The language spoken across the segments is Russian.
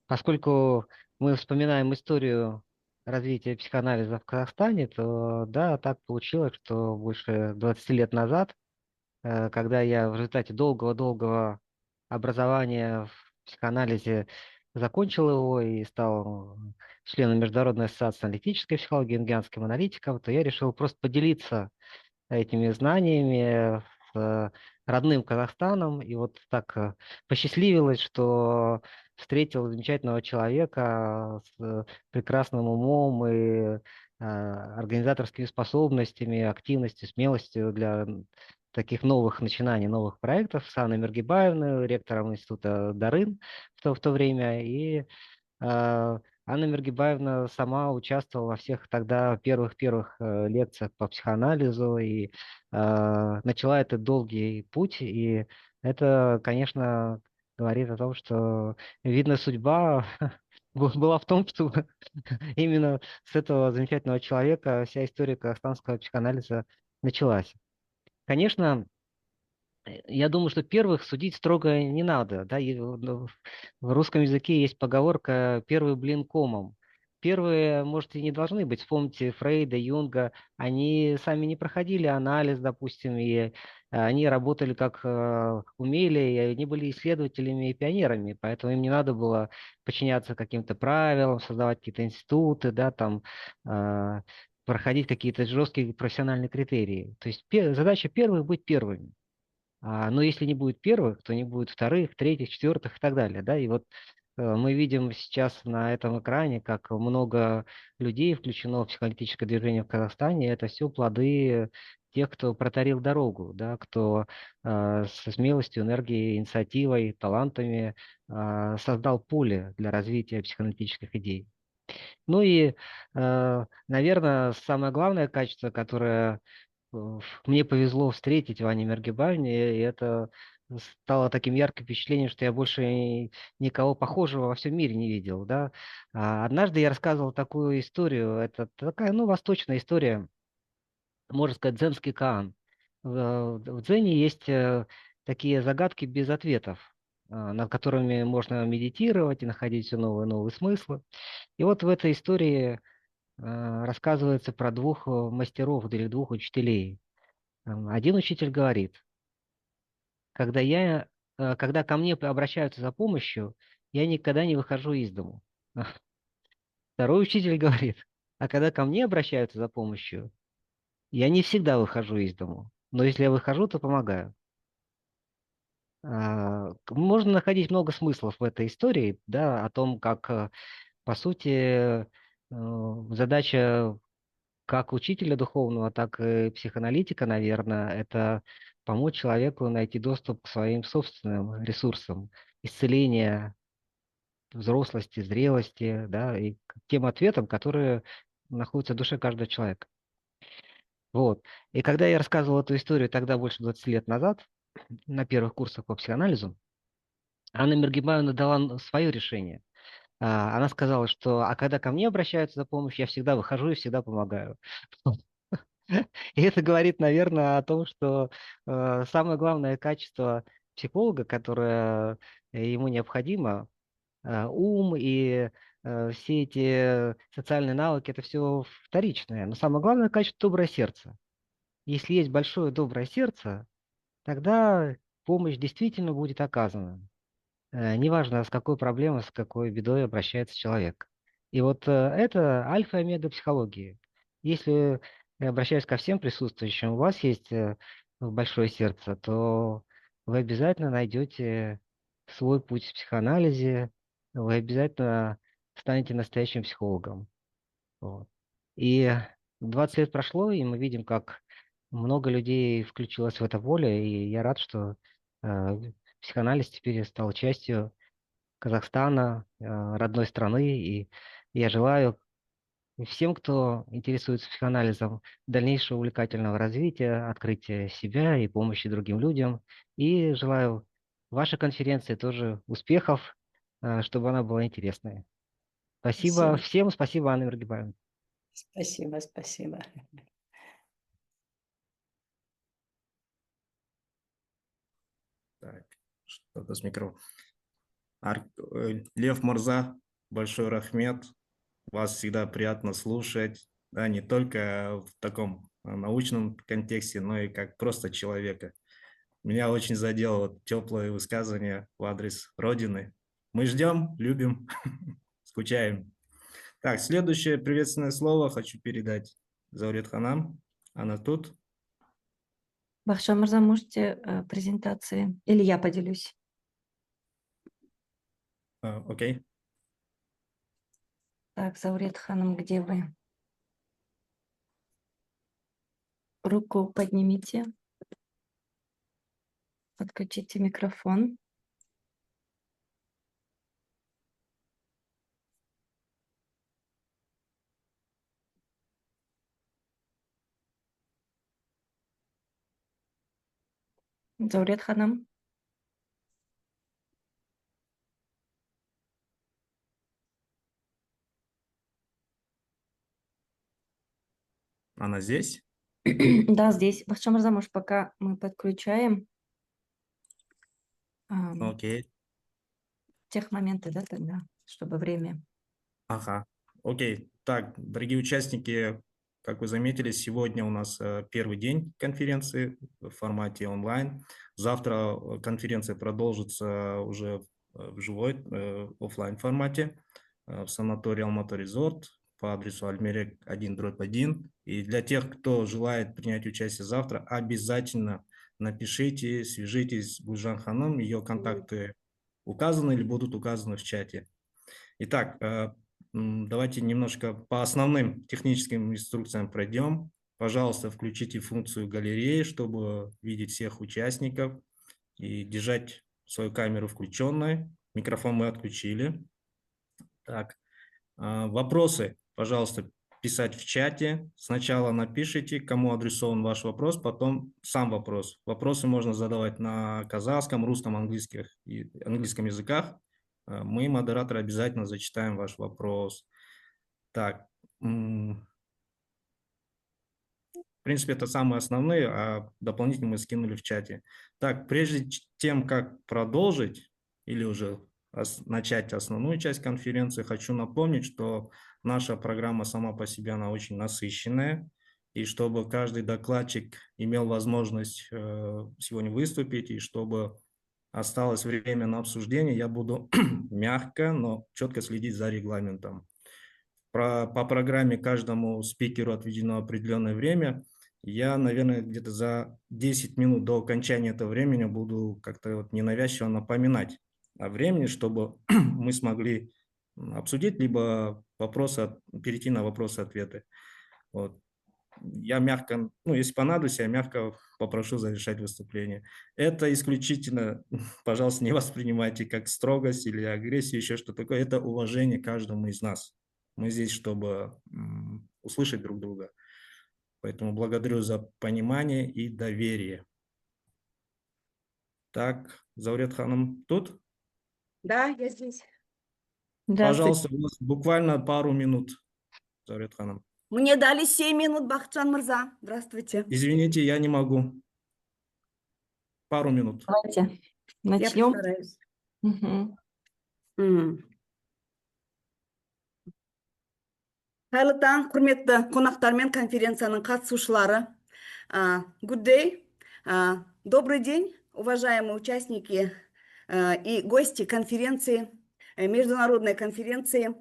Поскольку мы вспоминаем историю развития психоанализа в Казахстане, то да, так получилось, что больше 20 лет назад, когда я в результате долгого-долгого образования в психоанализе закончил его и стал членом Международной ассоциации аналитической психологии, юнгианским аналитиком, то я решил просто поделиться этими знаниями с родным Казахстаном. И вот так посчастливилось, что встретил замечательного человека с прекрасным умом и организаторскими способностями, активностью, смелостью для таких новых начинаний, новых проектов, с Анной Мергибаевной, ректором института Дарын в то время. И Анна Мергибаевна сама участвовала во всех тогда первых лекциях по психоанализу и начала этот долгий путь. И это, конечно, говорит о том, что, видно, судьба была в том, что именно с этого замечательного человека вся история казахстанского психоанализа началась. Конечно, я думаю, что первых судить строго не надо. Да? В русском языке есть поговорка «первый блин комом». Первые, может, и не должны быть. Вспомните Фрейда, Юнга. Они сами не проходили анализ, допустим, и они работали как умели, и они были исследователями и пионерами, поэтому им не надо было подчиняться каким-то правилам, создавать какие-то институты, да, там, э, проходить какие-то жесткие профессиональные критерии. То есть задача первых — быть первыми. Но если не будет первых, то не будет вторых, третьих, четвертых и так далее. Да? И вот мы видим сейчас на этом экране, как много людей включено в психоаналитическое движение в Казахстане. Это все плоды тех, кто протарил дорогу, да, кто со смелостью, энергией, инициативой, талантами создал поле для развития психоаналитических идей. Ну и, наверное, самое главное качество, которое мне повезло встретить в Ане Мергебальне, и это стало таким ярким впечатлением, что я больше никого похожего во всем мире не видел, да. Однажды я рассказывал такую историю, это такая, ну, восточная история, можно сказать, дзенский Каан. В дзене есть такие загадки без ответов, над которыми можно медитировать и находить все новые и новые смыслы. И вот в этой истории рассказывается про двух мастеров или двух учителей. Один учитель говорит: когда ко мне обращаются за помощью, я никогда не выхожу из дому. Второй учитель говорит: а когда ко мне обращаются за помощью, я не всегда выхожу из дому, но если я выхожу, то помогаю. Можно находить много смыслов в этой истории, да, о том, как, по сути, задача как учителя духовного, так и психоаналитика, наверное, это помочь человеку найти доступ к своим собственным ресурсам, исцеления, взрослости, зрелости, да, и к тем ответам, которые находятся в душе каждого человека. Вот. И когда я рассказывал эту историю тогда, больше 20 лет назад, на первых курсах по психоанализу, Анна Мергибаевна дала свое решение. Она сказала, что а когда ко мне обращаются за помощью, я всегда выхожу и всегда помогаю. И это говорит, наверное, о том, что самое главное качество психолога, которое ему необходимо, ум и все эти социальные навыки, это все вторичное. Но самое главное качество — доброе сердце. Если есть большое доброе сердце, тогда помощь действительно будет оказана. Неважно, с какой проблемой, с какой бедой обращается человек. И вот это альфа и омега психологии. Если я обращаюсь ко всем присутствующим, у вас есть большое сердце, то вы обязательно найдете свой путь в психоанализе, вы обязательно станете настоящим психологом. Вот. И 20 лет прошло, и мы видим, как много людей включилось в это поле, и я рад, что психоанализ теперь стал частью Казахстана, родной страны. И я желаю всем, кто интересуется психоанализом, дальнейшего увлекательного развития, открытия себя и помощи другим людям. И желаю вашей конференции тоже успехов, чтобы она была интересной. Спасибо Спасибо. всем, спасибо, Анна Мергибаевна. Спасибо, спасибо. Так, что-то с микрофоном. Лев Мурза, большой рахмет. Вас всегда приятно слушать, да, не только в таком научном контексте, но и как просто человека. Меня очень задело вот теплое высказывание в адрес Родины. Мы ждем, любим, скучаем. Так, следующее приветственное слово хочу передать Заурет Ханам. Она тут. Бахшам Мирза, можете презентации? Или я поделюсь? Окей. Так, Заурет Ханым, где вы? Руку поднимите. Подключите микрофон. Заурет Ханым. Она здесь? Да, здесь. Бахшам Мирза, может, пока мы подключаем Окей. тех моменты, да, тогда, чтобы время. Ага, окей. Так, дорогие участники, как вы заметили, сегодня у нас первый день конференции в формате онлайн. Завтра конференция продолжится уже в живой офлайн формате в санатории Алматы Резорт по адресу Альмерек 1/1. И для тех, кто желает принять участие завтра, обязательно напишите, свяжитесь с Гульжан Ханым, ее контакты указаны или будут указаны в чате. Итак, давайте немножко по основным техническим инструкциям пройдем. Пожалуйста, включите функцию галереи, чтобы видеть всех участников и держать свою камеру включенной. Микрофон мы отключили. Так, вопросы, пожалуйста, писать в чате. Сначала напишите, кому адресован ваш вопрос, потом сам вопрос. Вопросы можно задавать на казахском, русском, английском языках. Мы, модераторы, обязательно зачитаем ваш вопрос. Так, в принципе, это самые основные, а дополнительно мы скинули в чате. Так, прежде тем, как продолжить или уже начать основную часть конференции, хочу напомнить, что наша программа сама по себе, она очень насыщенная, и чтобы каждый докладчик имел возможность сегодня выступить, и чтобы осталось время на обсуждение, я буду мягко, но четко следить за регламентом. По программе каждому спикеру отведено определенное время. Я, наверное, где-то за 10 минут до окончания этого времени буду как-то вот ненавязчиво напоминать о времени, чтобы мы смогли обсудить, либо перейти на вопросы-ответы. Вот. Я мягко, если понадобится, я мягко попрошу завершать выступление. Это исключительно, пожалуйста, не воспринимайте как строгость или агрессию, еще что такое. Это уважение каждому из нас. Мы здесь, чтобы услышать друг друга. Поэтому благодарю за понимание и доверие. Так, Заурет Ханым тут? Да, я здесь. Здравствуйте. Пожалуйста, у нас буквально пару минут, Заурет Ханым. Мне дали 7 минут, Бахтжан Мирза. Здравствуйте. Извините, я не могу. Пару минут. Давайте Я начнем. постараюсь. Угу. Қайырлы таң, құрметті қонақтар мен конференцияның қатысушылары. Good day. Добрый день, уважаемые участники и гости конференции, международной конференции.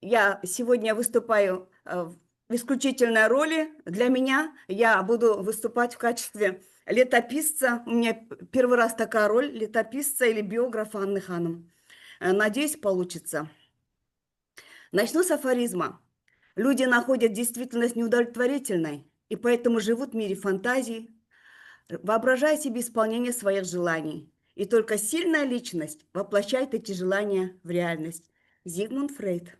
Я сегодня выступаю в исключительной роли. Для меня я буду выступать в качестве летописца. У меня первый раз такая роль, летописца или биографа Анны Ханым. Надеюсь, получится. Начну с афоризма. Люди находят действительность неудовлетворительной, и поэтому живут в мире фантазий, воображая себе исполнение своих желаний. И только сильная личность воплощает эти желания в реальность. Зигмунд Фрейд.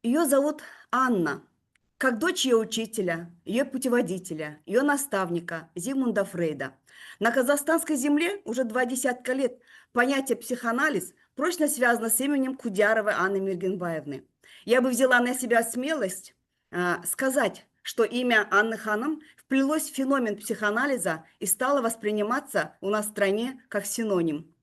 Ее зовут Анна, как дочь ее учителя, ее путеводителя, ее наставника Зигмунда Фрейда. На казахстанской земле уже 20 лет понятие психоанализ прочно связано с именем Кудяровой Анны Миргенбаевны. Я бы взяла на себя смелость сказать, что имя Анны Ханым в вплелось в феномен психоанализа и стало восприниматься у нас в стране как синоним.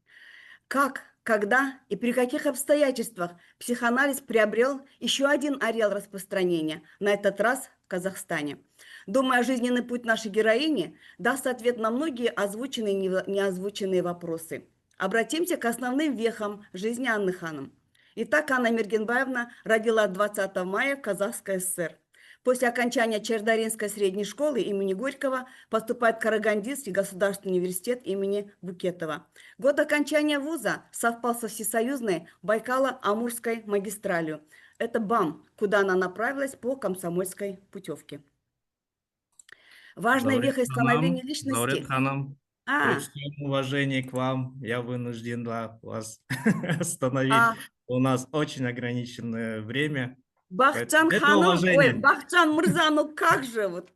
Как, когда и при каких обстоятельствах психоанализ приобрел еще один ареал распространения, на этот раз в Казахстане? Думаю, жизненный путь нашей героини даст ответ на многие озвученные и неозвученные вопросы. Обратимся к основным вехам жизни Анны Ханым. Итак, Анна Мергенбаевна родилась 20 мая в Казахской ССР. После окончания Чердаринской средней школы имени Горького поступает в Карагандинский государственный университет имени Букетова. Год окончания вуза совпал со всесоюзной Байкало-Амурской магистралью. Это БАМ, куда она направилась по комсомольской путевке. Важной вехой становления личности... При всем уважении к вам, я вынужден вас остановить. У нас очень ограниченное время. Бахчан Ханым, ой, Бахчан Мырза, ну как же вот.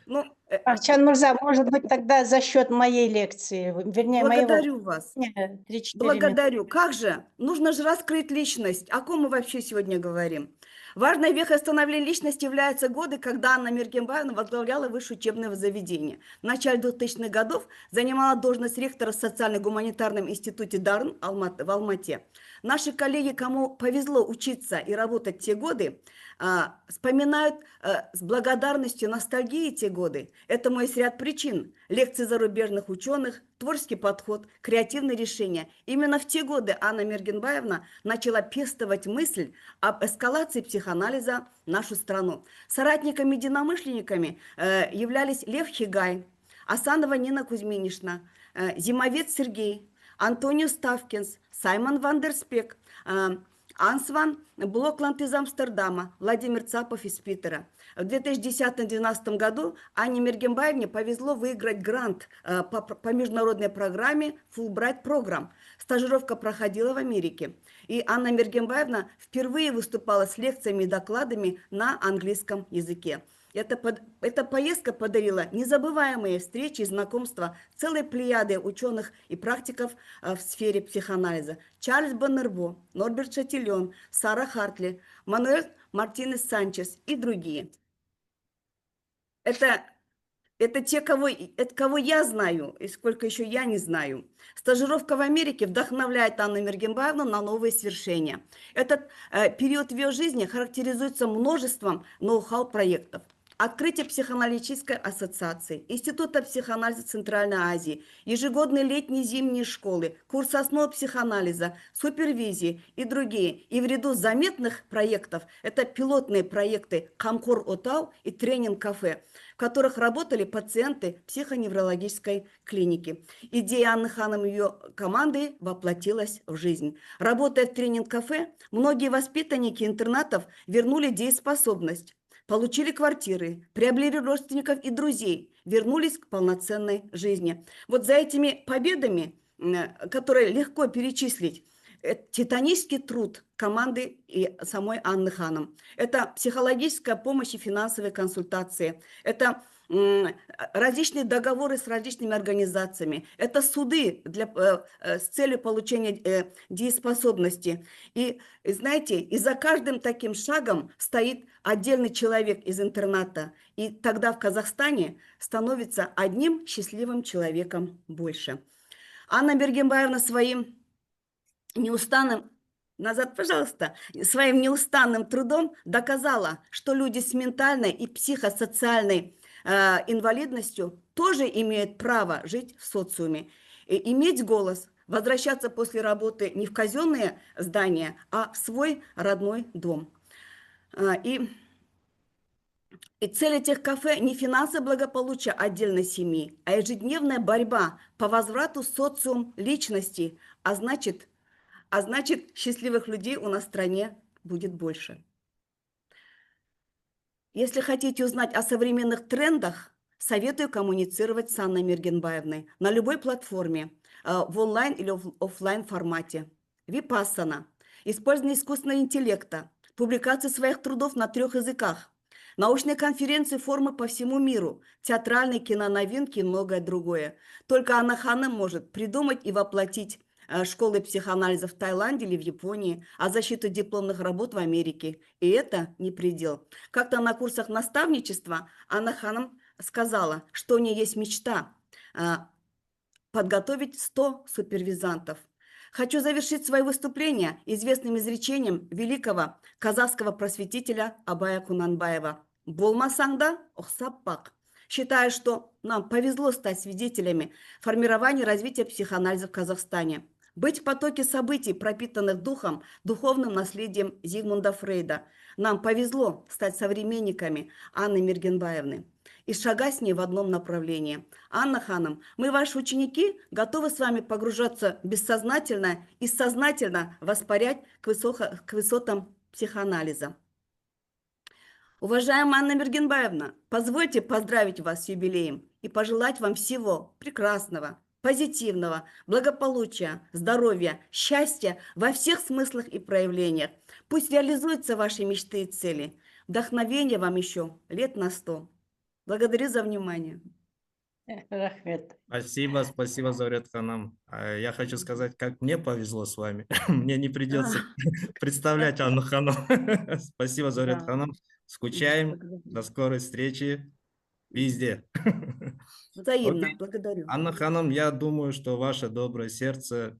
Ну, Бахчан Мырза, может быть, тогда за счет моей лекции, вернее, благодарю моего... вас. 3-4 Благодарю. минуты. Как же? Нужно же раскрыть личность. О ком мы вообще сегодня говорим? Важной вехой становления личности являются годы, когда Анна Мергенбаевна возглавляла высшее учебное заведение. В начале 2000-х годов занимала должность ректора в социально-гуманитарном институте Дарын в Алмате. Наши коллеги, кому повезло учиться и работать в те годы, вспоминают с благодарностью, ностальгией те годы. Этому есть ряд причин. Лекции зарубежных ученых, творческий подход, креативные решения. Именно в те годы Анна Мергенбаевна начала пестовать мысль об эскалации психоанализа в нашу страну. Соратниками-единомышленниками являлись Лев Хигай, Асанова Нина Кузьминишна, Зимовец Сергей, Антонио Ставкинс, Саймон Вандерспек, Ансван Блокланд из Амстердама, Владимир Цапов из Питера. В 2010-2012 году Анне Мергенбаевне повезло выиграть грант по международной программе Fulbright Program. Стажировка проходила в Америке. И Анна Мергенбаевна впервые выступала с лекциями и докладами на английском языке. Эта поездка подарила незабываемые встречи и знакомства целой плеяды ученых и практиков в сфере психоанализа. Чарльз Боннербо, Норберт Шатильон, Сара Хартли, Мануэль Мартинес Санчес и другие. Это те, кого я знаю, и сколько еще я не знаю. Стажировка в Америке вдохновляет Анну Мергенбаевну на новые свершения. Этот период в ее жизни характеризуется множеством ноу-хау проектов. Открытие психоаналитической ассоциации, Института психоанализа Центральной Азии, ежегодные летние зимние школы, курс основ психоанализа, супервизии и другие. И в ряду заметных проектов это пилотные проекты «Камкор Отау» и «Тренинг-кафе», в которых работали пациенты психоневрологической клиники. Идея Анны Ханым и ее команды воплотилась в жизнь. Работая в тренинг-кафе, многие воспитанники интернатов вернули дееспособность. Получили квартиры, приобрели родственников и друзей, вернулись к полноценной жизни. Вот за этими победами, которые легко перечислить, титанический труд команды и самой Анны Ханым. Это психологическая помощь и финансовые консультации. Это различные договоры с различными организациями. Это суды с целью получения дееспособности. И знаете, и за каждым таким шагом стоит отдельный человек из интерната. И тогда в Казахстане становится одним счастливым человеком больше. Анна Мергенбаевна своим неустанным своим неустанным трудом доказала, что люди с ментальной и психосоциальной инвалидностью тоже имеют право жить в социуме, иметь голос, возвращаться после работы не в казенные здания, а в свой родной дом. И цель этих кафе не финансовое благополучие отдельной семьи, а ежедневная борьба по возврату в социум личности, а значит, счастливых людей у нас в стране будет больше. Если хотите узнать о современных трендах, советую коммуницировать с Анной Мергенбаевной на любой платформе, в онлайн или офлайн формате. Випассана, использование искусственного интеллекта, публикации своих трудов на 3 языках, научные конференции, форумы по всему миру, театральные киноновинки и многое другое. Только Анна Ханым может придумать и воплотить школы психоанализа в Таиланде или в Японии, а защиту дипломных работ в Америке. И это не предел. Как-то на курсах наставничества Анна Ханым сказала, что у нее есть мечта подготовить 100 супервизантов. Хочу завершить свое выступление известным изречением великого казахского просветителя Абая Кунанбаева «Болмасаңда ұқсап бақ». Считаю, что нам повезло стать свидетелями формирования и развития психоанализа в Казахстане. Быть в потоке событий, пропитанных духом, духовным наследием Зигмунда Фрейда. Нам повезло стать современниками Анны Миргенбаевны и шагать с ней в одном направлении. Анна Ханом, мы, ваши ученики, готовы с вами погружаться бессознательно и сознательно воспарять к высотам психоанализа. Уважаемая Анна Миргенбаевна, позвольте поздравить вас с юбилеем и пожелать вам всего прекрасного, позитивного, благополучия, здоровья, счастья во всех смыслах и проявлениях. Пусть реализуются ваши мечты и цели. Вдохновения вам еще лет на 100. Благодарю за внимание. Рахмет. Спасибо, Заурет Ханам. Я хочу сказать, как мне повезло с вами. Мне не придется представлять Анну Ханам. Спасибо, Заурет Да. Ханам. Скучаем. Благодарю. До скорой встречи везде. Взаимно. Окей. Благодарю. Анна Ханам, я думаю, что ваше доброе сердце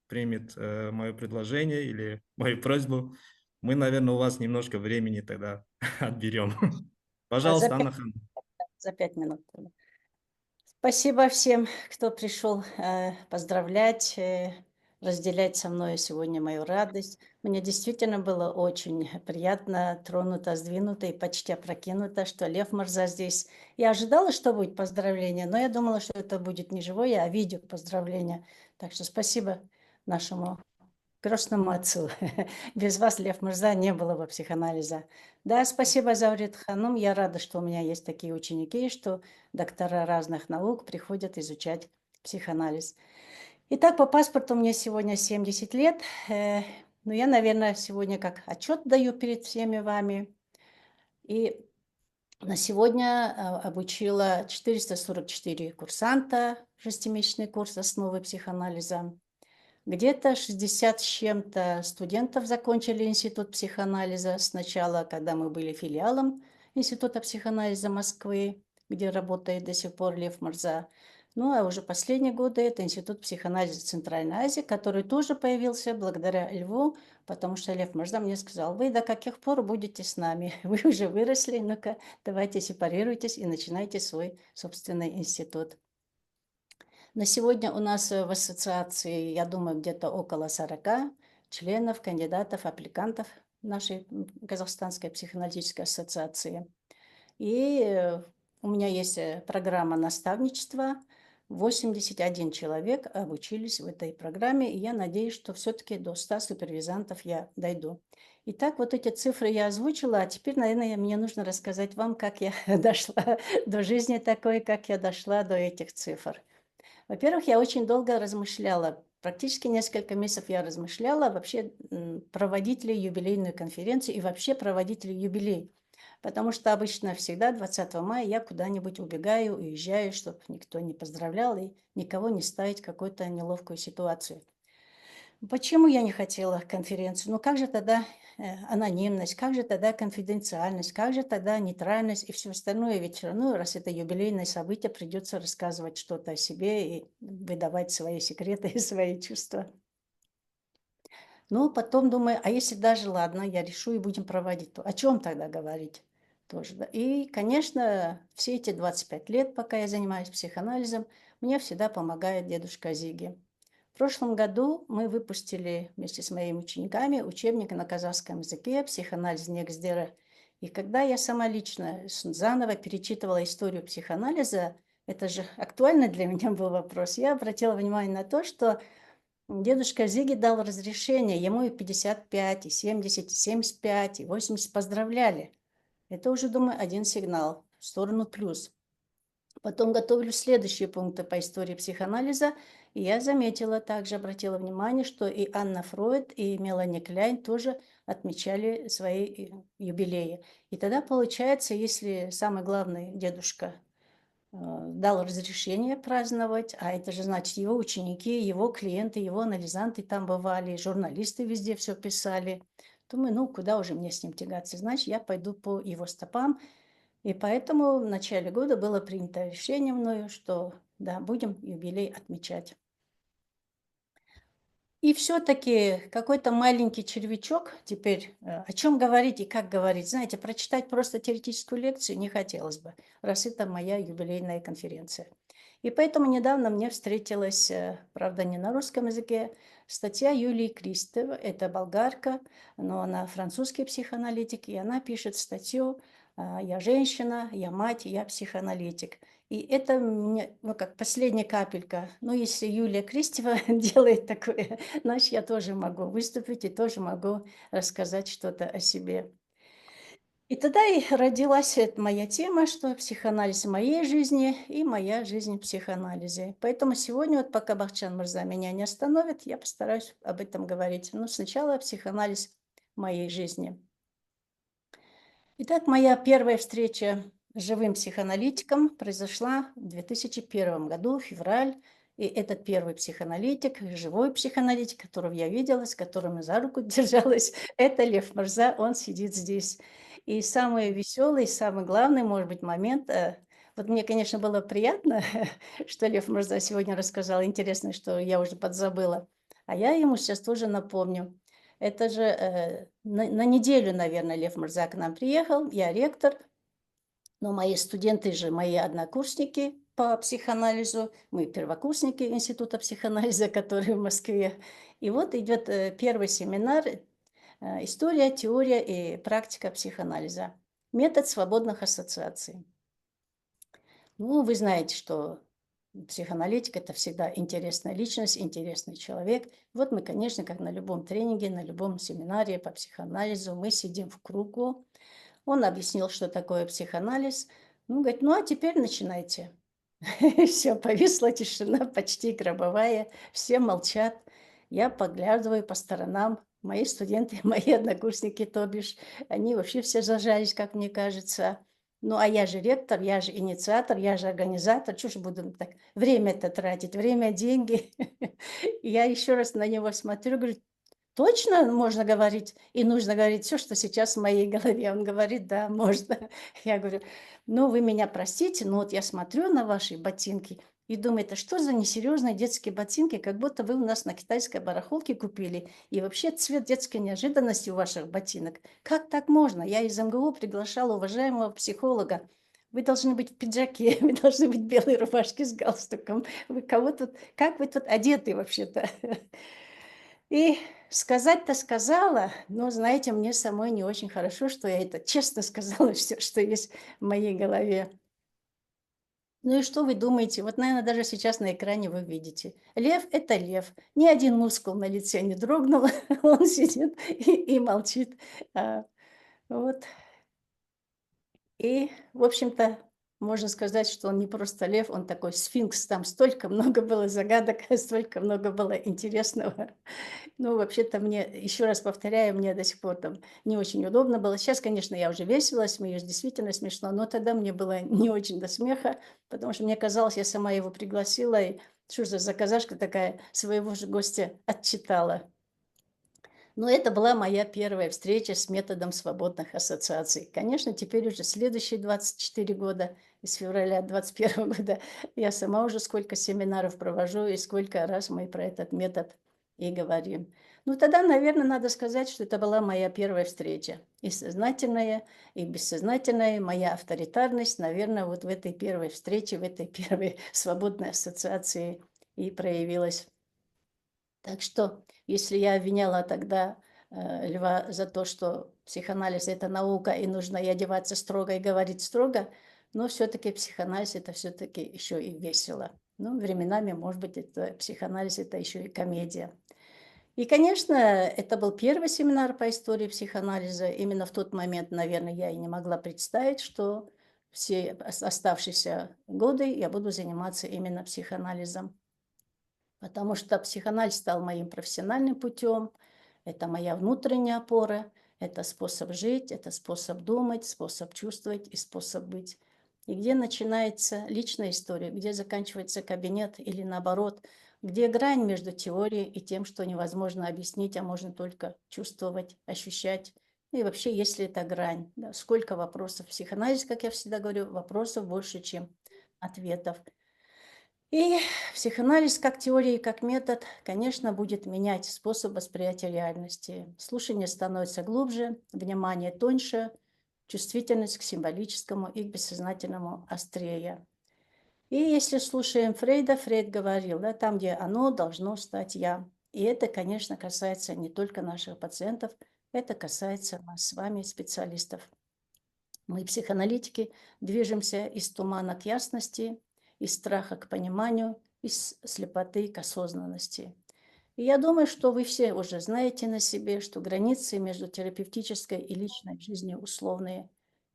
примет мое предложение или мою просьбу. Мы, наверное, у вас немножко времени тогда отберем. Пожалуйста, Анна Ханам. За 5 минут. Спасибо всем, кто пришел поздравлять, разделять со мной сегодня мою радость. Мне действительно было очень приятно, тронуто, сдвинуто и почти опрокинуто, что Лев Мырза здесь. Я ожидала, что будет поздравление, но я думала, что это будет не живое, а видео поздравление. Так что спасибо нашему крестному отцу. Без вас, Лев Мырза, не было бы психоанализа. Да, спасибо, Заурет Ханум. Я рада, что у меня есть такие ученики, что доктора разных наук приходят изучать психоанализ. Итак, по паспорту мне сегодня 70 лет. Но я, наверное, сегодня как отчет даю перед всеми вами. И на сегодня обучила 444 курсанта, 6-месячный курс «Основы психоанализа». Где-то 60 с чем-то студентов закончили институт психоанализа сначала, когда мы были филиалом Института психоанализа Москвы, где работает до сих пор Лев Мырза. Ну, а уже последние годы это Институт психоанализа Центральной Азии, который тоже появился благодаря Льву, потому что Лев Мырза мне сказал: вы до каких пор будете с нами? Вы уже выросли, ну-ка, давайте сепарируйтесь и начинайте свой собственный институт. На сегодня у нас в ассоциации, я думаю, где-то около 40 членов, кандидатов, аппликантов нашей Казахстанской психоаналитической ассоциации. И у меня есть программа наставничества. 81 человек обучились в этой программе, и я надеюсь, что все-таки до 100 супервизантов я дойду. Итак, вот эти цифры я озвучила, а теперь, наверное, мне нужно рассказать вам, как я дошла до жизни такой, как я дошла до этих цифр. Во-первых, я очень долго размышляла, практически несколько месяцев я размышляла, вообще проводить ли юбилейную конференцию и вообще проводить ли юбилей. Потому что обычно всегда 20 мая я куда-нибудь убегаю, уезжаю, чтобы никто не поздравлял и никого не ставить в какую-то неловкую ситуацию. Почему я не хотела конференцию? Ну как же тогда анонимность, как же тогда конфиденциальность, как же тогда нейтральность и все остальное? Ведь все равно, раз это юбилейное событие, придется рассказывать что-то о себе и выдавать свои секреты и свои чувства. Ну, потом думаю, а если даже, ладно, я решу и будем проводить, то о чем тогда говорить? Тоже, да? И, конечно, все эти 25 лет, пока я занимаюсь психоанализом, мне всегда помогает дедушка Зиги. В прошлом году мы выпустили вместе с моими учениками учебник на казахском языке «Психоанализ Негздера». И когда я сама лично заново перечитывала историю психоанализа, это же актуальный для меня был вопрос, я обратила внимание на то, что дедушка Зиги дал разрешение, ему и 55, и 70, и 75, и 80 поздравляли. Это уже, думаю, один сигнал в сторону плюс. Потом готовлю следующие пункты по истории психоанализа, и я заметила, также обратила внимание, что и Анна Фройд, и Мелани Кляйн тоже отмечали свои юбилеи. И тогда получается, если самый главный дедушка дал разрешение праздновать, а это же значит его ученики, его клиенты, его анализанты там бывали, журналисты везде все писали. Думаю, ну куда уже мне с ним тягаться, значит я пойду по его стопам. И поэтому в начале года было принято решение мною, что да, будем юбилей отмечать. И все-таки какой-то маленький червячок теперь, о чем говорить и как говорить. Знаете, прочитать просто теоретическую лекцию не хотелось бы, раз это моя юбилейная конференция. И поэтому недавно мне встретилась, правда, не на русском языке, статья Юлии Кристевой. Это болгарка, но она французский психоаналитик, и она пишет статью «Я женщина, я мать, я психоаналитик». И это мне, ну, как последняя капелька. Ну, если Юлия Кристева делает такое, значит, я тоже могу выступить и тоже могу рассказать что-то о себе. И тогда и родилась эта моя тема, что психоанализ в моей жизни и моя жизнь в психоанализе. Поэтому сегодня, вот пока Бахчан Мырза меня не остановит, я постараюсь об этом говорить. Но сначала психоанализ в моей жизни. Итак, моя первая встреча с живым психоаналитиком произошла в 2001 году, февраль. И этот первый психоаналитик, живой психоаналитик, которого я видела, с которым я за руку держалась, это Лев Мырза, он сидит здесь. И самый веселый, самый главный, может быть, момент, вот мне, конечно, было приятно, что Лев Мырза сегодня рассказал, интересно, что я уже подзабыла, а я ему сейчас тоже напомню. Это же на неделю, наверное, Лев Мырза к нам приехал, я ректор, но мои студенты же, мои однокурсники по психоанализу, мы первокурсники Института психоанализа, который в Москве. И вот идет первый семинар «История, теория и практика психоанализа. Метод свободных ассоциаций». Ну, вы знаете, что психоаналитик – это всегда интересная личность, интересный человек. Вот мы, конечно, как на любом тренинге, на любом семинаре по психоанализу, мы сидим в кругу. Он объяснил, что такое психоанализ. Ну, говорит, ну, а теперь начинайте. Все, повисла тишина, почти гробовая, все молчат. Я поглядываю по сторонам. Мои студенты, мои однокурсники, то бишь, они вообще все зажались, как мне кажется. Ну, а я же ректор, я же инициатор, я же организатор. Чего же буду так время-то тратить? Время, деньги. Я еще раз на него смотрю, говорю, точно можно говорить и нужно говорить все, что сейчас в моей голове? Он говорит, да, можно. Я говорю, ну, вы меня простите, но вот я смотрю на ваши ботинки и думаю, это что за несерьезные детские ботинки, как будто вы у нас на китайской барахолке купили. И вообще цвет детской неожиданности у ваших ботинок. Как так можно? Я из МГУ приглашала уважаемого психолога. Вы должны быть в пиджаке, вы должны быть в белой рубашке с галстуком. Вы кого тут, как вы тут одеты вообще-то? И сказать-то сказала, но, знаете, мне самой не очень хорошо, что я это честно сказала, все, что есть в моей голове. Ну и что вы думаете? Вот, наверное, даже сейчас на экране вы видите. Лев – это лев. Ни один мускул на лице не дрогнул. Он сидит и молчит. Вот. И, в общем-то, можно сказать, что он не просто лев, он такой сфинкс. Там столько много было загадок, столько много было интересного. Ну, вообще-то мне, еще раз повторяю, мне до сих пор там не очень удобно было. Сейчас, конечно, я уже весело смеюсь, действительно смешно, но тогда мне было не очень до смеха, потому что мне казалось, я сама его пригласила, и что же за казашка такая своего же гостя отчитала. Но это была моя первая встреча с методом свободных ассоциаций. Конечно, теперь уже следующие 24 года, из февраля 2021 года, я сама уже сколько семинаров провожу и сколько раз мы про этот метод и говорим. Ну, тогда, наверное, надо сказать, что это была моя первая встреча. И сознательная, и бессознательная, моя авторитарность, наверное, вот в этой первой встрече, в этой первой свободной ассоциации и проявилась. Так что, если я обвиняла тогда Льва за то, что психоанализ – это наука, и нужно и одеваться строго, и говорить строго, но все-таки психоанализ – это все-таки еще и весело. Ну, временами, может быть, это психоанализ – это еще и комедия. И, конечно, это был первый семинар по истории психоанализа. Именно в тот момент, наверное, я и не могла представить, что все оставшиеся годы я буду заниматься именно психоанализом. Потому что психоанализ стал моим профессиональным путем, это моя внутренняя опора, это способ жить, это способ думать, способ чувствовать и способ быть. И где начинается личная история, где заканчивается кабинет или наоборот, где грань между теорией и тем, что невозможно объяснить, а можно только чувствовать, ощущать И вообще, есть ли это грань? Да, сколько вопросов? Психоанализ, как я всегда говорю, вопросов больше, чем ответов. И психоанализ как теория и как метод, конечно, будет менять способ восприятия реальности. Слушание становится глубже, внимание тоньше, чувствительность к символическому и к бессознательному острее. И если слушаем Фрейда, Фрейд говорил, да, там, где оно должно стать я. И это, конечно, касается не только наших пациентов, это касается нас с вами, специалистов. Мы, психоаналитики, движемся из тумана к ясности, из страха к пониманию, из слепоты к осознанности. И я думаю, что вы все уже знаете на себе, что границы между терапевтической и личной жизнью условные.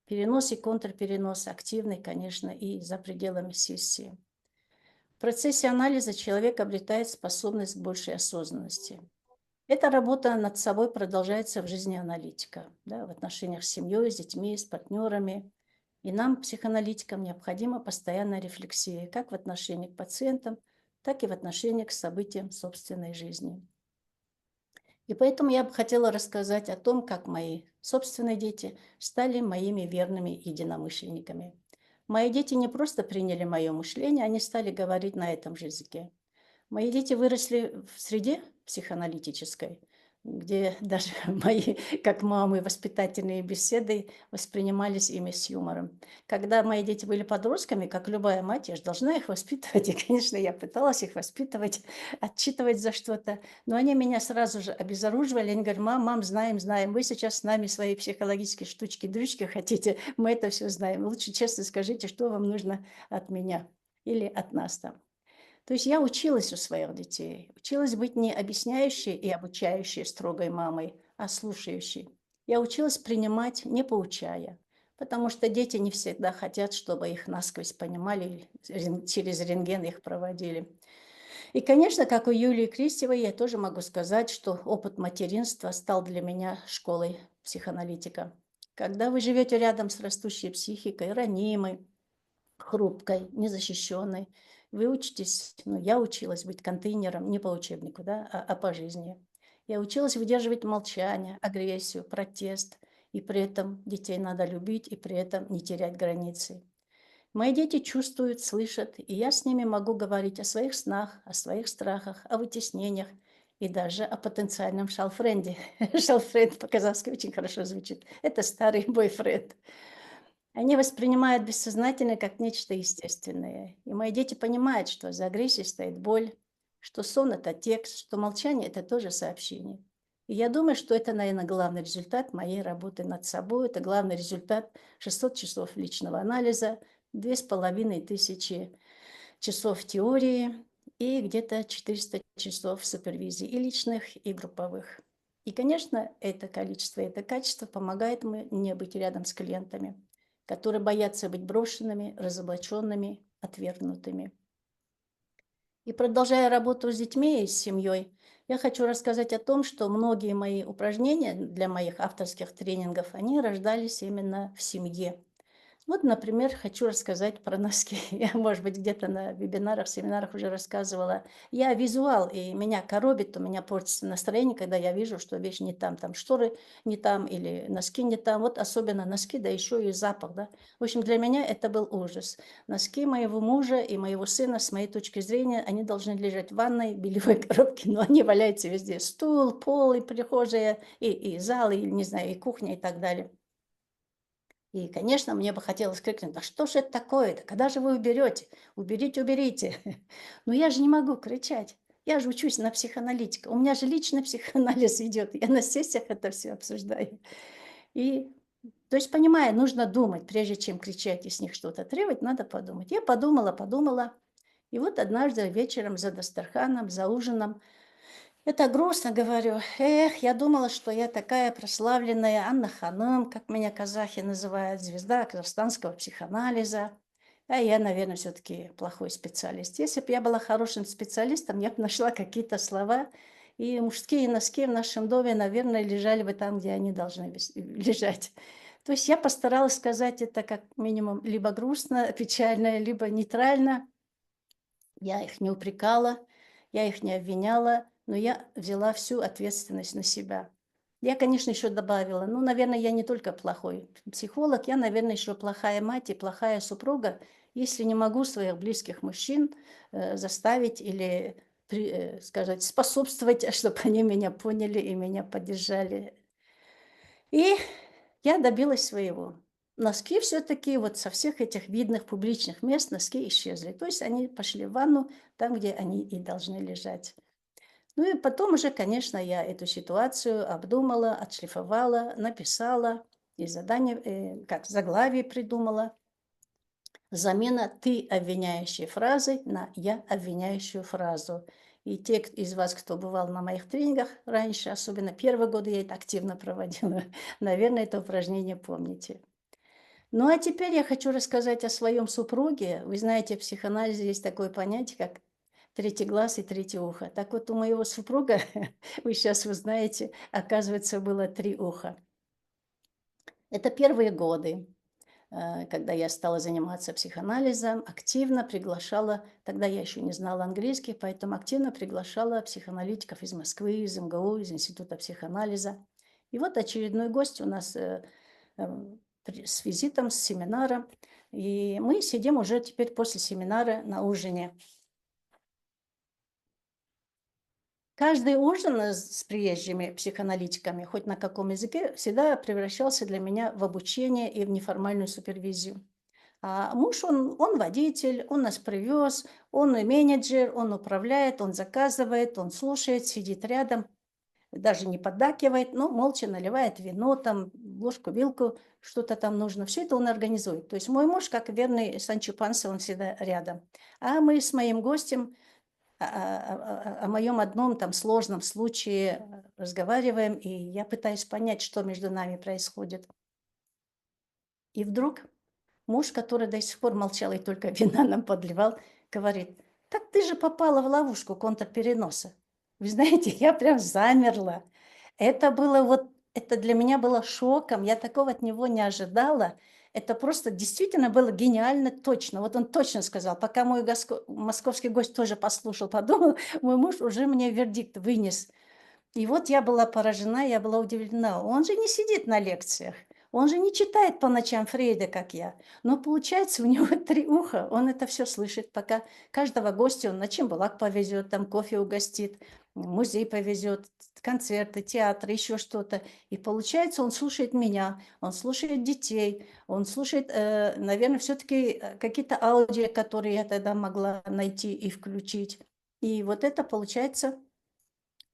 Перенос и контрперенос активны, конечно, и за пределами сессии. В процессе анализа человек обретает способность к большей осознанности. Эта работа над собой продолжается в жизни аналитика, да, в отношениях с семьей, с детьми, с партнерами. И нам, психоаналитикам, необходима постоянная рефлексия как в отношении к пациентам, так и в отношении к событиям собственной жизни. И поэтому я бы хотела рассказать о том, как мои собственные дети стали моими верными единомышленниками. Мои дети не просто приняли мое мышление, они стали говорить на этом же языке. Мои дети выросли в среде психоаналитической, где даже мои, как мамы, воспитательные беседы воспринимались ими с юмором. Когда мои дети были подростками, как любая мать, я же должна их воспитывать. И, конечно, я пыталась их воспитывать, отчитывать за что-то. Но они меня сразу же обезоруживали. Они говорят: мам, знаем, вы сейчас с нами свои психологические штучки-дрючки хотите, мы это все знаем. Лучше честно скажите, что вам нужно от меня или от нас там. То есть я училась у своих детей, училась быть не объясняющей и обучающей строгой мамой, а слушающей. Я училась принимать, не поучая, потому что дети не всегда хотят, чтобы их насквозь понимали, через рентген их проводили. И, конечно, как у Юлии Кристевой, я тоже могу сказать, что опыт материнства стал для меня школой психоаналитика. Когда вы живете рядом с растущей психикой, ранимой, хрупкой, незащищенной. Вы учитесь, я училась быть контейнером не по учебнику, да, а по жизни. Я училась выдерживать молчание, агрессию, протест, и при этом детей надо любить, и при этом не терять границы. Мои дети чувствуют, слышат, и я с ними могу говорить о своих снах, о своих страхах, о вытеснениях и даже о потенциальном шалфренде. Шалфренд по-казахски очень хорошо звучит. Это старый бойфренд. Они воспринимают бессознательное как нечто естественное. И мои дети понимают, что за агрессией стоит боль, что сон – это текст, что молчание – это тоже сообщение. И я думаю, что это, наверное, главный результат моей работы над собой. Это главный результат 600 часов личного анализа, 2500 часов теории и где-то 400 часов супервизии и личных, и групповых. И, конечно, это количество, это качество помогает мне быть рядом с клиентами, которые боятся быть брошенными, разоблаченными, отвергнутыми. И продолжая работу с детьми и с семьей, я хочу рассказать о том, что многие мои упражнения для моих авторских тренингов, они рождались именно в семье. Вот, например, хочу рассказать про носки. Я, может быть, где-то на вебинарах, семинарах уже рассказывала. Я визуал, и меня коробит, у меня портится настроение, когда я вижу, что вещь не там, там шторы не там или носки не там. Вот особенно носки, да еще и запах, да. В общем, для меня это был ужас. Носки моего мужа и моего сына, с моей точки зрения, они должны лежать в ванной, бельевой коробке, но они валяются везде. Стул, пол, и прихожая, и зал, и, не знаю, и кухня, и так далее. И, конечно, мне бы хотелось крикнуть: да что же это такое-то, когда же вы уберете? Уберите, уберите. Но я же не могу кричать. Я же учусь на психоаналитика. У меня же личный психоанализ идет. Я на сессиях это все обсуждаю. И, то есть, понимаю, нужно думать, прежде чем кричать и с них что-то требовать, надо подумать. Я подумала. И вот однажды вечером за дастарханом, за ужином, это грустно, говорю. Эх, я думала, что я такая прославленная Анна Ханым, как меня казахи называют, звезда казахстанского психоанализа. А я, наверное, все-таки плохой специалист. Если бы я была хорошим специалистом, я бы нашла какие-то слова, и мужские носки в нашем доме, наверное, лежали бы там, где они должны лежать. То есть я постаралась сказать это как минимум либо грустно, печально, либо нейтрально. Я их не упрекала, я их не обвиняла, но я взяла всю ответственность на себя. Я, конечно, еще добавила, ну, наверное, я не только плохой психолог, я, наверное, еще плохая мать и плохая супруга, если не могу своих близких мужчин заставить или, сказать, способствовать, чтобы они меня поняли и меня поддержали. И я добилась своего. Носки все-таки вот со всех этих видных публичных мест носки исчезли. То есть они пошли в ванну, там, где они и должны лежать. Ну и потом уже, конечно, я эту ситуацию обдумала, отшлифовала, написала и задание, как заглавие придумала. Замена «ты» обвиняющей фразы на «я» обвиняющую фразу. И те из вас, кто бывал на моих тренингах раньше, особенно первые годы я это активно проводила, наверное, это упражнение помните. Ну а теперь я хочу рассказать о своем супруге. Вы знаете, в психоанализе есть такое понятие, как третий глаз и третье ухо. Так вот, у моего супруга, вы сейчас узнаете, оказывается, было 3 уха. Это первые годы, когда я стала заниматься психоанализом, активно приглашала, тогда я еще не знала английский, поэтому активно приглашала психоаналитиков из Москвы, из МГУ, из Института психоанализа. И вот очередной гость у нас с визитом, с семинара. И мы сидим уже теперь после семинара на ужине. Каждый ужин с приезжими психоаналитиками, хоть на каком языке, всегда превращался для меня в обучение и в неформальную супервизию. А муж, он водитель, он нас привез, он и менеджер, он управляет, он заказывает, он слушает, сидит рядом, даже не поддакивает, но молча наливает вино, там, ложку, вилку, что-то там нужно. Все это он организует. То есть мой муж, как верный Санчо Панса, он всегда рядом. А мы с моим гостем о моем одном там сложном случае разговариваем, и я пытаюсь понять, что между нами происходит. И вдруг муж, который до сих пор молчал и только вина нам подливал, говорит: так ты же попала в ловушку контрпереноса. Вы знаете, я прям замерла. Это было вот, это для меня было шоком, я такого от него не ожидала. Это просто действительно было гениально точно. Вот он точно сказал, пока мой московский гость тоже послушал, подумал, мой муж уже мне вердикт вынес. И вот я была поражена, я была удивлена. Он же не сидит на лекциях, он же не читает по ночам Фрейда, как я. Но получается, у него 3 уха, он это все слышит, пока каждого гостя он на Чембулак повезет, там кофе угостит, музей повезет, концерты, театры, еще что-то. И получается, он слушает меня, он слушает детей, он слушает, наверное, все-таки какие-то аудио, которые я тогда могла найти и включить. И вот это получается...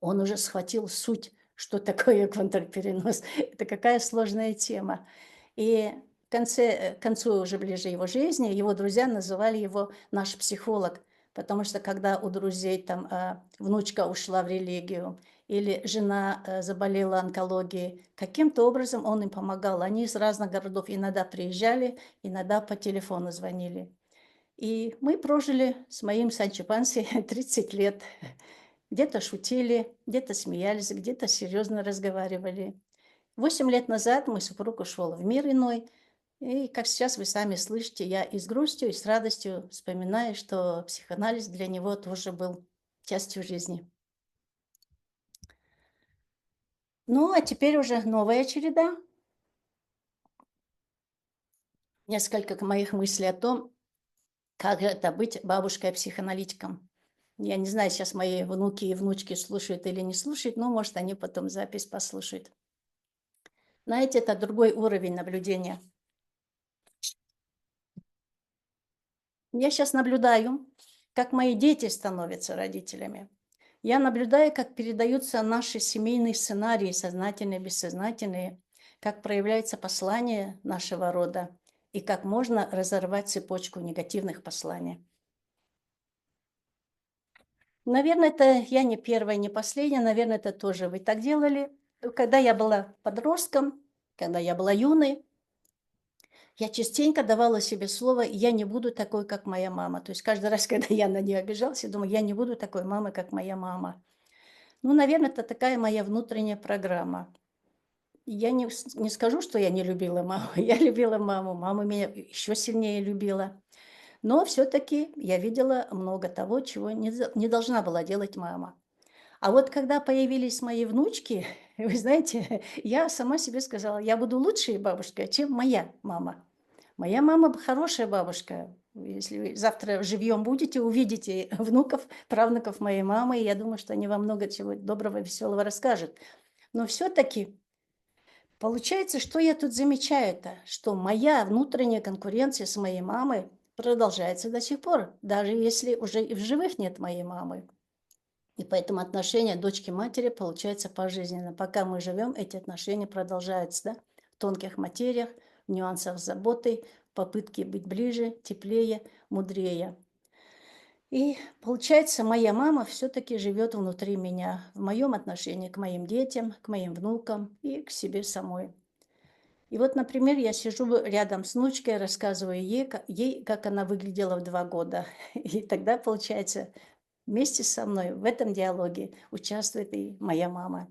Он уже схватил суть, что такое контрперенос. Это какая сложная тема. И к концу уже ближе его жизни, его друзья называли его наш психолог, потому что когда у друзей там внучка ушла в религию или жена заболела онкологией, каким-то образом он им помогал. Они из разных городов иногда приезжали, иногда по телефону звонили. И мы прожили с моим Санчо Панси 30 лет. Где-то шутили, где-то смеялись, где-то серьезно разговаривали. 8 лет назад мой супруг ушел в мир иной. И, как сейчас вы сами слышите, я и с грустью, и с радостью вспоминаю, что психоанализ для него тоже был частью жизни. Ну, а теперь уже новая череда. Несколько моих мыслей о том, как это быть бабушкой-психоаналитиком. Я не знаю, сейчас мои внуки и внучки слушают или не слушают, но, может, они потом запись послушают. Знаете, это другой уровень наблюдения. Я сейчас наблюдаю, как мои дети становятся родителями. Я наблюдаю, как передаются наши семейные сценарии, сознательные, бессознательные, как проявляется послание нашего рода и как можно разорвать цепочку негативных посланий. Наверное, это я не первая, не последняя, наверное, это тоже вы так делали. Когда я была подростком, когда я была юной, я частенько давала себе слово: я не буду такой, как моя мама. То есть каждый раз, когда я на нее обижалась, я думаю, я не буду такой мамой, как моя мама. Ну, наверное, это такая моя внутренняя программа. Я не скажу, что я не любила маму. Я любила маму, мама меня еще сильнее любила. Но все-таки я видела много того, чего не должна была делать мама. А вот когда появились мои внучки, вы знаете, я сама себе сказала, я буду лучшей бабушкой, чем моя мама. Моя мама хорошая бабушка. Если вы завтра живьем будете, увидите внуков, правнуков моей мамы, и я думаю, что они вам много чего доброго, веселого расскажут. Но все-таки получается, что я тут замечаю-то, что моя внутренняя конкуренция с моей мамой продолжается до сих пор, даже если уже и в живых нет моей мамы. И поэтому отношения дочки-матери получаются пожизненно. Пока мы живем, эти отношения продолжаются, да? В тонких материях, в нюансах заботы, попытки быть ближе, теплее, мудрее. И получается, моя мама все-таки живет внутри меня, в моем отношении к моим детям, к моим внукам и к себе самой. И вот, например, я сижу рядом с внучкой, рассказываю ей, как она выглядела в 2 года. И тогда, получается, вместе со мной в этом диалоге участвует и моя мама.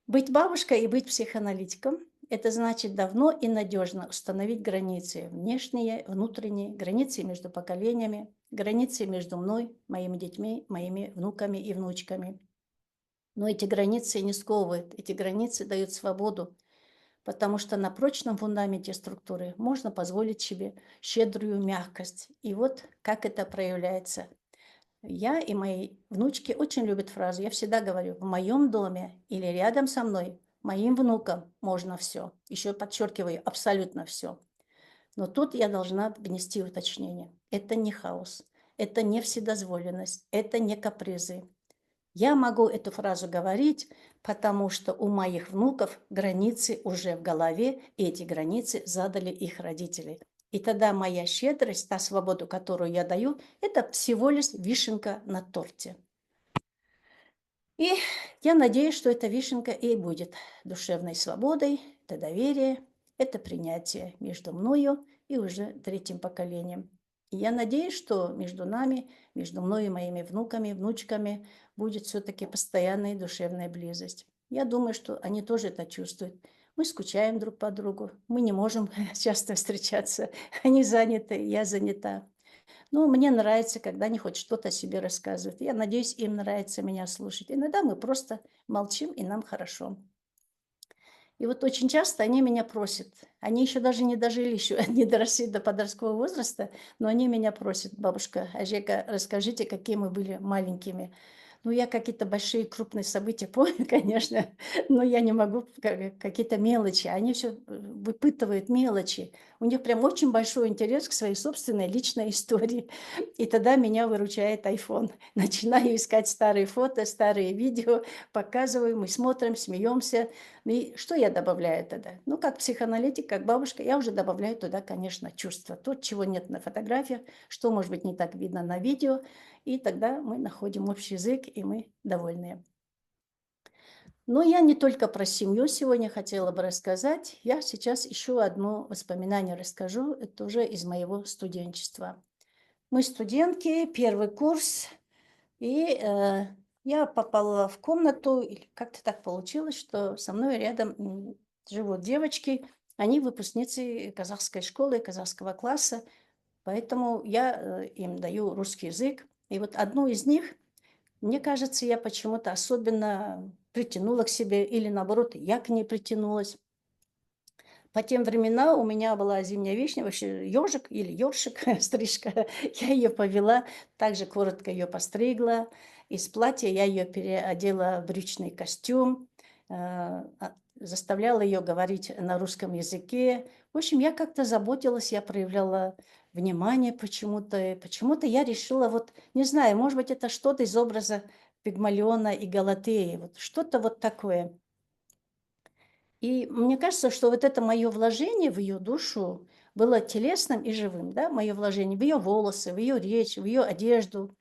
Быть бабушкой и быть психоаналитиком – это значит давно и надежно установить границы, внешние, внутренние, границы между поколениями, границы между мной, моими детьми, моими внуками и внучками. Но эти границы не сковывают, эти границы дают свободу, потому что на прочном фундаменте структуры можно позволить себе щедрую мягкость. И вот как это проявляется. Я и мои внучки очень любят фразу. Я всегда говорю, в моем доме или рядом со мной, моим внукам можно все. Еще подчеркиваю, абсолютно все. Но тут я должна внести уточнение. Это не хаос, это не вседозволенность, это не капризы. Я могу эту фразу говорить, потому что у моих внуков границы уже в голове, и эти границы задали их родители. И тогда моя щедрость, та свобода, которую я даю, это всего лишь вишенка на торте. И я надеюсь, что эта вишенка и будет душевной свободой, это доверие, это принятие между мною и уже третьим поколением. И я надеюсь, что между нами, между мной и моими внуками, внучками будет все-таки постоянная душевная близость. Я думаю, что они тоже это чувствуют. Мы скучаем друг по другу, мы не можем часто встречаться. Они заняты, я занята. Но мне нравится, когда они хоть что-то о себе рассказывают. Я надеюсь, им нравится меня слушать. Иногда мы просто молчим, и нам хорошо. И вот очень часто они меня просят. Они еще даже не дожили, еще не доросли до подросткового возраста, но они меня просят: бабушка Ажека, расскажите, какие мы были маленькими. Ну, я какие-то большие крупные события помню, конечно, но я не могу какие-то мелочи. Они все выпытывают мелочи. У них прям очень большой интерес к своей собственной личной истории. И тогда меня выручает iPhone. Начинаю искать старые фото, старые видео, показываю, мы смотрим, смеемся. И что я добавляю тогда? Ну, как психоаналитик, как бабушка, я уже добавляю туда, конечно, чувства. То, чего нет на фотографиях, что, может быть, не так видно на видео. И тогда мы находим общий язык, и мы довольны. Но я не только про семью сегодня хотела бы рассказать. Я сейчас еще одно воспоминание расскажу. Это уже из моего студенчества. Мы студентки, первый курс, и я попала в комнату, или как-то так получилось, что со мной рядом живут девочки, они выпускницы казахской школы, казахского класса, поэтому я им даю русский язык. И вот одну из них, мне кажется, я почему-то особенно притянула к себе, или наоборот, я к ней притянулась. По тем временам у меня была зимняя вишня, вообще ежик или ёршик, стрижка. Я ее повела, также коротко ее постригла. Из платья я ее переодела в брючный костюм, заставляла ее говорить на русском языке. В общем, я как-то заботилась, я проявляла внимание почему-то. Почему-то я решила, вот, не знаю, может быть, это что-то из образа Пигмалиона и Галатеи, вот что-то вот такое. И мне кажется, что вот это мое вложение в ее душу было телесным и живым, да, мое вложение в ее волосы, в ее речь, в ее одежду.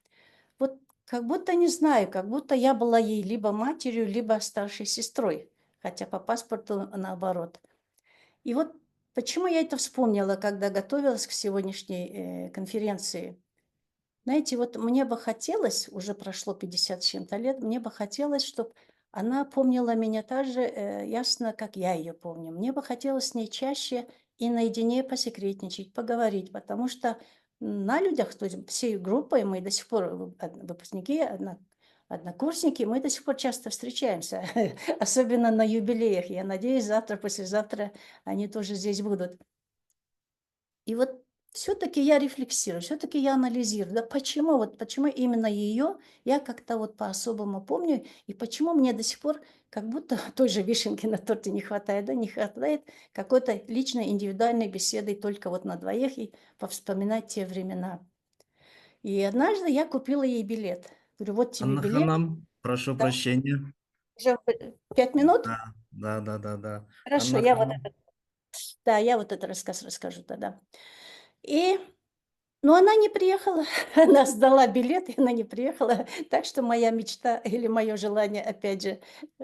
Вот как будто, не знаю, как будто я была ей либо матерью, либо старшей сестрой, хотя по паспорту наоборот. И вот почему я это вспомнила, когда готовилась к сегодняшней конференции. Знаете, вот мне бы хотелось, уже прошло 50 с чем-то лет, мне бы хотелось, чтобы она помнила меня так же ясно, как я ее помню. Мне бы хотелось с ней чаще и наедине посекретничать, поговорить, потому что на людях, то есть всей группой, мы до сих пор выпускники однокурсники, мы до сих пор часто встречаемся, особенно на юбилеях. Я надеюсь, завтра, послезавтра они тоже здесь будут. И вот все-таки я рефлексирую, все-таки я анализирую, да почему именно ее я как-то вот по-особому помню, и почему мне до сих пор как будто той же вишенки на торте не хватает, да, не хватает какой-то личной, индивидуальной беседы только вот на двоих и повспоминать те времена. И однажды я купила ей билет. Говорю, вот тебе Анна билет, Ханам, прошу да, прощения. уже 5 минут? Да. Хорошо, Анна я вот Ханам. я вот этот рассказ расскажу тогда. И Но она не приехала, она сдала билет, и она не приехала. Так что моя мечта или мое желание, опять же,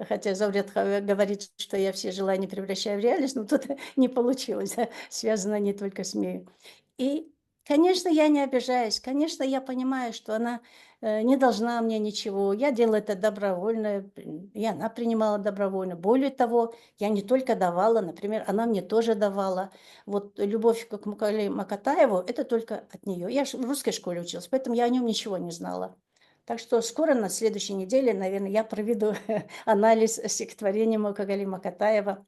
хотя Заврет говорит, что я все желания превращаю в реальность, но тут не получилось, связано не только с ней. И, конечно, я не обижаюсь, конечно, я понимаю, что она не должна мне ничего, я делала это добровольно, и она принимала добровольно. Более того, я не только давала, например, она мне тоже давала. Вот любовь к Мукале Макатаеву – это только от нее. Я в русской школе училась, поэтому я о нем ничего не знала. Так что скоро, на следующей неделе, наверное, я проведу анализ стихотворения Мукагали Макатаева.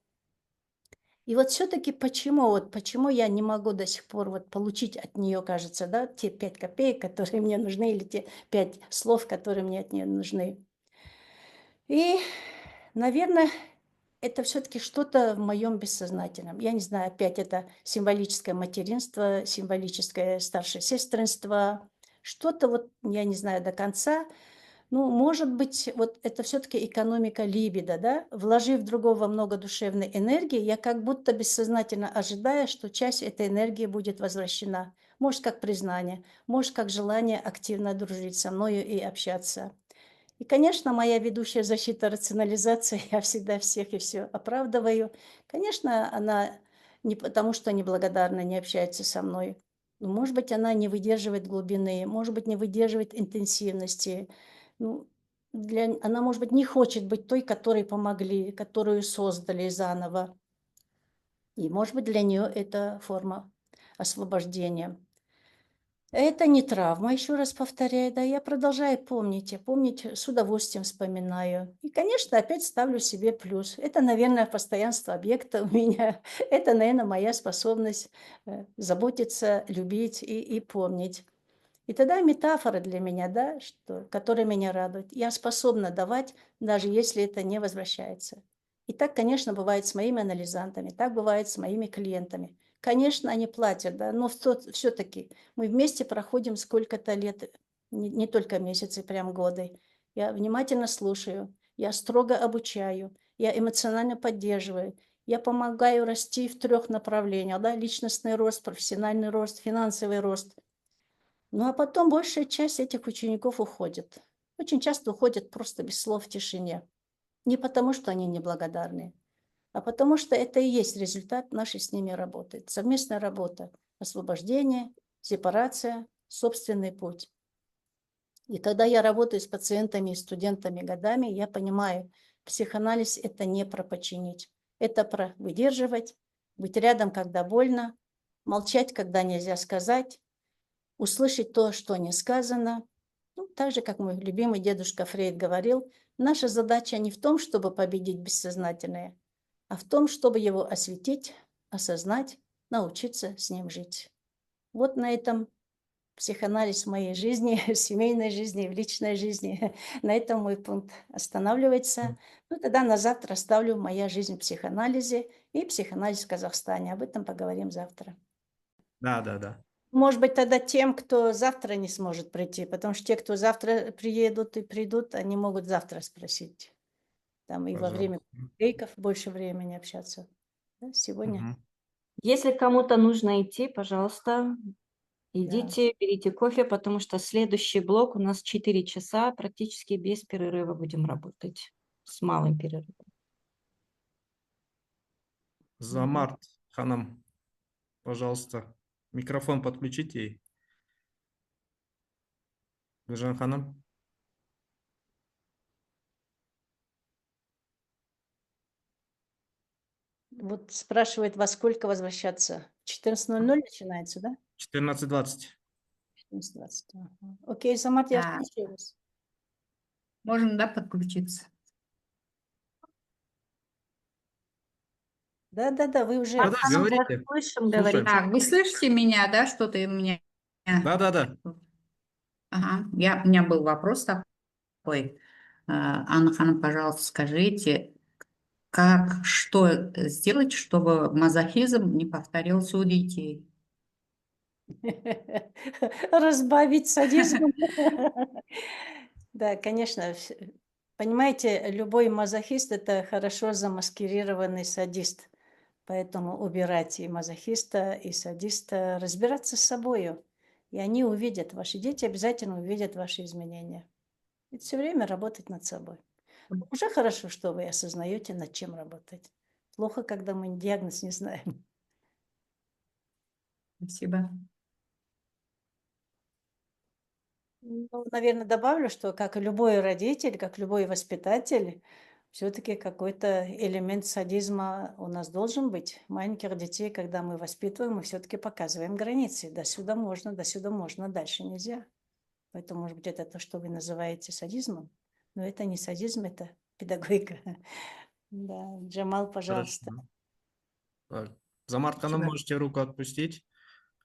И вот все-таки почему я не могу до сих пор вот получить от нее, кажется, да, те 5 копеек, которые мне нужны, или те 5 слов, которые мне от нее нужны. И, наверное, это все-таки что-то в моем бессознательном. Я не знаю, опять это символическое материнство, символическое старшесестринство, что-то вот, я не знаю до конца. Ну, может быть, вот это все-таки экономика либидо, да? Вложив в другого много душевной энергии, я как будто бессознательно ожидая, что часть этой энергии будет возвращена. Может, как признание, может, как желание активно дружить со мною и общаться. И, конечно, моя ведущая защита рационализации, я всегда всех и все оправдываю. Конечно, она не потому, что неблагодарна, не общается со мной. Но, может быть, она не выдерживает глубины, может быть, не выдерживает интенсивности. Ну, она, может быть, не хочет быть той, которой помогли, которую создали заново. И, может быть, для нее это форма освобождения. Это не травма, еще раз повторяю, да, я продолжаю помнить, я помнить с удовольствием вспоминаю. И, конечно, опять ставлю себе плюс. Это, наверное, постоянство объекта у меня, это, наверное, моя способность заботиться, любить и помнить. И тогда метафора для меня, да, которая меня радует. Я способна давать, даже если это не возвращается. И так, конечно, бывает с моими анализантами, так бывает с моими клиентами. Конечно, они платят, да, но все-таки мы вместе проходим сколько-то лет, не только месяцы, прям годы. Я внимательно слушаю, я строго обучаю, я эмоционально поддерживаю, я помогаю расти в 3 направлениях, да, личностный рост, профессиональный рост, финансовый рост. Ну, а потом большая часть этих учеников уходит. Очень часто уходят просто без слов в тишине. Не потому, что они неблагодарны, а потому что это и есть результат нашей с ними работы. Совместная работа, освобождение, сепарация, собственный путь. И когда я работаю с пациентами и студентами годами, я понимаю, психоанализ – это не про починить. Это про выдерживать, быть рядом, когда больно, молчать, когда нельзя сказать, услышать то, что не сказано. Ну, так же, как мой любимый дедушка Фрейд говорил, наша задача не в том, чтобы победить бессознательное, а в том, чтобы его осветить, осознать, научиться с ним жить. Вот на этом психоанализ в моей жизни, в семейной жизни, в личной жизни, на этом мой пункт останавливается. Ну, тогда на завтра ставлю «Моя жизнь в психоанализе» и «Психоанализ в Казахстане». Об этом поговорим завтра. Да. Может быть, тогда тем, кто завтра не сможет прийти, потому что те, кто завтра приедут и придут, они могут завтра спросить. Там и во время Пожалуйста. брейков больше времени общаться. Да, сегодня. Мгм. Если кому-то нужно идти, пожалуйста, Да. идите, берите кофе, потому что следующий блок у нас 4 часа, практически без перерыва будем работать, с малым перерывом. Замарт Ханам, пожалуйста, микрофон подключите ей. Гүлжан Ханам. Вот спрашивает, во сколько возвращаться? 14:00 начинается, да? 14:20. 14:20. Ага. Окей, Самат, я А, слушаю вас. Можно, да, подключиться? Да, вы уже... Да-да, Оксана, вас говорите. слышим, Слушаем. говорите. Так, вы слышите меня, да, что-то у меня? Да-да-да. Ага, у меня был вопрос такой. Анна Ханым, пожалуйста, скажите, что сделать, чтобы мазохизм не повторился у детей? Разбавить садизмом. Да, конечно. Понимаете, любой мазохист – это хорошо замаскирированный садист. Поэтому убирать и мазохиста, и садиста, разбираться с собой. И они увидят, ваши дети обязательно увидят ваши изменения. И все время работать над собой. Уже хорошо, что вы осознаете, над чем работать. Плохо, когда мы диагноз не знаем. Спасибо. Ну, наверное, добавлю, что как и любой родитель, как любой воспитатель, все-таки какой-то элемент садизма у нас должен быть. Маленьких детей, когда мы воспитываем, мы все-таки показываем границы. До сюда можно, дальше нельзя. Поэтому, может быть, это то, что вы называете садизмом. Но это не садизм, это педагогика. Да, Джамал, пожалуйста. Хорошо. Так, Замарт Ханым, Спасибо. можете руку отпустить.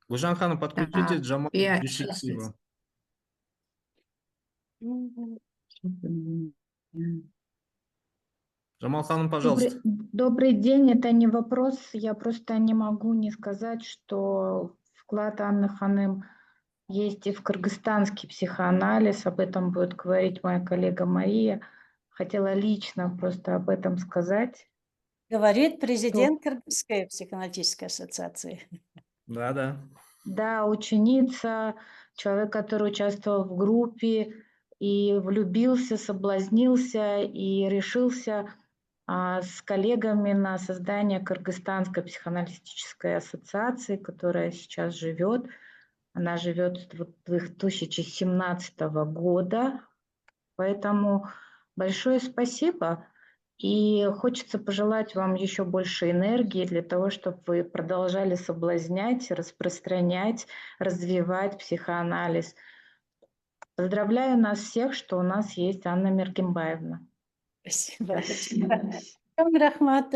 Гульжан Ханым, подключите, Так, Джамал, я пишите сейчас. его. Джамал Ханым, пожалуйста. Добрый день, это не вопрос, я просто не могу не сказать, что вклад Анны Ханым есть и в кыргызстанский психоанализ, об этом будет говорить моя коллега Мария. Хотела лично просто об этом сказать. Говорит президент Кыргызской психоаналитической ассоциации. Да-да. Да, ученица, человек, который участвовал в группе и влюбился, соблазнился и решился с коллегами на создание Кыргызстанской психоаналитической ассоциации, которая сейчас живет. Она живет с 2017 года. Поэтому большое спасибо. И хочется пожелать вам еще больше энергии для того, чтобы вы продолжали соблазнять, распространять, развивать психоанализ. Поздравляю нас всех, что у нас есть Анна Мергембаевна. Спасибо. Спасибо. Рахмат.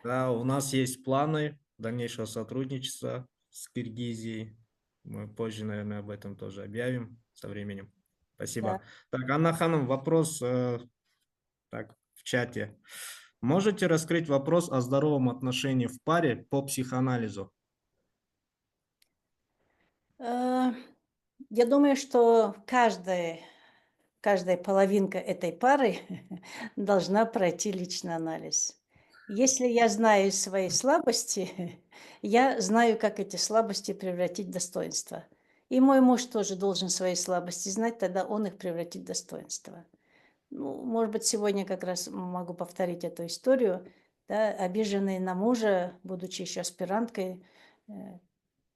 Да, у нас есть планы дальнейшего сотрудничества с Киргизией. Мы позже, наверное, об этом тоже объявим со временем. Спасибо. Так, Анна Ханым, вопрос так, в чате. Можете раскрыть вопрос о здоровом отношении в паре по психоанализу? Я думаю, что каждая половинка этой пары должна пройти личный анализ. Если я знаю свои слабости, я знаю, как эти слабости превратить в достоинство. И мой муж тоже должен свои слабости знать, тогда он их превратит в достоинство. Ну, может быть, сегодня как раз могу повторить эту историю. Да, обиженный на мужа, будучи еще аспиранткой,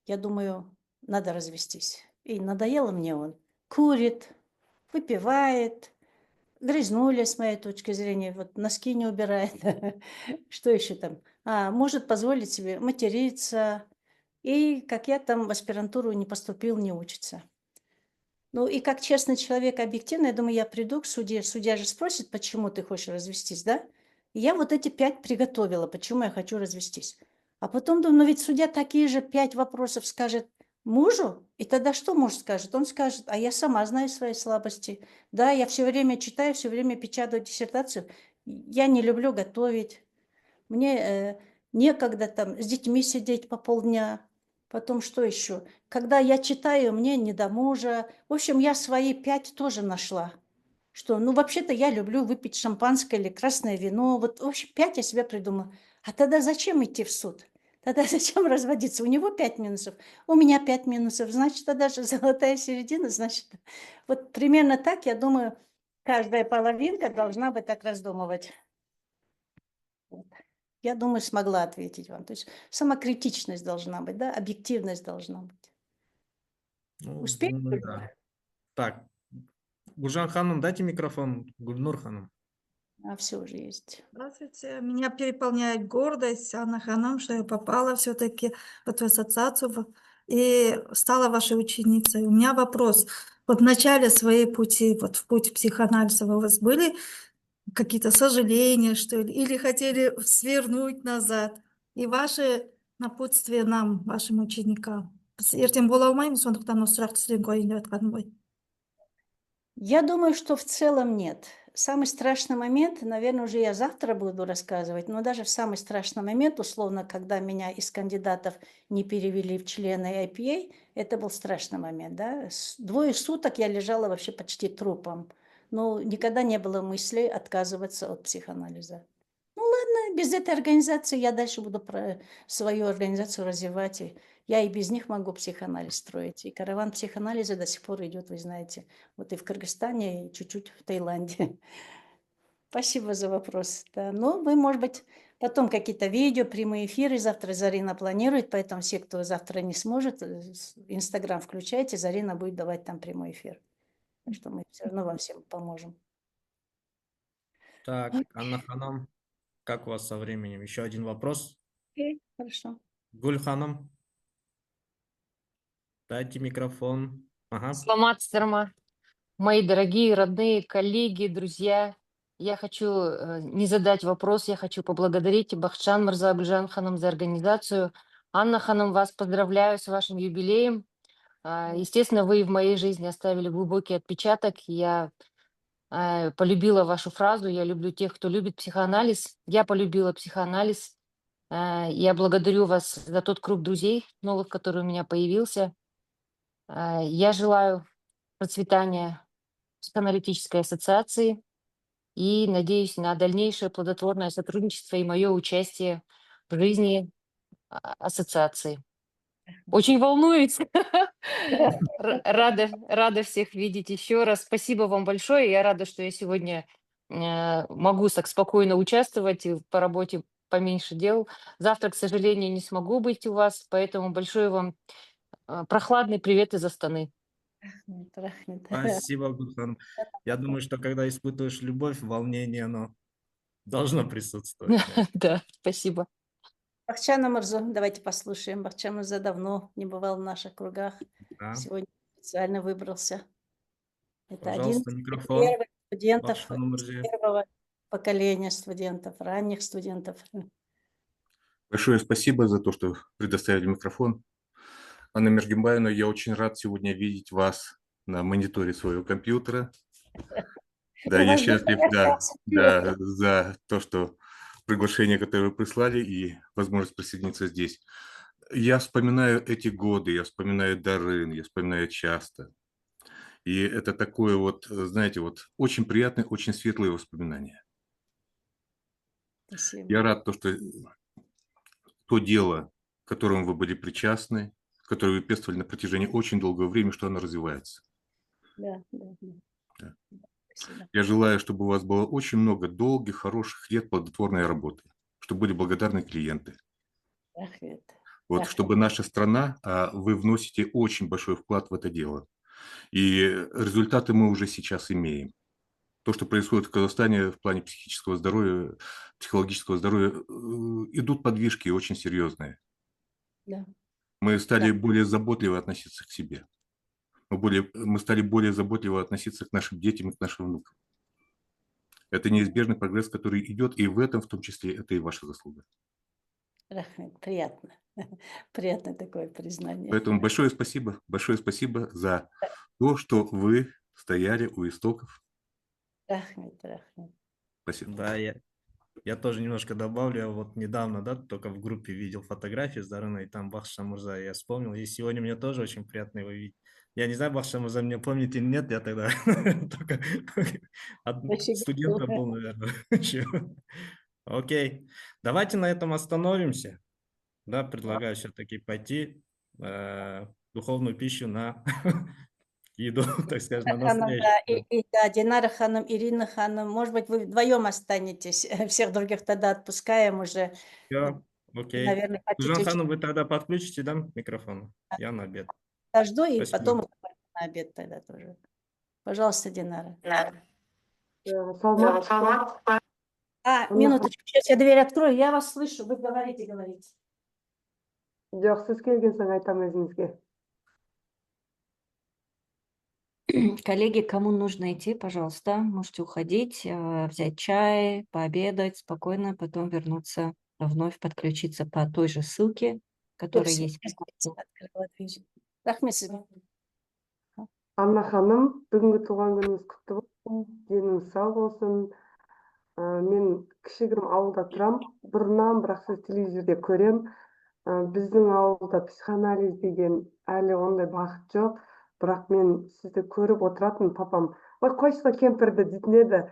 я думаю, надо развестись. И надоело мне он. Курит, выпивает, грязнули, с моей точки зрения, вот носки не убирает. Что еще там? Может позволить себе материться. И, как я там в аспирантуру не поступил, не учится. Ну и как честный человек, объективно, я думаю, я приду к судье. Судья же спросит, почему ты хочешь развестись, да? И я вот эти 5 приготовила, почему я хочу развестись. А потом думаю, ну ведь судья такие же 5 вопросов скажет мужу, и тогда что муж скажет? Он скажет, а я сама знаю свои слабости. Да, я все время читаю, все время печатаю диссертацию. Я не люблю готовить. Мне некогда там с детьми сидеть по полдня. Потом что еще? Когда я читаю, мне не до мужа. В общем, я свои 5 тоже нашла. Что, ну, вообще-то я люблю выпить шампанское или красное вино. Вот, в общем, 5 я себе придумала. А тогда зачем идти в суд? Тогда зачем разводиться? У него 5 минусов, у меня 5 минусов. Значит, тогда же золотая середина. Значит, вот примерно так, я думаю, каждая половинка должна бы так раздумывать. Вот. Я думаю, смогла ответить вам. То есть самокритичность должна быть, да, объективность должна быть. Ну, Успеете? думаю, да. Так, Гульжан Ханым, дайте микрофон Гульнур Ханым. Все уже есть. Здравствуйте. Меня переполняет гордость, Анна Ханым, что я попала все-таки в эту ассоциацию и стала вашей ученицей. У меня вопрос. Вот в начале своей пути, вот в путь психоанализа у вас были какие-то сожаления, что ли, или хотели свернуть назад? И ваше напутствие нам, вашим ученикам. Ертең бола алмаймыз, сондықтан осы сұрақты сізден қояйын деп жатқаным ғой. Я думаю, что в целом нет. Самый страшный момент, наверное, уже я завтра буду рассказывать, но даже в самый страшный момент, условно, когда меня из кандидатов не перевели в члены IPA, это был страшный момент, да. 2 суток я лежала вообще почти трупом. Но никогда не было мысли отказываться от психоанализа. Ну ладно, без этой организации я дальше буду свою организацию развивать. И я и без них могу психоанализ строить. И караван психоанализа до сих пор идет, вы знаете. Вот и в Кыргызстане, и чуть-чуть в Таиланде. Спасибо за вопрос. Да. Ну, вы, может быть, потом какие-то видео, прямые эфиры. Завтра Зарина планирует, поэтому все, кто завтра не сможет, Инстаграм включайте, Зарина будет давать там прямой эфир. Так что мы все равно вам всем поможем. Так, Анна Ханам, как у вас со временем? Еще один вопрос. Окей, хорошо. Гуль Ханам, дайте микрофон. Ага. Саламат Сарма, мои дорогие, родные, коллеги, друзья. Я хочу не задать вопрос, я хочу поблагодарить Бахчан Мырза Ханам за организацию. Анна Ханам, вас поздравляю с вашим юбилеем. Естественно, вы в моей жизни оставили глубокий отпечаток. Я полюбила вашу фразу «Я люблю тех, кто любит психоанализ». Я полюбила психоанализ. Я благодарю вас за тот круг друзей новых, который у меня появился. Я желаю процветания психоаналитической ассоциации и надеюсь на дальнейшее плодотворное сотрудничество и мое участие в жизни ассоциации. Очень волнуюсь. Рада всех видеть еще раз. Спасибо вам большое. Я рада, что я сегодня могу так спокойно участвовать и по работе поменьше дел. Завтра, к сожалению, не смогу быть у вас, поэтому большой вам прохладный привет из Астаны. Спасибо, Гульхан. Я думаю, что когда испытываешь любовь, волнение, оно должно присутствовать. Да. Да, спасибо. Бахчана Мырзу, давайте послушаем. Бахчан Мырза давно не бывал в наших кругах. Да. Сегодня специально выбрался. Это Пожалуйста, один из микрофон. первых студентов, Бахчану Мырзе. первого поколения студентов, ранних студентов. Большое спасибо за то, что предоставили микрофон. Анна Мергембаевна, я очень рад сегодня видеть вас на мониторе своего компьютера. Да, я счастлив, да, за то, что приглашение, которое вы прислали, и возможность присоединиться здесь. Я вспоминаю эти годы, я вспоминаю Дарын, я вспоминаю часто. И это такое вот, знаете, вот очень приятное, очень светлое воспоминание. Спасибо. Я рад, что то дело, к которому вы были причастны, которое вы пестовали на протяжении очень долгого времени, что оно развивается. Да. Да. Спасибо. Я желаю, чтобы у вас было очень много долгих, хороших лет плодотворной работы, чтобы были благодарны клиенты. Вот, чтобы наша страна, вы вносите очень большой вклад в это дело. И результаты мы уже сейчас имеем. То, что происходит в Казахстане в плане психического здоровья, психологического здоровья, идут подвижки очень серьезные. Да. Мы стали более заботливо относиться к себе. Мы стали более заботливо относиться к нашим детям и к нашим внукам. Это неизбежный прогресс, который идет, и в этом, в том числе, это и ваша заслуга. Приятно. Приятно такое признание. Поэтому большое спасибо за то, что вы стояли у истоков. Спасибо. Да, я тоже немножко добавлю. Я вот недавно, да, только в группе видел фотографии с Дарыной, и там Бахша Мурза, я вспомнил. И сегодня мне тоже очень приятно его видеть. Я не знаю, Бахша Мурза меня помнит или нет, я тогда только студентом был, наверное. Окей, давайте на этом остановимся. Да, предлагаю все-таки пойти духовную пищу на еду, так скажем, на настоящую. Да, Динара Ханом, Ирина Ханом, может быть, вы вдвоем останетесь, всех других тогда отпускаем уже. Все, окей. Наверное, Жан Ханом, вы тогда подключите, да, микрофон? Я на обед. Подожду, и Спасибо. потом на обед тогда тоже. Пожалуйста, Динара. Минуточку, сейчас я дверь открою, я вас слышу, вы говорите. Жақсы келгенсің айтам өзіңізге. Коллеги, кому нужно идти, пожалуйста, можете уходить, взять чай, пообедать спокойно, потом вернуться, вновь подключиться по той же ссылке, которая есть. Рахмет сізге. Анна ханым, бүгінгі туған күніңіз құтты болсын, деніңіз сау болсын. Мен кішігірім ауылда тұрам, бұрыннан бірақ сіз телевизорда көрем. Біздің ауылда психоанализ деген әлі ондай бағыт жоқ. Бірақ мен сізді көріп отыратын папам, ой қойшы кемпірді дейтін еді.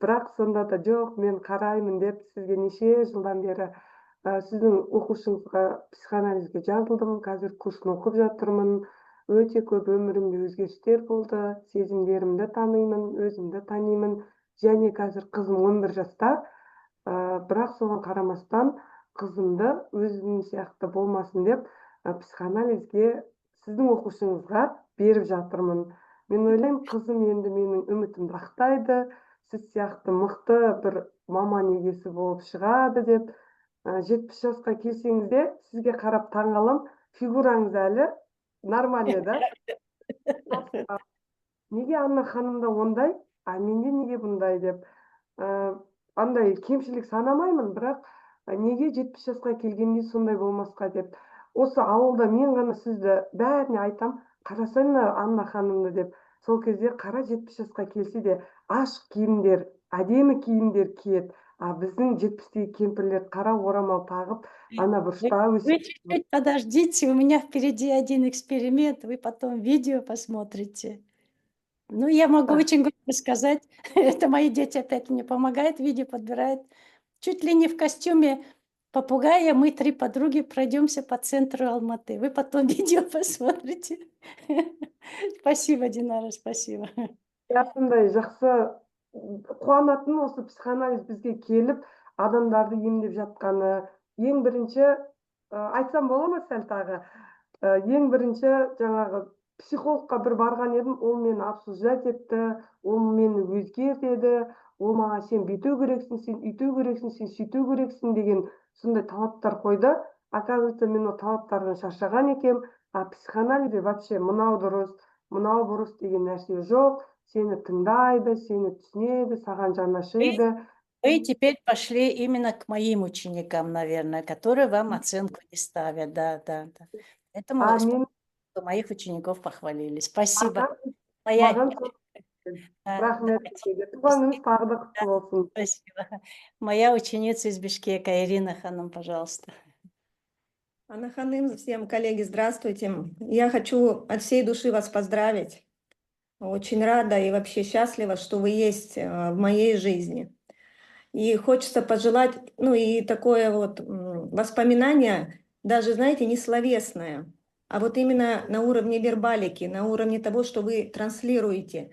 Бірақ сонда да жоқ, мен қараймын деп сізге неше жылдан бері сіздің оқушыңызға психоанализге жазылдым, қазір курсын оқып жатырмын. Өте көп өмірімде өзгерістер болды, сезімдерімді танимын, өзімді танимын, және қазір қызым 11 жаста, бірақ соған қарамастан қызымды өзім сияқты болмасын деп психоанализге сіздің оқушыңызға беріп жатырмын. Мен ойлаймын, қызым енді менің үмітімді ақтайды, сіз сияқты мықты бір маман егесі болып шығады деп. 70 жасқа келсеңіз де сізге қарап таңғалам, фигураңыз әлі нормальный, да? Неге Анна ханымда ондай, а менде неге бұндай деп. Андай кемшілік санамаймын, бірақ неге 70 жасқа келгенде сондай болмасқа деп. Осы ауылда мен ғана сізді бәріне айтам, қарасаңдар Анна ханымды деп. Сол кезде қара 70 жасқа келсе де ашық киімдер, әдемі киімдер киеді. А біздің 70-тегі кемпірлер қара орамал тағып, ана бұрышта Вы өсіп. чуть-чуть подождите, у меня впереди один эксперимент, вы потом видео посмотрите. Ну, я могу очень громко сказать, это мои дети опять мне помогают, видео подбирают. Чуть ли не в костюме попугая мы 3 подруги пройдемся по центру Алматы. Вы потом видео посмотрите. Спасибо, Динара, спасибо. Осындай жақсы қуанатын осы психоанализ бізге келіп, адамдарды емдеп жатқаны. Ең бірінші, айтсам бола ма сәл тағы? Ең бірінші жаңағы психологқа бір барған едім, ол мені обсуждать етті, ол мені өзгерт еді, ол маған сен бүйту керексің, сен үйту керексің, сен сөйту керексің деген сондай талаптар қойды. Оказывается, мен ол талаптардан шаршаған екем. А психоанализде вообще мынау дұрыс, мынау бұрыс деген нәрсе жоқ. Сені тыңдайды, сені түсінеді, саған жанашиды. Вы теперь пошли именно к моим ученикам, наверное, которые вам оценку не ставят. Да. Поэтому Мен моих учеников похвалили. Спасибо. маған рахмет. Туғаныңыз тағы да құтты болсын. Спасибо. Моя ученица из Бишкека, Ирина Ханым, пожалуйста. Анна Ханым, всем коллеги, здравствуйте. Я хочу от всей души вас поздравить. Очень рада и вообще счастлива, что вы есть в моей жизни. И хочется пожелать, и такое вот воспоминание, даже, знаете, не словесное, а вот именно на уровне вербалики, на уровне того, что вы транслируете.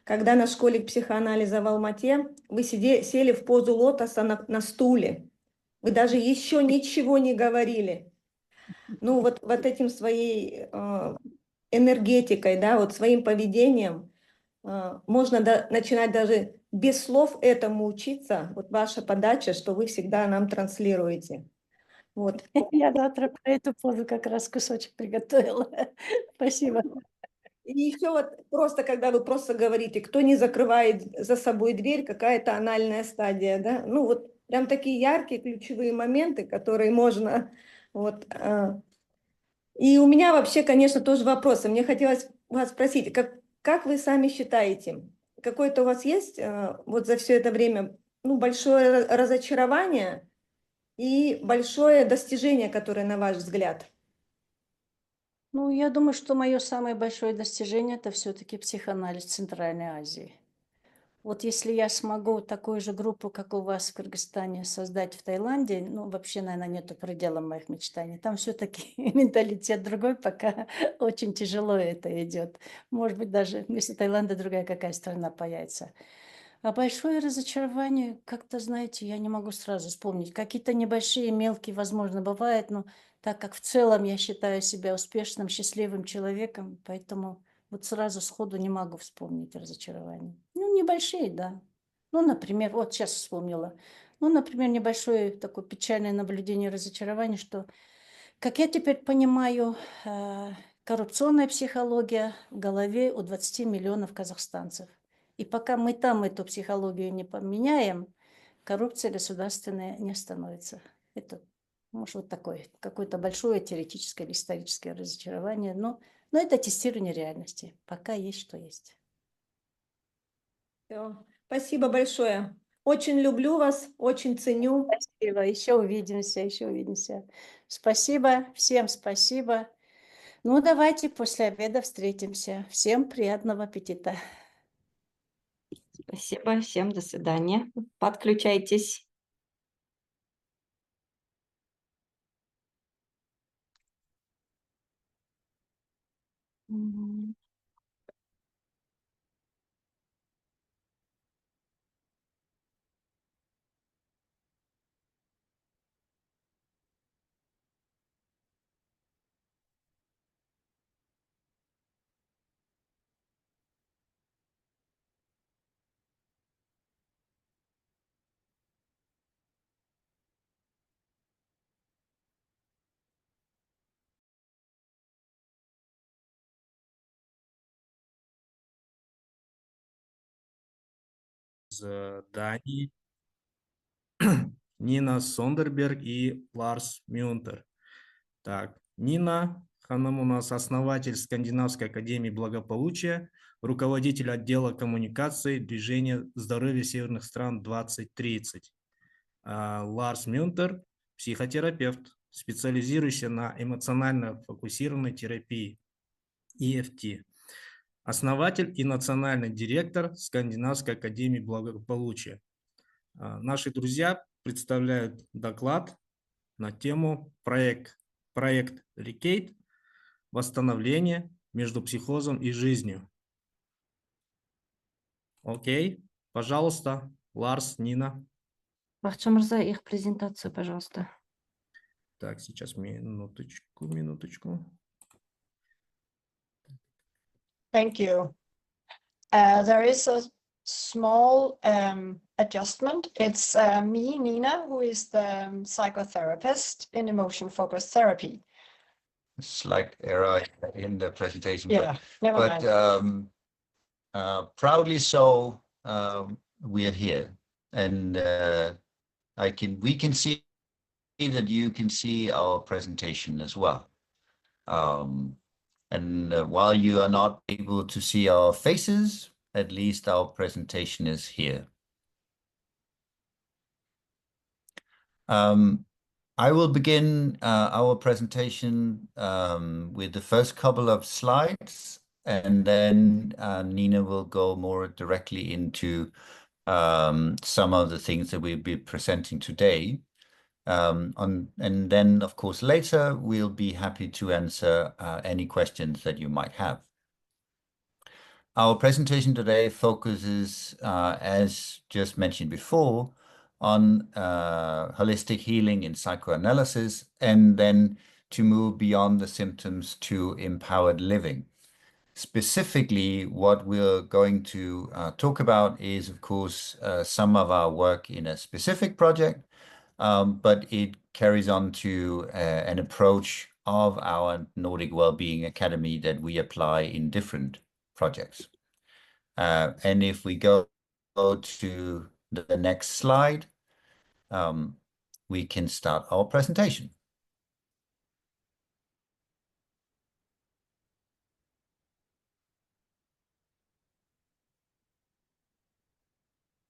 Когда на школе психоанализа в Алмате вы сели в позу лотоса на стуле, вы даже еще ничего не говорили. Вот этим своей энергетикой, да, вот своим поведением можно начинать даже без слов этому учиться. Вот ваша подача, что вы всегда нам транслируете. Вот. Я завтра про эту позу как раз кусочек приготовила. Спасибо. И еще вот просто, когда вы просто говорите, кто не закрывает за собой дверь, какая-то анальная стадия, да, вот прям такие яркие ключевые моменты, которые можно, И у меня вообще, конечно, тоже вопросы. Мне хотелось вас спросить, как вы сами считаете, какое-то у вас есть вот за все это время большое разочарование и большое достижение, которое, на ваш взгляд? Я думаю, что мое самое большое достижение – это все-таки психоанализ Центральной Азии. Вот если я смогу такую же группу, как у вас в Кыргызстане, создать в Таиланде, вообще, наверное, нету предела моих мечтаний. Там все-таки менталитет другой, пока очень тяжело это идет. Может быть, даже вместо Таиланда другая какая страна появится. А большое разочарование, как-то, знаете, я не могу сразу вспомнить. Какие-то небольшие, мелкие, возможно, бывают, но так как в целом я считаю себя успешным, счастливым человеком, поэтому вот сразу сходу не могу вспомнить разочарование. Небольшие, да. Например, вот сейчас вспомнила. Например, небольшое такое печальное наблюдение, разочарование, что, как я теперь понимаю, коррупционная психология в голове у 20 миллионов казахстанцев. И пока мы там эту психологию не поменяем, коррупция государственная не остановится. Это, может, вот такое, какое-то большое теоретическое или историческое разочарование, но это тестирование реальности. Пока есть, что есть. Всё. Спасибо большое. Очень люблю вас, очень ценю. Спасибо. Еще увидимся, еще увидимся. Спасибо, всем спасибо. Ну, давайте после обеда встретимся. Всем приятного аппетита. Спасибо, всем до свидания. Подключайтесь. Из Дании Нина Сондерберг и Ларс Мюнтер. Так, Нина Ханым у нас основатель Скандинавской академии благополучия, руководитель отдела коммуникации движения здоровья северных стран 2030. Ларс Мюнтер – психотерапевт, специализирующийся на эмоционально фокусированной терапии, EFT. Основатель и национальный директор Скандинавской академии благополучия. Наши друзья представляют доклад на тему проект Recate «Восстановление между психозом и жизнью». Окей, пожалуйста, Ларс, Нина. Бахчан Мырза, их презентацию, пожалуйста. Так, сейчас минуточку. Thank you. There is a small adjustment. It's me, Nina, who is the psychotherapist in emotion-focused therapy. Slight error in the presentation. Yeah, never mind. Proudly so, we are here, and we can see that you can see our presentation as well. While you are not able to see our faces, at least our presentation is here. I will begin our presentation with the first couple of slides, and then Nina will go more directly into some of the things that we'll be presenting today. And then, of course, later we'll be happy to answer any questions that you might have. Our presentation today focuses, as just mentioned before, on holistic healing in psychoanalysis, and then to move beyond the symptoms to empowered living. Specifically, what we're going to talk about is, of course, some of our work in a specific project, but it carries on to an approach of our Nordic Wellbeing Academy that we apply in different projects. And if we go to the next slide, we can start our presentation.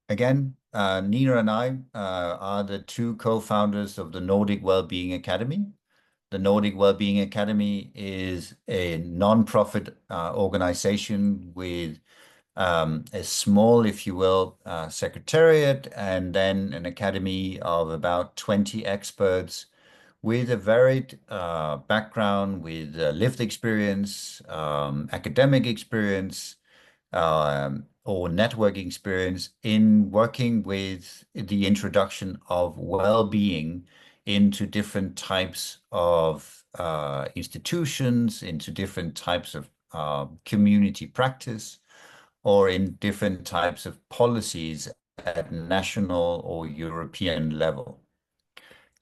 Again, Nina and I are the two co-founders of the Nordic Wellbeing Academy. The Nordic Wellbeing Academy is a non-profit organization with a small, if you will, secretariat, and then an academy of about 20 experts with a varied background, with lived experience, academic experience, or networking experience in working with the introduction of well-being into different types of institutions, into different types of community practice, or in different types of policies at national or European level.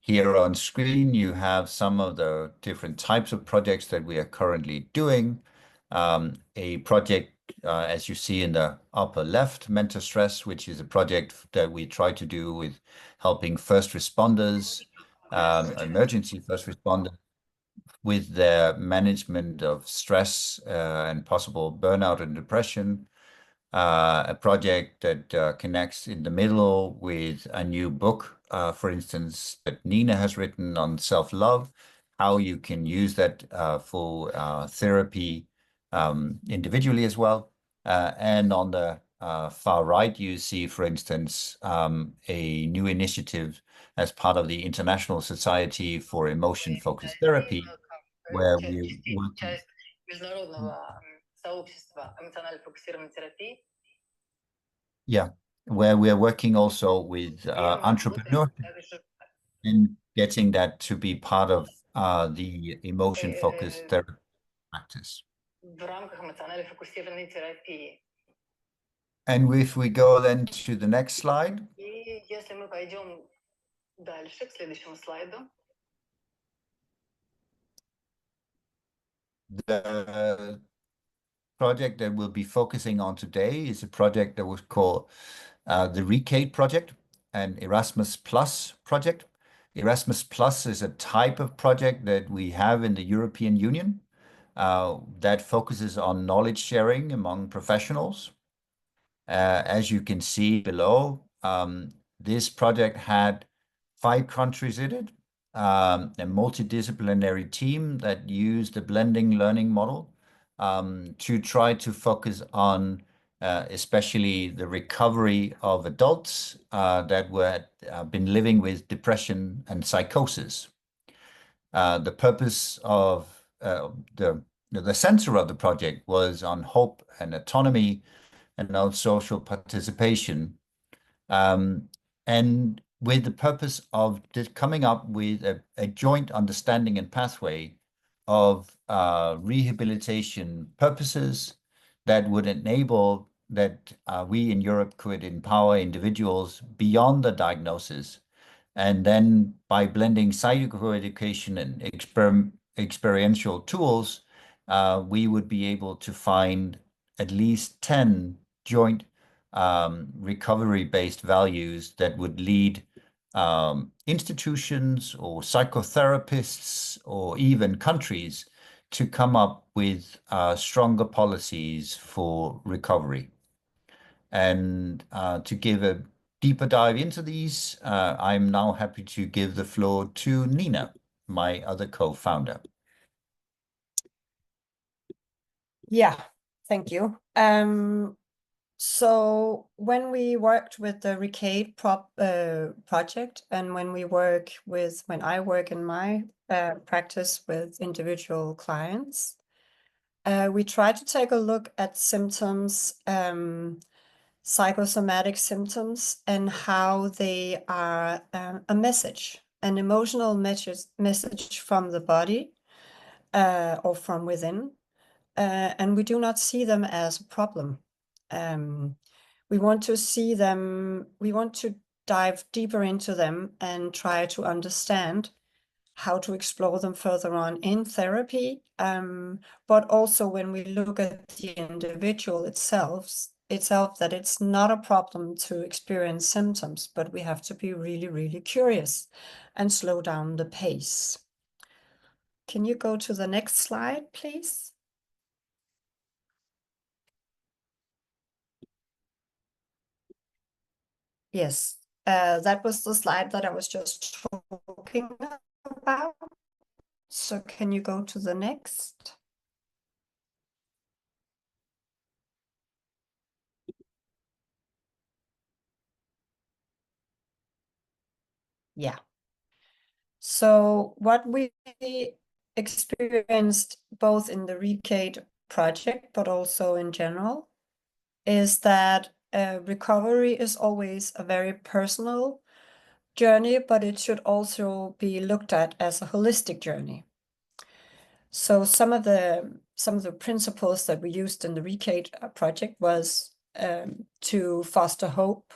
Here on screen, you have some of the different types of projects that we are currently doing. A project, as you see in the upper left, Mental Stress, which is a project that we try to do with helping first responders, emergency first responders, with their management of stress and possible burnout and depression. A project that connects in the middle with a new book, for instance, that Nina has written on self-love, how you can use that for therapy individually as well. And on the far right, you see, for instance, a new initiative as part of the International Society for Emotion-Focused Therapy, where we work. Международного сообщества эмоционально фокусированной терапии. Yeah, where we are working also with entrepreneurs and getting that to be part of the emotion-focused therapy practice. В рамках эмоционально фокусированной терапии. And if we go then to the next slide. И если мы пойдем дальше, к следующему слайду. The project that we'll be focusing on today is a project that was called the RECADE project, an Erasmus Plus project. Erasmus Plus is a type of project that we have in the European Union that focuses on knowledge sharing among professionals. As you can see below, this project had 5 countries in it, a multidisciplinary team that used the blending learning model to try to focus on especially the recovery of adults that were been living with depression and psychosis. The purpose of the center of the project was on hope and autonomy and on social participation, and with the purpose of coming up with a joint understanding and pathway of rehabilitation purposes that would enable that we in Europe could empower individuals beyond the diagnosis. And then by blending psychoeducation and experiential tools, we would be able to find at least 10 joint recovery-based values that would lead institutions or psychotherapists or even countries to come up with stronger policies for recovery. And to give a deeper dive into these, I'm now happy to give the floor to Nina, my other co-founder. Yeah, thank you. So when we worked with the RECADE project, and when I work in my practice with individual clients, we try to take a look at symptoms, psychosomatic symptoms, and how they are a message, an emotional message from the body or from within. And we do not see them as a problem. We want to see them, we want to dive deeper into them and try to understand how to explore them further on in therapy, but also when we look at the individual itself, that it's not a problem to experience symptoms, but we have to be really, really curious and slow down the pace. Can you go to the next slide, please? Yes, that was the slide that I was just talking about. So can you go to the next? Yeah. So what we experienced both in the RECADE project, but also in general, is that recovery is always a very personal journey, but it should also be looked at as a holistic journey. So some of the principles that we used in the RECADE project was to foster hope,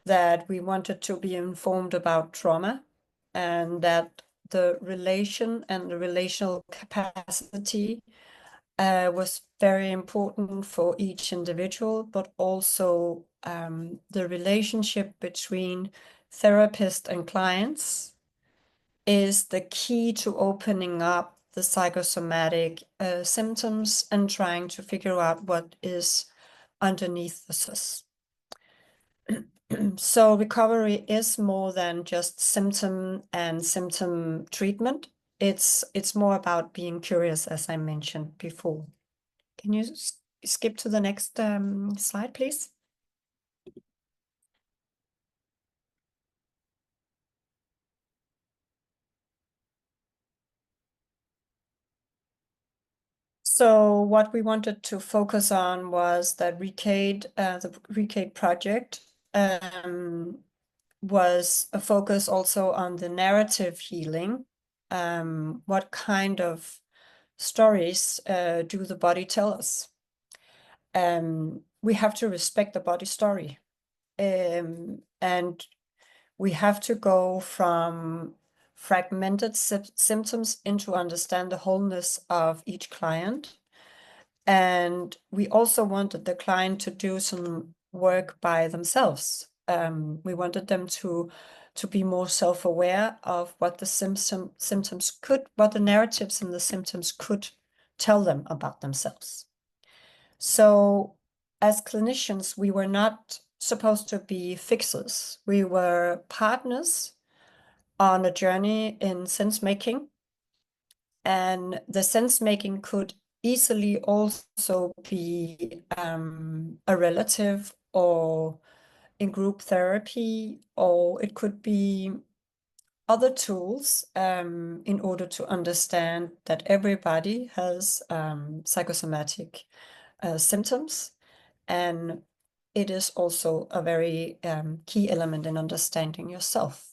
that we wanted to be informed about trauma, and that the relation and the relational capacity was very important for each individual, but also the relationship between therapist and clients is the key to opening up the psychosomatic symptoms and trying to figure out what is underneath the surface. So recovery is more than just symptom and symptom treatment. It's more about being curious, as I mentioned before. Can you skip to the next slide, please? So what we wanted to focus on was that RECADE, the RECADE project, was a focus also on the narrative healing. What kind of stories do the body tell us? We have to respect the body story. And we have to go from fragmented symptoms into understand the wholeness of each client. And we also wanted the client to do some work by themselves. We wanted them to be more self-aware of what the symptoms could, what the narratives and the symptoms could tell them about themselves. So as clinicians, we were not supposed to be fixers. We were partners on a journey in sense making. And the sense making could easily also be a relative or in group therapy, or it could be other tools in order to understand that everybody has psychosomatic symptoms. And it is also a very key element in understanding yourself.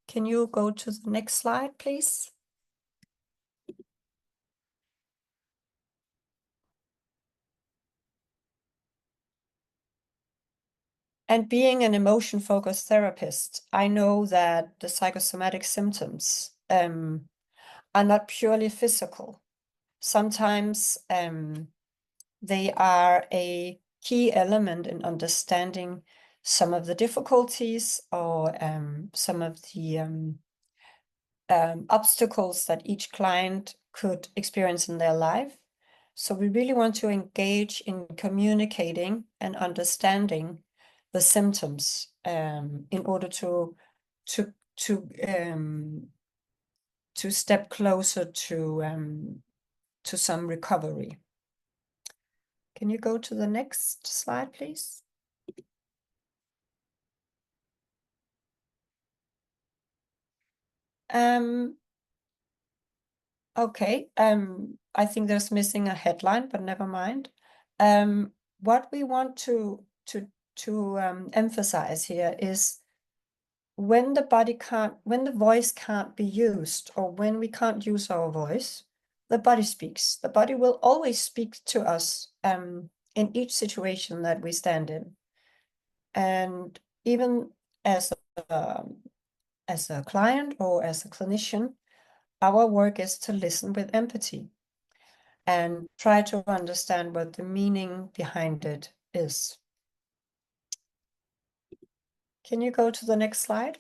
Can you go to the next slide, please? And being an emotion-focused therapist, I know that the psychosomatic symptoms are not purely physical. Sometimes they are a key element in understanding some of the difficulties or some of the obstacles that each client could experience in their life. So we really want to engage in communicating and understanding the symptoms in order to step closer to some recovery. Can you go to the next slide, please? Okay, I think there's missing a headline, but never mind. What we want to emphasize here is when the voice can't be used, or when we can't use our voice, the body speaks. The body will always speak to us in each situation that we stand in. And even as a client or as a clinician, our work is to listen with empathy and try to understand what the meaning behind it is. Can you go to the next slide?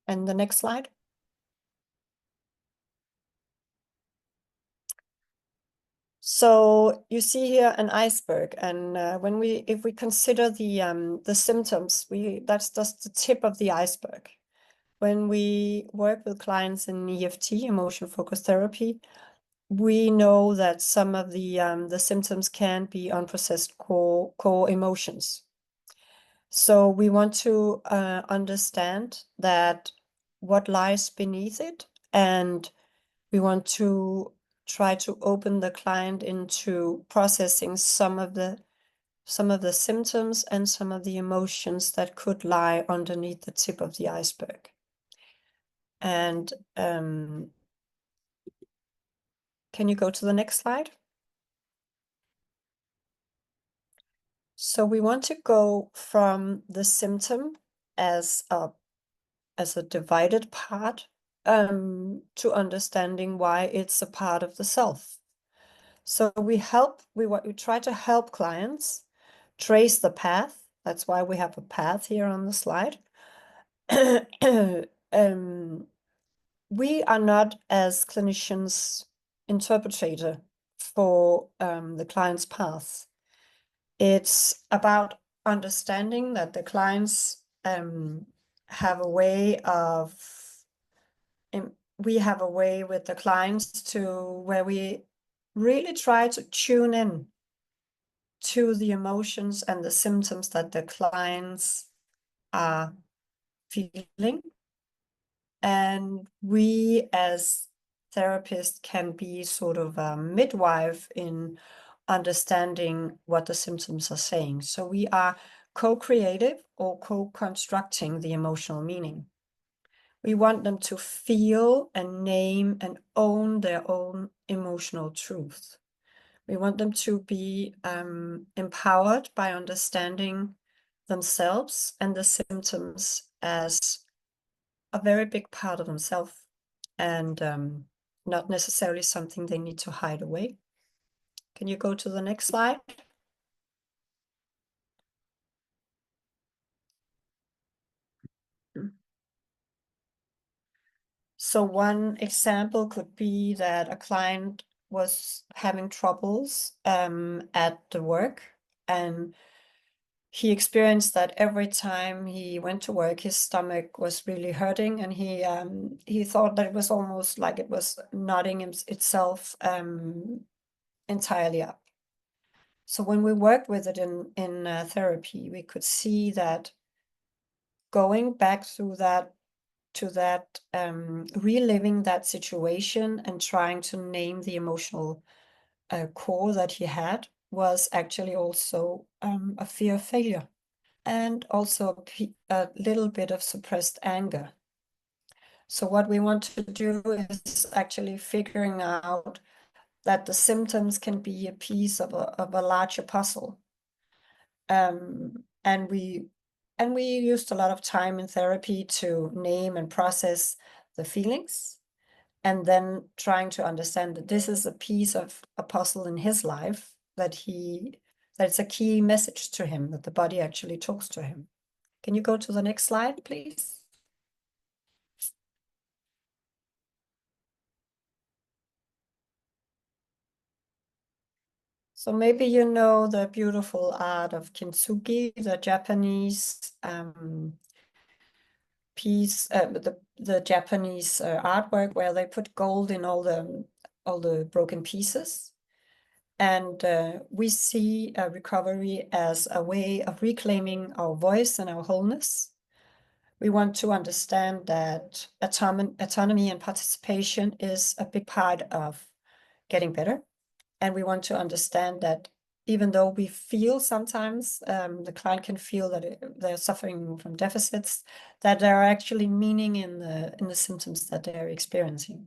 And the next slide. So you see here an iceberg, and if we consider the symptoms, that's just the tip of the iceberg. When we work with clients in EFT, emotion focused therapy, we know that some of the symptoms can be unprocessed core emotions. So we want to understand that what lies beneath it, and we want to try to open the client into processing some of the symptoms and some of the emotions that could lie underneath the tip of the iceberg. And can you go to the next slide? So we want to go from the symptom as a divided part to understanding why it's a part of the self. So we try to help clients trace the path. That's why we have a path here on the slide. We are not, as clinicians, interpreter for the client's path. It's about understanding that the clients have a way of, we have a way with the clients where we really try to tune in to the emotions and the symptoms that the clients are feeling. And we as therapists can be sort of a midwife in understanding what the symptoms are saying. So we are co-creative or co-constructing the emotional meaning. We want them to feel and name and own their own emotional truth. We want them to be empowered by understanding themselves and the symptoms as a very big part of themselves and not necessarily something they need to hide away. Can you go to the next slide? So one example could be that a client was having troubles at the work, and he experienced that every time he went to work, his stomach was really hurting, and he thought that it was almost like it was knotting itself entirely up. So when we worked with it in therapy, we could see that going back through that to that, reliving that situation and trying to name the emotional core that he had was actually also a fear of failure, and also a little bit of suppressed anger. So what we want to do is actually figuring out that the symptoms can be a piece of a larger puzzle. And we used a lot of time in therapy to name and process the feelings, and then trying to understand that this is a piece of a puzzle in his life, that it's a key message to him, that the body actually talks to him. Can you go to the next slide, please? So maybe you know the beautiful art of kintsugi, the Japanese piece, the Japanese artwork where they put gold in all the broken pieces. And we see recovery as a way of reclaiming our voice and our wholeness. We want to understand that autonomy and participation is a big part of getting better. And we want to understand that even though we feel sometimes, the client can feel that they're suffering from deficits, that there are actually meaning in the symptoms that they're experiencing.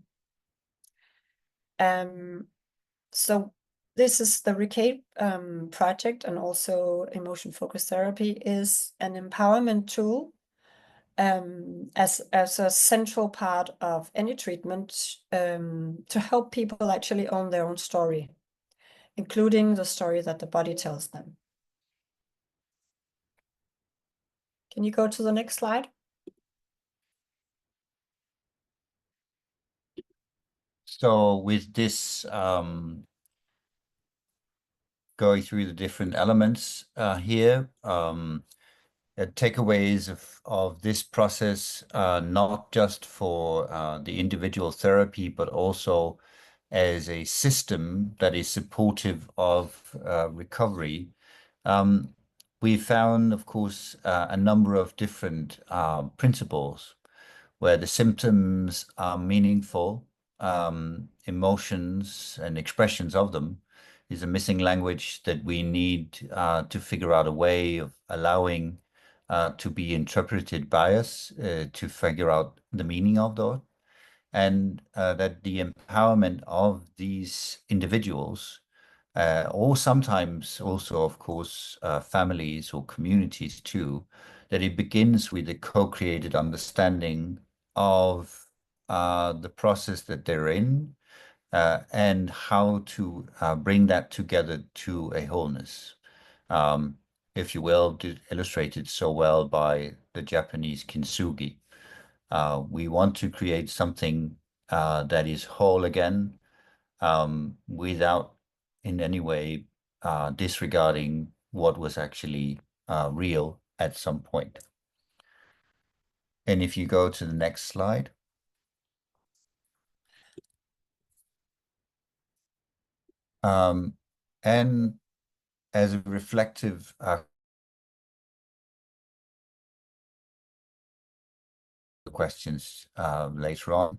So this is the RECAPE project, and also emotion-focused therapy is an empowerment tool as a central part of any treatment to help people actually own their own story, including the story that the body tells them. Can you go to the next slide? So with this, going through the different elements here, takeaways of this process, not just for the individual therapy, but also as a system that is supportive of recovery. We found, of course, a number of different principles where the symptoms are meaningful, emotions and expressions of them is a missing language that we need to figure out a way of allowing to be interpreted by us, to figure out the meaning of those, and that the empowerment of these individuals or sometimes also, of course, families or communities too, that it begins with a co-created understanding of the process that they're in, and how to bring that together to a wholeness. If you will, illustrated so well by the Japanese kintsugi. We want to create something that is whole again, without in any way disregarding what was actually real at some point. And if you go to the next slide. And as a reflective questions later on,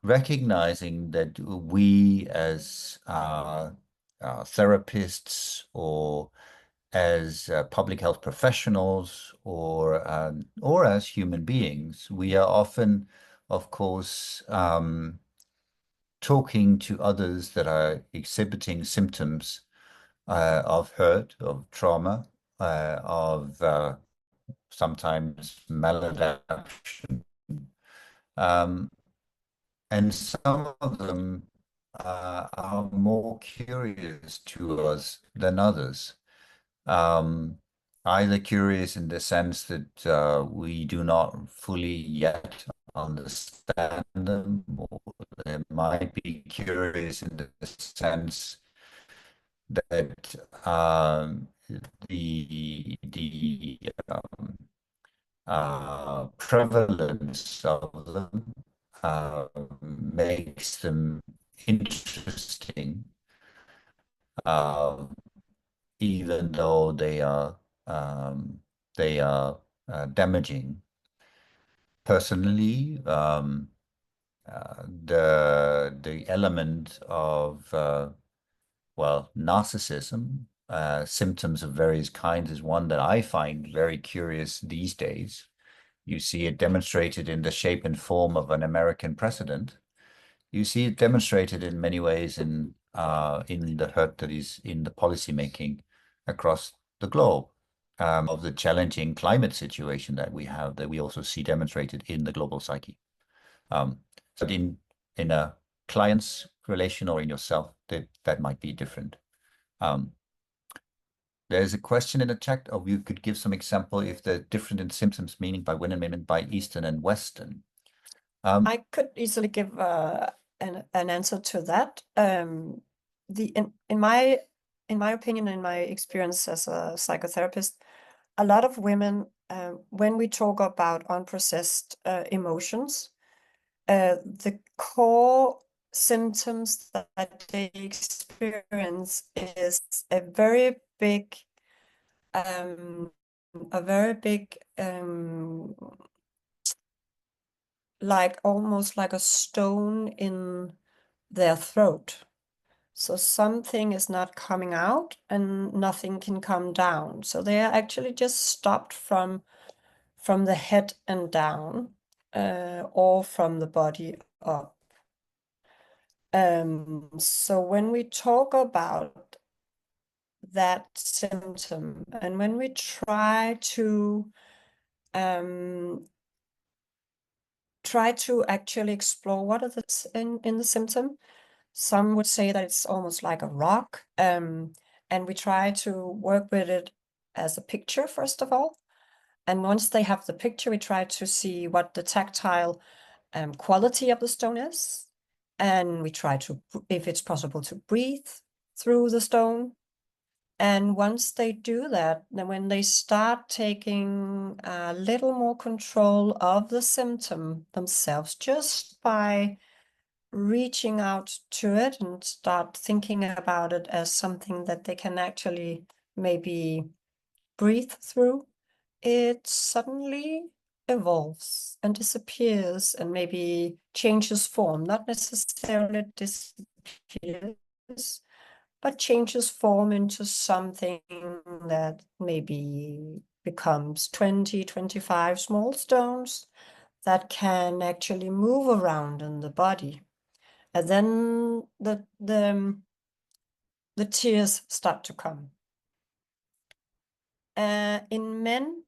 recognizing that we as therapists or as public health professionals or as human beings, we are often, of course, talking to others that are exhibiting symptoms of hurt, of trauma, of sometimes maladaptation. And some of them are more curious to us than others. Either curious in the sense that we do not fully yet understand them, or they might be curious in the sense that the prevalence of them makes them interesting, even though they are damaging. Personally, the element of well, narcissism, symptoms of various kinds, is one that I find very curious these days. You see it demonstrated in the shape and form of an American president. You see it demonstrated in many ways in the hurt that is in the policymaking across the globe, of the challenging climate situation that we have, that we also see demonstrated in the global psyche. So in a client's relation or in yourself, that might be different. There's a question in the chat of you could give some example if they're different in symptoms, meaning by women by Eastern and Western. I could easily give an answer to that. In my opinion, in my experience as a psychotherapist, a lot of women, when we talk about unprocessed emotions, the core symptoms that they experience is a very big like almost like a stone in their throat. So something is not coming out and nothing can come down. So they are actually just stopped from the head and down, or from the body up. So when we talk about that symptom, and when we try to actually explore what is in the symptom, some would say that it's almost like a rock, and we try to work with it as a picture first of all. And once they have the picture, we try to see what the tactile quality of the stone is. And we try to, if it's possible, to breathe through the stone. And once they do that, then when they start taking a little more control of the symptom themselves, just by reaching out to it and start thinking about it as something that they can actually maybe breathe through, it suddenly evolves and disappears and maybe changes form, not necessarily disappears, but changes form into something that maybe becomes 20, 25 small stones that can actually move around in the body. And then the tears start to come. In men,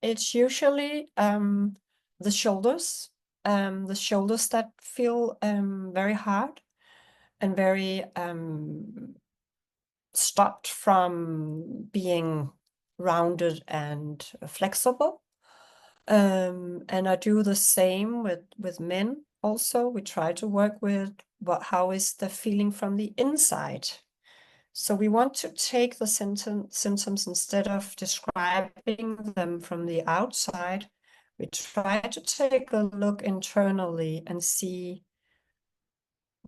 it's usually the shoulders that feel very hard and very stopped from being rounded and flexible. And I do the same with men also. We try to work with how is the feeling from the inside. So we want to take the symptoms instead of describing them from the outside. We try to take a look internally and see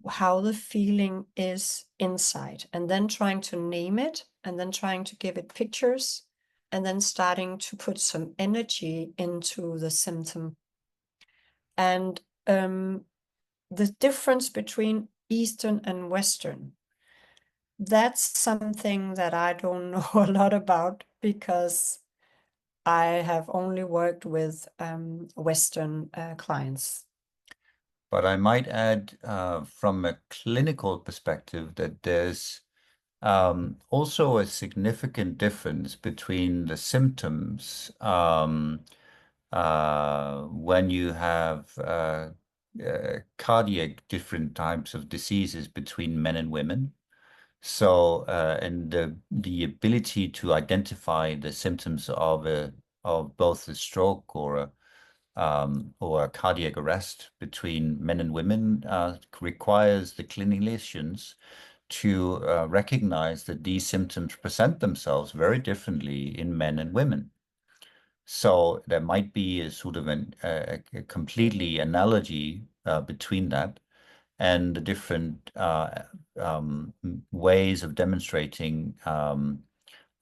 how the feeling is inside, and then trying to name it, and then trying to give it pictures, and then starting to put some energy into the symptom. And the difference between Eastern and Western, that's something that I don't know a lot about, because I have only worked with Western clients. But I might add from a clinical perspective that there's also a significant difference between the symptoms when you have cardiac different types of diseases between men and women. So, and the ability to identify the symptoms of both a stroke or a cardiac arrest between men and women requires the clinicians to recognize that these symptoms present themselves very differently in men and women. So there might be a sort of a completely analogy between that and the different ways of demonstrating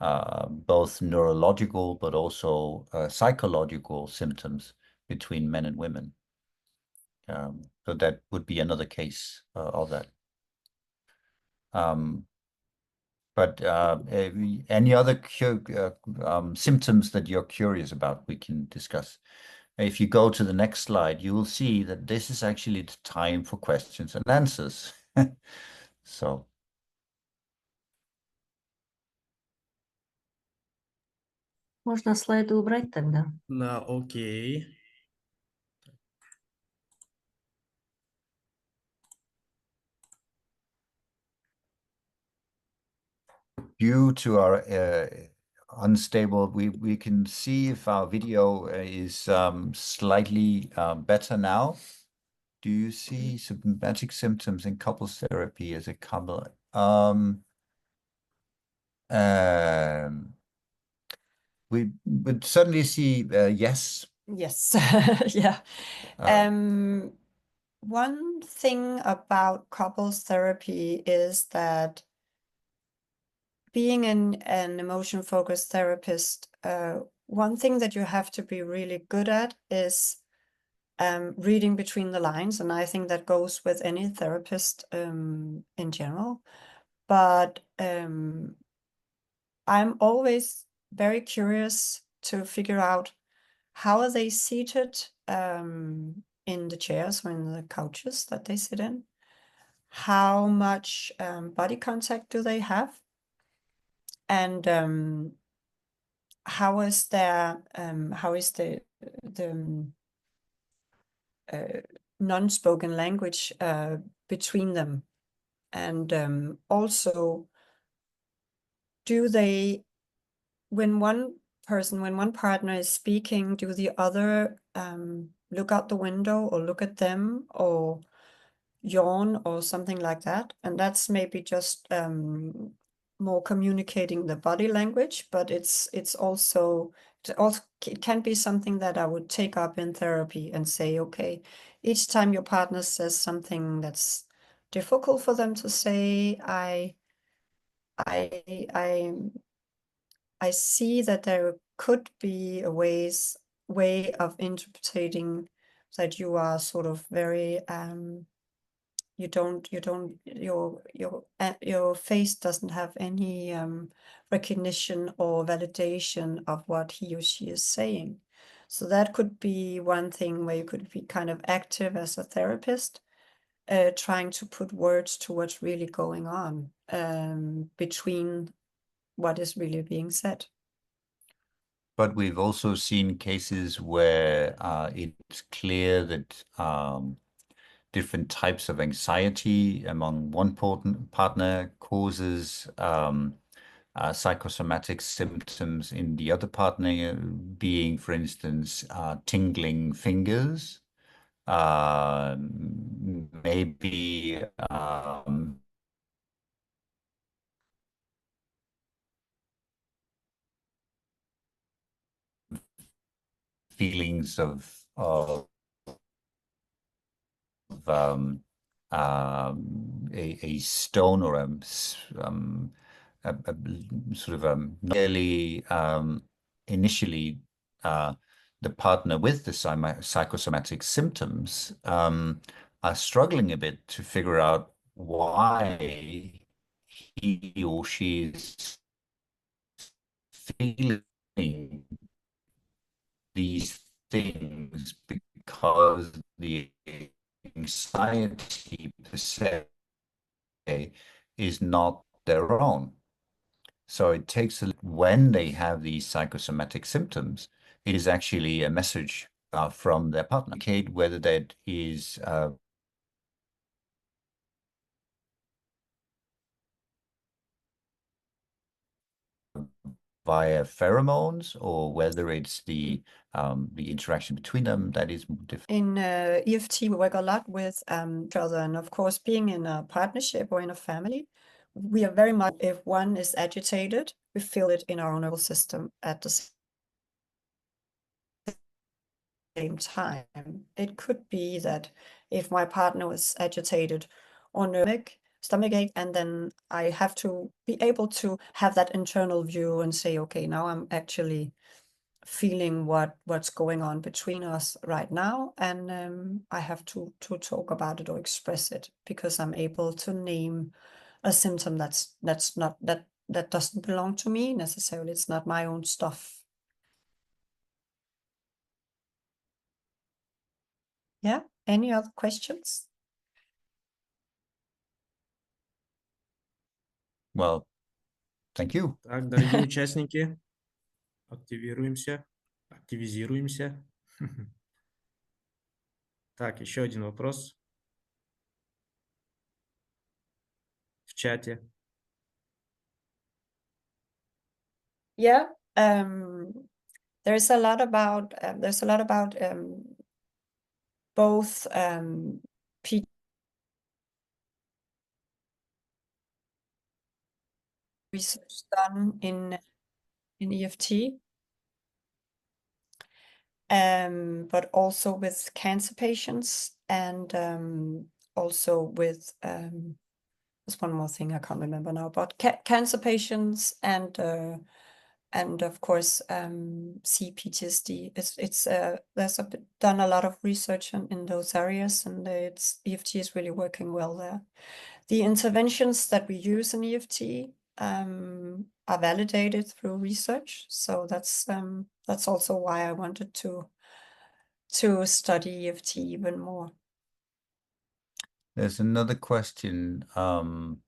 both neurological but also psychological symptoms between men and women. So that would be another case of that. But any other symptoms that you're curious about, we can discuss. If you go to the next slide, you will see that this is actually the time for questions and answers. So. Можно слайды убрать тогда? Да, окей. Due to our unstable, we can see if our video is slightly better now. Do you see symptomatic symptoms in couples therapy as a couple? We would certainly see yes. Yes, yeah. One thing about couples therapy is that being an emotion-focused therapist, one thing that you have to be really good at is reading between the lines, and I think that goes with any therapist in general. But I'm always very curious to figure out how are they seated in the chairs or in the couches that they sit in? How much body contact do they have? And how is the non-spoken language between them? And also, do they, when one partner is speaking, do the other look out the window or look at them or yawn or something like that? And that's maybe just more communicating the body language, but it can be something that I would take up in therapy and say, okay, each time your partner says something that's difficult for them to say, I see that there could be a way of interpreting that you are sort of very your face doesn't have any recognition or validation of what he or she is saying. So that could be one thing where you could be kind of active as a therapist trying to put words to what's really going on between what is really being said. But we've also seen cases where it's clear that different types of anxiety among one partner causes psychosomatic symptoms in the other partner, being, for instance, tingling fingers, maybe feelings of a stone or a sort of nearly initially the partner with the psychosomatic symptoms are struggling a bit to figure out why he or she is feeling these things, because the anxiety per se is not their own. So it takes when they have these psychosomatic symptoms, it is actually a message from their partner, indicate whether that is via pheromones or whether it's the interaction between them that is different. In EFT, we work a lot with each other, and of course, being in a partnership or in a family, we are very much, if one is agitated, we feel it in our own nervous system at the same time. It could be that if my partner was agitated or stomach ache, and then I have to be able to have that internal view and say, okay, now I'm actually feeling what's going on between us right now, and I have to talk about it or express it, because I'm able to name a symptom that's not that doesn't belong to me necessarily. It's not my own stuff. Yeah, any other questions? Well, thank you. Так, дорогие участники, активизируемся. Так, еще один вопрос в чате. Yeah, there's a lot about both research done in EFT, but also with cancer patients, and also with there's one more thing I can't remember now, but cancer patients and of course CPTSD. It's there's done a lot of research in those areas, and EFT is really working well there. The interventions that we use in EFT are validated through research, so that's also why I wanted to study EFT even more. There's another question, and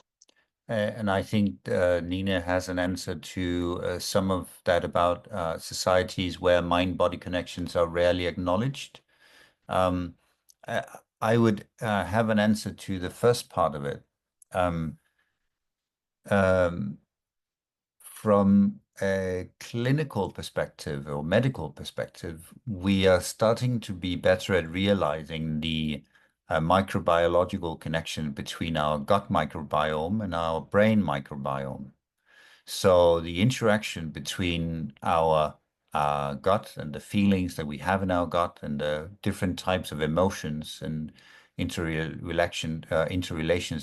I think Nina has an answer to some of that about societies where mind-body connections are rarely acknowledged. I would have an answer to the first part of it. From a clinical perspective or medical perspective, we are starting to be better at realizing the microbiological connection between our gut microbiome and our brain microbiome. So the interaction between our gut and the feelings that we have in our gut and the different types of emotions and interrelations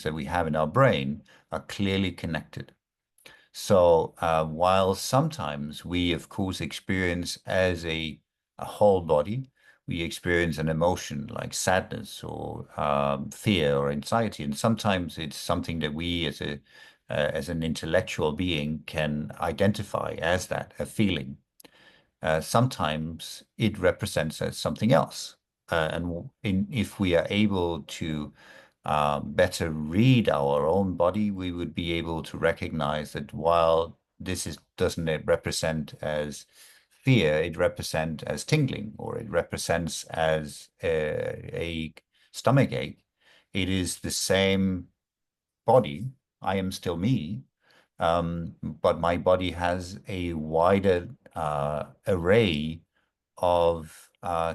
that we have in our brain are clearly connected. So while sometimes we, of course, experience as a whole body, we experience an emotion like sadness or fear or anxiety, and sometimes it's something that we as an intellectual being can identify as that, a feeling. Sometimes it represents as something else. And if we are able to better read our own body, we would be able to recognize that while doesn't it represent as fear, it represents as tingling, or it represents as a stomach ache. It is the same body. I am still me, but my body has a wider array of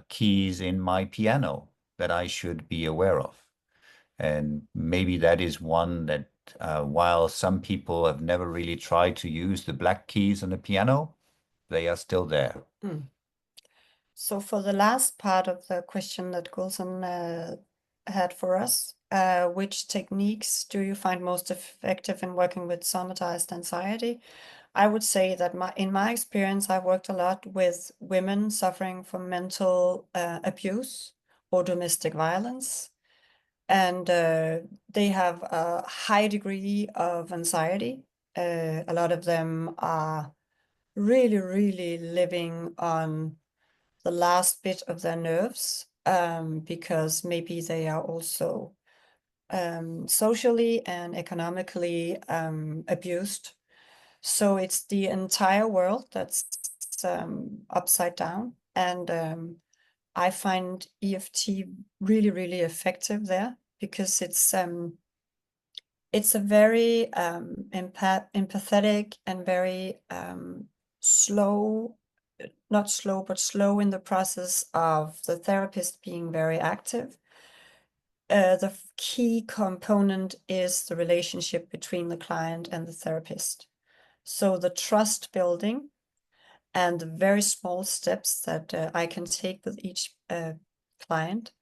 keys in my piano that I should be aware of. And maybe that is one that while some people have never really tried to use the black keys on the piano, they are still there. Mm. So for the last part of the question that Gulson had for us, which techniques do you find most effective in working with somatized anxiety? I would say that in my experience, I've worked a lot with women suffering from mental abuse or domestic violence. And they have a high degree of anxiety. A lot of them are really, really living on the last bit of their nerves because maybe they are also socially and economically abused. So it's the entire world that's upside down. And I find EFT really, really effective there because it's a very empathetic and very slow, not slow, but slow in the process of the therapist being very active. The key component is the relationship between the client and the therapist. So the trust building and the very small steps that I can take with each client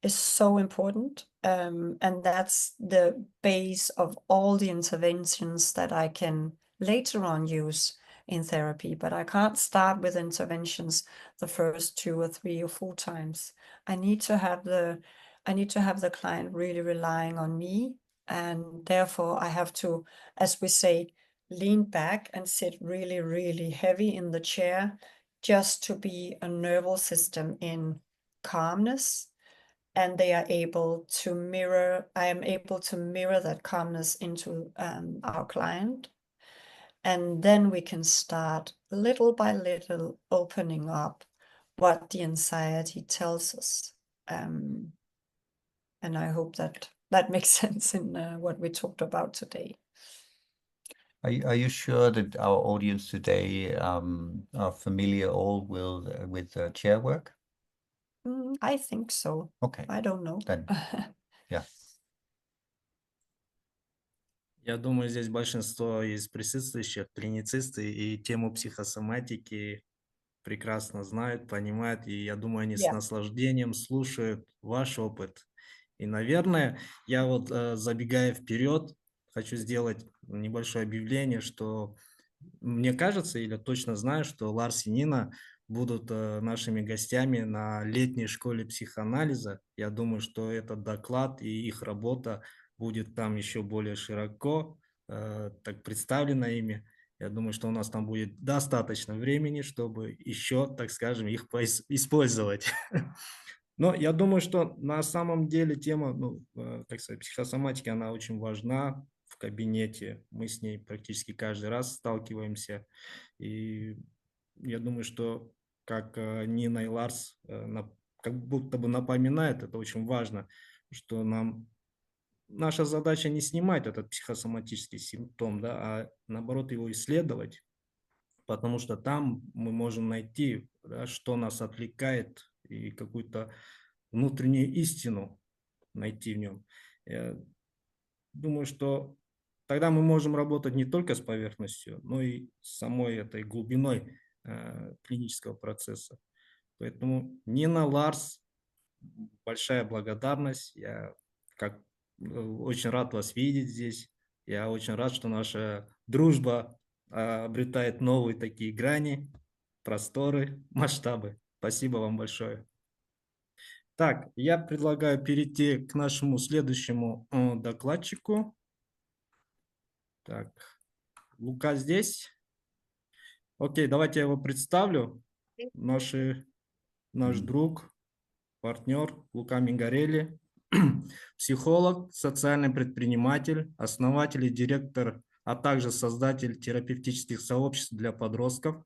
is so important. And that's the base of all the interventions that I can later on use in therapy. But I can't start with interventions the first 2 or 3 or 4 times. I need to have the client really relying on me. And therefore I have to, as we say, lean back and sit really, really heavy in the chair just to be a nervous system in calmness. And they are able to mirror, I am able to mirror that calmness into our client. And then we can start little by little opening up what the anxiety tells us. And I hope that makes sense in what we talked about today. Are you sure that our audience today are familiar all with chair work? I think so. Okay. I don't know. Then, yeah. Я думаю, здесь большинство из присутствующих клиницисты и тему психосоматики прекрасно знают, понимают, и я думаю, они с наслаждением слушают ваш опыт. И, наверное, я вот, забегая вперед, хочу сделать небольшое объявление, что мне кажется, или точно знаю, что Ларс и Нина будут нашими гостями на летней школе психоанализа. Я думаю, что этот доклад и их работа будет там еще более широко так представлена ими. Я думаю, что у нас там будет достаточно времени, чтобы еще, так скажем, их использовать. Но я думаю, что на самом деле тема, так сказать, психосоматики, она очень важна в кабинете. Мы с ней практически каждый раз сталкиваемся. И я думаю, что как Нина и Ларс как будто бы напоминают, это очень важно, что наша задача не снимать этот психосоматический симптом, да, а наоборот его исследовать, потому что там мы можем найти, да, что нас отвлекает, и какую-то внутреннюю истину найти в нем. Я думаю, что тогда мы можем работать не только с поверхностью, но и с самой этой глубиной клинического процесса. Поэтому Нина, Ларс, большая благодарность. Я очень рад вас видеть здесь. Я очень рад, что наша дружба обретает новые такие грани, просторы, масштабы. Спасибо вам большое. Так, я предлагаю перейти к нашему следующему докладчику. Так, Лука здесь. Окей, давайте я его представлю. Наш друг, партнер Лука Мингарелли. психолог, социальный предприниматель, основатель и директор, а также создатель терапевтических сообществ для подростков,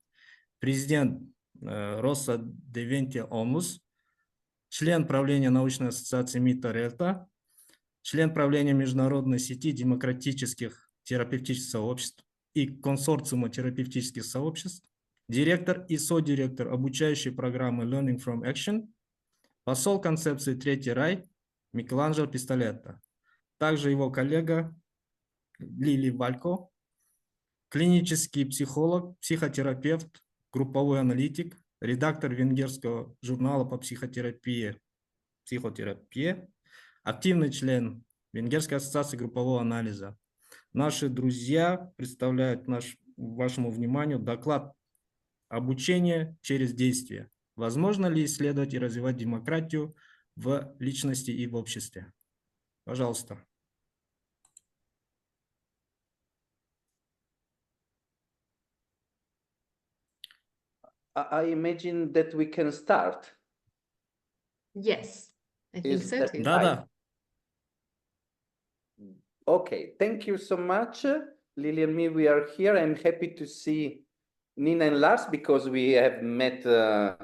президент Роса Девенти Омус, член правления научной ассоциации МИТа Рельта, член правления Международной сети демократических терапевтических сообществ и консорциума терапевтических сообществ, директор и содиректор обучающей программы Learning from Action, посол концепции «Третий рай» Микеланджело Пистолетто, также его коллега Лили Валько, клинический психолог, психотерапевт, групповой аналитик, редактор венгерского журнала по психотерапии, активный член Венгерской ассоциации группового анализа. Наши друзья представляют вашему вниманию доклад «Обучение через действие. Возможно ли исследовать и развивать демократию в личности и в обществе?» Пожалуйста. I imagine that we can start. Yes, I think Is so that too. Да. Okay, thank you so much. Lily and me, we are here. I'm happy to see Nina and Lars because we have met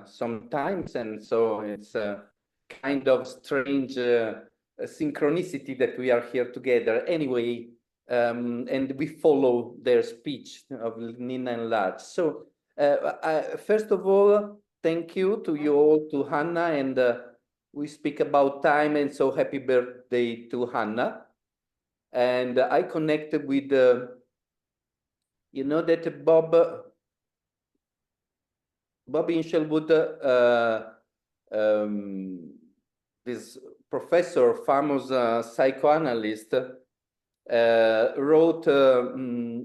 sometimes, and so it's a kind of strange synchronicity that we are here together. Anyway, and we follow their speech of Nina and Lars. So first of all, thank you to you all, to Hannah, and we speak about time, and so happy birthday to Hannah. And I connected with, you know, that Bob Inshelwood, this professor, famous psychoanalyst, wrote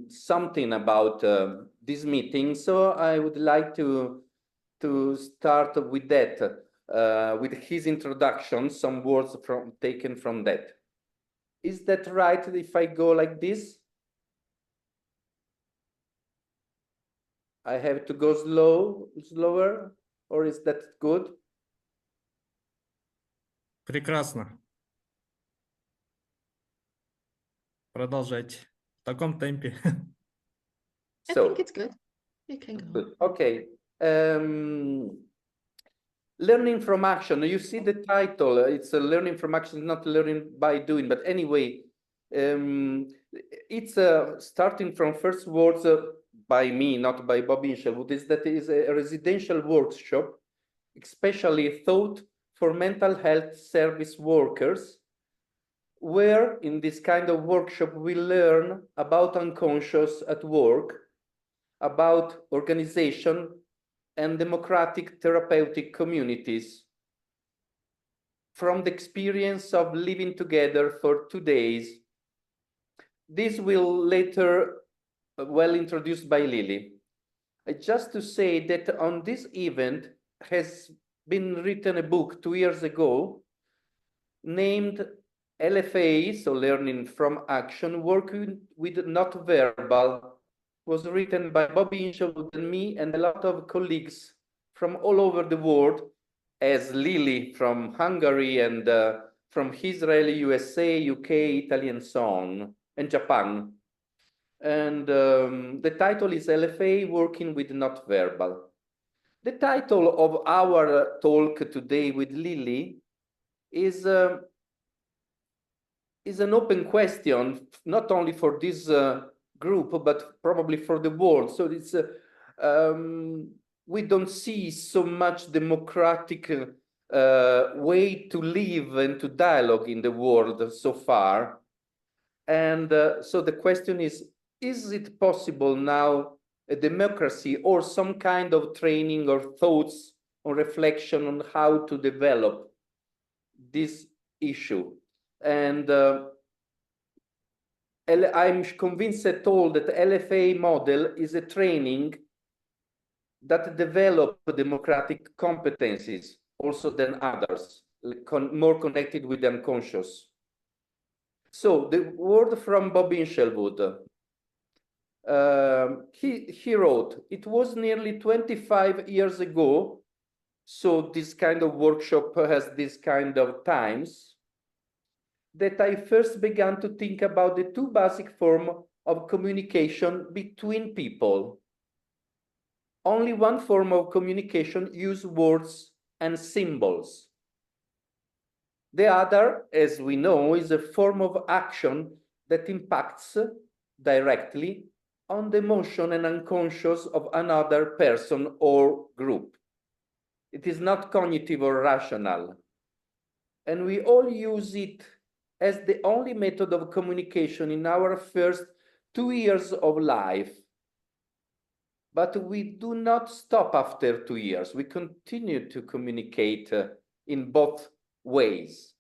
something about this meeting. So I would like to start with that, with his introduction, some words taken from that. Is that right if I go like this? I have to go slower, or is that good? Прекрасно. Продолжайте. В таком темпе. I think it's good. You can go. Good. Okay. Learning from action. You see the title. It's a learning from action, not learning by doing. But anyway, it's starting from first words by me, not by Bob Inshelwood, is that it is a residential workshop, especially thought for mental health service workers, where in this kind of workshop we learn about unconscious at work, about organization and democratic therapeutic communities from the experience of living together for 2 days. This will later well introduced by Lily. Just to say that on this event has been written a book 2 years ago named LFA, so Learning from Action, Working with Not Verbal, was written by Bobby Inshelwood and me and a lot of colleagues from all over the world, as Lily from Hungary and from Israel, USA, UK, Italy, and so on, and Japan. And the title is LFA, Working with Not Verbal. The title of our talk today with Lily is an open question, not only for this group, but probably for the world. So it's we don't see so much democratic way to live and to dialogue in the world so far. And so the question is it possible now a democracy or some kind of training or thoughts or reflection on how to develop this issue? And I'm convinced at all that the LFA model is a training that develop democratic competencies also than others, more connected with the unconscious. So the word from Bob Inshelwood, he wrote, it was nearly 25 years ago, so this kind of workshop has this kind of times, that I first began to think about the two basic forms of communication between people. Only one form of communication uses words and symbols. The other, as we know, is a form of action that impacts directly on the emotion and unconscious of another person or group. It is not cognitive or rational. And we all use it as the only method of communication in our first 2 years of life. But we do not stop after 2 years. We continue to communicate in both ways.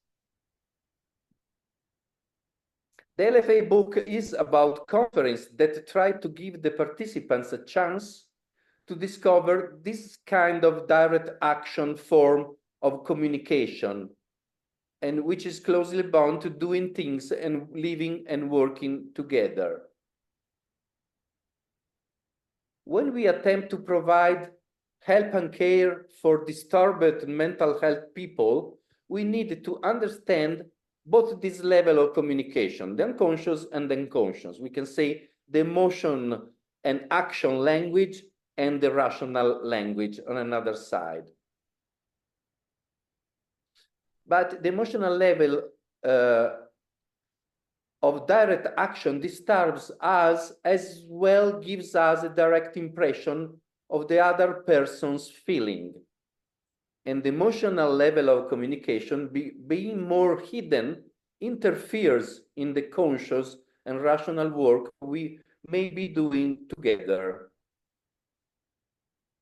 The LFA book is about conference that try to give the participants a chance to discover this kind of direct action form of communication, and which is closely bound to doing things and living and working together. When we attempt to provide help and care for disturbed mental health people, we need to understand both this level of communication, the unconscious and the unconscious. We can say the emotion and action language and the rational language on another side. But the emotional level of direct action disturbs us as well, gives us a direct impression of the other person's feeling. And the emotional level of communication, being more hidden, interferes in the conscious and rational work we may be doing together.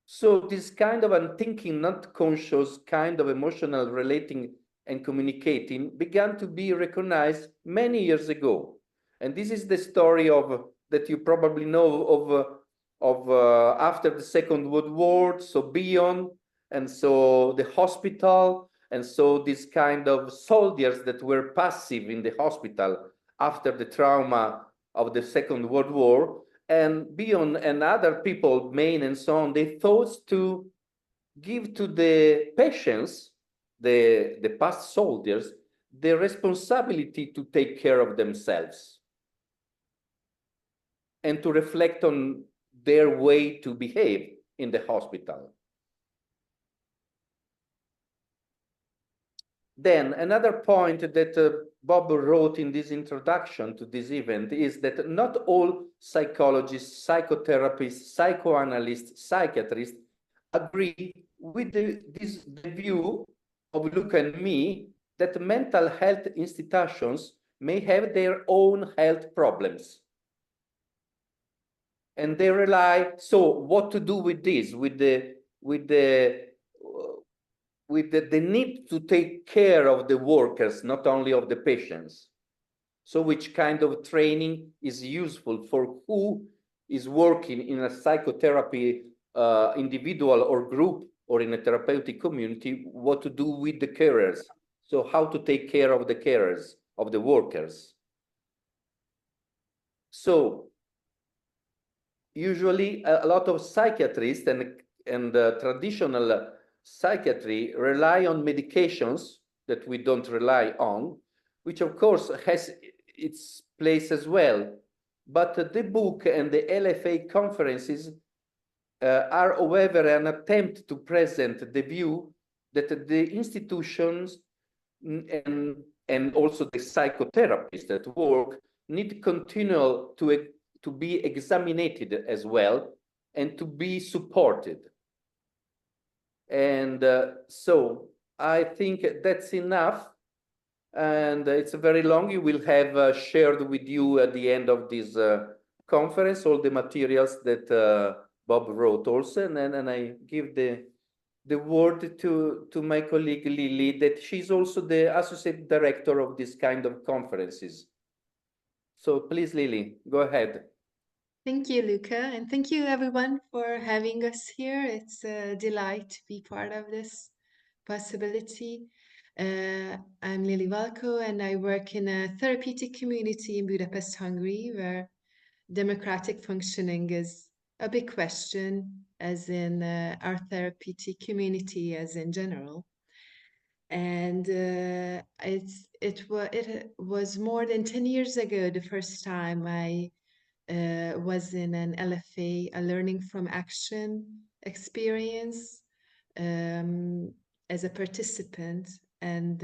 So this kind of unthinking, not conscious kind of emotional relating and communicating began to be recognized many years ago. And this is the story of that you probably know of after the Second World War, so beyond, and so the hospital, and so this kind of soldiers that were passive in the hospital after the trauma of the Second World War, and beyond, and other people, Maine and so on, they thought to give to the patients, the past soldiers, the responsibility to take care of themselves and to reflect on their way to behave in the hospital. Then another point that Bob wrote in this introduction to this event is that not all psychologists, psychotherapists, psychoanalysts, psychiatrists agree with the view of Luca and me that mental health institutions may have their own health problems. And they rely, so what to do with this, with the need to take care of the workers, not only of the patients. So which kind of training is useful for who is working in a psychotherapy individual or group or in a therapeutic community, what to do with the carers. So how to take care of the carers, of the workers. So usually a lot of psychiatrists and traditional psychiatry rely on medications that we don't rely on, which of course has its place as well. But the book and the LFA conferences are, however, an attempt to present the view that the institutions and also the psychotherapists at work need continual to be examined as well and to be supported. And so I think that's enough. And it's very long. You will have shared with you at the end of this conference all the materials that Bob wrote also. And I give the word to my colleague Lily, that she's also the associate director of this kind of conferences. So please, Lily, go ahead. Thank you, Luca, and thank you everyone for having us here. It's a delight to be part of this possibility. I'm Lily Valko, and I work in a therapeutic community in Budapest, Hungary, where democratic functioning is a big question, as in our therapeutic community as in general. and it was more than 10 years ago the first time I was in an LFA, a learning from action experience, as a participant. And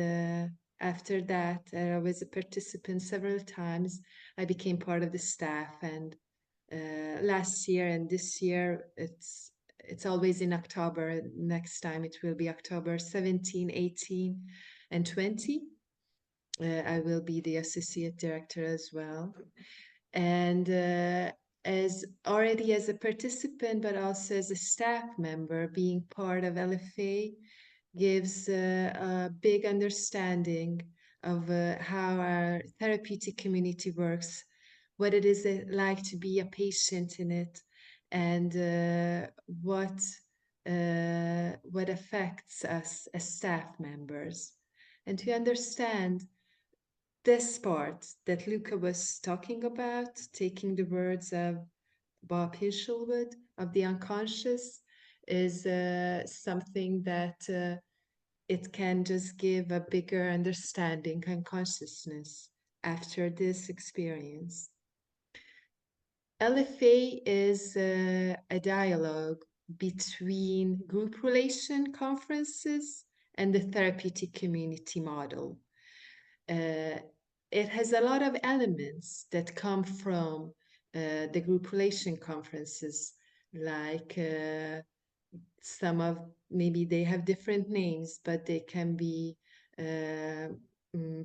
after that, I was a participant several times. I became part of the staff, and last year and this year, it's always in October. Next time it will be October 17, 18, and 20. I will be the associate director as well. And as a participant, but also as a staff member, being part of LFA gives a big understanding of how our therapeutic community works, what it is like to be a patient in it, and what affects us as staff members. And to understand this part that Luca was talking about, taking the words of Bob Hishelwood of the unconscious, is something that it can just give a bigger understanding and consciousness after this experience. LFA is a dialogue between group relation conferences and the therapeutic community model. It has a lot of elements that come from the group relation conferences, like some of, maybe they have different names, but they can be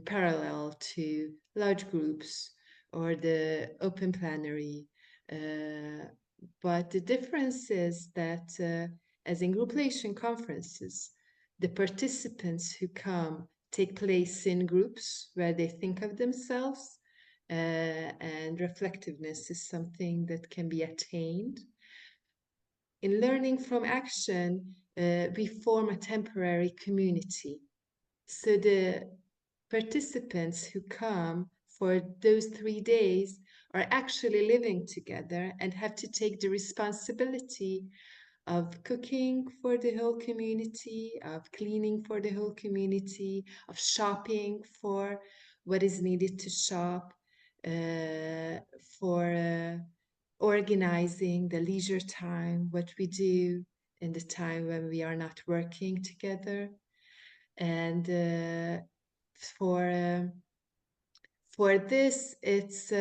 parallel to large groups or the open plenary. But the difference is that as in group relation conferences, the participants who come take place in groups where they think of themselves, and reflectiveness is something that can be attained. In learning from action, we form a temporary community. So the participants who come for those 3 days are actually living together and have to take the responsibility of cooking for the whole community, of cleaning for the whole community, of shopping for what is needed to shop, for organizing the leisure time, what we do in the time when we are not working together. And for this, it's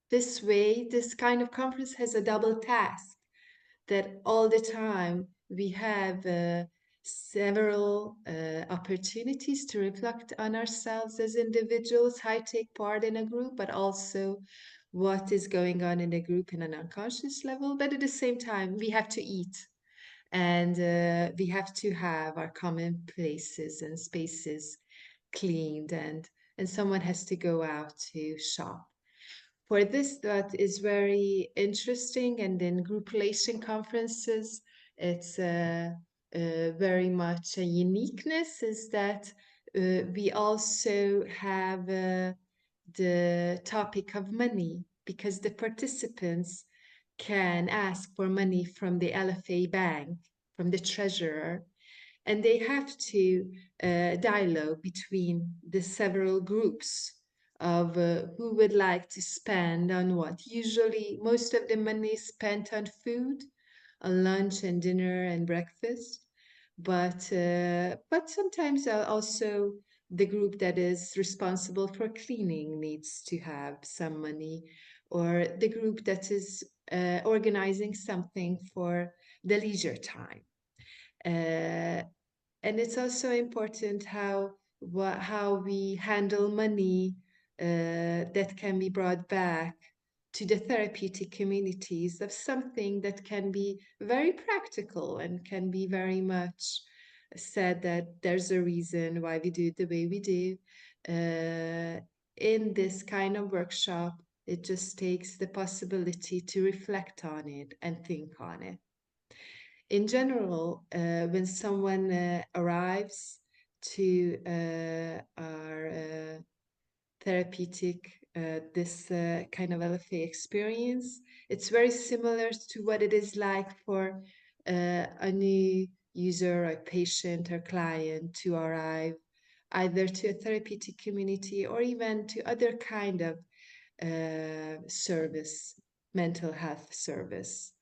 this way, this kind of conference has a double task, that all the time we have several opportunities to reflect on ourselves as individuals, how to take part in a group, but also what is going on in a group in an unconscious level. But at the same time, we have to eat, and we have to have our common places and spaces cleaned, and someone has to go out to shop. For this, that is very interesting, and in group relation conferences, it's very much a uniqueness, is that we also have the topic of money, because the participants can ask for money from the LFA bank, from the treasurer, and they have to dialogue between the several groups of who would like to spend on what. Usually, most of the money is spent on food, on lunch and dinner and breakfast, but sometimes also the group that is responsible for cleaning needs to have some money, or the group that is organizing something for the leisure time. And it's also important how we handle money that can be brought back to the therapeutic communities, of something that can be very practical and can be very much said that there's a reason why we do it the way we do. In this kind of workshop, it just takes the possibility to reflect on it and think on it. In general, when someone arrives to our therapeutic, this kind of LFA experience, it's very similar to what it is like for a new user or patient or client to arrive either to a therapeutic community or even to other kind of service, mental health service.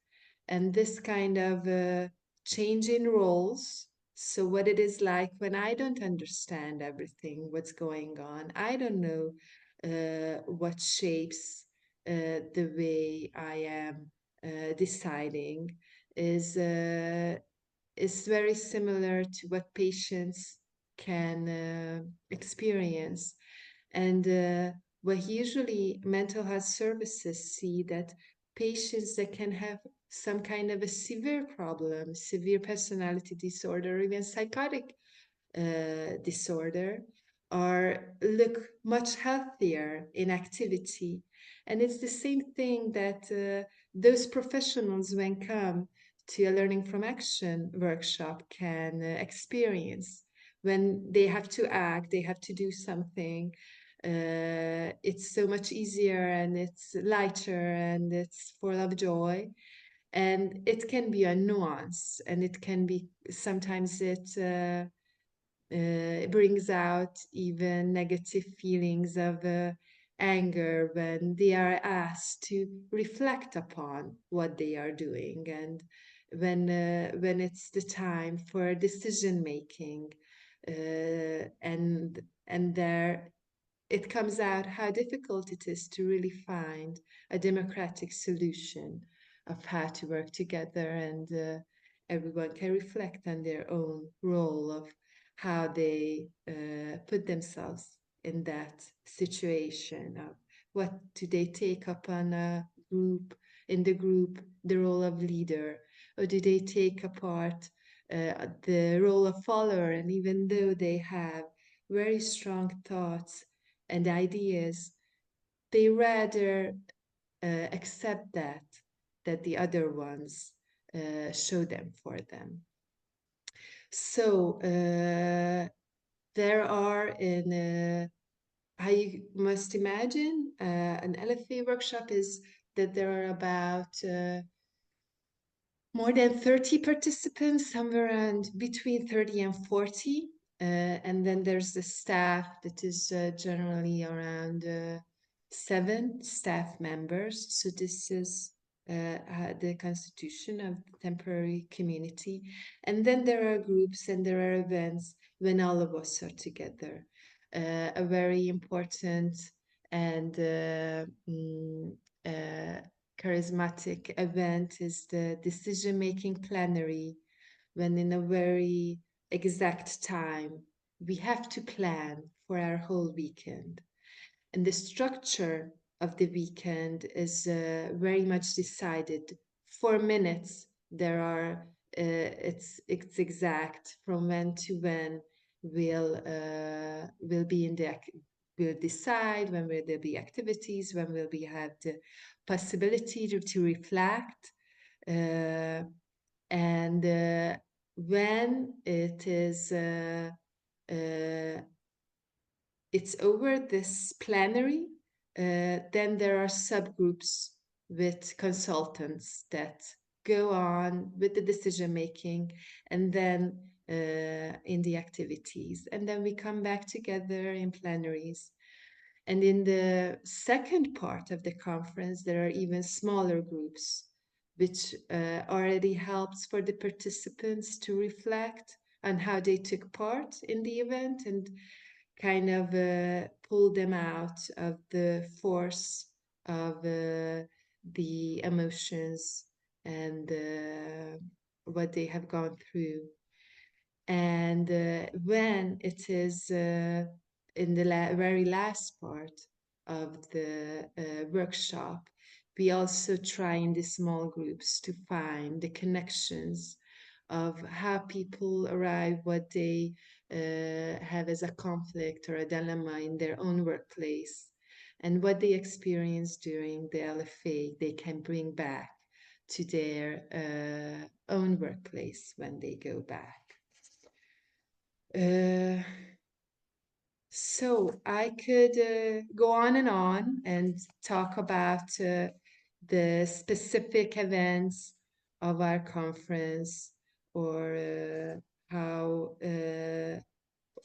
And this kind of change in roles. So what it is like when I don't understand everything, what's going on, I don't know what shapes the way I am deciding is very similar to what patients can experience. And what usually mental health services see that patients that can have some kind of a severe problem, severe personality disorder, or even psychotic disorder, or look much healthier in activity. And it's the same thing that those professionals, when come to a Learning from Action workshop, can experience. When they have to act, they have to do something, it's so much easier and it's lighter and it's full of joy. And it can be a nuance, and it can be sometimes it brings out even negative feelings of anger when they are asked to reflect upon what they are doing, and when it's the time for decision making, and there it comes out how difficult it is to really find a democratic solution of how to work together, and everyone can reflect on their own role of how they put themselves in that situation, of what do they take up on a group, in the group, the role of leader, or do they take apart the role of follower, and even though they have very strong thoughts and ideas, they rather accept that the other ones show them for them. So there are how you must imagine an LFA workshop is that there are about more than 30 participants, somewhere around between 30 and 40. And then there's the staff that is generally around 7 staff members. So this is the constitution of the temporary community. And then there are groups and there are events when all of us are together. A very important and charismatic event is the decision-making plenary, when in a very exact time we have to plan for our whole weekend. And the structure of the weekend is very much decided. 4 minutes there are, it's exact from when to when we'll be in the, we'll decide when will there be activities, when will we have the possibility to reflect, and when it is it's over this plenary, then there are subgroups with consultants that go on with the decision making, and then in the activities, and then we come back together in plenaries. And in the second part of the conference, there are even smaller groups, which already helps for the participants to reflect on how they took part in the event and kind of pull them out of the force of the emotions and what they have gone through. And when it is in the very last part of the workshop, we also try in the small groups to find the connections of how people arrive, what they have as a conflict or a dilemma in their own workplace, and what they experience during the LFA they can bring back to their own workplace when they go back. So I could go on and talk about the specific events of our conference, or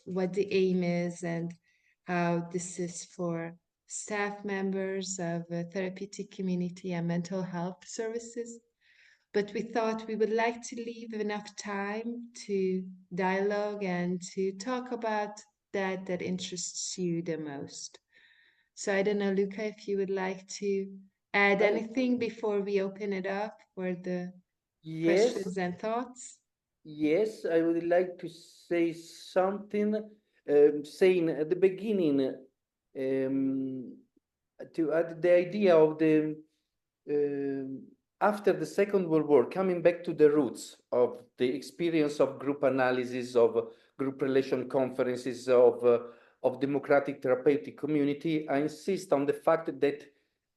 what the aim is and how this is for staff members of a therapeutic community and mental health services. But we thought we would like to leave enough time to dialogue and to talk about that interests you the most. So I don't know, Luca, if you would like to add anything before we open it up for the questions and thoughts. Yes, I would like to say something, saying at the beginning, to add the idea of the, after the Second World War, coming back to the roots of the experience of group analysis, of group relation conferences, of democratic therapeutic community, I insist on the fact that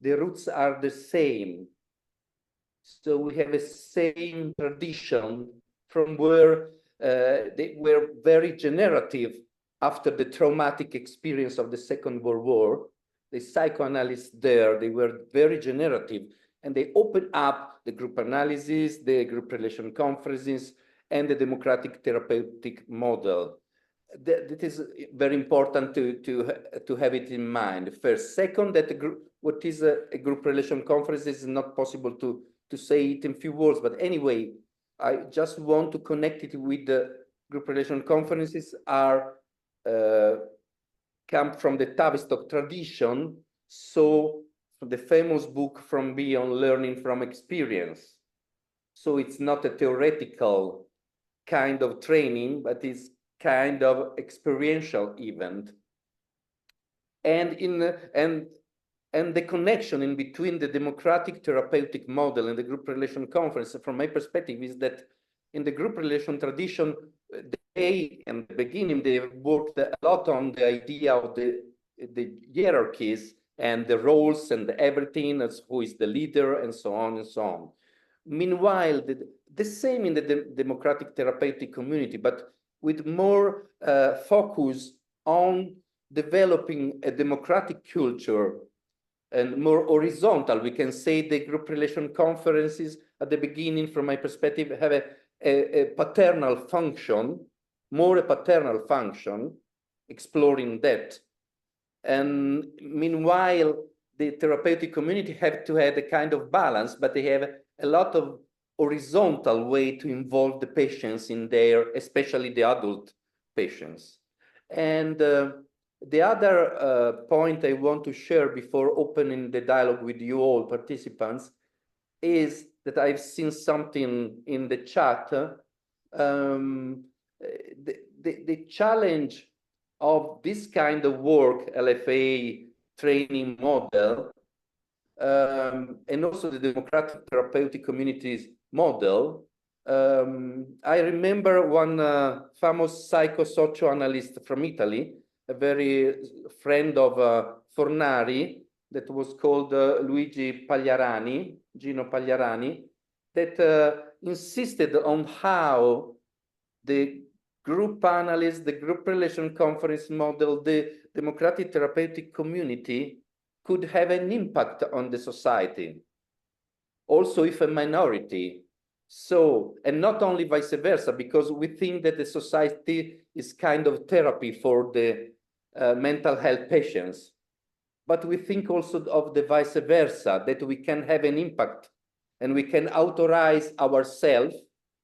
the roots are the same. So we have a same tradition from where they were very generative after the traumatic experience of the Second World War. The psychoanalysts there, they were very generative, and they opened up the group analysis, the group relation conferences, and the democratic therapeutic model. That is very important to have it in mind. First. Second, that what is a group relation conference is not possible to say it in few words, but anyway, I just want to connect it with the group relation conferences are come from the Tavistock tradition, so the famous book From Beyond, Learning from Experience. So it's not a theoretical kind of training, but it's kind of experiential event. And the connection in between the democratic therapeutic model and the group relation conference, from my perspective, is that in the group relation tradition, they, in the beginning, they worked a lot on the idea of the hierarchies and the roles and everything, as who is the leader, and so on and so on. Meanwhile, the same in the democratic therapeutic community, but with more focus on developing a democratic culture and more horizontal. We can say the group relation conferences at the beginning, from my perspective, have a paternal function, more a paternal function, exploring that. And meanwhile, the therapeutic community have to have a kind of balance, but they have a lot of horizontal way to involve the patients in their, especially the adult patients. And the other point I want to share before opening the dialogue with you all participants is that I've seen something in the chat. The challenge of this kind of work, LFA training model, and also the democratic therapeutic communities model. I remember one famous psychosocioanalyst from Italy, a very friend of Fornari, that was called Luigi Pagliarani, Gino Pagliarani, that insisted on how the group analysis, the group relation conference model, the democratic therapeutic community could have an impact on the society, also if a minority. So, and not only vice versa, because we think that the society is kind of therapy for the mental health patients. But we think also of the vice versa, that we can have an impact and we can authorize ourselves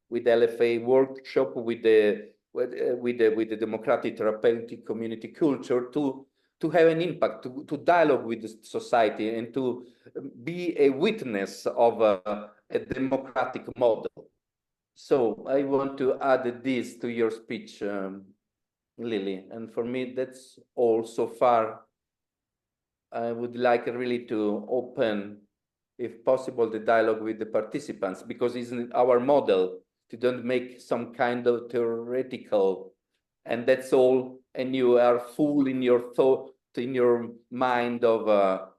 with LFA workshop, with the democratic therapeutic community culture to have an impact, to dialogue with the society and to be a witness of a democratic model. So I want to add this to your speech, Lily. And for me, that's all so far. I would like really to open, if possible, the dialogue with the participants, because it's our model to don't make some kind of theoretical, and that's all, and you are full in your thought, in your mind of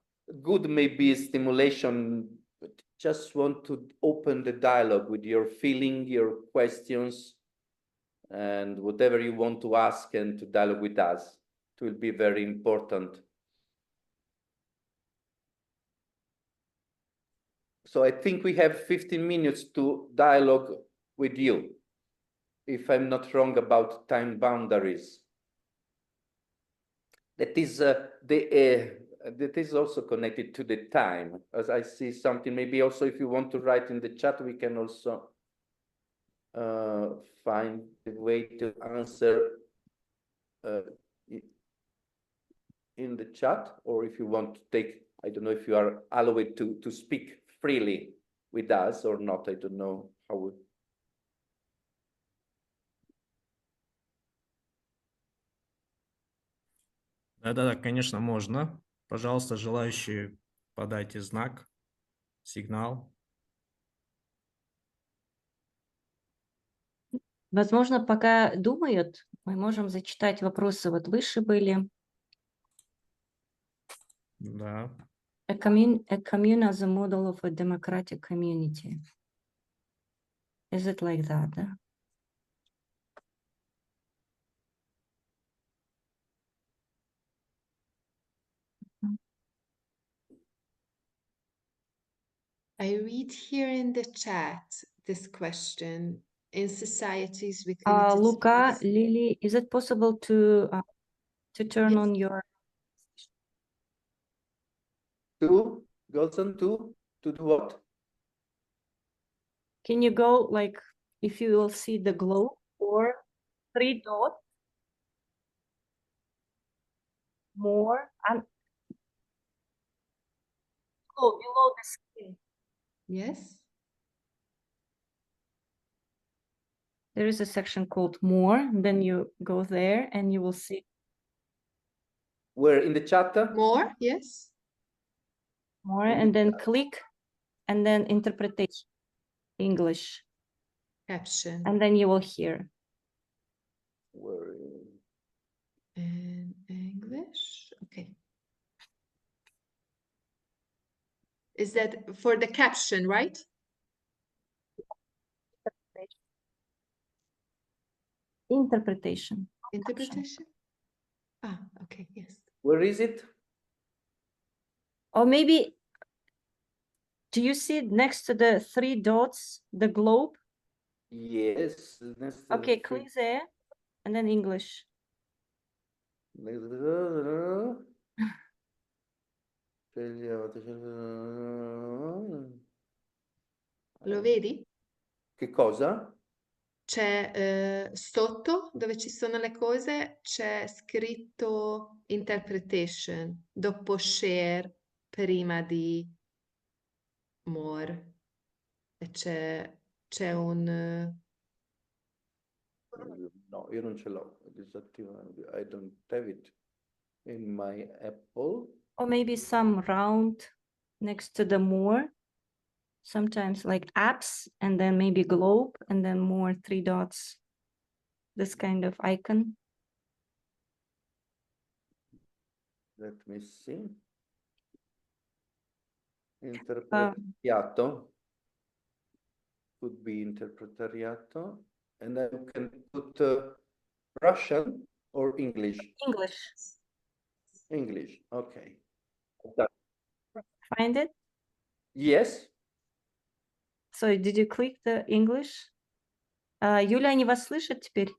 good maybe stimulation, but just want to open the dialogue with your feeling, your questions, and whatever you want to ask and to dialogue with us. It will be very important. So I think we have 15 minutes to dialogue with you. if I'm not wrong, about time boundaries. That is also connected to the time. As I see something, maybe also if you want to write in the chat, we can also find a way to answer in the chat, or if you want to take, I don't know if you are allowed to speak freely with us or not. I don't know how we... Да-да-да, конечно, можно. Пожалуйста, желающие, подайте знак, сигнал. Возможно, пока думают, мы можем зачитать вопросы. Вот выше были. Да. A commune as a model of a democratic community. Is it like that, да? I read here in the chat this question. In societies with Luca, space. Lily, is it possible to turn Yes. on your... To do what? Can you go, like, if you will see the globe or 3 dots, more, and below the screen. Yes. There is a section called more, then you go there and you will see Where in the chat? More, yes. more, and then click, and then interpretation, English, Caption. and then you will hear. Where In English, okay. Is that for the caption, right? Interpretation. Interpretation? Ah, okay, yes. Where is it? Or maybe, do you see next to the 3 dots, the globe? Yes. Okay, click there, and then English. Lo vedi? Che cosa? C'è sotto, dove ci sono le cose, c'è scritto interpretation, dopo share, prima di more. E c'è un... No, io non ce l'ho disattivato. I don't have it in my Apple. Or maybe some round next to the more. Sometimes like apps, and then maybe globe, and then more 3 dots. This kind of icon. Let me see. Interpretariato. Could be interpretariato. And then you can put Russian or English? English. English, okay. Find it? Yes. So did you click the English? Юля, они вас слышат теперь?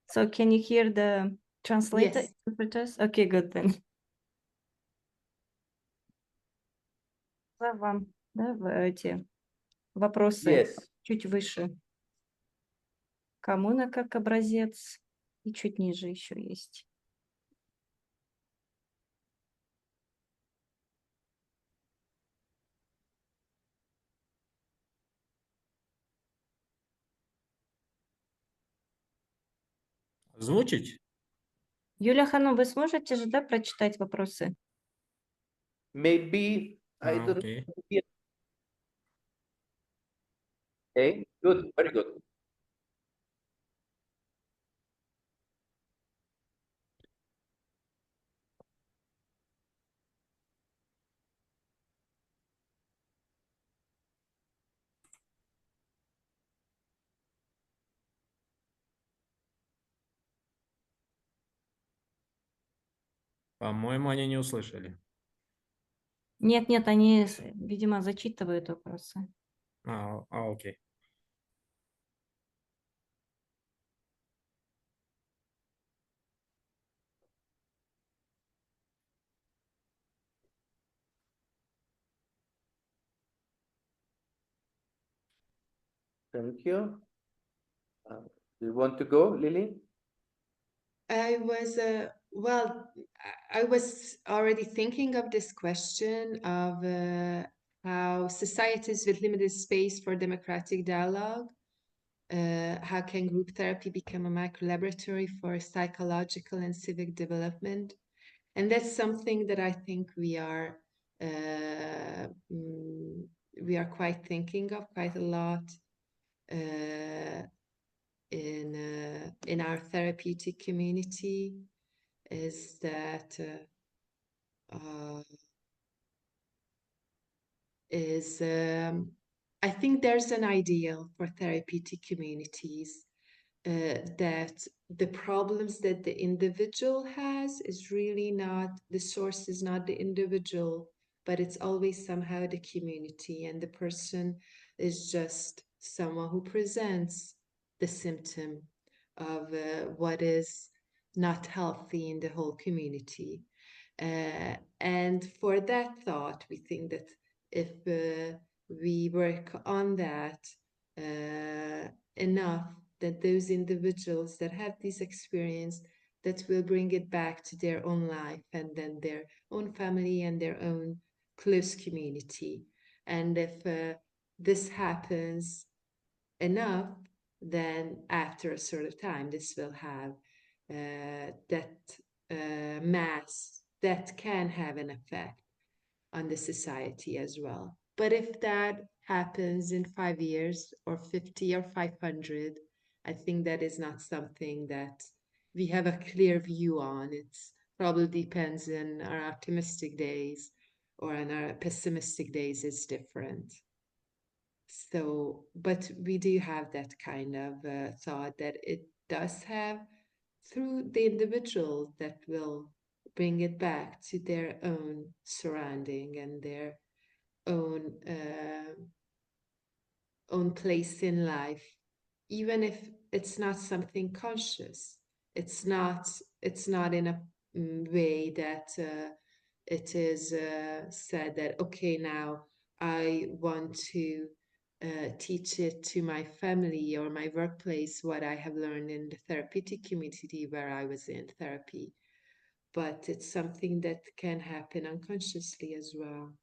So can you hear the translator, Yes. interpreters? Okay, good then. Вам, да, эти вопросы Yes. чуть выше. Коммуна как образец. И чуть ниже еще есть. Озвучить? Юлия Ханум, вы сможете же, да, прочитать вопросы? Maybe I don't Okay. know. Okay, good, very good. По-моему, они не услышали. Нет, нет, они, видимо, зачитывают вопросы. Окей. Thank you. Do you want to go, Lily? I was well, I was already thinking of this question of how societies with limited space for democratic dialogue, how can group therapy become a micro laboratory for psychological and civic development? And that's something that I think we are quite thinking of quite a lot in our therapeutic community, is that I think there's an ideal for therapeutic communities that the problems that the individual has is really not, the source is not the individual, but it's always somehow the community, and the person is just someone who presents the symptom of what is not healthy in the whole community. And for that thought, we think that if we work on that enough, that those individuals that have this experience, that will bring it back to their own life and then their own family and their own close community. And if this happens enough, then after a sort of time, this will have that mass that can have an effect on the society as well. But if that happens in 5 years or 50 or 500, I think that is not something that we have a clear view on. It's probably depends on our optimistic days, or on our pessimistic days it's different. So, but we do have that kind of thought that it does have, through the individual, that will bring it back to their own surrounding and their own own place in life, even if it's not something conscious. It's not in a way that it is said that, okay, now I want to teach it to my family or my workplace what I have learned in the therapeutic community where I was in therapy. But it's something that can happen unconsciously as well.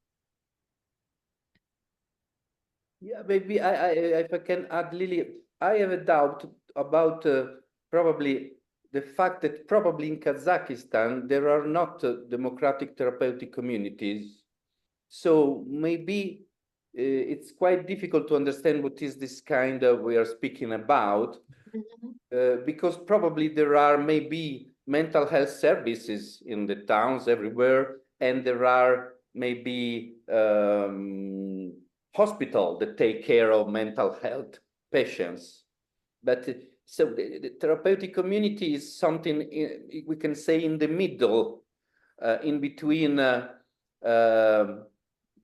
Yeah, maybe if I can add, Lily, I have a doubt about probably the fact that probably in Kazakhstan there are not democratic therapeutic communities. So maybe it's quite difficult to understand what is this kind of we are speaking about, because probably there are maybe mental health services in the towns everywhere, and there are maybe hospitals that take care of mental health patients. But so the therapeutic community is something we can say in the middle, in between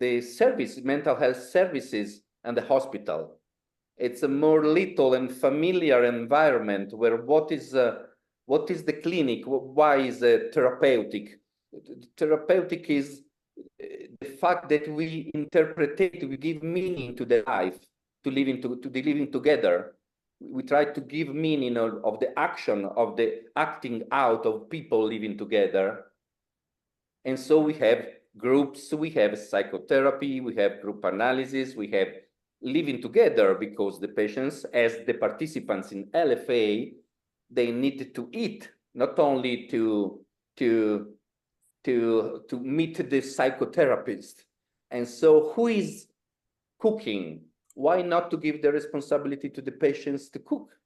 the service, mental health services, and the hospital. It's a more little and familiar environment where what is the clinic? Why is it therapeutic? Therapeutic is the fact that we interpret, we give meaning to the life, to the living together. We try to give meaning of the action, of the acting out of people living together. And so we have groups, we have psychotherapy, we have group analysis, we have living together, because the patients, as the participants in LFA, they need to eat, not only to meet the psychotherapist. And so who is cooking? Why not to give the responsibility to the patients to cook?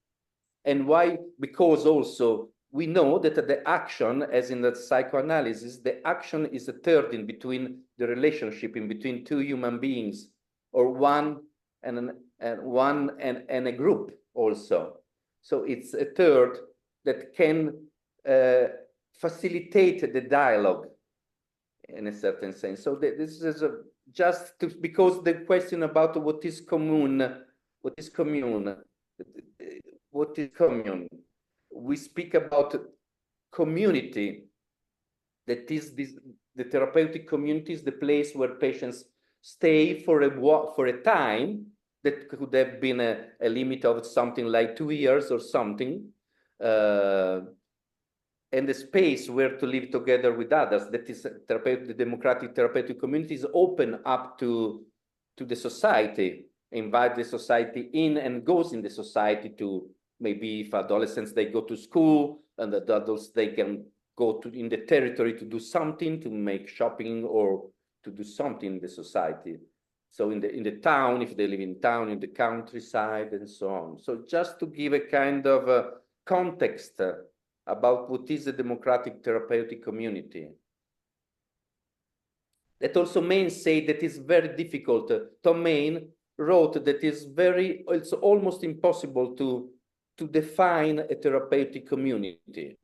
And why? Because also we know that the action, as in the psychoanalysis, the action is a third in between the relationship in between two human beings, or one and a group also. So it's a third that can facilitate the dialogue in a certain sense. So this is just because the question about what is commune, we speak about community. That is the therapeutic community is the place where patients stay for a time, that could have been a limit of something like 2 years or something, and the space where to live together with others, that is the democratic therapeutic community is open up to the society, invite the society in and goes in the society to, maybe if adolescents, they go to school, and the adults, they can go to in the territory to do something, to make shopping or to do something in the society. So in the town, if they live in town, in the countryside and so on. So just to give a kind of context about what is the democratic therapeutic community. That also Maine said that it's very difficult. Tom Maine wrote that it's almost impossible to define a therapeutic community.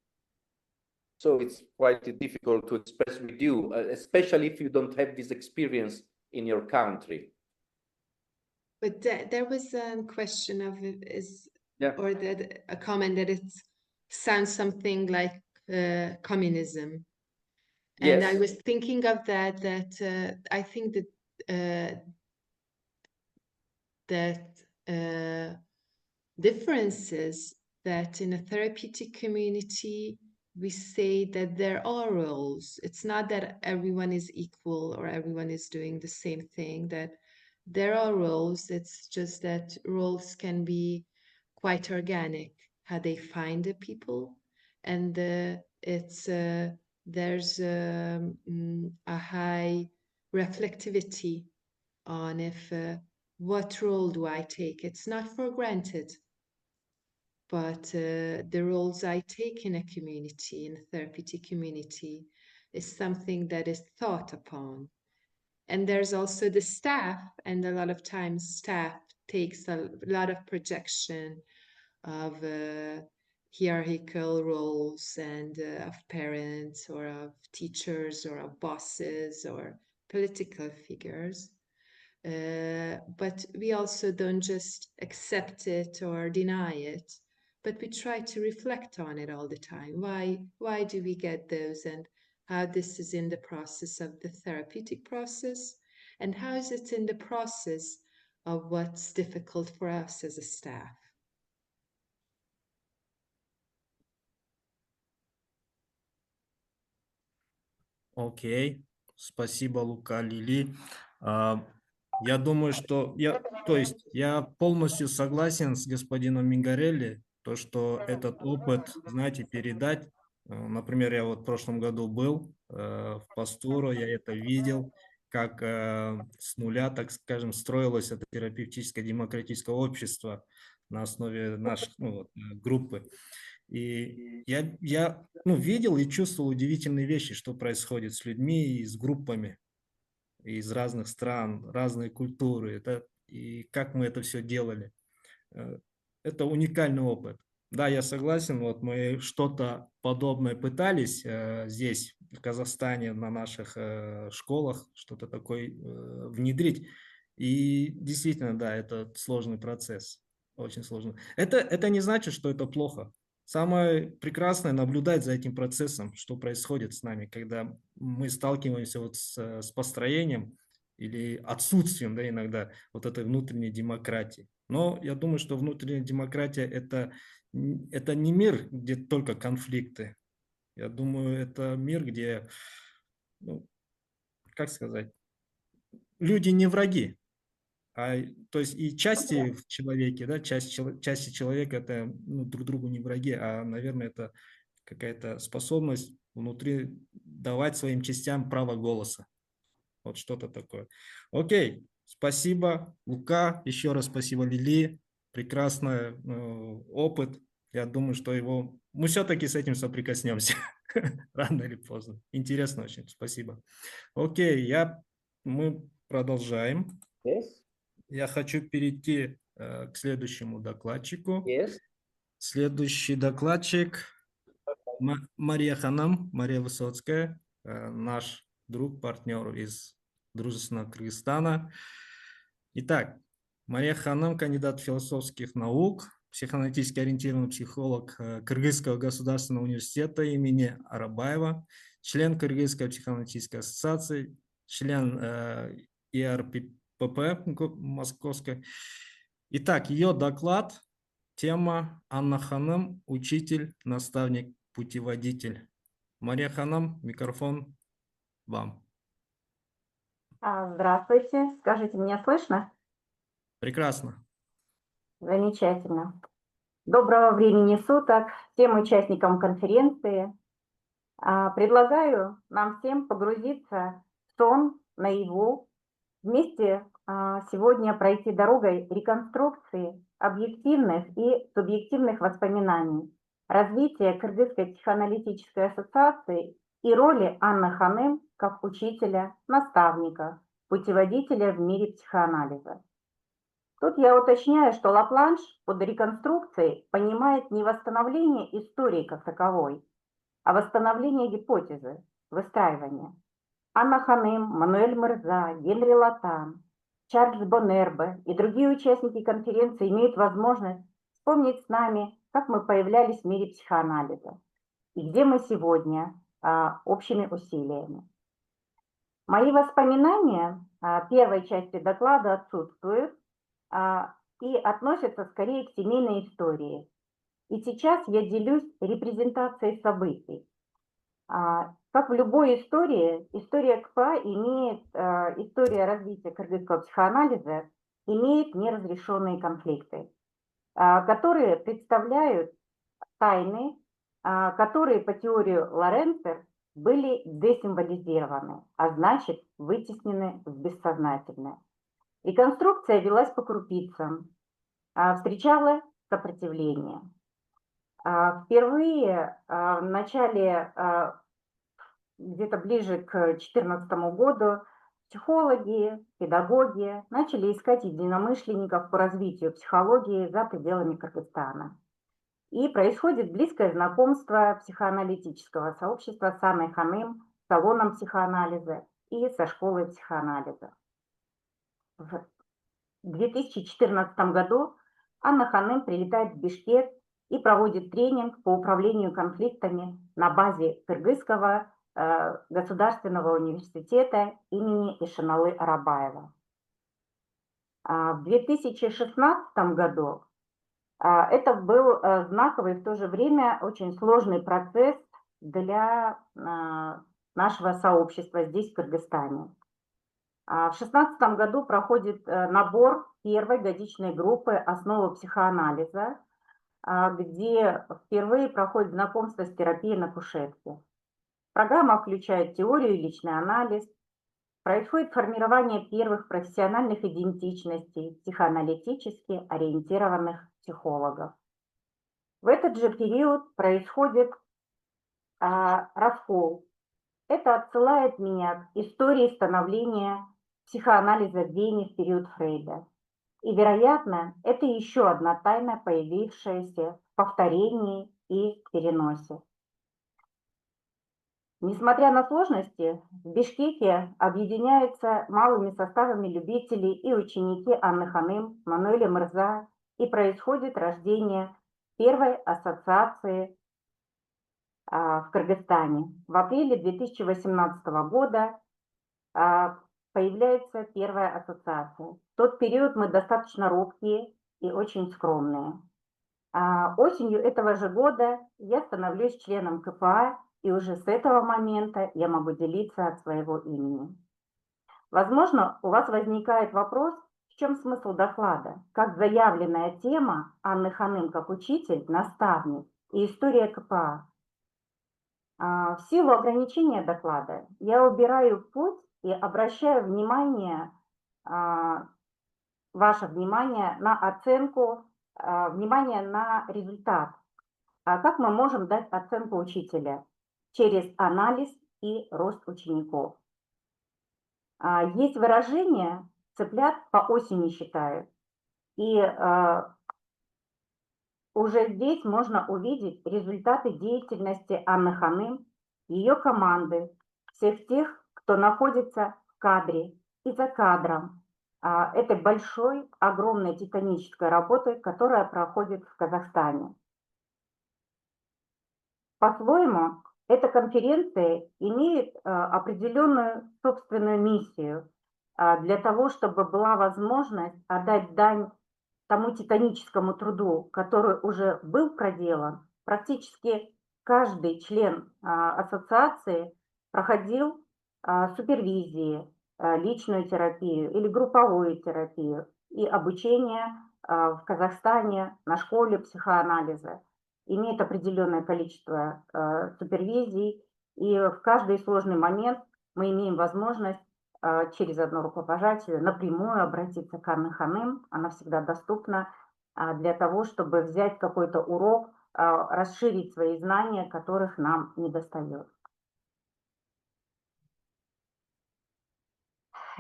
So it's quite difficult to express with you, especially if you don't have this experience in your country. But there was a question of or that a comment that it sounds something like communism. And I was thinking of that I think that differences that in a therapeutic community, we say that there are roles. It's not that everyone is equal or everyone is doing the same thing, that there are roles. It's just that roles can be quite organic, how they find the people. And there's a high reflectivity on what role do I take. It's not for granted, but the roles I take in a community, in a therapeutic community, is something that is thought upon. And there's also the staff, and a lot of times staff takes a lot of projection of hierarchical roles and of parents or of teachers or of bosses or political figures. But we also don't just accept it or deny it, but we try to reflect on it all the time. Why do we get those, and how this is in the process of the therapeutic process, and how is it in the process of what's difficult for us as a staff? Окей, спасибо, Лука, Лили. Я думаю, что я полностью согласен с господином Мингарелли, то, что этот опыт, знаете, передать. Например, я вот в прошлом году был в Пастуро, я это видел, как с нуля, так скажем, строилось это терапевтическое демократическое общество на основе нашей группы. И я видел и чувствовал удивительные вещи, что происходит с людьми и с группами из разных стран, разные культуры, и как мы это все делали. Это уникальный опыт. Да, я согласен, вот мы что-то подобное пытались здесь, в Казахстане, на наших школах, что-то такое внедрить. И действительно, да, это сложный процесс, очень сложный. Это не значит, что это плохо. Самое прекрасное наблюдать за этим процессом, что происходит с нами, когда мы сталкиваемся вот с построением или отсутствием, да, иногда вот этой внутренней демократии. Но я думаю, что внутренняя демократия это не мир, где только конфликты. Я думаю, это мир, где, как сказать, люди не враги. То есть и части в человеке, да, части человека это друг другу не враги, а, наверное, это какая-то способность внутри давать своим частям право голоса. Вот что-то такое. Окей, спасибо, Лука, еще раз спасибо, Лили. Прекрасный опыт. Я думаю, что мы все-таки с этим соприкоснемся рано или поздно. Интересно очень, спасибо. Окей, мы продолжаем. Yes. Я хочу перейти к следующему докладчику. Yes. Следующий докладчик Мария Ханам, Мария Высоцкая, наш друг, партнер из дружественного Кыргызстана. Итак, Мария Ханам, кандидат философских наук, психоаналитически ориентированный психолог Кыргызского государственного университета имени Арабаева, член Кыргызской психоаналитической ассоциации, член ИРПП Московской, Итак, ее доклад, тема Анна Ханым, учитель, наставник, путеводитель. Мария Ханым, микрофон вам. Здравствуйте, скажите, меня слышно? Прекрасно. Замечательно. Доброго времени суток всем участникам конференции. Предлагаю нам всем погрузиться в сон, наяву, вместе сегодня пройти дорогой реконструкции объективных и субъективных воспоминаний, развития Кыргызской психоаналитической ассоциации и роли Анны Ханым как учителя, наставника, путеводителя в мире психоанализа. Тут я уточняю, что Лапланш под реконструкцией понимает не восстановление истории как таковой, а восстановление гипотезы, выстраивания. Анна Ханым, Мануэль Мырза, Генри Латан, Чарльз Боннербе и другие участники конференции имеют возможность вспомнить с нами, как мы появлялись в мире психоанализа и где мы сегодня общими усилиями. Мои воспоминания первой части доклада отсутствуют и относятся скорее к семейной истории. И сейчас я делюсь репрезентацией событий. Как в любой истории, история КПА имеет, история развития кыргызского психоанализа имеет неразрешенные конфликты, которые представляют тайны, которые по теории Лоренцер были десимволизированы, а значит вытеснены в бессознательное. Реконструкция велась по крупицам, встречала сопротивление. Впервые в начале, где-то ближе к 2014 году, психологи, педагоги начали искать единомышленников по развитию психологии за пределами Кыргызстана. И происходит близкое знакомство психоаналитического сообщества с Анной Ханым, салоном психоанализа и со школой психоанализа. В 2014 году Анна Ханым прилетает в Бишкек и проводит тренинг по управлению конфликтами на базе Кыргызского государственного университета имени Ишеналы Арабаева. В 2016 году это был знаковый, в то же время очень сложный процесс для нашего сообщества здесь, в Кыргызстане. В 2016 году проходит набор первой годичной группы «Основы психоанализа», где впервые проходит знакомство с терапией на кушетке. Программа включает теорию и личный анализ, происходит формирование первых профессиональных идентичностей психоаналитически ориентированных психологов. В этот же период происходит раскол. Это отсылает меня к истории становления психоанализа в Вене в период Фрейда. И, вероятно, это еще одна тайна, появившаяся в повторении и переносе. Несмотря на сложности, в Бишкеке объединяются малыми составами любителей и ученики Анны Ханым, Мануэля Мырза, и происходит рождение первой ассоциации в Кыргызстане. В апреле 2018 года появляется первая ассоциация. В тот период мы достаточно робкие и очень скромные. Осенью этого же года я становлюсь членом КПА, и уже с этого момента я могу делиться от своего имени. Возможно, у вас возникает вопрос, в чем смысл доклада, как заявленная тема Анны Ханым как учитель, наставник и история КПА. В силу ограничения доклада я убираю путь и обращаю внимание, ваше внимание на оценку, внимание на результат. Как мы можем дать оценку учителя? Через анализ и рост учеников. Есть выражение «цыплят по осени считают». И уже здесь можно увидеть результаты деятельности Анны Ханым, ее команды, всех тех, кто находится в кадре и за кадром этой большой, огромной титанической работы, которая проходит в Казахстане. По-своему, эта конференция имеет определенную собственную миссию для того, чтобы была возможность отдать дань тому титаническому труду, который уже был проделан, практически каждый член ассоциации проходил супервизии, личную терапию или групповую терапию и обучение в Казахстане на школе психоанализа. Имеет определенное количество супервизий, и в каждый сложный момент мы имеем возможность через одно рукопожатие напрямую обратиться к Анне Ханым. Она всегда доступна для того, чтобы взять какой-то урок, расширить свои знания, которых нам недостает.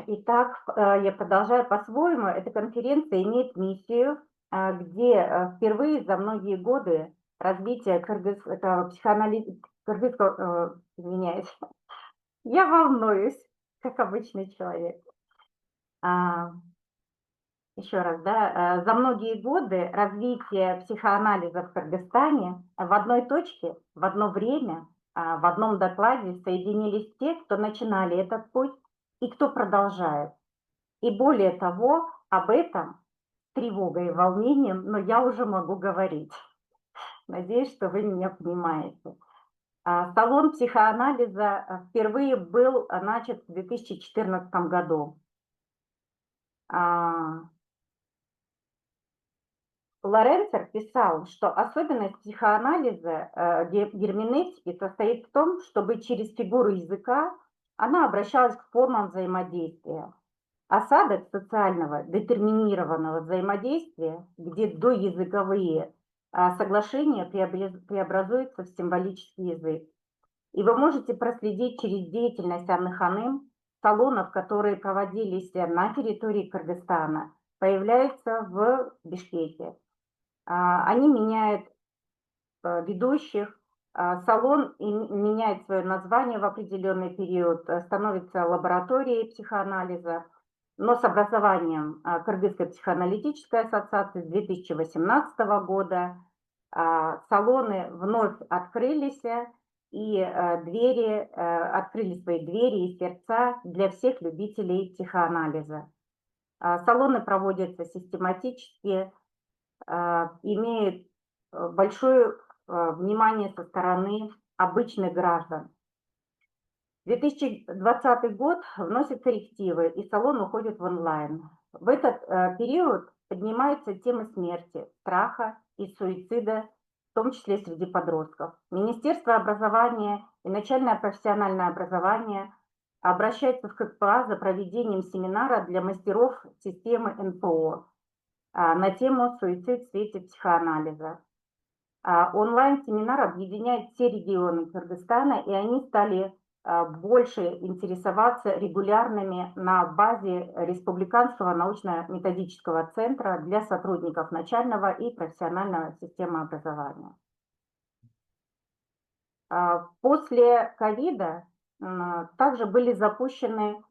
Итак, я продолжаю по-своему. Эта конференция имеет миссию, где впервые за многие годы развития кыргызского, извиняюсь, я волнуюсь, как обычный человек. Еще раз, да, за многие годы развития психоанализа в Кыргызстане в одной точке, в одно время, в одном докладе соединились те, кто начинали этот путь и кто продолжает. И более того, об этом с тревогой и волнением, но я уже могу говорить. Надеюсь, что вы меня понимаете. Салон психоанализа впервые был начат в 2014 году. Лоренцер писал, что особенность психоанализа герменевтики состоит в том, чтобы через фигуру языка она обращалась к формам взаимодействия. Осадок социального детерминированного взаимодействия, где доязыковые соглашения преобразуются в символический язык. И вы можете проследить через деятельность Анны Ханым салонов, которые проводились на территории Кыргызстана, появляются в Бишкеке. Они меняют ведущих, салон меняет свое название в определенный период, становится лабораторией психоанализа, но с образованием Кыргызской психоаналитической ассоциации с 2018 года салоны вновь открылись, и открыли свои двери и сердца для всех любителей психоанализа. Салоны проводятся систематически, имеют большое внимание со стороны обычных граждан. 2020 год вносит коррективы, и салон уходит в онлайн. В этот период поднимаются темы смерти, страха и суицида, в том числе среди подростков. Министерство образования и начальное профессиональное образование обращаются в КПА за проведением семинара для мастеров системы НПО на тему «Суицид в свете психоанализа». Онлайн-семинар объединяет все регионы Кыргызстана, и они стали больше интересоваться регулярными на базе Республиканского научно-методического центра для сотрудников начального и профессионального системы образования. После ковида также были запущены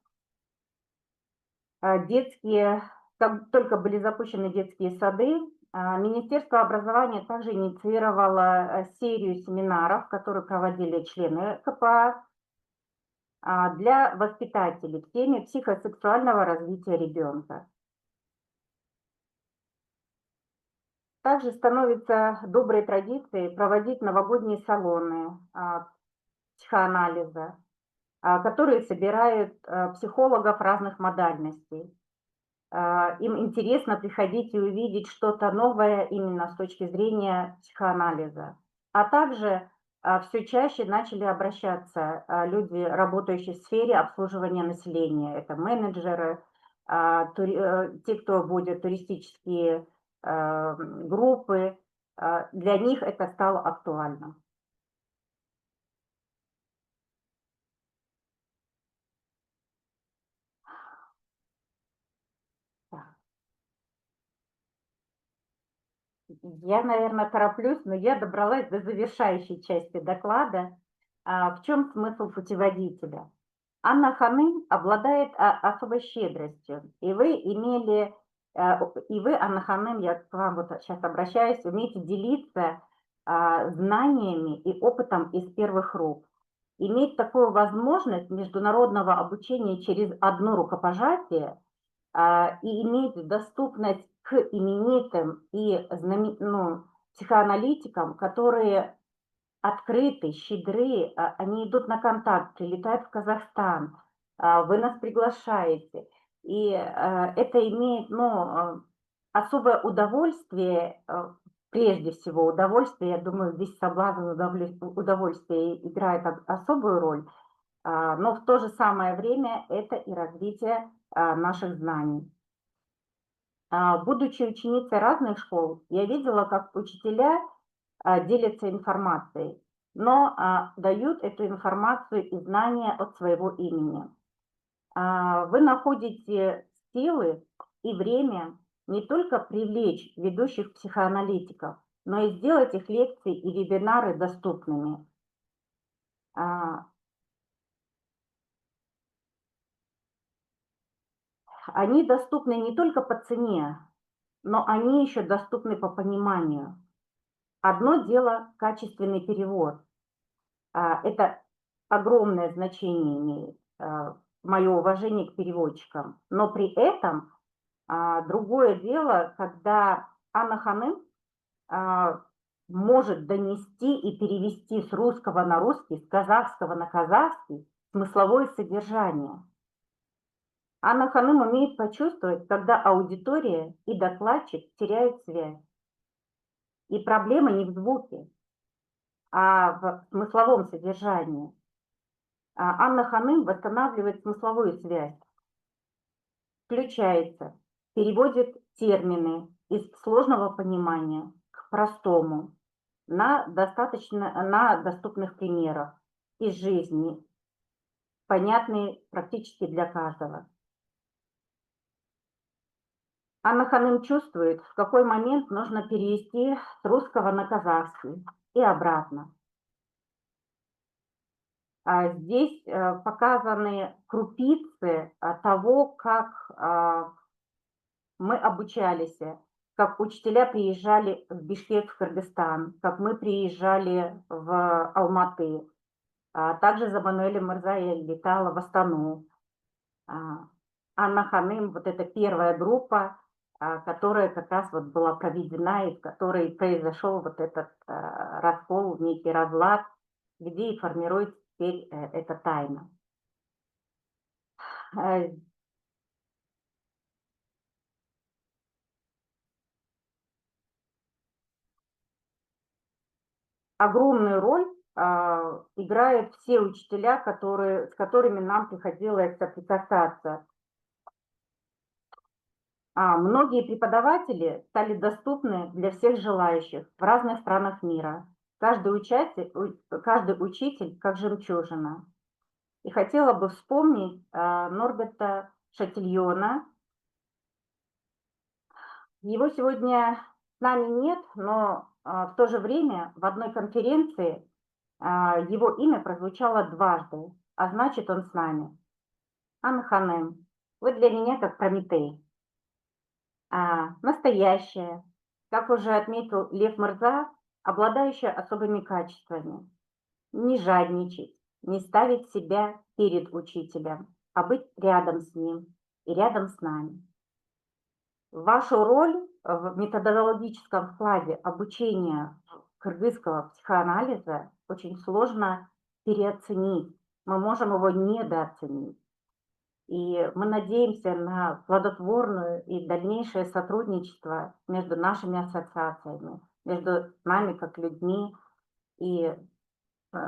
только были запущены детские сады. Министерство образования также инициировало серию семинаров, которые проводили члены КПА для воспитателей в теме психосексуального развития ребенка. Также становится доброй традицией проводить новогодние салоны психоанализа, которые собирают психологов разных модальностей. Им интересно приходить и увидеть что-то новое именно с точки зрения психоанализа. А также все чаще начали обращаться люди, работающие в сфере обслуживания населения. Это менеджеры, те, кто водят туристические группы. Для них это стало актуальным. Я, наверное, тороплюсь, но я добралась до завершающей части доклада. В чем смысл путеводителя? Анна Ханым обладает особой щедростью, и вы, Анна Ханым, я к вам вот сейчас обращаюсь, умеете делиться знаниями и опытом из первых рук. Иметь такую возможность международного обучения через одно рукопожатие и иметь доступность к к именитым и психоаналитикам, которые открыты, щедры, они идут на контакт, прилетают в Казахстан, вы нас приглашаете. И это имеет особое удовольствие, прежде всего удовольствие, я думаю, здесь соблазн удовольствие играет особую роль, но в то же самое время это и развитие наших знаний. Будучи ученицей разных школ, я видела, как учителя делятся информацией, но дают эту информацию и знания от своего имени. Вы находите силы и время не только привлечь ведущих психоаналитиков, но и сделать их лекции и вебинары доступными. Они доступны не только по цене, но они еще доступны по пониманию. Одно дело качественный перевод. Это огромное значение имеет, мое уважение к переводчикам. Но при этом другое дело, когда Анна Ханым может донести и перевести с русского на русский, с казахского на казахский смысловое содержание. Анна Ханым умеет почувствовать, когда аудитория и докладчик теряют связь. И проблема не в звуке, а в смысловом содержании. Анна Ханым восстанавливает смысловую связь, включается, переводит термины из сложного понимания к простому на доступных примерах из жизни, понятные практически для каждого. Анна Ханым чувствует, в какой момент нужно перевести с русского на казахский и обратно. Здесь показаны крупицы того, как мы обучались, как учителя приезжали в Бишкек, в Кыргызстан, как мы приезжали в Алматы. Также за Мануэлем Мырза летала в Астану. Анна Ханым, вот эта первая группа, которая как раз вот была проведена, и в которой произошел вот этот раскол, некий разлад, где и формируется теперь эта тайна. Огромную роль играют все учителя, с которыми нам приходилось соприкасаться. Многие преподаватели стали доступны для всех желающих в разных странах мира. Каждый учитель как жемчужина. И хотела бы вспомнить Норберта Шатильона. Его сегодня с нами нет, но в то же время в одной конференции его имя прозвучало дважды, а значит, он с нами. Анна Ханым, вы для меня как Прометей. Настоящая, как уже отметил Лев Мырза, обладающая особыми качествами. Не жадничать, не ставить себя перед учителем, а быть рядом с ним и рядом с нами. Вашу роль в методологическом вкладе обучения кыргызского психоанализа очень сложно переоценить. Мы можем его недооценить. И мы надеемся на плодотворное и дальнейшее сотрудничество между нашими ассоциациями, между нами как людьми. И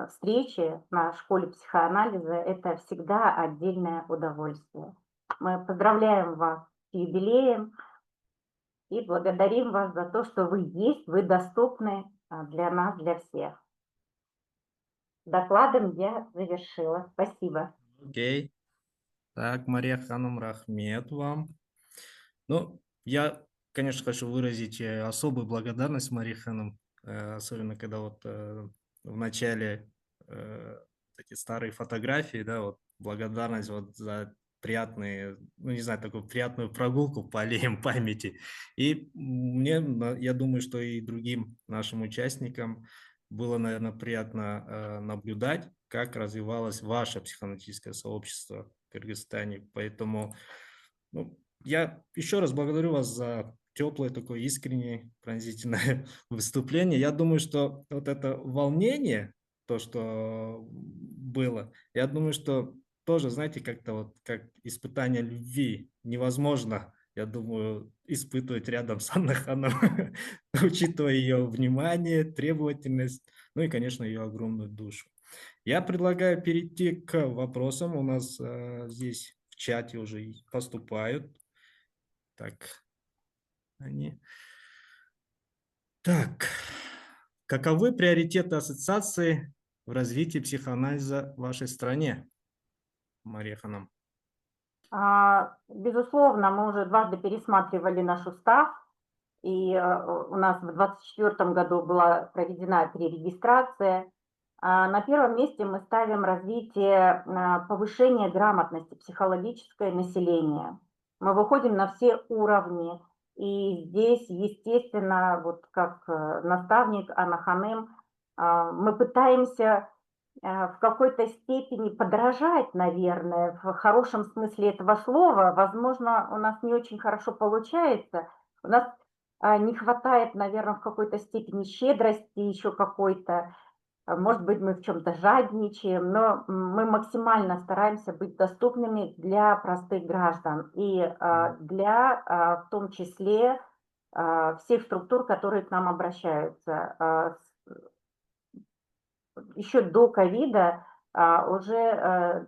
встречи на школе психоанализа – это всегда отдельное удовольствие. Мы поздравляем вас с юбилеем и благодарим вас за то, что вы есть, вы доступны для нас, для всех. Докладом я завершила. Спасибо. Окей. Так, Мария Ханым, рахмет вам. Ну, я, конечно, хочу выразить особую благодарность Марии Ханым, особенно когда вот в начале эти старые фотографии, да, вот благодарность вот за приятные, ну, не знаю, такую приятную прогулку по аллеям памяти. И мне, я думаю, что и другим нашим участникам было, наверное, приятно наблюдать, как развивалось ваше психоаналитическое сообщество в Кыргызстане. Поэтому Я еще раз благодарю вас за теплое, такое искреннее, пронзительное выступление. Я думаю, что вот это волнение, то, что было, я думаю, что тоже, знаете, как-то вот как испытание любви невозможно, я думаю, испытывать рядом с Анной Ханом, учитывая ее внимание, требовательность, ну и, конечно, ее огромную душу. Я предлагаю перейти к вопросам. У нас здесь в чате уже поступают. Так, они. Так, каковы приоритеты ассоциации в развитии психоанализа в вашей стране, Мария Ханам? Безусловно, мы уже дважды пересматривали наш устав, и у нас в 2024 году была проведена перерегистрация. На первом месте мы ставим развитие, повышение грамотности психологической населения. Мы выходим на все уровни, и здесь, естественно, вот как наставник Анна Ханым, мы пытаемся в какой-то степени подражать, наверное, в хорошем смысле этого слова. Возможно, у нас не очень хорошо получается. У нас не хватает, наверное, в какой-то степени щедрости еще какой-то. Может быть, мы в чем-то жадничаем, но мы максимально стараемся быть доступными для простых граждан и для, в том числе, всех структур, которые к нам обращаются. Еще до ковида уже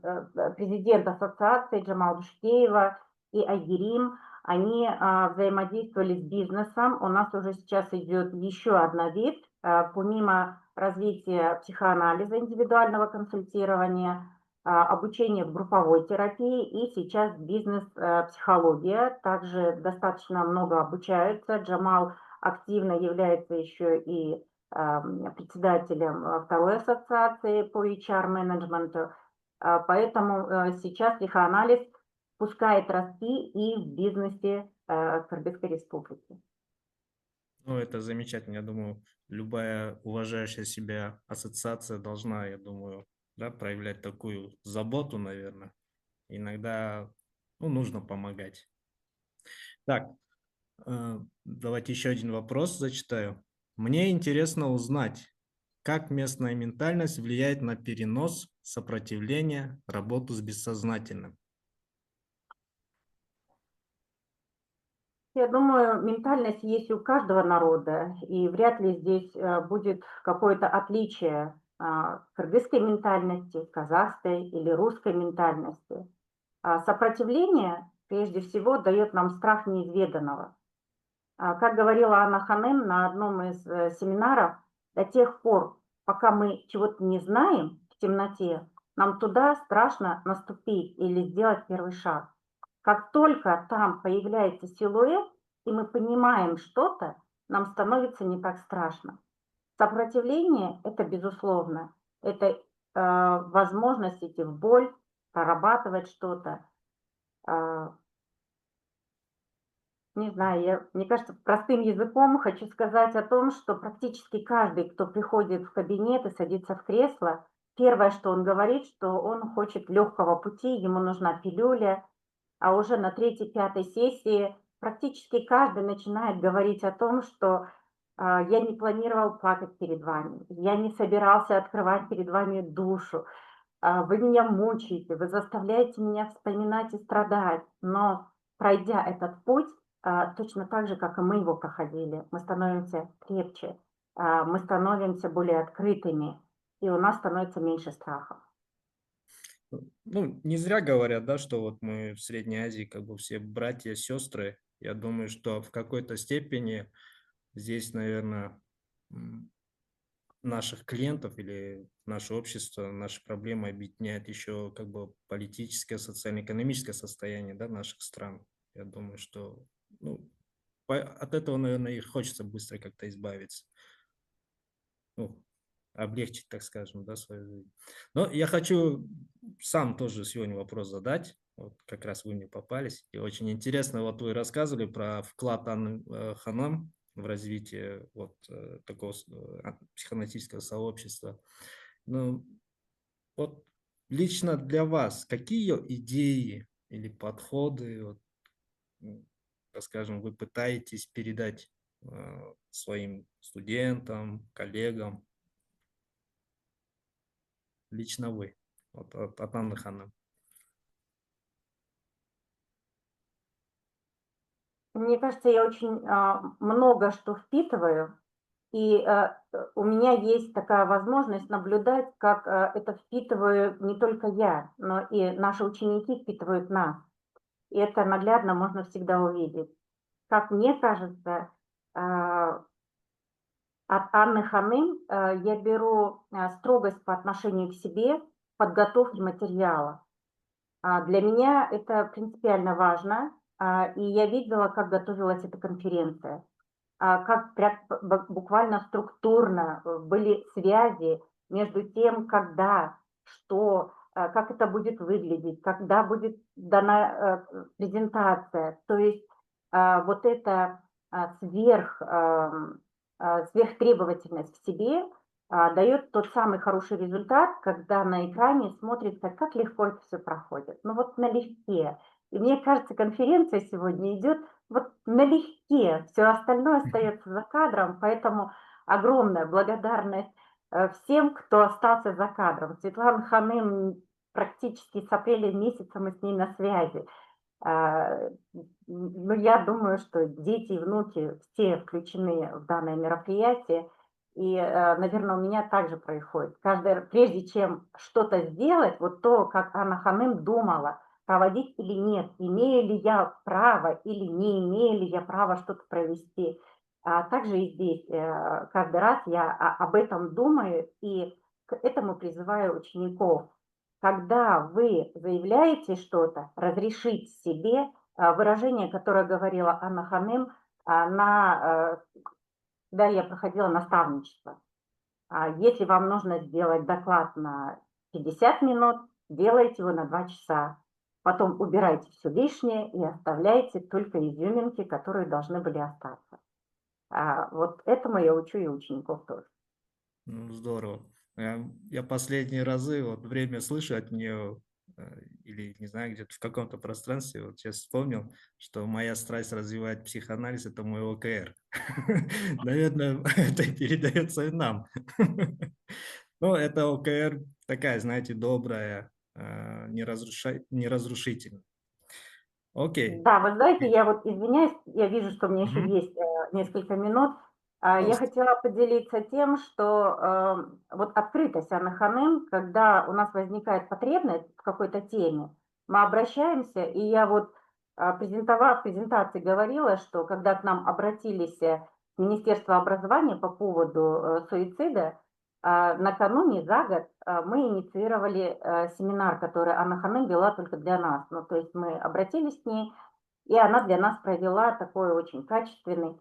президент ассоциации Джамал Душкеева и Айгерим, они взаимодействовали с бизнесом. У нас уже сейчас идет еще одна ветвь, помимо развития психоанализа, индивидуального консультирования, обучение в групповой терапии и сейчас бизнес-психология. Также достаточно много обучаются. Джамал активно является еще и председателем второй ассоциации по HR-менеджменту. Поэтому сейчас психоанализ пускает расти и в бизнесе Кыргызской республики. Ну, это замечательно. Я думаю, любая уважающая себя ассоциация должна, я думаю, да, проявлять такую заботу, наверное. Иногда нужно помогать. Так, давайте еще один вопрос зачитаю. Мне интересно узнать, как местная ментальность влияет на перенос, сопротивление, работу с бессознательным. Я думаю, ментальность есть у каждого народа, и вряд ли здесь будет какое-то отличие кыргызской ментальности, казахской или русской ментальности. Сопротивление, прежде всего, дает нам страх неизведанного. Как говорила Анна Ханым на одном из семинаров, до тех пор, пока мы чего-то не знаем в темноте, нам туда страшно наступить или сделать первый шаг. Как только там появляется силуэт, и мы понимаем что-то, нам становится не так страшно. Сопротивление – это безусловно, это возможность идти в боль, прорабатывать что-то. Не знаю, мне кажется, простым языком хочу сказать о том, что практически каждый, кто приходит в кабинет и садится в кресло, первое, что он говорит, что он хочет легкого пути, ему нужна пилюля, а уже на 3-5 сессии практически каждый начинает говорить о том, что я не планировал плакать перед вами, я не собирался открывать перед вами душу, вы меня мучаете, вы заставляете меня вспоминать и страдать, но пройдя этот путь, точно так же, как и мы его проходили, мы становимся крепче, мы становимся более открытыми, и у нас становится меньше страхов. Ну, не зря говорят, да, что вот мы в Средней Азии как бы все братья, сестры. Я думаю, что в какой-то степени здесь, наверное, наших клиентов или наше общество, наши проблемы объединяет еще как бы политическое, социально-экономическое состояние, да, наших стран. Я думаю, что от этого, наверное, и хочется быстро как-то избавиться. Облегчить, так скажем, да, свою жизнь. Но я хочу сам тоже сегодня вопрос задать. Вот как раз вы мне попались. И очень интересно, вот вы рассказывали про вклад Анны Ханам в развитие вот такого психоаналитического сообщества. Ну, вот лично для вас, какие идеи или подходы вот, скажем, вы пытаетесь передать своим студентам, коллегам? Лично вы, от Анны Ханым. Мне кажется, я очень много что впитываю, и у меня есть такая возможность наблюдать, как это впитываю не только я, но и наши ученики впитывают нас. И это наглядно можно всегда увидеть. Как мне кажется, от Анны Ханым я беру строгость по отношению к себе, подготовки материала. Для меня это принципиально важно, и я видела, как готовилась эта конференция, как буквально структурно были связи между тем, когда, что, как это будет выглядеть, когда будет дана презентация. То есть вот эта сверхтребовательность к себе дает тот самый хороший результат, когда на экране смотрится, как легко это все проходит. Ну вот налегке. И мне кажется, конференция сегодня идет вот налегке, все остальное остается за кадром, поэтому огромная благодарность всем, кто остался за кадром. Светлана Ханым практически с апреля месяца мы с ней на связи. Ну, я думаю, что дети и внуки все включены в данное мероприятие. И, наверное, у меня также происходит. Прежде чем что-то сделать, вот то, как Анна Ханым думала, проводить или нет, имею ли я право или не имею ли я право что-то провести. Также и здесь каждый раз я об этом думаю и к этому призываю учеников. Когда вы заявляете что-то, разрешить себе выражение, которое говорила Анна Ханым, когда я проходила наставничество. Если вам нужно сделать доклад на 50 минут, делайте его на 2 часа. Потом убирайте все лишнее и оставляйте только изюминки, которые должны были остаться. Вот этому я учу и учеников тоже. Ну, здорово. Я последние разы вот время слышу от нее, или не знаю, где-то в каком-то пространстве, вот сейчас вспомнил, что моя страсть развивать психоанализ – это мой ОКР. Наверное, это передается и нам. Но это ОКР такая, знаете, добрая, неразрушительная. Окей. Да, вы знаете, я вот извиняюсь, я вижу, что у меня еще Мгм. есть несколько минут. Я Пожалуйста. хотела поделиться тем, что вот открытость Анны Ханым, когда у нас возникает потребность в какой-то теме, мы обращаемся, и я вот презентовав в презентации говорила, что когда к нам обратились в Министерство образования по поводу суицида, накануне, за год, мы инициировали семинар, который Анна Ханым вела только для нас. Ну, то есть мы обратились к ней, и она для нас провела такой очень качественный.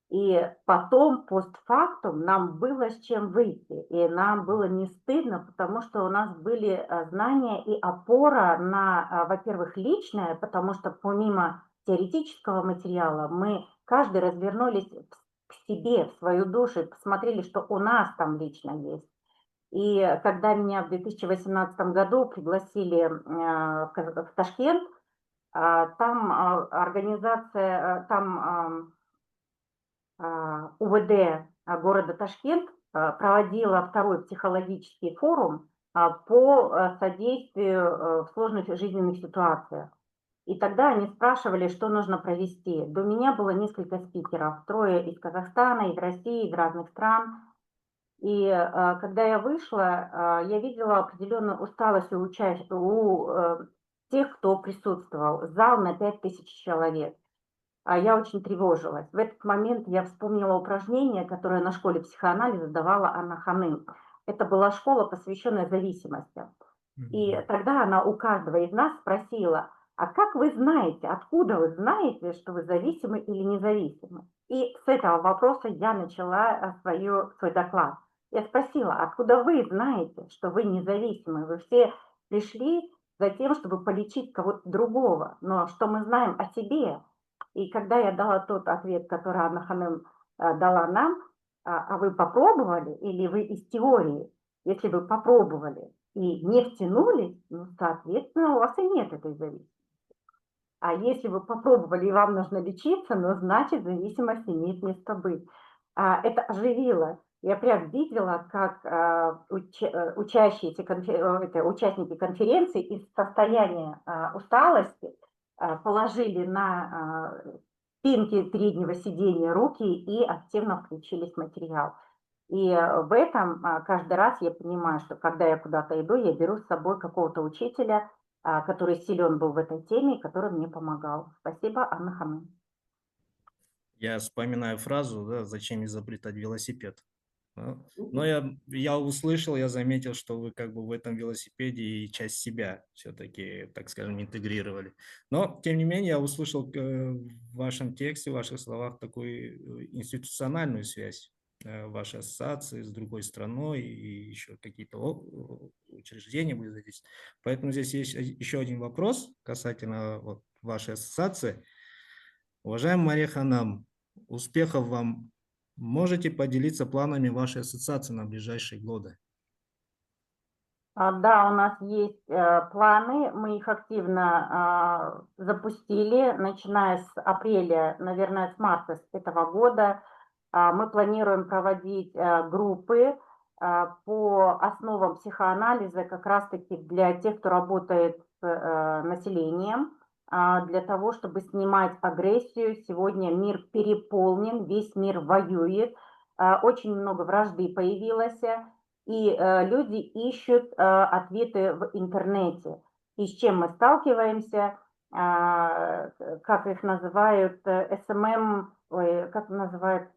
И потом, постфактум, нам было с чем выйти. И нам было не стыдно, потому что у нас были знания и опора на, во-первых, личное, потому что помимо теоретического материала мы каждый развернулись к себе, в свою душу, и посмотрели, что у нас там лично есть. И когда меня в 2018 году пригласили в Ташкент, там организация, там УВД города Ташкент проводила второй психологический форум по содействию в сложных жизненных ситуациях. И тогда они спрашивали, что нужно провести. До меня было несколько спикеров, 3 из Казахстана, из России, из разных стран. И когда я вышла, я видела определенную усталость у тех, кто присутствовал. Зал на 5000 человек. Я очень тревожилась. В этот момент я вспомнила упражнение, которое на школе психоанализа давала Анна Ханым. Это была школа, посвященная зависимостям. И тогда она у каждого из нас спросила, а как вы знаете, откуда вы знаете, что вы зависимы или независимы? И с этого вопроса я начала свой доклад. Я спросила, откуда вы знаете, что вы независимы? Вы все пришли за тем, чтобы полечить кого-то другого. Но что мы знаем о себе? И когда я дала тот ответ, который Анна Ханым дала нам, а вы попробовали или вы из теории? Если вы попробовали и не втянулись, ну, соответственно, у вас и нет этой зависимости. А если вы попробовали и вам нужно лечиться, ну, значит, зависимость имеет место быть. Это оживило. Я прям видела, как участники конференции из состояния усталости положили на спинки переднего сиденья руки и активно включились в материал. И в этом каждый раз я понимаю, что когда я куда-то иду, я беру с собой какого-то учителя, который силен был в этой теме, и который мне помогал. Спасибо, Анна Ханум. Я вспоминаю фразу, да, зачем изобретать велосипед. Да? Но я услышал, я заметил, что вы как бы в этом велосипеде и часть себя все-таки, так скажем, интегрировали. Но, тем не менее, я услышал в вашем тексте, в ваших словах такую институциональную связь вашей ассоциации с другой страной и еще какие-то учреждения вы здесь. Поэтому здесь есть еще один вопрос касательно вот вашей ассоциации. Уважаемая Мария Ханам, успехов вам! Можете поделиться планами вашей ассоциации на ближайшие годы? Да, у нас есть планы, мы их активно запустили, начиная с апреля, наверное, с марта этого года. Мы планируем проводить группы по основам психоанализа как раз-таки для тех, кто работает с населением, для того, чтобы снимать агрессию. Сегодня мир переполнен, весь мир воюет, очень много вражды появилось. И люди ищут ответы в интернете. И с чем мы сталкиваемся, как их называют, СММ, как называют,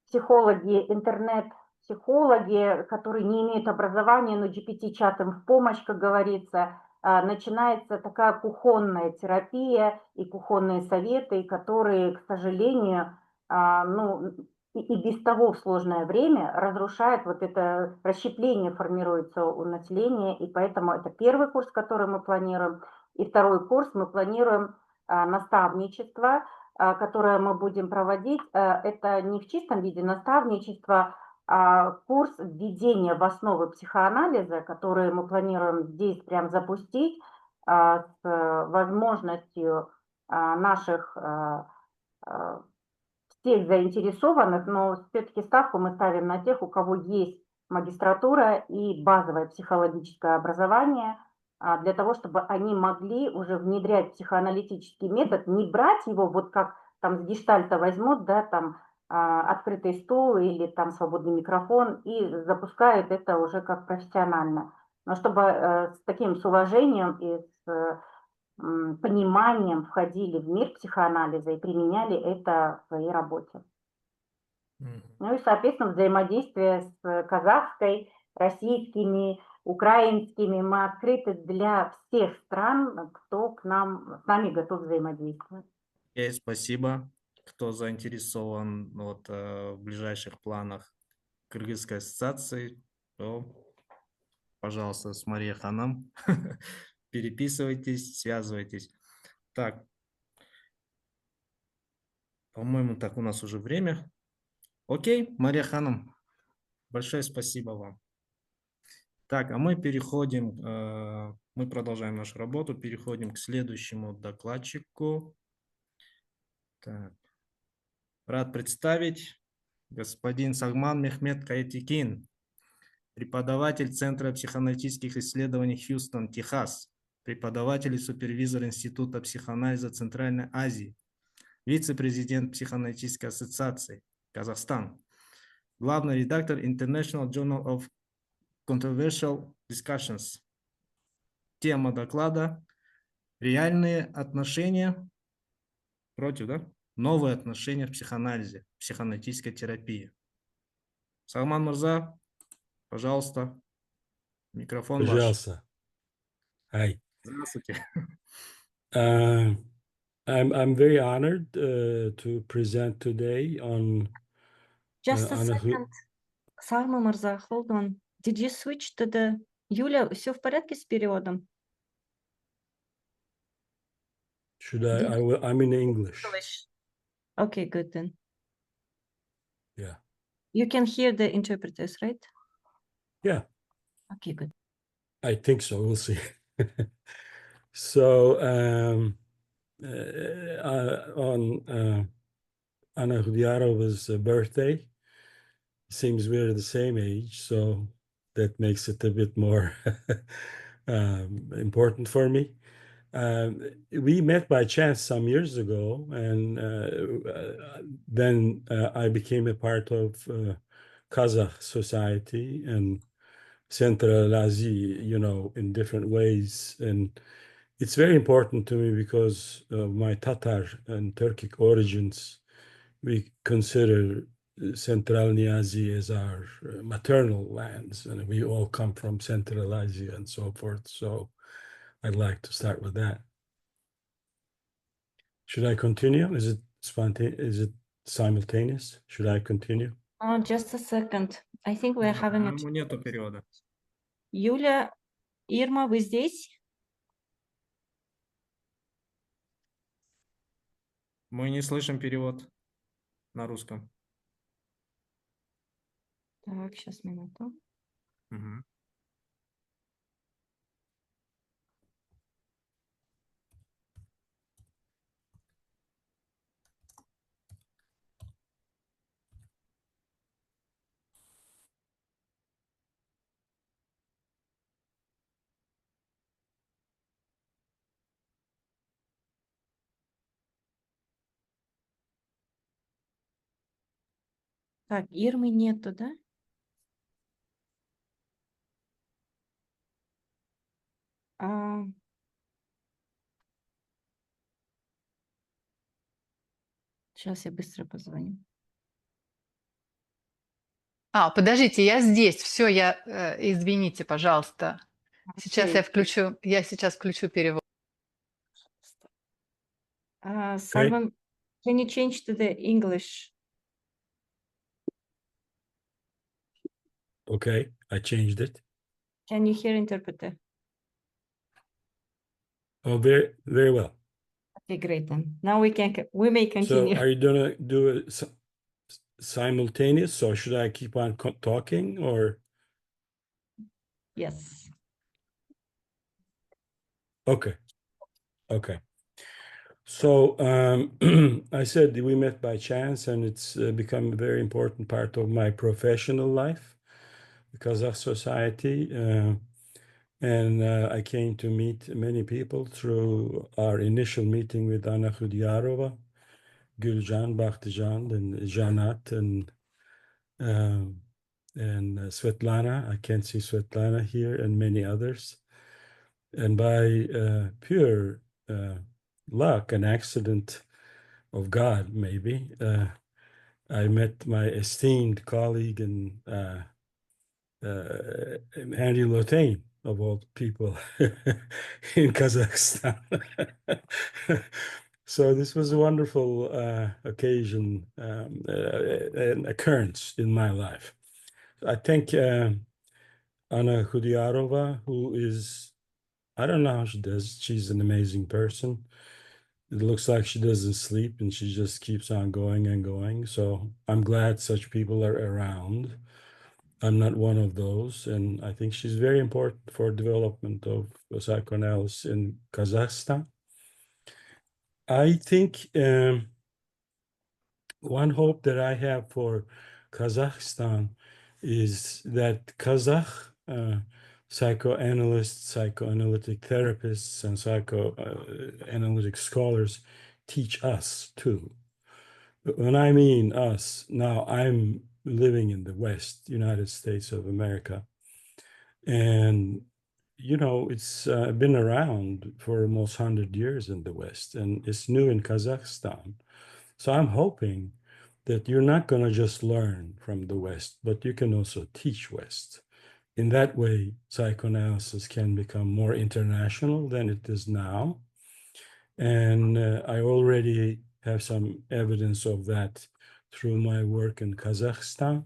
психологи, интернет-психологи, которые не имеют образования, но GPT-чат им в помощь, как говорится, начинается такая кухонная терапия и кухонные советы, которые, к сожалению, ну, и без того в сложное время разрушают вот это расщепление, формируется у населения, и поэтому это первый курс, который мы планируем, и второй курс мы планируем наставничество, которое мы будем проводить. Это не в чистом виде наставничества, а курс введения в основы психоанализа, который мы планируем здесь прям запустить с возможностью наших всех заинтересованных, но все-таки ставку мы ставим на тех, у кого есть магистратура и базовое психологическое образование, для того, чтобы они могли уже внедрять психоаналитический метод, не брать его вот как там с гештальта возьмут, да, там открытый стул или там свободный микрофон и запускают это уже как профессионально. Но чтобы с таким с уважением и с пониманием входили в мир психоанализа и применяли это в своей работе. Ну и, соответственно, взаимодействие с казахской, российскими, украинскими. Мы открыты для всех стран, кто с нами готов взаимодействовать. Спасибо. Кто заинтересован вот, в ближайших планах Кыргызской ассоциации, то, пожалуйста, с Марией Ханам переписывайтесь, связывайтесь. Так, по-моему, так у нас уже время. Окей, Мария Ханам, большое спасибо вам. Так, а мы переходим, мы продолжаем нашу работу, переходим к следующему докладчику. Так. Рад представить господин Сагман Мехмед Каэтикин, преподаватель Центра психоаналитических исследований Хьюстон, Техас, преподаватель и супервизор Института психоанализа Центральной Азии, вице-президент Психоаналитической ассоциации Казахстан, главный редактор International Journal of Controversial Discussions. Тема доклада «Реальные отношения против, да? Новые отношения в психоанализе, психоаналитической терапии». Салман Мурза, пожалуйста, микрофон ваш. Пожалуйста. Hi. Здравствуйте. I'm very honored to present today on Just a second. Salma Mirza, hold on. Did you switch to the... Юля, все в порядке с переводом? Should I'm in English. Okay, good then. Yeah. You can hear the interpreters, right? Yeah. Okay, good. I think so. We'll see. So on Anna Khudyarova's birthday, seems we're the same age, so that makes it a bit more important for me. We met by chance some years ago, and then I became a part of Kazakh society and Central Asia, you know, in different ways. And it's very important to me because of my Tatar and Turkic origins. We consider Central Asia as our maternal lands, and we all come from Central Asia and so forth. So I'd like to start with that. Should I continue? Is it spontaneous? Is it simultaneous? Should I continue? Just a second. I think we're having a... Нету перевода. Юля, Ирма, вы здесь? Мы не слышим перевод на русском. Так, сейчас, минуту. Мгм. Так, Ирмы нету, да? Сейчас я быстро позвоню. Подождите, я здесь. Все, извините, пожалуйста. Сейчас я сейчас включу перевод. Salman, can you change to the English? Okay, I changed it. Can you hear interpreter? Oh, very, very well. Okay, great then. Now we may continue. So are you gonna do it simultaneous? So should I keep on talking or? Yes. Okay. Okay. So I said we met by chance, and it's become a very important part of my professional life, the Kazakh society. And I came to meet many people through our initial meeting with Anna Khudyarova, Gülcan, Bakhtijan, and Janat, and Svetlana. I can't see Svetlana here, and many others. And by pure luck, an accident of God, maybe, I met my esteemed colleague and Henry Lotain, of all people, in Kazakhstan. So this was a wonderful occasion, an occurrence in my life. I think Anna Khudyarova, who is, I don't know how she does. She's an amazing person. It looks like she doesn't sleep and she just keeps on going and going. So I'm glad such people are around. I'm not one of those. And I think she's very important for development of psychoanalysis in Kazakhstan. I think one hope that I have for Kazakhstan is that Kazakh psychoanalysts, psychoanalytic therapists, and psychoanalytic scholars teach us too. But when I mean us, now I'm living in the West, United States of America. And, you know, it's been around for almost 100 years in the West, and it's new in Kazakhstan. So I'm hoping that you're not going to just learn from the West, but you can also teach West. In that way, psychoanalysis can become more international than it is now. And I already have some evidence of that through my work in Kazakhstan,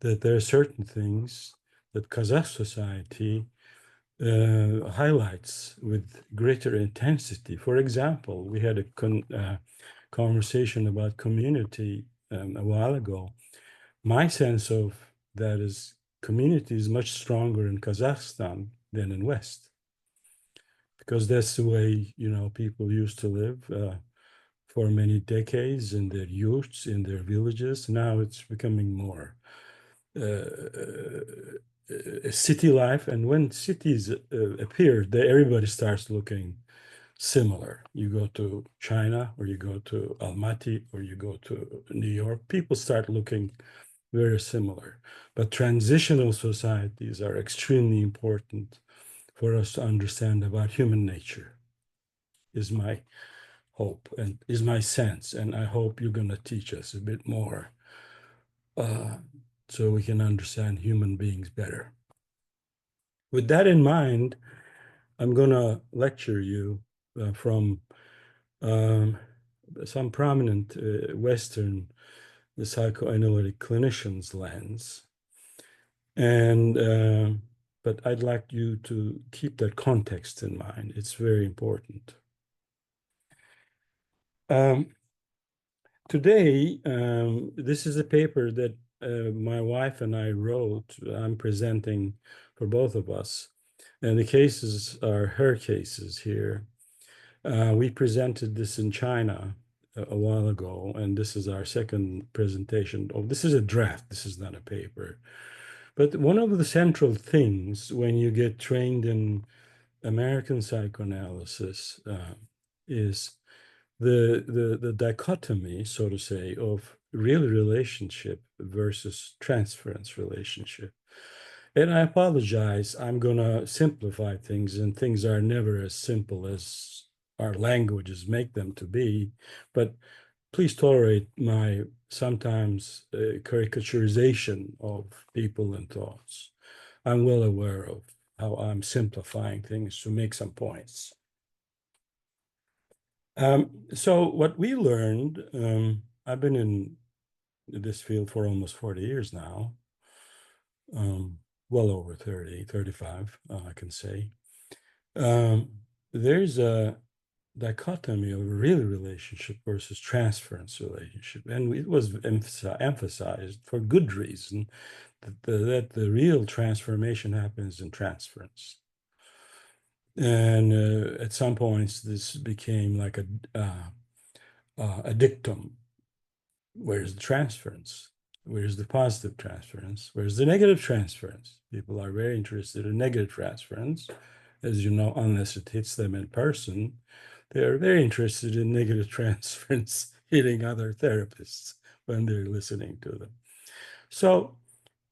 that there are certain things that Kazakh society highlights with greater intensity. For example, we had a conversation about community a while ago. My sense of that is community is much stronger in Kazakhstan than in West. because that's the way, people used to live for many decades in their youths, in their villages. Now it's becoming more city life. And when cities appear, everybody starts looking similar. You go to China, or you go to Almaty, or you go to New York, people start looking very similar. But transitional societies are extremely important for us to understand about human nature, is my hope and is my sense. And I hope you're going to teach us a bit more so we can understand human beings better. With that in mind, I'm going to lecture you from some prominent Western psychoanalytic clinicians' lens. And but I'd like you to keep that context in mind. It's very important. Today, this is a paper that my wife and I wrote. I'm presenting for both of us. And the cases are her cases here. We presented this in China a while ago, and this is our second presentation. Oh, this is a draft. This is not a paper. But one of the central things when you get trained in American psychoanalysis is the dichotomy, so to say, of real relationship versus transference relationship. And I apologize, I'm going to simplify things, and things are never as simple as our languages make them to be. But please tolerate my sometimes caricaturization of people and thoughts. I'm well aware of how I'm simplifying things to make some points. So what we learned, I've been in this field for almost 40 years now, well over 30, 35, I can say. There's a dichotomy of real relationship versus transference relationship. And it was emphasized for good reason that the real transformation happens in transference. And at some points, this became like a dictum. Where's the transference? Where's the positive transference? Where's the negative transference? People are very interested in negative transference. As you know, unless it hits them in person, they are very interested in negative transference hitting other therapists when they're listening to them. So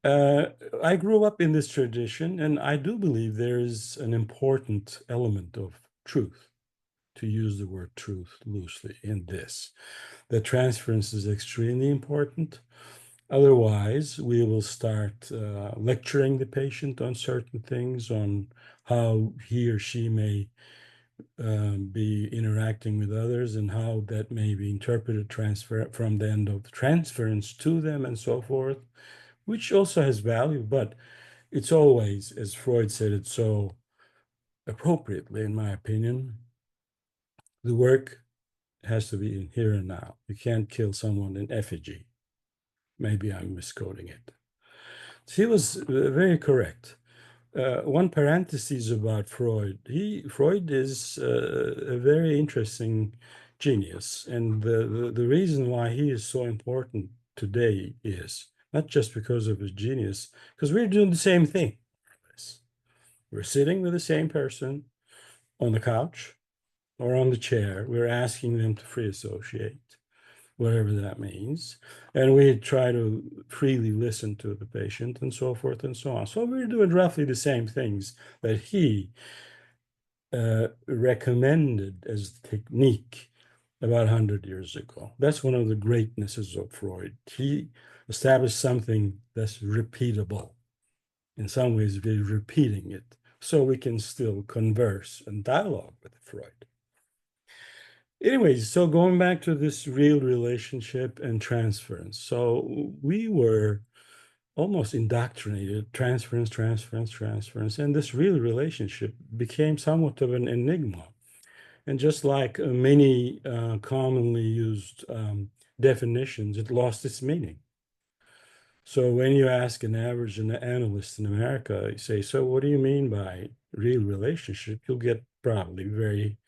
I grew up in this tradition, and I do believe there is an important element of truth, to use the word truth loosely in this. That transference is extremely important. Otherwise, we will start lecturing the patient on certain things, on how he or she may be interacting with others, and how that may be interpreted transfer from the end of the transference to them, and so forth, which also has value, but it's always, as Freud said it so appropriately, in my opinion, the work has to be in here and now. You can't kill someone in effigy. Maybe I'm misquoting it. He was very correct. One parenthesis about Freud. Freud is a very interesting genius. And the reason why he is so important today is not just because of his genius, because we're doing the same thing. We're sitting with the same person on the couch or on the chair. We're asking them to free associate, whatever that means. And we try to freely listen to the patient, and so forth and so on. So we're doing roughly the same things that he recommended as the technique about 100 years ago. That's one of the greatnesses of Freud. He established something that's repeatable. In some ways, we're repeating it, so we can still converse and dialogue with Freud. Anyways, so going back to this real relationship and transference. So we were almost indoctrinated, transference, and this real relationship became somewhat of an enigma. And just like many commonly used definitions, it lost its meaning. So when you ask an average analyst in America, you say, so what do you mean by real relationship? You'll get probably very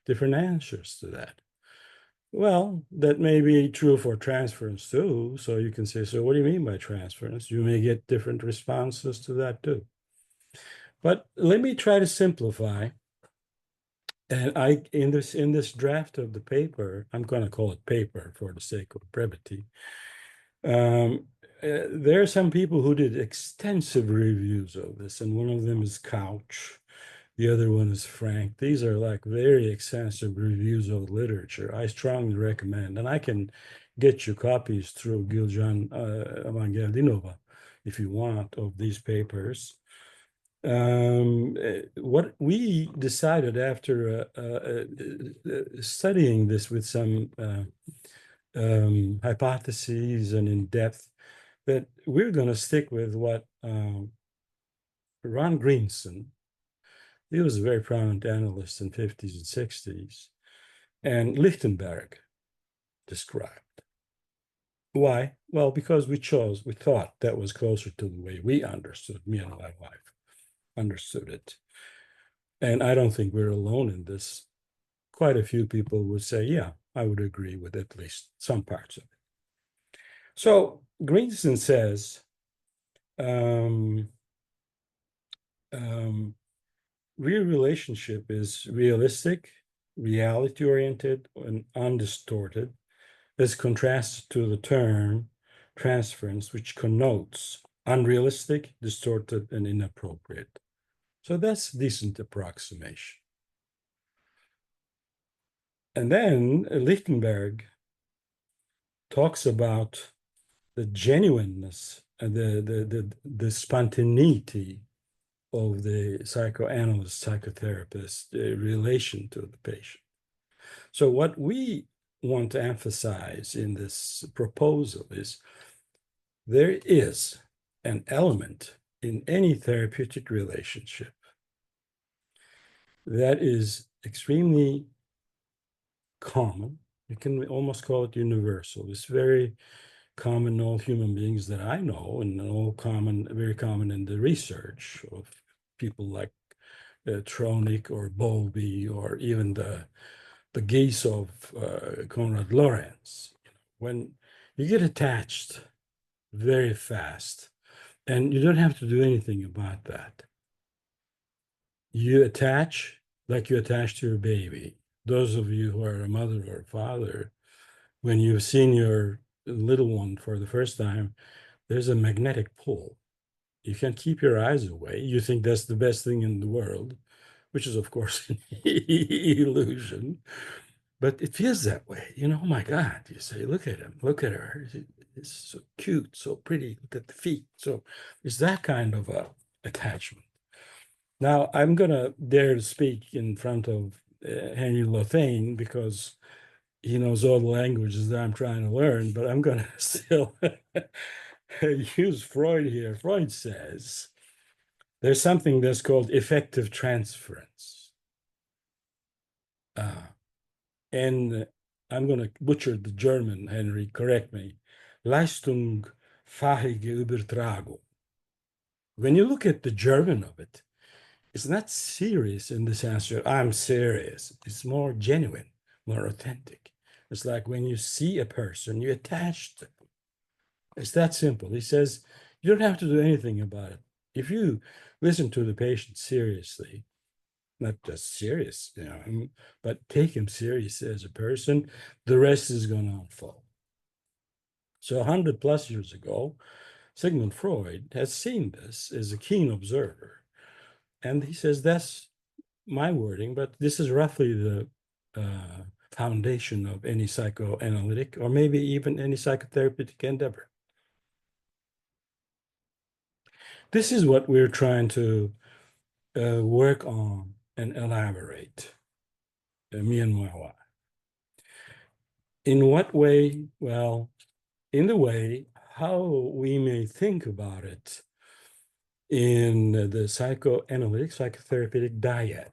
different answers to that. Well, that may be true for transference too. So you can say, so what do you mean by transference? You may get different responses to that too. But let me try to simplify. And in this draft of the paper, I'm going to call it paper for the sake of brevity. There are some people who did extensive reviews of this, and one of them is Couch. The other one is Frank. These are like very extensive reviews of literature. I strongly recommend, and I can get you copies through Gülcan Amangeldinova if you want of these papers. What we decided after studying this with some hypotheses and in depth, that we're going to stick with what Ron Greenson, he was a very prominent analyst in 50s and 60s, and Lichtenberg described. Why? Well, because we thought that was closer to the way we understood, me and my wife understood it. And I don't think we're alone in this. Quite a few people would say, yeah, I would agree with at least some parts of it. So Greenson says, real relationship is realistic, reality-oriented, and undistorted, as contrasted to the term transference, which connotes unrealistic, distorted, and inappropriate. So that's a decent approximation. And then Lichtenberg talks about the genuineness and the spontaneity of the psychoanalyst, psychotherapist relation to the patient. So what we want to emphasize in this proposal is there is an element in any therapeutic relationship that is extremely common. You can almost call it universal. It's very common in all human beings that I know, and very common in the research of people like Tronick or Bowlby, or even the geese of Konrad Lorenz. When you get attached very fast, and you don't have to do anything about that. You attach like you attach to your baby. Those of you who are a mother or a father, when you've seen your little one for the first time, there's a magnetic pull. You can't keep your eyes away. You think that's the best thing in the world, which is, of course, an illusion. But it feels that way. You know, oh my God, you say, look at him, look at her. It's so cute, so pretty. Look at the feet. So it's that kind of attachment. Now, I'm going to dare to speak in front of Henry Lothain because he knows all the languages that I'm trying to learn, but I'm going to still use Freud here. Freud says there's something that's called effective transference. And I'm going to butcher the German, Henry, correct me. Leistungsfähige Übertragung. When you look at the German of it, it's not serious in the sense of I'm serious. It's more genuine, more authentic. It's like when you see a person, you attach to them. It's that simple. He says, you don't have to do anything about it. If you listen to the patient seriously, not just serious, but take him serious as a person, the rest is going to unfold. So 100+ years ago, Sigmund Freud has seen this as a keen observer. And he says, that's my wording, but this is roughly the foundation of any psychoanalytic or maybe even any psychotherapeutic endeavor. This is what we're trying to work on and elaborate, me and my wife. In what way? Well, in the way how we may think about it in the psychoanalytic, psychotherapeutic dyad.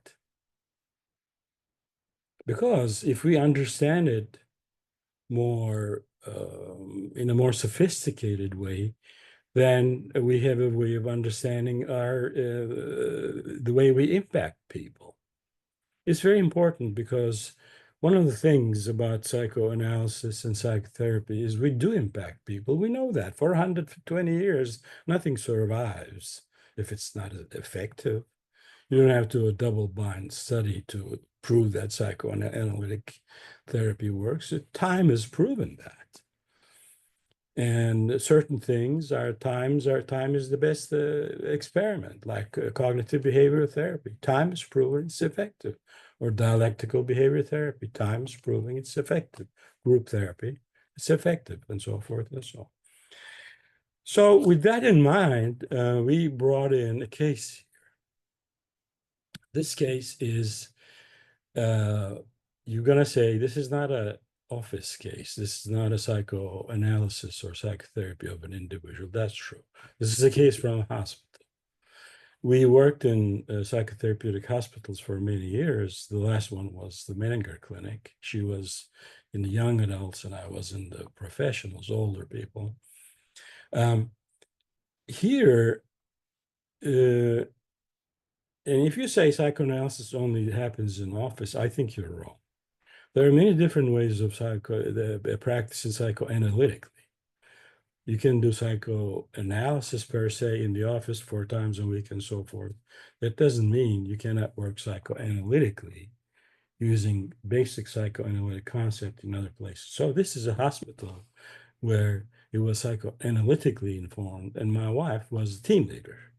Because if we understand it more in a more sophisticated way, then we have a way of understanding the way we impact people. It's very important because one of the things about psychoanalysis and psychotherapy is we do impact people. We know that for 120 years, nothing survives if it's not effective. You don't have to do a double-blind study to prove that psychoanalytic therapy works. Time has proven that. And certain things time is the best experiment, like cognitive behavioral therapy. Time is proven it's effective. Or dialectical behavior therapy. Time is proving it's effective. Group therapy, it's effective, and so forth and so on. So with that in mind, we brought in a case here. This case is, you're going to say, this is not an office case. This is not a psychoanalysis or psychotherapy of an individual. That's true. This is a case from a hospital. We worked in psychotherapeutic hospitals for many years. The last one was the Menninger Clinic. She was in the young adults and I was in the professionals, older people. Here, and if you say psychoanalysis only happens in office, I think you're wrong. There are many different ways of practicing psychoanalytically. You can do psychoanalysis per se in the office 4 times a week and so forth. That doesn't mean you cannot work psychoanalytically using basic psychoanalytic concept in other places. So this is a hospital where it was psychoanalytically informed, and my wife was the team leader.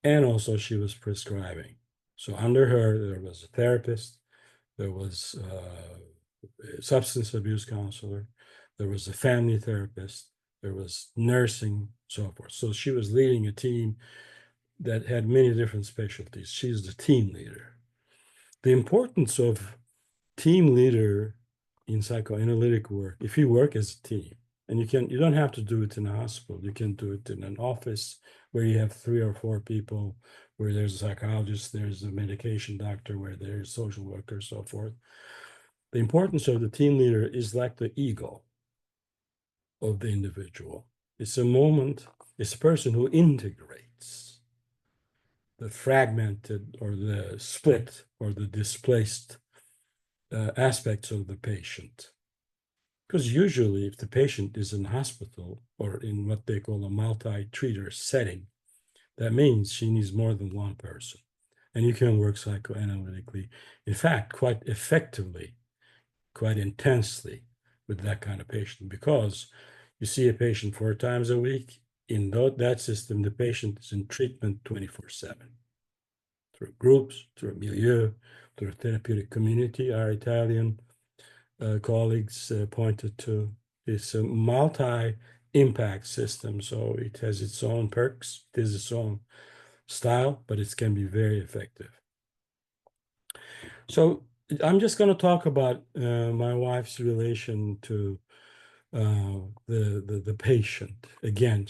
And also she was prescribing. So under her, there was a therapist, there was a substance abuse counselor, there was a family therapist, there was nursing, so forth. So she was leading a team that had many different specialties. She's the team leader. The importance of team leader in psychoanalytic work, if you work as a team, and you don't have to do it in a hospital, you can do it in an office where you have 3 or 4 people, where there's a psychologist, there's a medication doctor, where there's social worker, so forth. The importance of the team leader is like the ego of the individual. It's a moment, it's a person who integrates the fragmented or the split or the displaced aspects of the patient. Because usually if the patient is in hospital or in what they call a multi-treater setting, that means she needs more than one person. And you can work psychoanalytically, in fact, quite effectively, quite intensely with that kind of patient, because you see a patient 4 times a week. In that system, the patient is in treatment 24/7 through groups, through milieu, through therapeutic community. Our Italian colleagues pointed to it's a multi-impact system, so it has its own perks, it has its own style, but it can be very effective. So I'm just going to talk about my wife's relation to the patient. Again,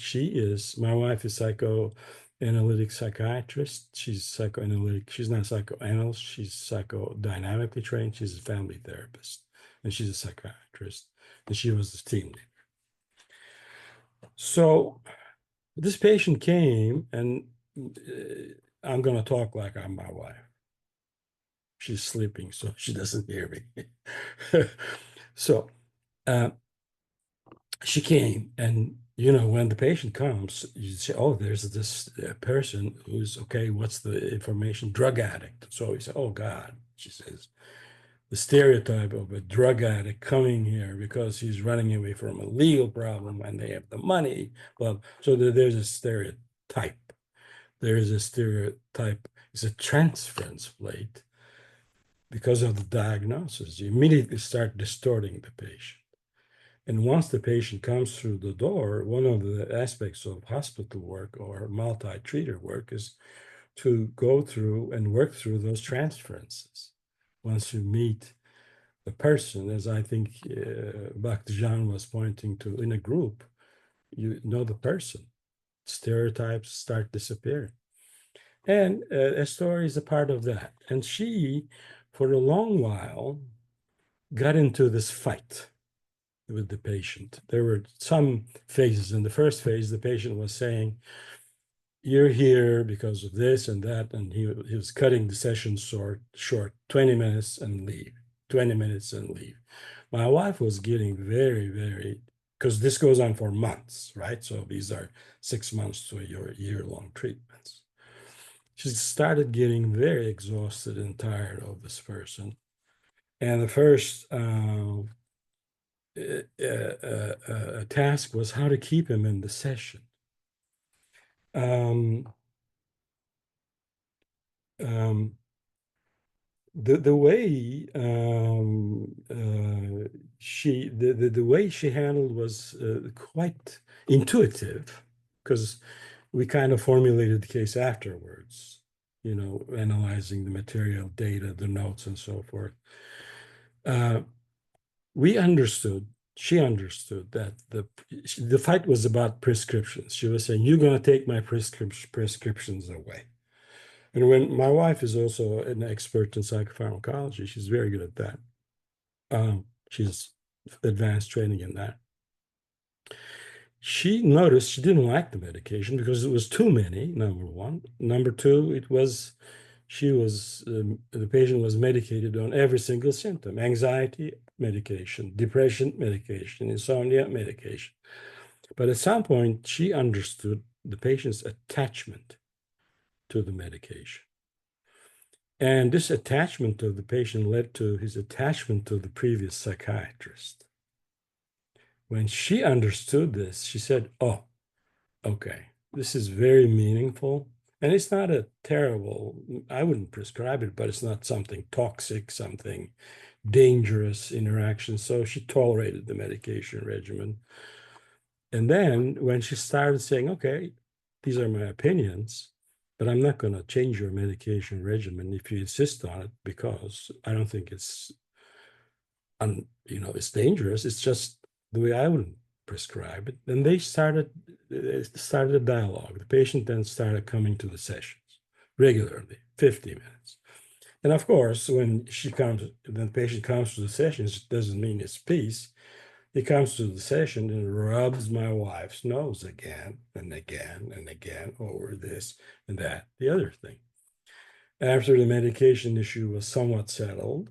my wife is psychoanalytic psychiatrist. She's psychoanalytic. She's not a psychoanalyst. She's psychodynamically trained. She's a family therapist, and she's a psychiatrist, and she was the team leader. So this patient came, and I'm going to talk like I'm my wife. She's sleeping, so she doesn't hear me. So she came, and when the patient comes, you say, oh, there's this person who's, okay, what's the information? Drug addict. So you say, oh, God, she says, the stereotype of a drug addict coming here because he's running away from a legal problem and they have the money. Well, so there's a stereotype. There is a stereotype. It's a transference plate. Because of the diagnosis, you immediately start distorting the patient. And once the patient comes through the door, one of the aspects of hospital work or multi-treater work is to go through and work through those transferences. Once you meet the person, as I think Bakhtijan was pointing to, in a group, you know the person. Stereotypes start disappearing. And a story is a part of that. And she, for a long while, got into this fight with the patient. There were some phases. In the first phase, the patient was saying, you're here because of this and that, and he was cutting the session short, 20 minutes and leave, 20 minutes and leave. My wife was getting very, very, because this goes on for months, right? So these are 6 months to a year-long treatments. She started getting very exhausted and tired of this person. And the first task was how to keep him in the session. The way the way she handled was quite intuitive, because we kind of formulated the case afterwards, you know, analyzing the material, data, the notes, and so forth. We understood, she understood that the fight was about prescriptions. She was saying, you're going to take my prescriptions away. And when my wife is also an expert in psychopharmacology, she's very good at that. She's advanced training in that. She noticed she didn't like the medication because it was too many, number one. Number two, it was, the patient was medicated on every single symptom: anxiety, medication; depression, medication; insomnia, medication. But at some point, she understood the patient's attachment to the medication. And this attachment of the patient led to his attachment to the previous psychiatrist. When she understood this, she said, oh, okay, this is very meaningful. And it's not a terrible, I wouldn't prescribe it, but it's not something toxic, something dangerous interaction. So she tolerated the medication regimen. And then when she started saying, okay, these are my opinions, but I'm not going to change your medication regimen if you insist on it, because I don't think it's, it's dangerous. It's just the way I would prescribe it. Then they started a dialogue. The patient then started coming to the sessions regularly, 50 minutes. And of course, when the patient comes to the sessions, it doesn't mean it's peace. He comes to the session and rubs my wife's nose again and again and again over this and that, the other thing. After the medication issue was somewhat settled,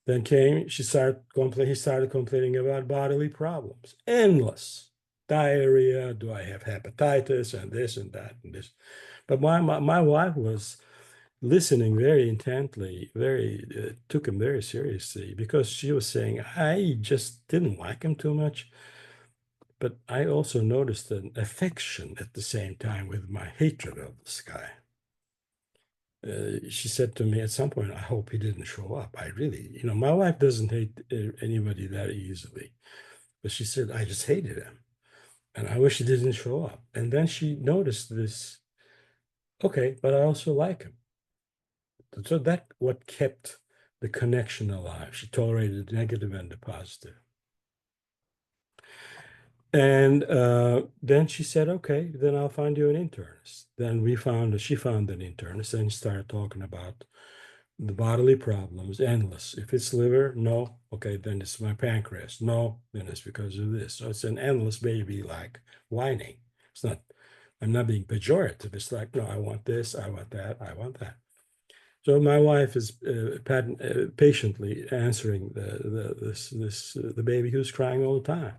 then he started complaining about bodily problems, endless. Diarrhea, do I have hepatitis, and this and that and this. But my wife was listening very intently, took him very seriously, because she was saying, I just didn't like him too much. But I also noticed an affection at the same time with my hatred of this guy. She said to me at some point, I hope he didn't show up. I really, my wife doesn't hate anybody that easily. But she said, I just hated him. And I wish he didn't show up. And then she noticed this, okay, but I also like him. So that's what kept the connection alive. She tolerated the negative and the positive. And then she said, okay, then I'll find you an internist. Then she found an internist, and started talking about the bodily problems, endless. If it's liver, no, okay, then it's my pancreas. No, then it's because of this. So it's an endless baby like whining. It's not, I'm not being pejorative. It's like, no, I want this, I want that, I want that. So my wife is patiently answering the baby who's crying all the time.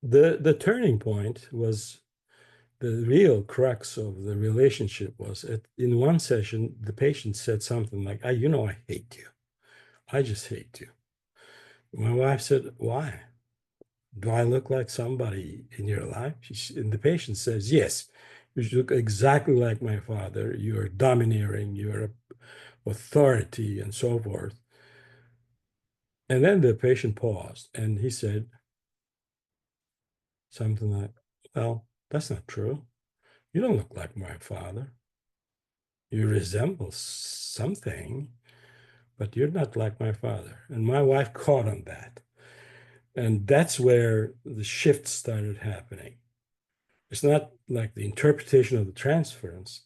The turning point was, the real crux of the relationship was in one session, the patient said something like, I hate you. I just hate you. My wife said, why? Do I look like somebody in your life? And the patient says, yes, you look exactly like my father. You're domineering, you're authority, and so forth. And then the patient paused, and he said something like, well, that's not true. You don't look like my father. You resemble something, but you're not like my father. And my wife caught on that. And that's where the shift started happening. It's not like the interpretation of the transference,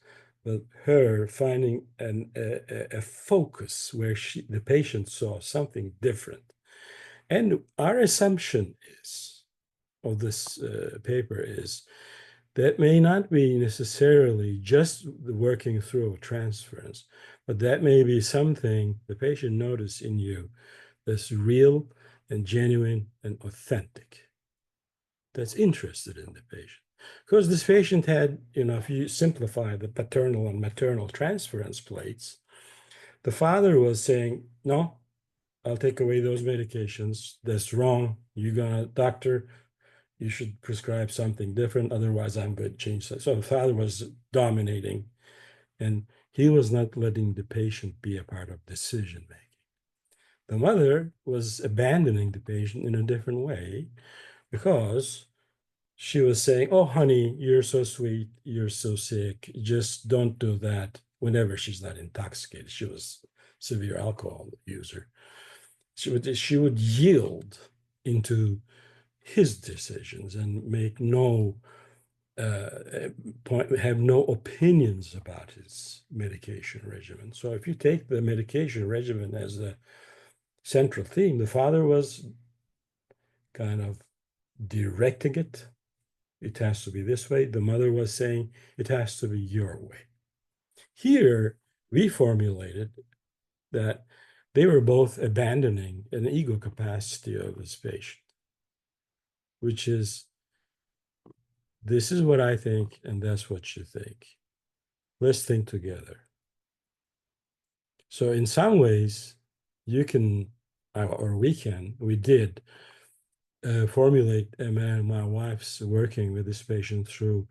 but her finding a focus where the patient saw something different. And our assumption is, of this paper is that may not be necessarily just the working through a transference, but that may be something the patient notices in you that's real and genuine and authentic, that's interested in the patient. Because this patient had, if you simplify the paternal and maternal transference plates, the father was saying, no, I'll take away those medications. That's wrong. You're gonna, doctor, you should prescribe something different. Otherwise, I'm going to change that. So the father was dominating, and he was not letting the patient be a part of decision making. The mother was abandoning the patient in a different way because she was saying, oh, honey, you're so sweet. You're so sick. Just don't do that whenever she's not intoxicated. She was a severe alcohol user. She would yield into his decisions and make have no opinions about his medication regimen. So if you take the medication regimen as the central theme, the father was kind of directing it. It has to be this way. The mother was saying it has to be your way. Here, we formulated that they were both abandoning an ego capacity of this patient, which is, this is what I think, and that's what you think. Let's think together. So in some ways, you can, or we did formulate my wife's working with this patient through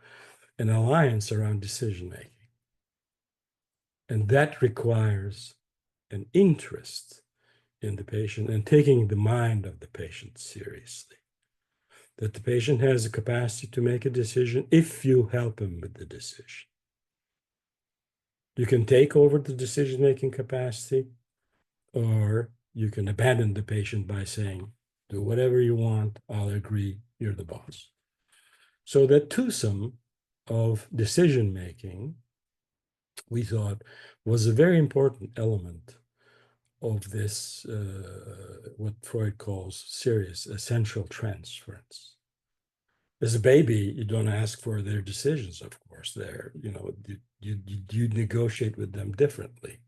an alliance around decision-making. And that requires an interest in the patient and taking the mind of the patient seriously. That the patient has the capacity to make a decision if you help him with the decision. You can take over the decision-making capacity, or you can abandon the patient by saying, do whatever you want, I'll agree, you're the boss. So that twosome of decision-making, we thought, was a very important element of this, what Freud calls serious essential transference. As a baby, you don't ask for their decisions, of course. They're, you negotiate with them differently.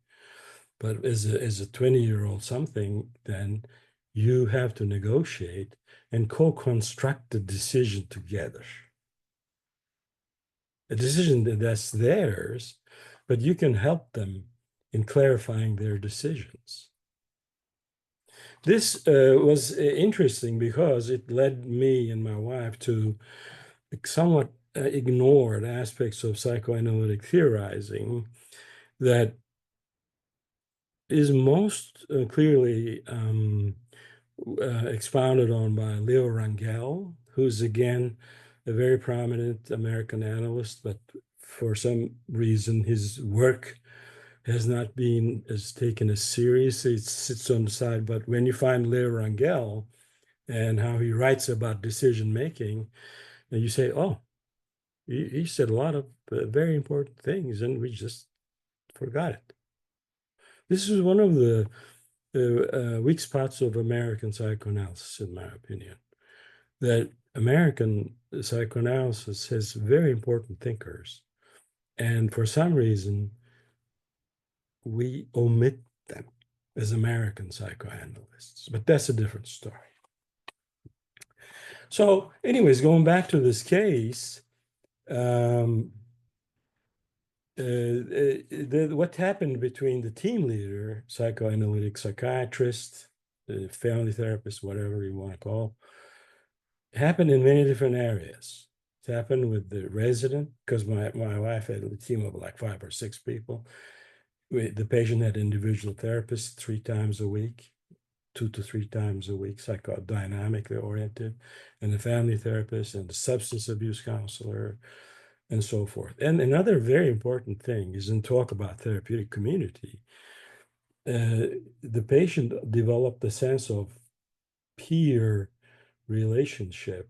But as a 20-year-old something, then you have to negotiate and co-construct the decision together. A decision that's theirs, but you can help them in clarifying their decisions. This was interesting because it led me and my wife to somewhat ignored aspects of psychoanalytic theorizing that is most clearly expounded on by Leo Rangel, who's again a very prominent American analyst, but for some reason his work has not been taken as seriously. It sits on the side. But when you find Leo Rangel and how he writes about decision making, and you say, oh, he said a lot of very important things, and we just forgot it. This is one of the weak spots of American psychoanalysis, in my opinion, that American psychoanalysis has very important thinkers, and for some reason, we omit them as American psychoanalysts, but that's a different story. So anyways, going back to this case, what happened between the team leader, psychoanalytic psychiatrist, family therapist, whatever you want to call, happened in many different areas. It happened with the resident, because my wife had a team of like 5 or 6 people. The patient had individual therapists 3 times a week, 2 to 3 times a week, psychodynamically oriented, and the family therapist and the substance abuse counselor, and so forth. And another very important thing is in talk about therapeutic community. The patient developed a sense of peer relationship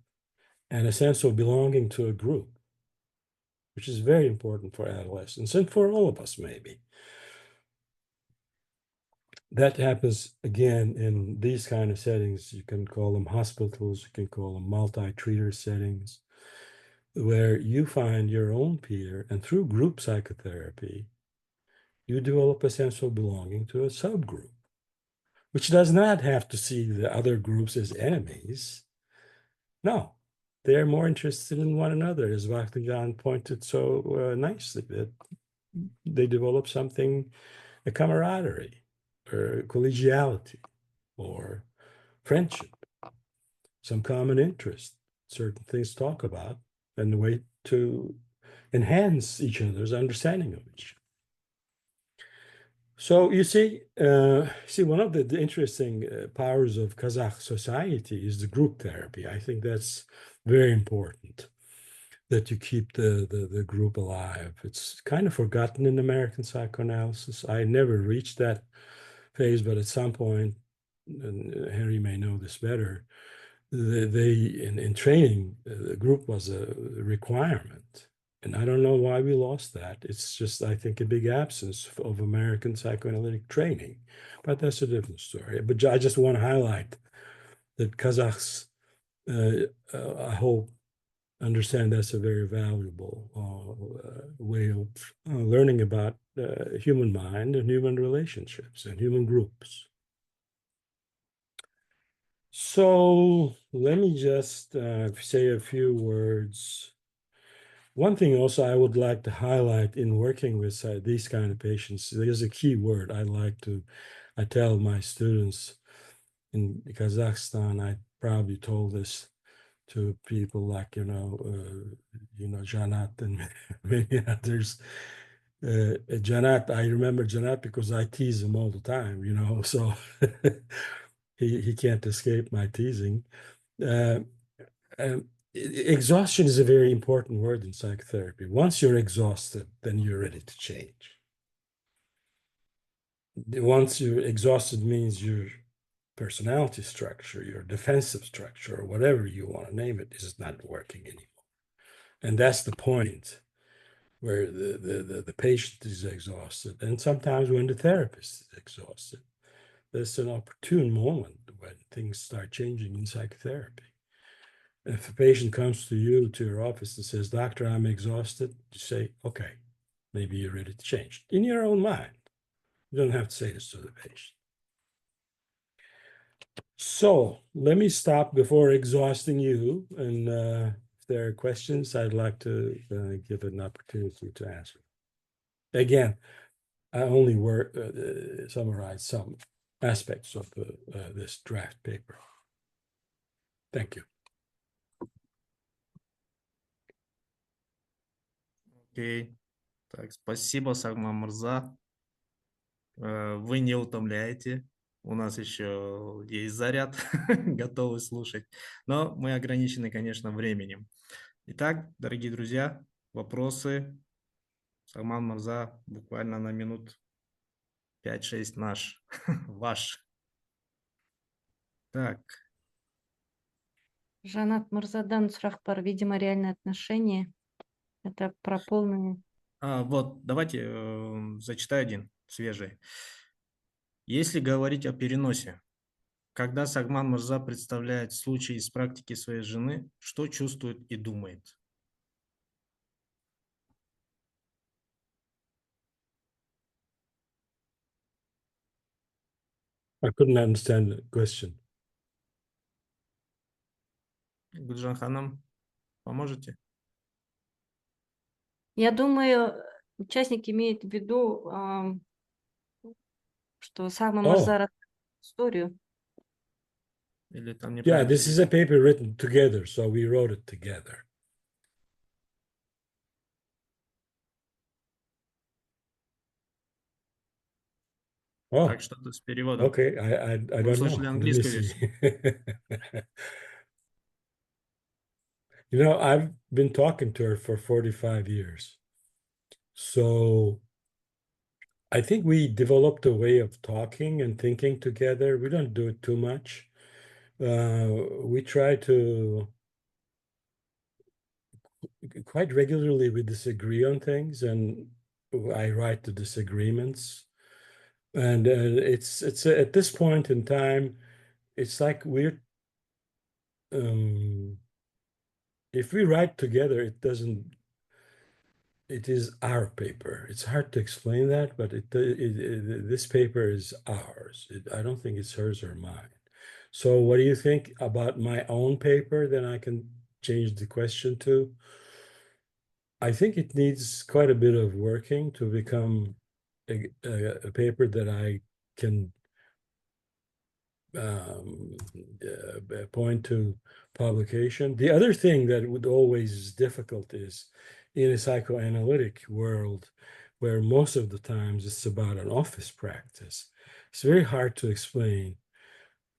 and a sense of belonging to a group, which is very important for adolescents and for all of us maybe. that happens again in these kind of settings. You can call them hospitals, you can call them multi-treater settings, where you find your own peer, and through group psychotherapy, you develop a sense of belonging to a subgroup, which does not have to see the other groups as enemies. No, they're more interested in one another, as Dr. John pointed so nicely, that they develop something, a camaraderie, or collegiality, or friendship, some common interest, certain things to talk about, and a way to enhance each other's understanding of each other. So you see, one of the interesting powers of Kazakh society is the group therapy. I think that's very important, that you keep the group alive. It's kind of forgotten in American psychoanalysis. I never reached that phase, but at some point, and Henry may know this better, in training, the group was a requirement. And I don't know why we lost that. It's just, I think, a big absence of American psychoanalytic training. But that's a different story. But I just want to highlight that Kazakhs, I hope, understand that's a very valuable way of learning about human mind and human relationships and human groups. So let me just say a few words. One thing also I would like to highlight in working with these kind of patients, there's a key word I tell my students in Kazakhstan. I probably told this to people like, Janat and many others. Janat, I remember Janat because I tease him all the time, so he can't escape my teasing. Exhaustion is a very important word in psychotherapy. Once you're exhausted, then you're ready to change. Once you're exhausted means your personality structure, your defensive structure, or whatever you want to name it, is not working anymore. And that's the point where the patient is exhausted. And sometimes when the therapist is exhausted, there's an opportune moment when things start changing in psychotherapy. If a patient comes to you, to your office, and says, "Doctor, I'm exhausted," you say, "Okay, maybe you're ready to change," in your own mind. You don't have to say this to the patient. So let me stop before exhausting you. And if there are questions, I'd like to give an opportunity to answer. Again, I only summarize some aspects of this draft paper. Thank you. Окей. Так, спасибо, Сагман Мырза. Вы не утомляете. У нас еще есть заряд, готовы слушать. Но мы ограничены, конечно, временем. Итак, дорогие друзья, вопросы. Сагман Мырза, буквально на минут 5-6 ваш. Так. Жанат Мырзадан сұрақ бар, видимо, реальные отношения. Это про полное. Вот, давайте зачитаю один, свежий. Если говорить о переносе, когда Сагман Мырза представляет случай из практики своей жены, что чувствует и думает? I couldn't understand the question. Гульжан Ханым, поможете? Я думаю, участник имеет в виду, что Сагман Мырза рассказывает историю. Или там Yeah, this is a paper written together, so we wrote it together. Oh, так, что-то с переводом. Okay, I Вы don't слышали know. Let me английскую see. версию? I've been talking to her for 45 years. So I think we developed a way of talking and thinking together. We don't do it too much. We try to, quite regularly, we disagree on things, and I write the disagreements. And it's at this point in time, it's like we're if we write together, it is our paper. It's hard to explain that, but this paper is ours. I don't think it's hers or mine. So what do you think about my own paper? Then I can change the question to. I think it needs quite a bit of working to become a paper that I can point to publication. The other thing that would always is difficult is in a psychoanalytic world where most of the times it's about an office practice. It's very hard to explain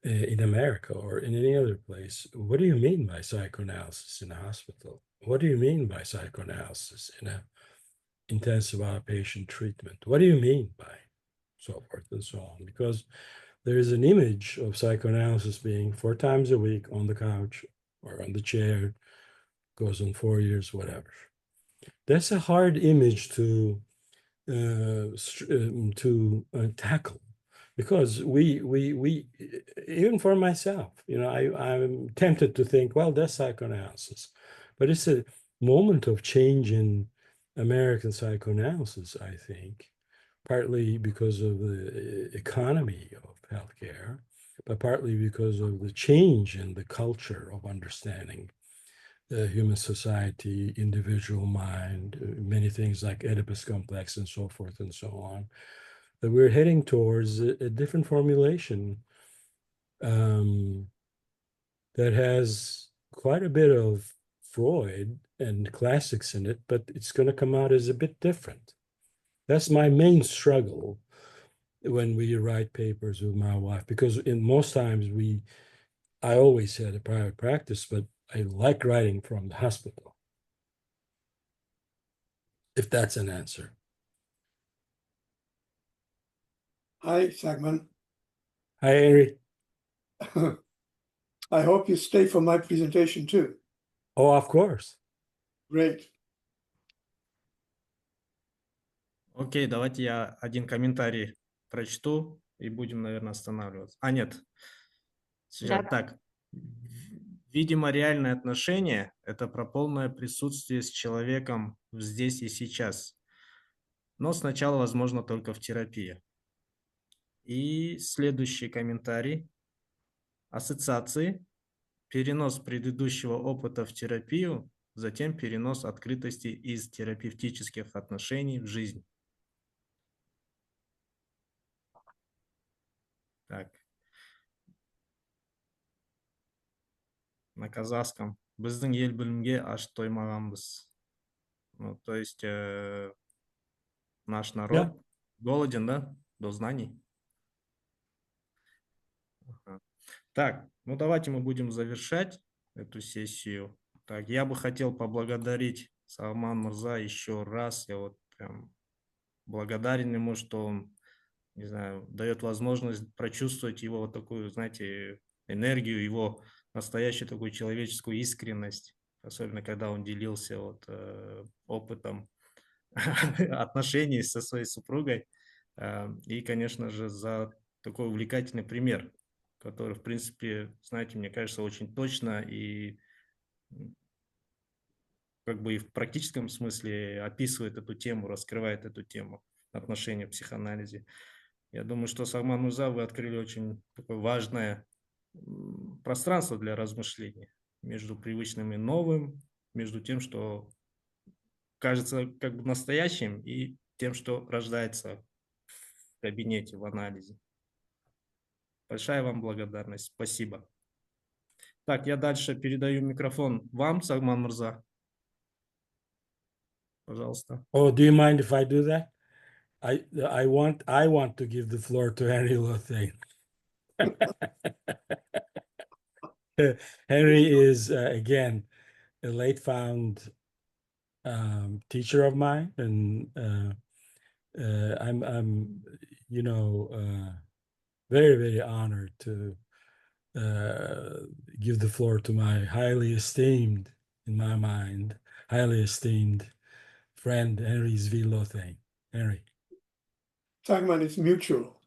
in America or in any other place. What do you mean by psychoanalysis in a hospital? What do you mean by psychoanalysis in a intensive outpatient treatment? What do you mean by so forth and so on? Because there is an image of psychoanalysis being 4 times a week on the couch or on the chair, goes on 4 years, whatever. That's a hard image to tackle, because we even for myself, I'm tempted to think, well, that's psychoanalysis, but it's a moment of change in American psychoanalysis, I think, partly because of the economy of healthcare, but partly because of the change in the culture of understanding the human society, individual mind, many things like Oedipus complex and so forth and so on, that we're heading towards a different formulation that has quite a bit of Freud and classics in it, but it's going to come out as a bit different. That's my main struggle when we write papers with my wife, because in most times I always had a private practice, but I like writing from the hospital, if that's an answer. Hi, Sagman. Hi, Henry. I hope you stay for my presentation too. Oh, of course. Great. Окей, давайте я один комментарий прочту и будем, наверное, останавливаться. Нет. Сейчас Да. так. Видимо, реальное отношение – это про полное присутствие с человеком здесь и сейчас. Но сначала, возможно, только в терапии. И следующий комментарий. Ассоциации. Перенос предыдущего опыта в терапию, затем перенос открытости из терапевтических отношений в жизнь. Так. На казахском. Біздің ел білімге аш тоймағанбыз. Ну, то есть наш народ голоден, да, до знаний. Ага. Так, ну давайте мы будем завершать эту сессию. Так, я бы хотел поблагодарить Салман Мырза еще раз. Я вот прям благодарен ему, что он, не знаю, дает возможность прочувствовать его вот такую, знаете, энергию, его настоящую такую человеческую искренность, особенно когда он делился вот опытом отношений со своей супругой. И, конечно же, за такой увлекательный пример, который, в принципе, знаете, мне кажется, очень точно и как бы и в практическом смысле описывает эту тему, раскрывает эту тему отношения в психоанализе. Я думаю, что, Салман Мырза, вы открыли очень такое важное пространство для размышлений между привычным и новым, между тем, что кажется как бы настоящим, и тем, что рождается в кабинете, в анализе. Большая вам благодарность. Спасибо. Так, я дальше передаю микрофон вам, Салман Мырза. Пожалуйста. Oh, do you mind if I do that? I want to give the floor to Henry Lothane. Henry is again a late found teacher of mine, and I'm very, very honored to give the floor to my highly esteemed, in my mind, highly esteemed friend Henry Lothane. Henry. Sagman, it's mutual.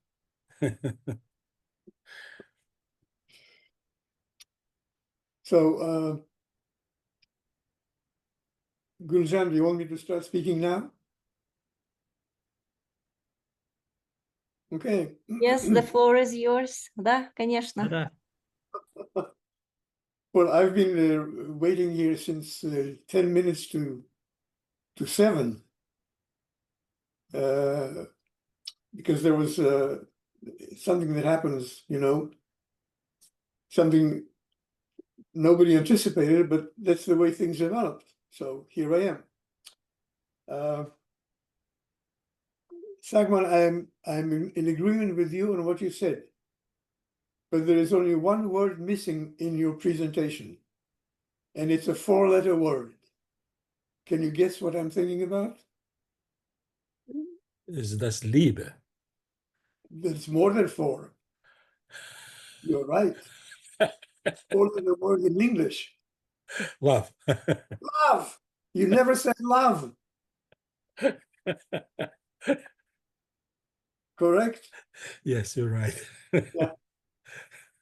So, Guljan, do you want me to start speaking now? Okay. Yes, the floor is yours. Да, конечно. Да. Well, I've been waiting here since 10 minutes to 7, because there was something that happens, you know, something nobody anticipated, but that's the way things developed. So here I am. Sagman, I'm in agreement with you on what you said, but there is only one word missing in your presentation, and it's a 4-letter word. Can you guess what I'm thinking about? Is das Liebe? It's more than 4. You're right. 4-letter word in English. Love. Love. You never said love. Correct? Yes, you're right. Yeah.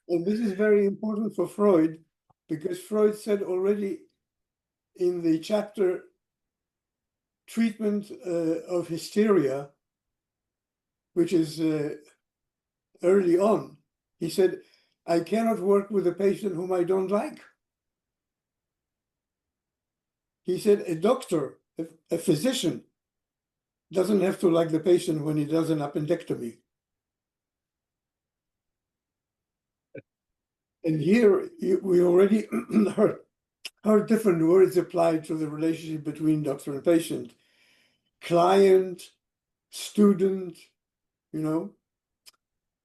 And this is very important for Freud, because Freud said already in the chapter treatment of hysteria, which is early on, he said, I cannot work with a patient whom I don't like. He said a doctor, a physician, doesn't have to like the patient when he does an appendectomy. And here we already heard different words applied to the relationship between doctor and patient. Client, student, you know,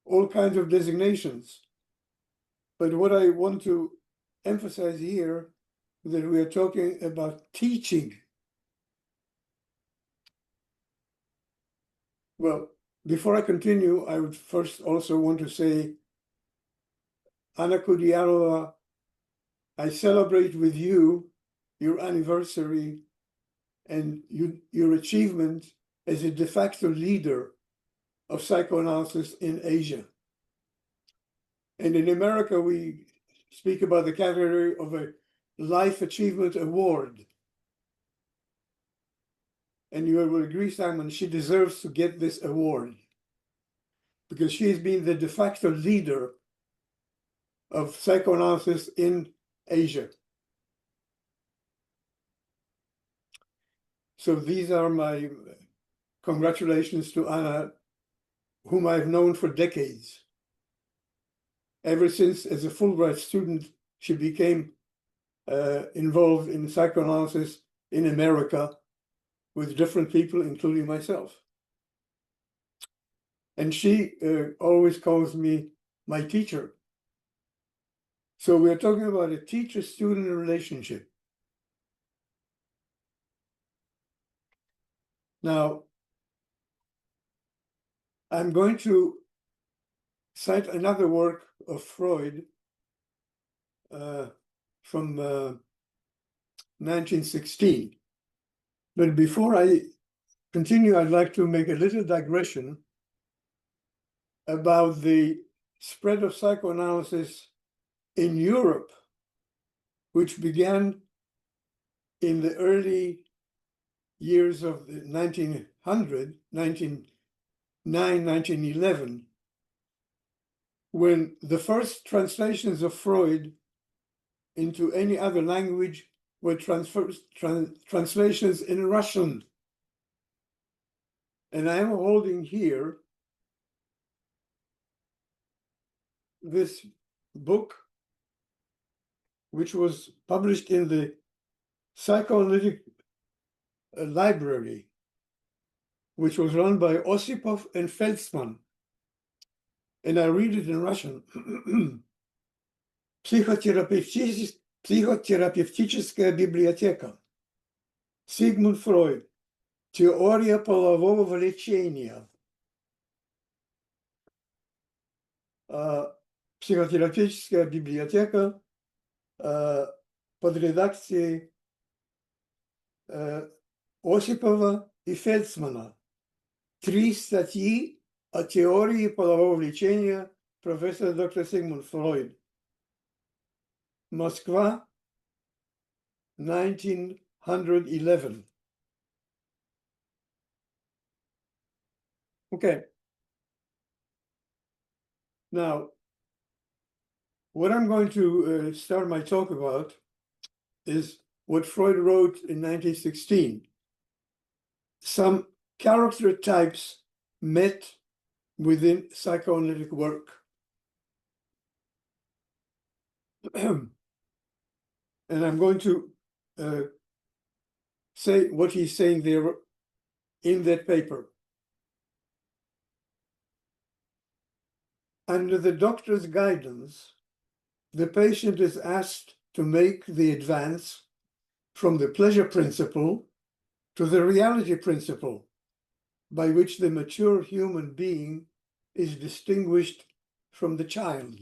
all kinds of designations. But what I want to emphasize here is that we are talking about teaching. Well, before I continue, I would first also want to say, Anna Kudiarova, I celebrate with you your anniversary and your achievement as a de facto leader of psychoanalysis in Asia. And in America, we speak about the category of a Life Achievement Award. And you will agree, Simon, she deserves to get this award because she has been the de facto leader of psychoanalysis in Asia. So these are my congratulations to Anna, whom I've known for decades. Ever since, as a Fulbright student, she became involved in psychoanalysis in America with different people, including myself. And she always calls me my teacher. So we're talking about a teacher-student relationship. Now, I'm going to cite another work of Freud from 1916. But before I continue, I'd like to make a little digression about the spread of psychoanalysis in Europe, which began in the early years of the 1900, 1909, 1911, when the first translations of Freud into any other language were translations in Russian. And I am holding here this book, which was published in the Psychoanalytic Library, which was run by Osipov and Felsman. And I read it in Russian. Психотерапевтическая библиотека. Sigmund Freud. Теория полового влечения. Психотерапевтическая библиотека под редакцией Осипова и Фельдсмана. 3 статьи о теории полового влечения профессор доктор Сигмунд Фройд. Москва, 1911. Okay. Now, what I'm going to start my talk about is what Freud wrote in 1916. Some character types met within psychoanalytic work. And I'm going to say what he's saying there in that paper. Under the doctor's guidance, the patient is asked to make the advance from the pleasure principle to the reality principle, by which the mature human being is distinguished from the child.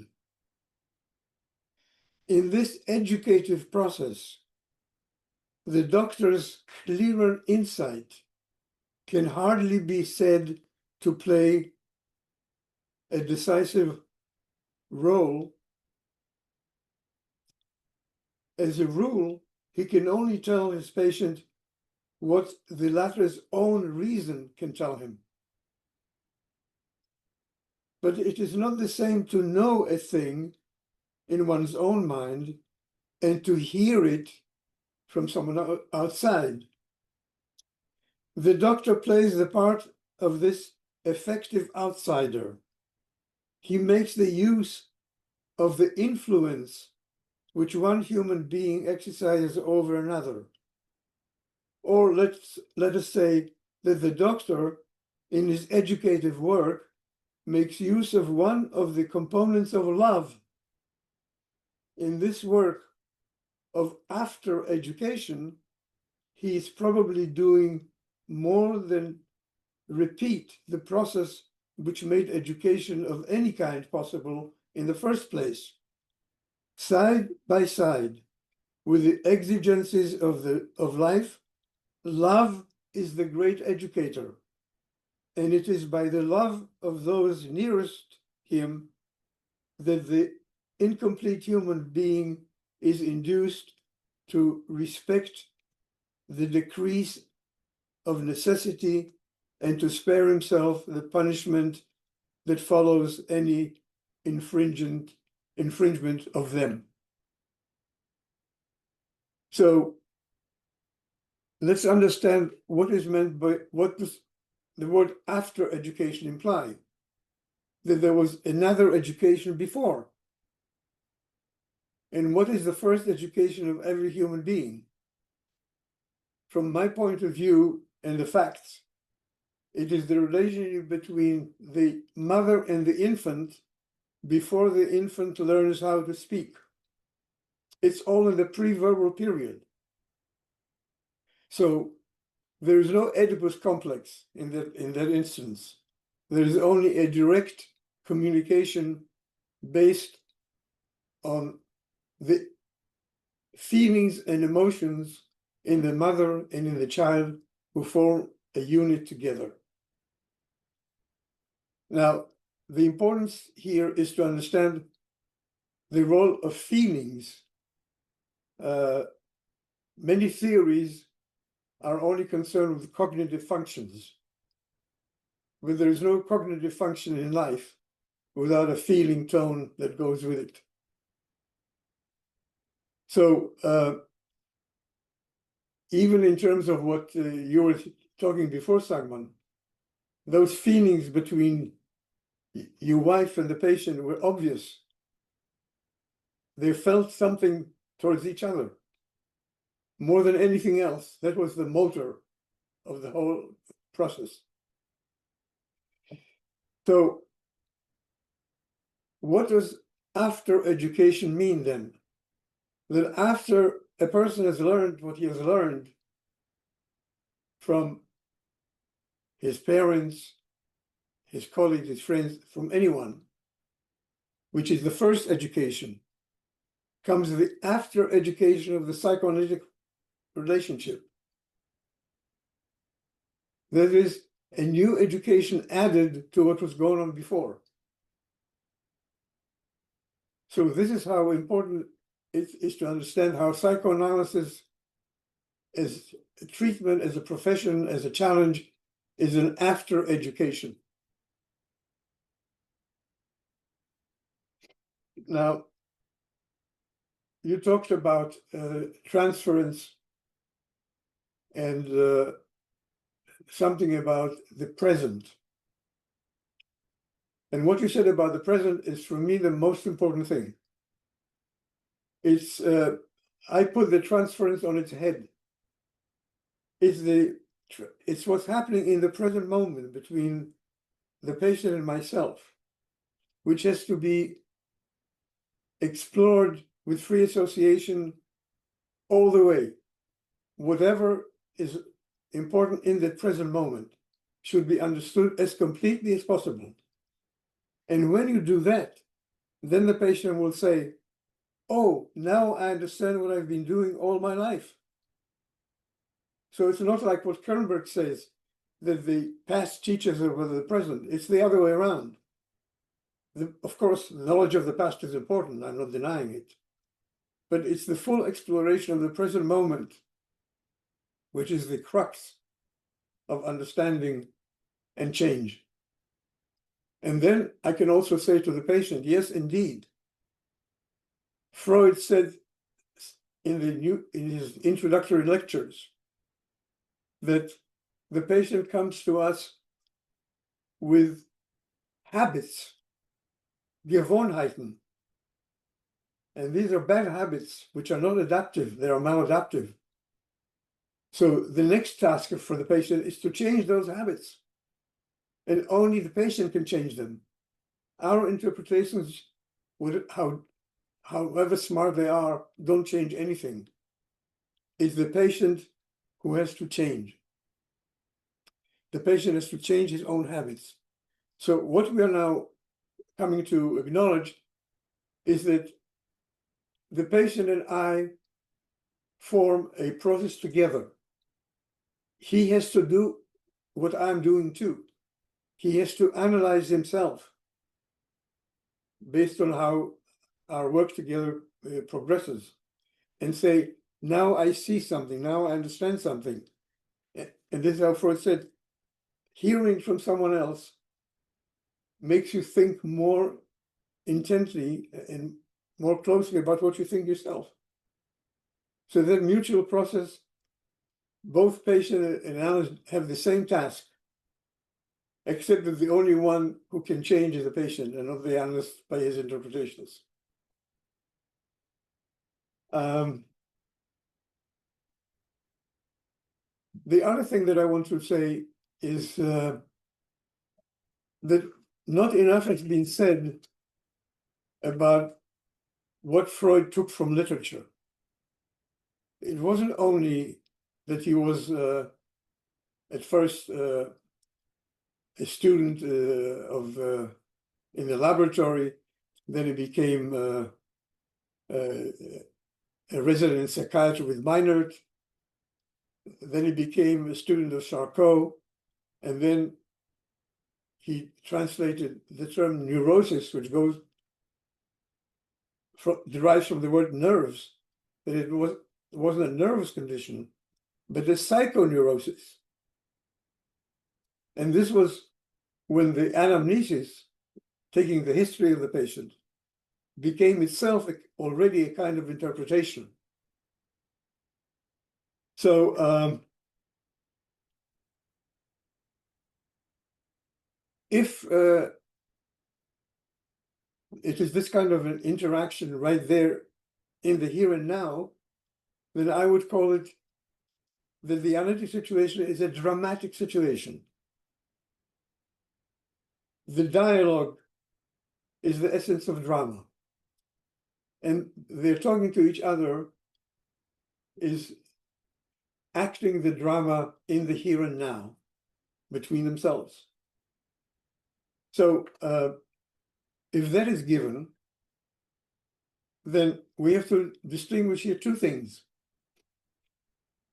In this educative process, the doctor's clearer insight can hardly be said to play a decisive role. As a rule, he can only tell his patient what the latter's own reason can tell him. But it is not the same to know a thing in one's own mind and to hear it from someone outside. The doctor plays the part of this effective outsider. He makes the use of the influence which one human being exercises over another. Or let us say that the doctor, in his educative work, makes use of one of the components of love. In this work of after education, he is probably doing more than repeat the process which made education of any kind possible in the first place. Side by side with the exigencies of life, love is the great educator, and it is by the love of those nearest him that the incomplete human being is induced to respect the decrees of necessity and to spare himself the punishment that follows any infringement of them. So let's understand what is meant by what does the word after education imply? That there was another education before. And what is the first education of every human being? From my point of view and the facts, it is the relationship between the mother and the infant before the infant learns how to speak. It's all in the pre-verbal period. So there is no Oedipus complex in that instance. There is only a direct communication based on the feelings and emotions in the mother and in the child who form a unit together. Now, the importance here is to understand the role of feelings. Many theories are only concerned with cognitive functions, but there is no cognitive function in life without a feeling tone that goes with it. So even in terms of what you were talking before, Sagman, those feelings between your wife and the patient were obvious. They felt something towards each other. More than anything else, that was the motor of the whole process. So what does after education mean then? That after a person has learned what he has learned from his parents, his colleagues, his friends, from anyone, which is the first education, comes the after education of the psychoanalytic relationship. That is a new education added to what was going on before. So this is how important it is to understand how psychoanalysis as a treatment, as a profession, as a challenge, is an after education. Now, you talked about transference and something about the present. And what you said about the present is, for me, the most important thing. It's, I put the transference on its head. It's what's happening in the present moment between the patient and myself, which has to be explored with free association all the way. Whatever is important in the present moment should be understood as completely as possible. And when you do that, then the patient will say, oh, now I understand what I've been doing all my life. So it's not like what Kernberg says, that the past teaches over the present. It's the other way around. Of course, knowledge of the past is important. I'm not denying it. But it's the full exploration of the present moment, which is the crux of understanding and change. And then I can also say to the patient, yes, indeed. Freud said in his introductory lectures that the patient comes to us with habits, Gewohnheiten. And these are bad habits which are not adaptive, they are maladaptive. So the next task for the patient is to change those habits. And only the patient can change them. Our interpretations, however smart they are, don't change anything. It's the patient who has to change. The patient has to change his own habits. So what we are now coming to acknowledge is that the patient and I form a process together. He has to do what I'm doing too. He has to analyze himself based on how our work together progresses and say, now I see something, now I understand something. And this is how Freud said, hearing from someone else makes you think more intently and more closely about what you think yourself. So that mutual process, both patient and analyst have the same task, except that the only one who can change is the patient and not the analyst by his interpretations. The other thing that I want to say is that not enough has been said about what Freud took from literature. It wasn't only that he was at first a student in the laboratory, then he became a resident psychiatrist with Meinert, then he became a student of Charcot, and then he translated the term neurosis, which derives from the word nerves, that it wasn't a nervous condition, but a psychoneurosis. And this was when the anamnesis, taking the history of the patient, became itself already a kind of interpretation. So if it is this kind of an interaction right there in the here and now, then I would call it that the analytic situation is a dramatic situation. The dialogue is the essence of drama. And they're talking to each other is acting the drama in the here and now between themselves. So if that is given, then we have to distinguish here two things.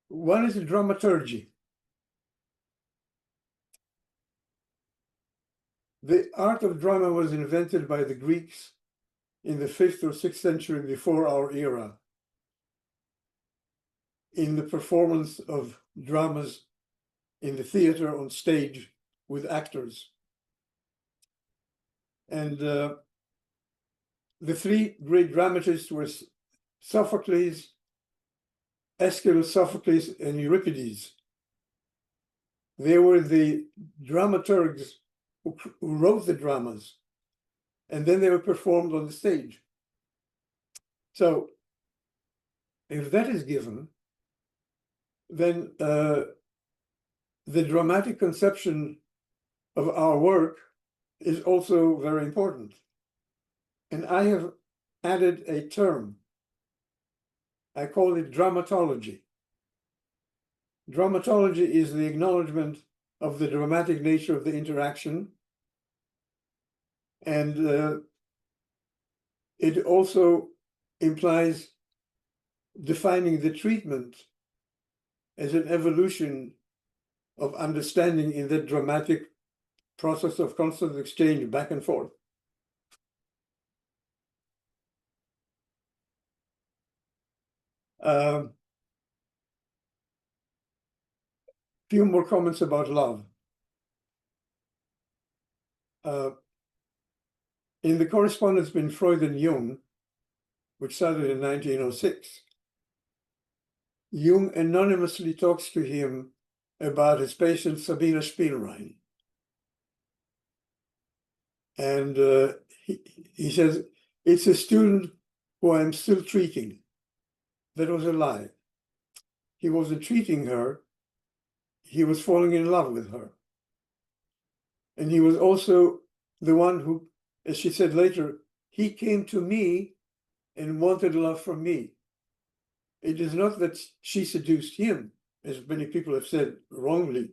One is the dramaturgy. The art of drama was invented by the Greeks in the 5th or 6th century before our era, in the performance of dramas in the theater on stage with actors. And the three great dramatists were Sophocles, Aeschylus, Sophocles, and Euripides. They were the dramaturgs who wrote the dramas, and then they were performed on the stage. So if that is given, then the dramatic conception of our work is also very important. And I have added a term. I call it dramatology. Dramatology is the acknowledgement of the dramatic nature of the interaction. And it also implies defining the treatment as an evolution of understanding in that dramatic process of constant exchange back and forth. Few more comments about love. In the correspondence between Freud and Jung, which started in 1906, Jung anonymously talks to him about his patient Sabina Spielrein. And he says, it's a student who I'm still treating. That was a lie. He wasn't treating her. He was falling in love with her. And he was also the one who, as she said later, he came to me and wanted love from me. It is not that she seduced him, as many people have said wrongly,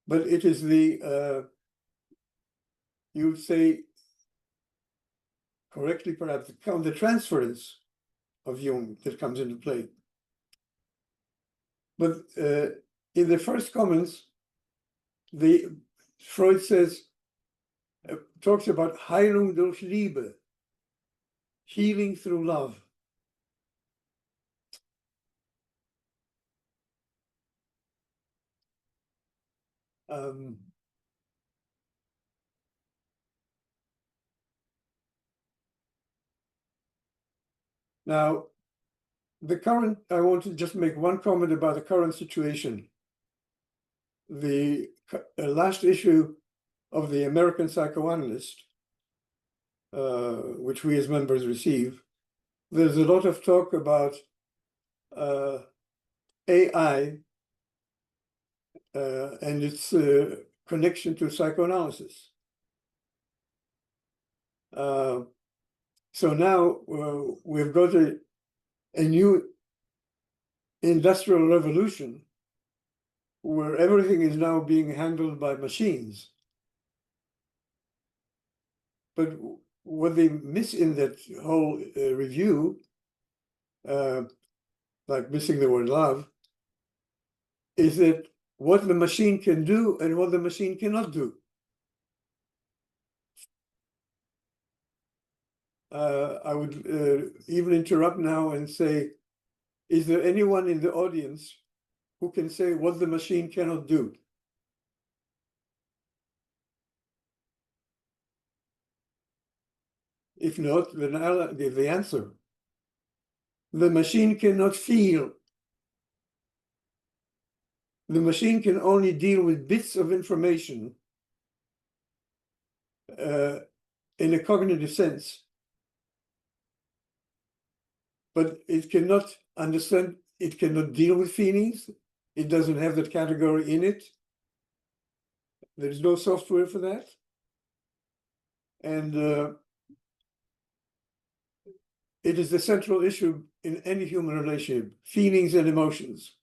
but it is the, you would say, correctly perhaps, the transference of Jung that comes into play. But in the first comments, Freud says, talks about Heilung durch Liebe, healing through love. Now, I want to just make one comment about the current situation. The last issue of the American Psychoanalyst, which we as members receive, there's a lot of talk about AI and its connection to psychoanalysis. So now we've got a new industrial revolution where everything is now being handled by machines. But what they miss in that whole review, like missing the word love, is that what the machine can do and what the machine cannot do. I would even interrupt now and say, is there anyone in the audience who can say what the machine cannot do? If not, then I'll give the answer. The machine cannot feel. The machine can only deal with bits of information in a cognitive sense. But it cannot understand, it cannot deal with feelings. It doesn't have that category in it. There is no software for that. And it is the central issue in any human relationship, feelings and emotions.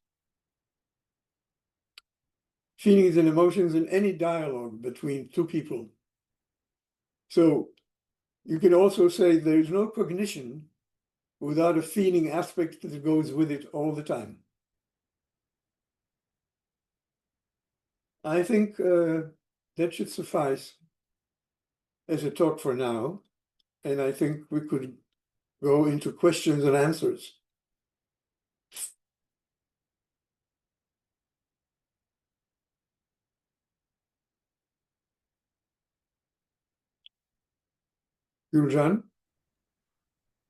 Feelings and emotions in any dialogue between two people. So you can also say there is no cognition without a feeling aspect that goes with it all the time. I think that should suffice as a talk for now. And I think we could go into questions and answers. Guljan?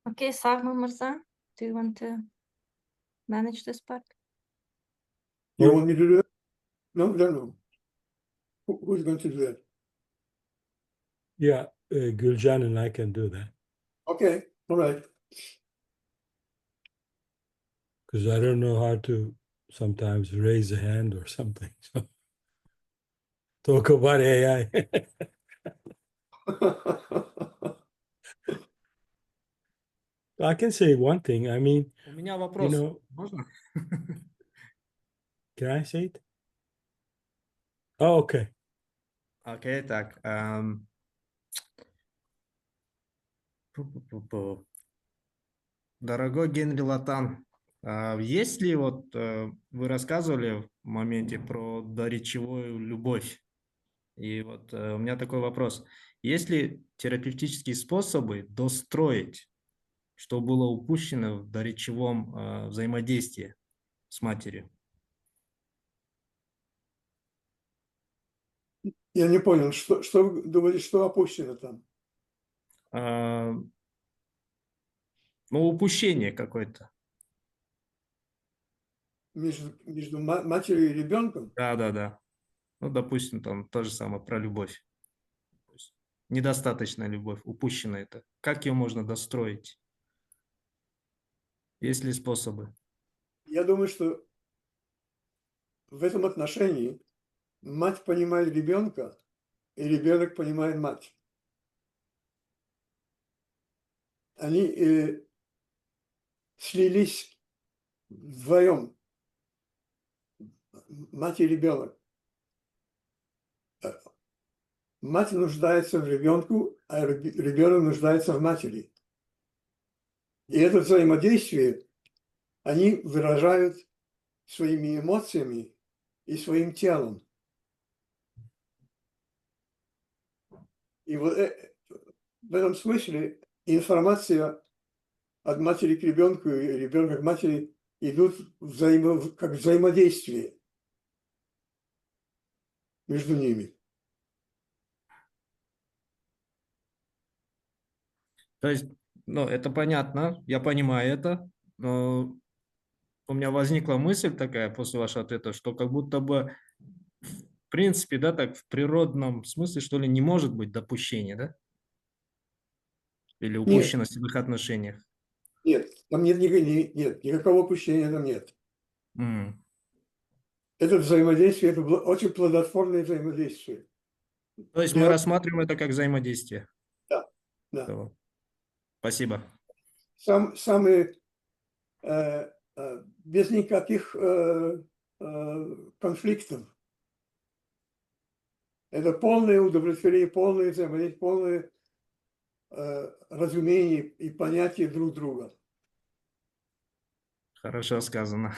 Okay, Sarma Mirza, do you want to manage this part? You want me to do it? No, no. Who's going to do that? Yeah, Guljan and I can do that. Okay, all right. Because I don't know how to sometimes raise a hand or something. So talk about AI. I can say one thing. I mean, У меня вопрос. Можно? Can I say it? Oh, okay. Окей, так. Дорогой Генри Латан, есть ли вот вы рассказывали в моменте про доречевую любовь? И вот у меня такой вопрос. Есть ли терапевтические способы достроить, что было упущено в доречевом взаимодействии с матерью? Я не понял, что вы думаете, что опущено там? Ну, упущение какое-то. Между матерью и ребенком? Да. Ну, допустим, там то же самое про любовь. Недостаточная любовь, упущена это. Как ее можно достроить? Есть ли способы? Я думаю, что в этом отношении мать понимает ребенка, и ребенок понимает мать. Они слились вдвоем, мать и ребенок. Мать нуждается в ребенку, а ребенок нуждается в матери. И это взаимодействие они выражают своими эмоциями и своим телом. И вот в этом смысле информация от матери к ребенку и ребенка к матери идут как взаимодействие между ними. То есть, ну, это понятно, я понимаю это, но у меня возникла мысль такая после вашего ответа, что как будто бы, в принципе, да, так в природном смысле, что ли, не может быть допущения, да? Или упущенности в их отношениях. Нет, там нет никакого упущения, там нет. Это взаимодействие, это очень плодотворное взаимодействие. То есть мы рассматриваем это как взаимодействие? Да. Спасибо. Самые без никаких конфликтов. Это полное удовлетворение, полное взаимодействие, полное разумение и понятие друг друга. Хорошо сказано.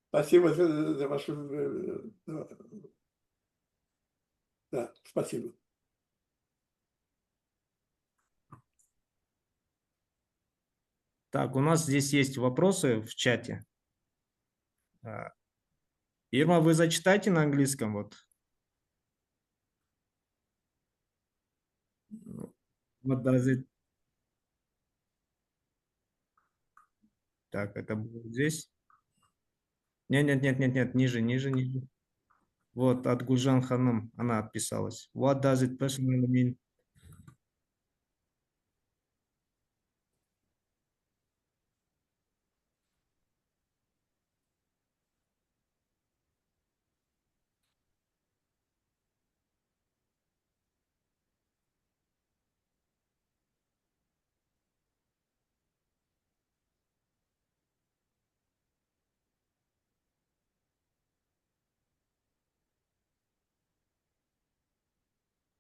Спасибо за вашу... Да, спасибо. Так, у нас здесь есть вопросы в чате. Ирма, вы зачитайте на английском вот. What does it... Так, это будет здесь. Нет, ниже. Вот, от Гульжан Ханым, она отписалась. What does it personally mean?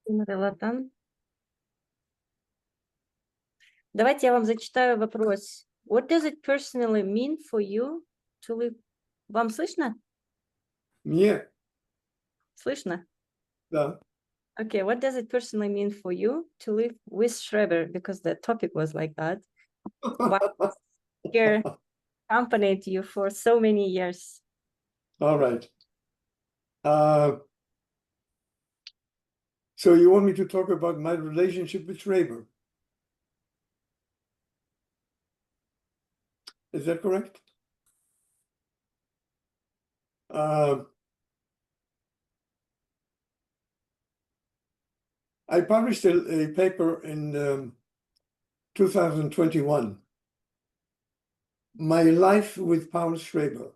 Латан. Давайте я вам зачитаю вопрос. What does it personally mean for you to live? Вам слышно? Мне? Слышно? Да. Okay, what does it personally mean for you to live with Schreiber? Because the topic was like that. Why here accompanied you for so many years? All right. So you want me to talk about my relationship with Schreiber? Is that correct? I published a paper in 2021, My Life with Paul Schreiber.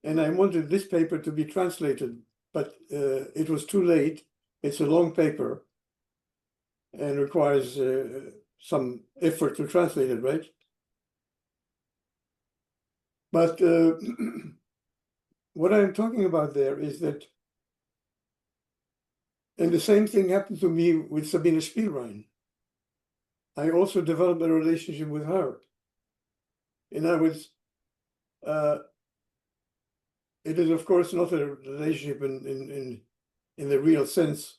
And I wanted this paper to be translated, but it was too late. It's a long paper and requires some effort to translate it, right? But what I'm talking about there is that, and the same thing happened to me with Sabine Spielrein. I also developed a relationship with her. In other words, it is, of course, not a relationship in the real sense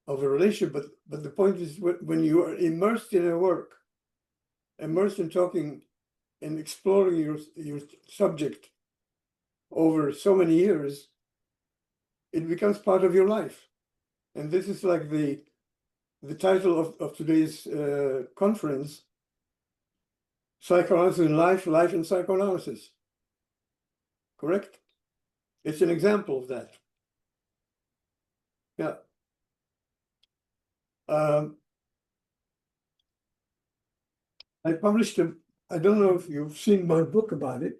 of a relationship, but the point is when you are immersed in a work, immersed in talking and exploring your subject over so many years, it becomes part of your life. And this is like the title of today's conference, Psychoanalysis in Life, Life in Psychoanalysis. Correct? It's an example of that. Yeah. I published I don't know if you've seen my book about it.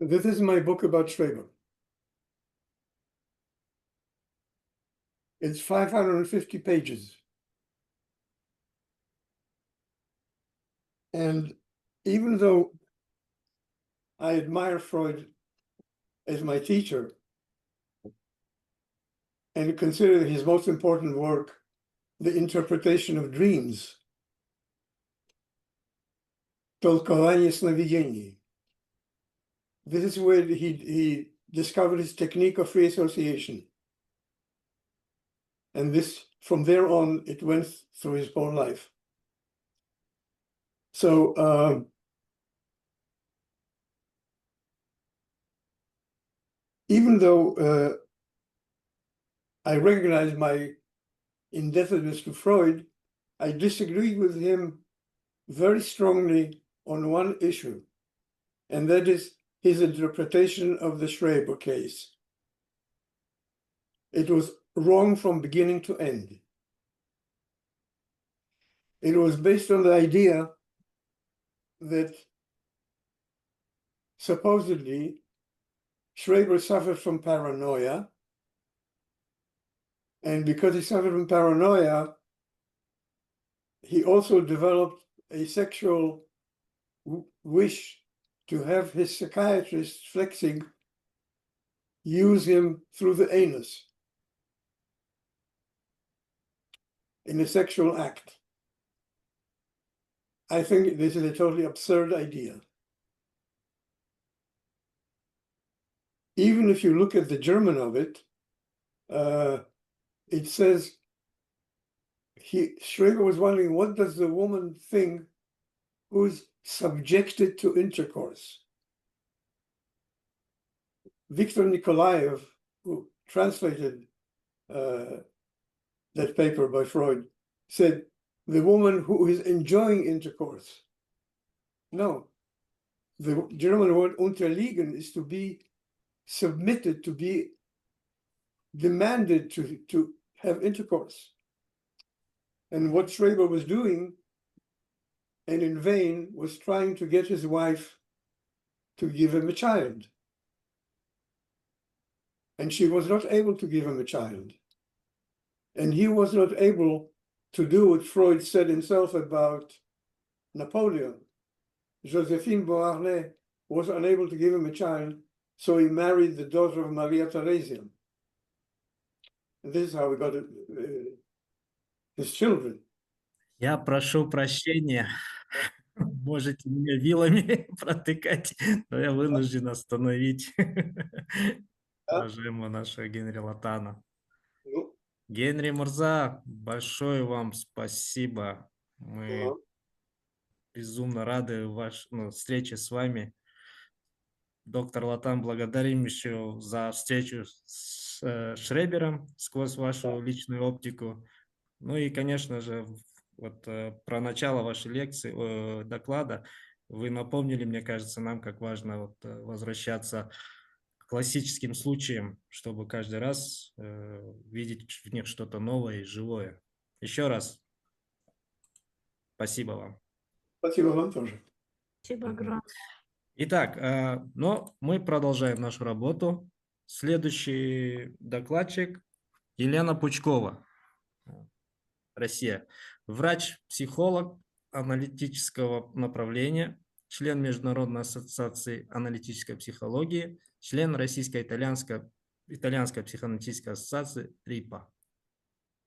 This is my book about Schreiber. It's 550 pages. And even though I admire Freud as my teacher and consider his most important work the interpretation of dreams, толкование сновидений. This is where he discovered his technique of free association. And this, from there on, it went through his whole life. So even though I recognize my indebtedness to Freud, I disagreed with him very strongly on one issue, and that is his interpretation of the Schreiber case. It was wrong from beginning to end. It was based on the idea that supposedly Schreiber suffered from paranoia, and because he suffered from paranoia, he also developed a sexual wish to have his psychiatrist, Flexing, use him through the anus in a sexual act. I think this is a totally absurd idea. Even if you look at the German of it, it says, Schreiber was wondering, what does the woman think who's subjected to intercourse? Viktor Nikolaev, who translated that paper by Freud, said, the woman who is enjoying intercourse. No, the German word unterliegen is to be submitted, to be demanded to have intercourse. And what Schreiber was doing, and in vain, was trying to get his wife to give him a child. And she was not able to give him a child. And he was not able to do what Freud said himself about Napoleon. Josephine Beauharnais was unable to give him a child, so he married the daughter of Maria Theresia. And this is how he got his children. Я прошу прощения. Можете меня вилами протыкать, но я вынужден остановить уважаемого нашего Генри Латана. Ну, Генри Мурза, большое вам спасибо. Мы безумно рады встрече с вами. Доктор Латан, благодарим еще за встречу с Шребером сквозь вашу личную оптику. Ну и, конечно же, вот про начало вашей лекции, доклада, вы напомнили, мне кажется, нам, как важно возвращаться к классическим случаям, чтобы каждый раз видеть в них что-то новое и живое. Еще раз спасибо вам. спасибо вам тоже. Спасибо огромное. Итак, но мы продолжаем нашу работу. Следующий докладчик Елена Пучкова, Россия. Врач-психолог аналитического направления, член Международной ассоциации аналитической психологии, член Российско-итальянской психоаналитической ассоциации РИПА.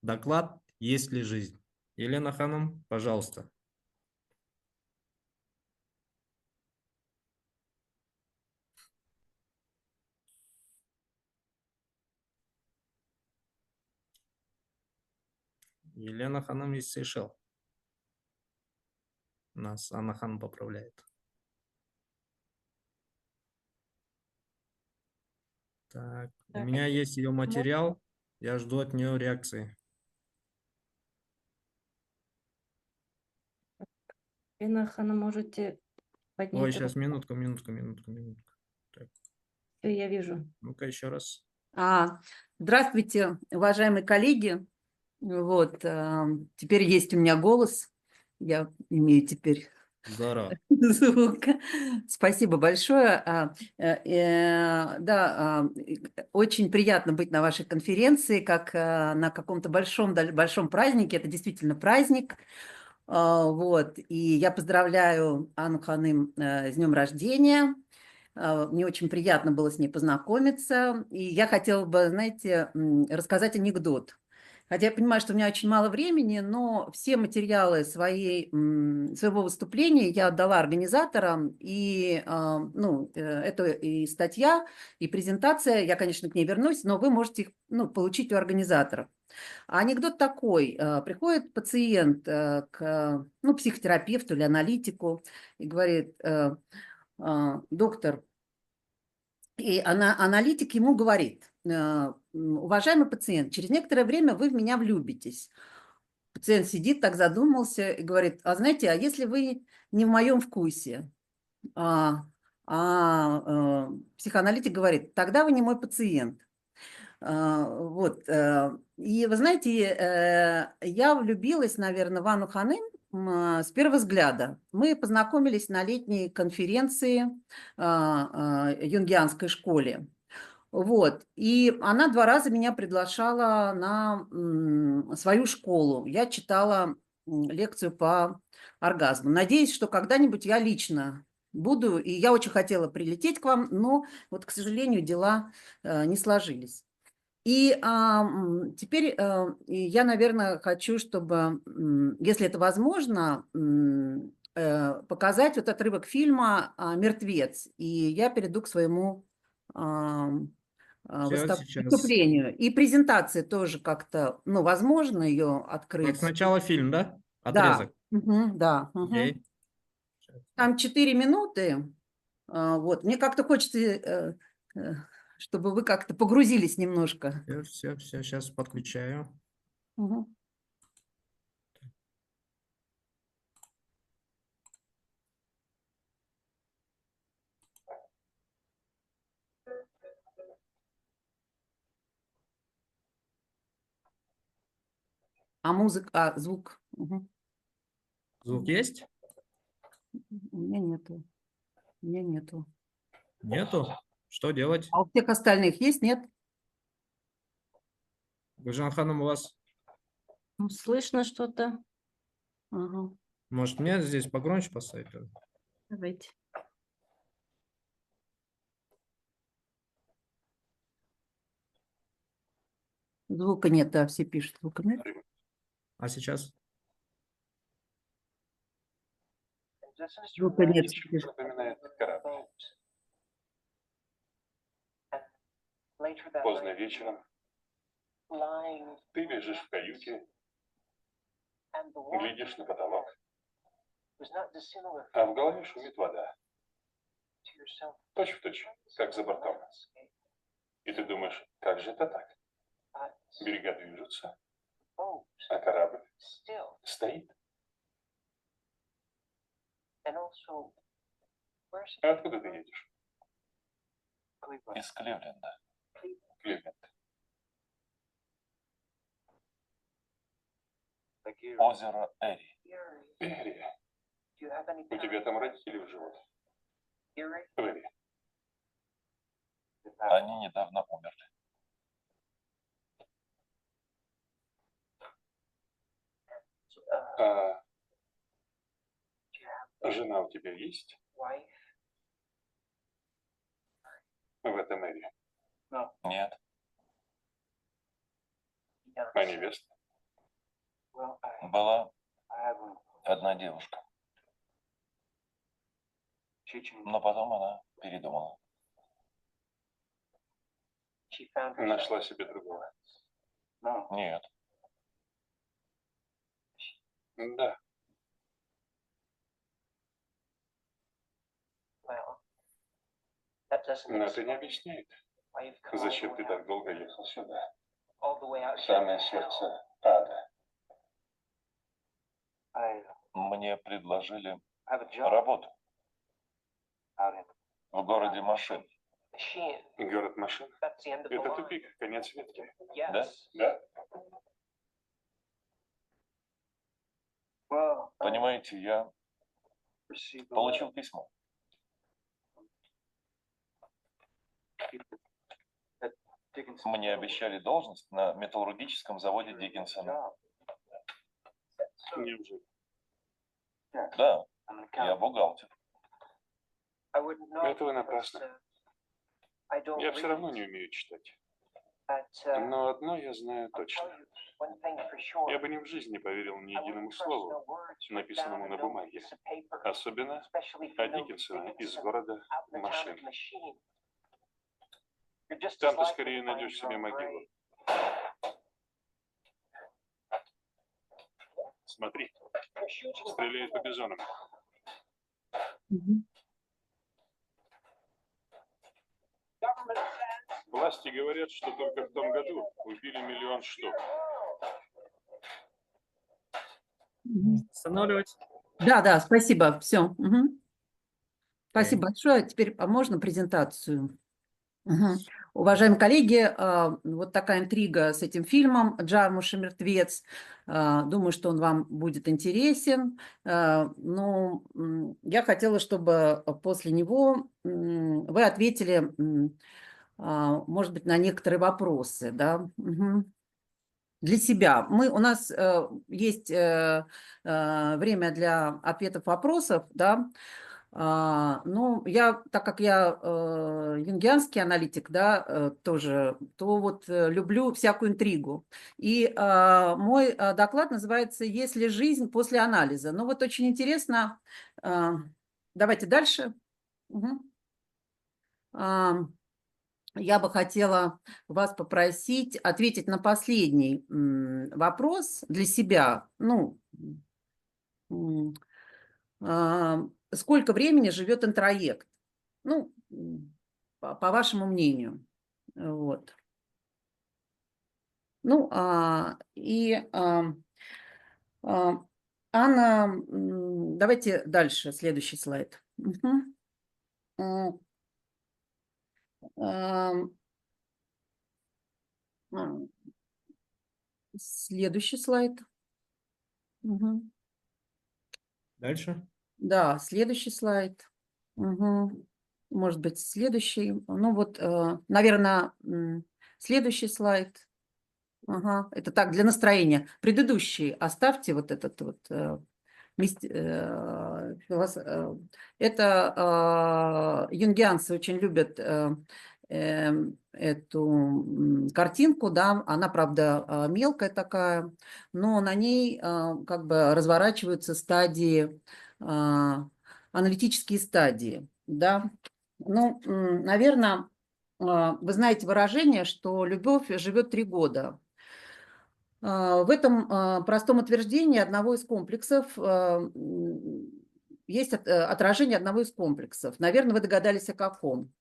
Доклад «Есть ли жизнь?» Елена Ханом, пожалуйста. Елена Ханом из Сейшел. Нас Анна Хан поправляет. Так, у меня есть ее материал. Я жду от нее реакции. Лена Хана, можете поднять Ой, руку? сейчас, минутку. Так, Всё, я вижу. ну-ка еще раз. Здравствуйте, уважаемые коллеги. Вот, теперь есть у меня голос. Я имею теперь Здорово. звук. Спасибо большое. Да, очень приятно быть на вашей конференции, как на каком-то большом празднике. Это действительно праздник. Вот. И я поздравляю Анну Ханым с днем рождения. Мне очень приятно было с ней познакомиться. И я хотела бы, знаете, рассказать анекдот. Хотя я понимаю, что у меня очень мало времени, но все материалы своего выступления я отдала организаторам. И это и статья, и презентация. Я, конечно, к ней вернусь, но вы можете их получить у организаторов. А анекдот такой. Приходит пациент к психотерапевту или аналитику и говорит: доктор, и аналитик ему говорит: уважаемый пациент, через некоторое время вы в меня влюбитесь. Пациент сидит, так задумался и говорит: а знаете, а если вы не в моем вкусе? Психоаналитик говорит: тогда вы не мой пациент. Вот. И вы знаете, я влюбилась, наверное, в Анну Ханым с первого взгляда. Мы познакомились на летней конференции юнгианской школе. Вот. И она 2 раза меня приглашала на свою школу. Я читала лекцию по оргазму. Надеюсь, что когда-нибудь я лично буду. И я очень хотела прилететь к вам, но вот, к сожалению, дела не сложились. И теперь я, наверное, хочу, чтобы, если это возможно, показать вот отрывок фильма «Мертвец». И я перейду к своему Сейчас. выступлению. И презентация тоже как-то, возможно ее открыть. Так, сначала фильм, да? Да. Отрезок. Да. Окей. Там 4 минуты. Вот. Мне как-то хочется, чтобы вы как-то погрузились немножко. Все, сейчас подключаю. Угу. Музыка, звук. Угу. Звук есть? У меня нету. Нету? Что делать? А у всех остальных есть, нет? Гульжан Ханым, у вас? Слышно что-то? Ага. Может, мне здесь погромче поставить? Давайте. Звука нет, да, все пишут, звука нет. А сейчас? Звука нет. Напоминает корабль. Поздно вечером ты лежишь в каюте, глядишь на потолок, а в голове шумит вода. Точь-в-точь, как за бортом. И ты думаешь, как же это так? Берега движутся, а корабль стоит. А откуда ты едешь? Из Кливленда. Кливленд. Озеро Эри. Эри. У тебя там родители живут? В Эри. Они недавно умерли. А жена у тебя есть? В этом Эри? Нет. А невеста? Была одна девушка. Но потом она передумала. Нашла себе другого? Нет. Да. Но это не объясняет, зачем ты так долго ехал сюда. В самое сердце ада. Мне предложили работу в городе машин. Город машин? Это тупик, конец ветки. Да? Да. Понимаете, я получил письмо. Мне обещали должность на металлургическом заводе Диккенсона. Неужели? Да, я бухгалтер. Этого напрасно. Я все равно не умею читать. Но одно я знаю точно. Я бы ни в жизни не поверил ни единому слову, написанному на бумаге. Особенно о Диккенсоне из города машин. Там ты скорее найдешь себе могилу. Смотри, стреляет по бизонам. Власти говорят, что только в том году убили 1 000 000 штук. Останавливать? Да, спасибо. Все. Спасибо большое. Теперь можно презентацию? Уважаемые коллеги, вот такая интрига с этим фильмом «Джармуш и мертвец». Думаю, что он вам будет интересен. Но я хотела, чтобы после него вы ответили, может быть, на некоторые вопросы, да? Для себя. У нас есть время для ответов-вопросов, да? Ну, так как я юнгианский аналитик, да, тоже, то вот люблю всякую интригу. И мой доклад называется «Есть ли жизнь после анализа?». Ну, вот очень интересно. Давайте дальше. Я бы хотела вас попросить ответить на последний вопрос для себя. Ну, сколько времени живет интроект? Ну, по вашему мнению. Вот. Ну, Анна, давайте дальше, следующий слайд. Следующий слайд. Дальше? Да, следующий слайд. Может быть, следующий. Ну вот, наверное, следующий слайд. Это так, для настроения. Предыдущий оставьте вот этот вот. Это юнгианцы очень любят эту картинку, да, она, правда, мелкая такая, но на ней как бы разворачиваются стадии аналитические стадии, да. Ну, наверное, вы знаете выражение, что любовь живет 3 года. В этом простом утверждении одного из комплексов есть отражение одного из комплексов. Наверное, вы догадались, о каком.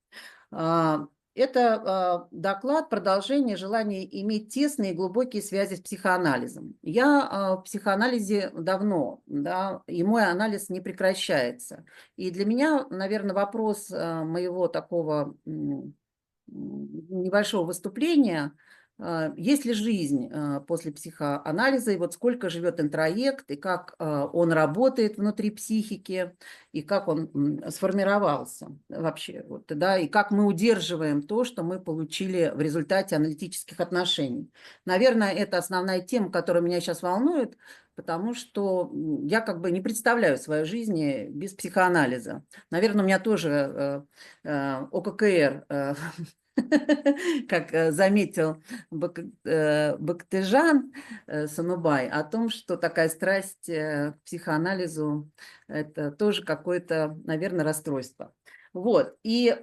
Это доклад, продолжение желания иметь тесные и глубокие связи с психоанализом. Я в психоанализе давно, да, и мой анализ не прекращается. И для меня, наверное, вопрос моего такого небольшого выступления: есть ли жизнь после психоанализа, и вот сколько живет интроект, и как он работает внутри психики, и как он сформировался вообще, вот, да, и как мы удерживаем то, что мы получили в результате аналитических отношений. Наверное, это основная тема, которая меня сейчас волнует, потому что я как бы не представляю свою жизнь без психоанализа. Наверное, у меня тоже ОККР, как заметил Бактыжан Санубай, о том, что такая страсть к психоанализу – это тоже какое-то, наверное, расстройство. Вот. И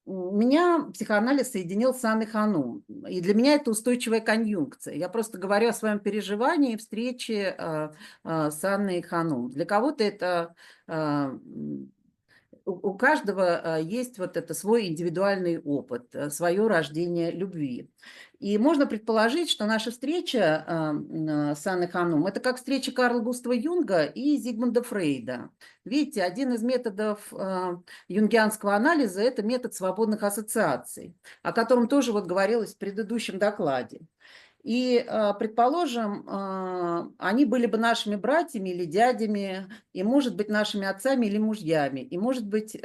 меня психоанализ соединил с Анной Ханум. И для меня это устойчивая конъюнкция. Я просто говорю о своем переживании встречи с Анной Ханум. Для кого-то это... У каждого есть вот это свой индивидуальный опыт, свое рождение любви. И можно предположить, что наша встреча с Анной Ханум – это как встреча Карла Густава Юнга и Зигмунда Фрейда. Видите, один из методов юнгианского анализа – это метод свободных ассоциаций, о котором тоже вот говорилось в предыдущем докладе. И, предположим, они были бы нашими братьями или дядями, и, может быть, нашими отцами или мужьями, и, может быть,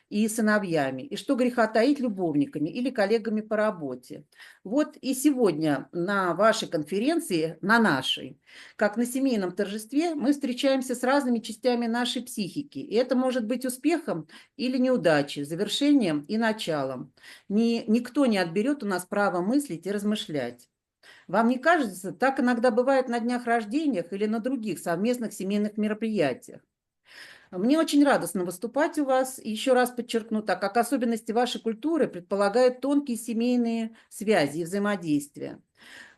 и сыновьями, и, что греха таить, любовниками или коллегами по работе. Вот и сегодня на вашей конференции, на нашей, как на семейном торжестве, мы встречаемся с разными частями нашей психики. И это может быть успехом или неудачей, завершением и началом. Никто не отберет у нас право мыслить и размышлять. Вам не кажется, так иногда бывает на днях рождениях или на других совместных семейных мероприятиях? Мне очень радостно выступать у вас. И еще раз подчеркну, так как особенности вашей культуры предполагают тонкие семейные связи и взаимодействия.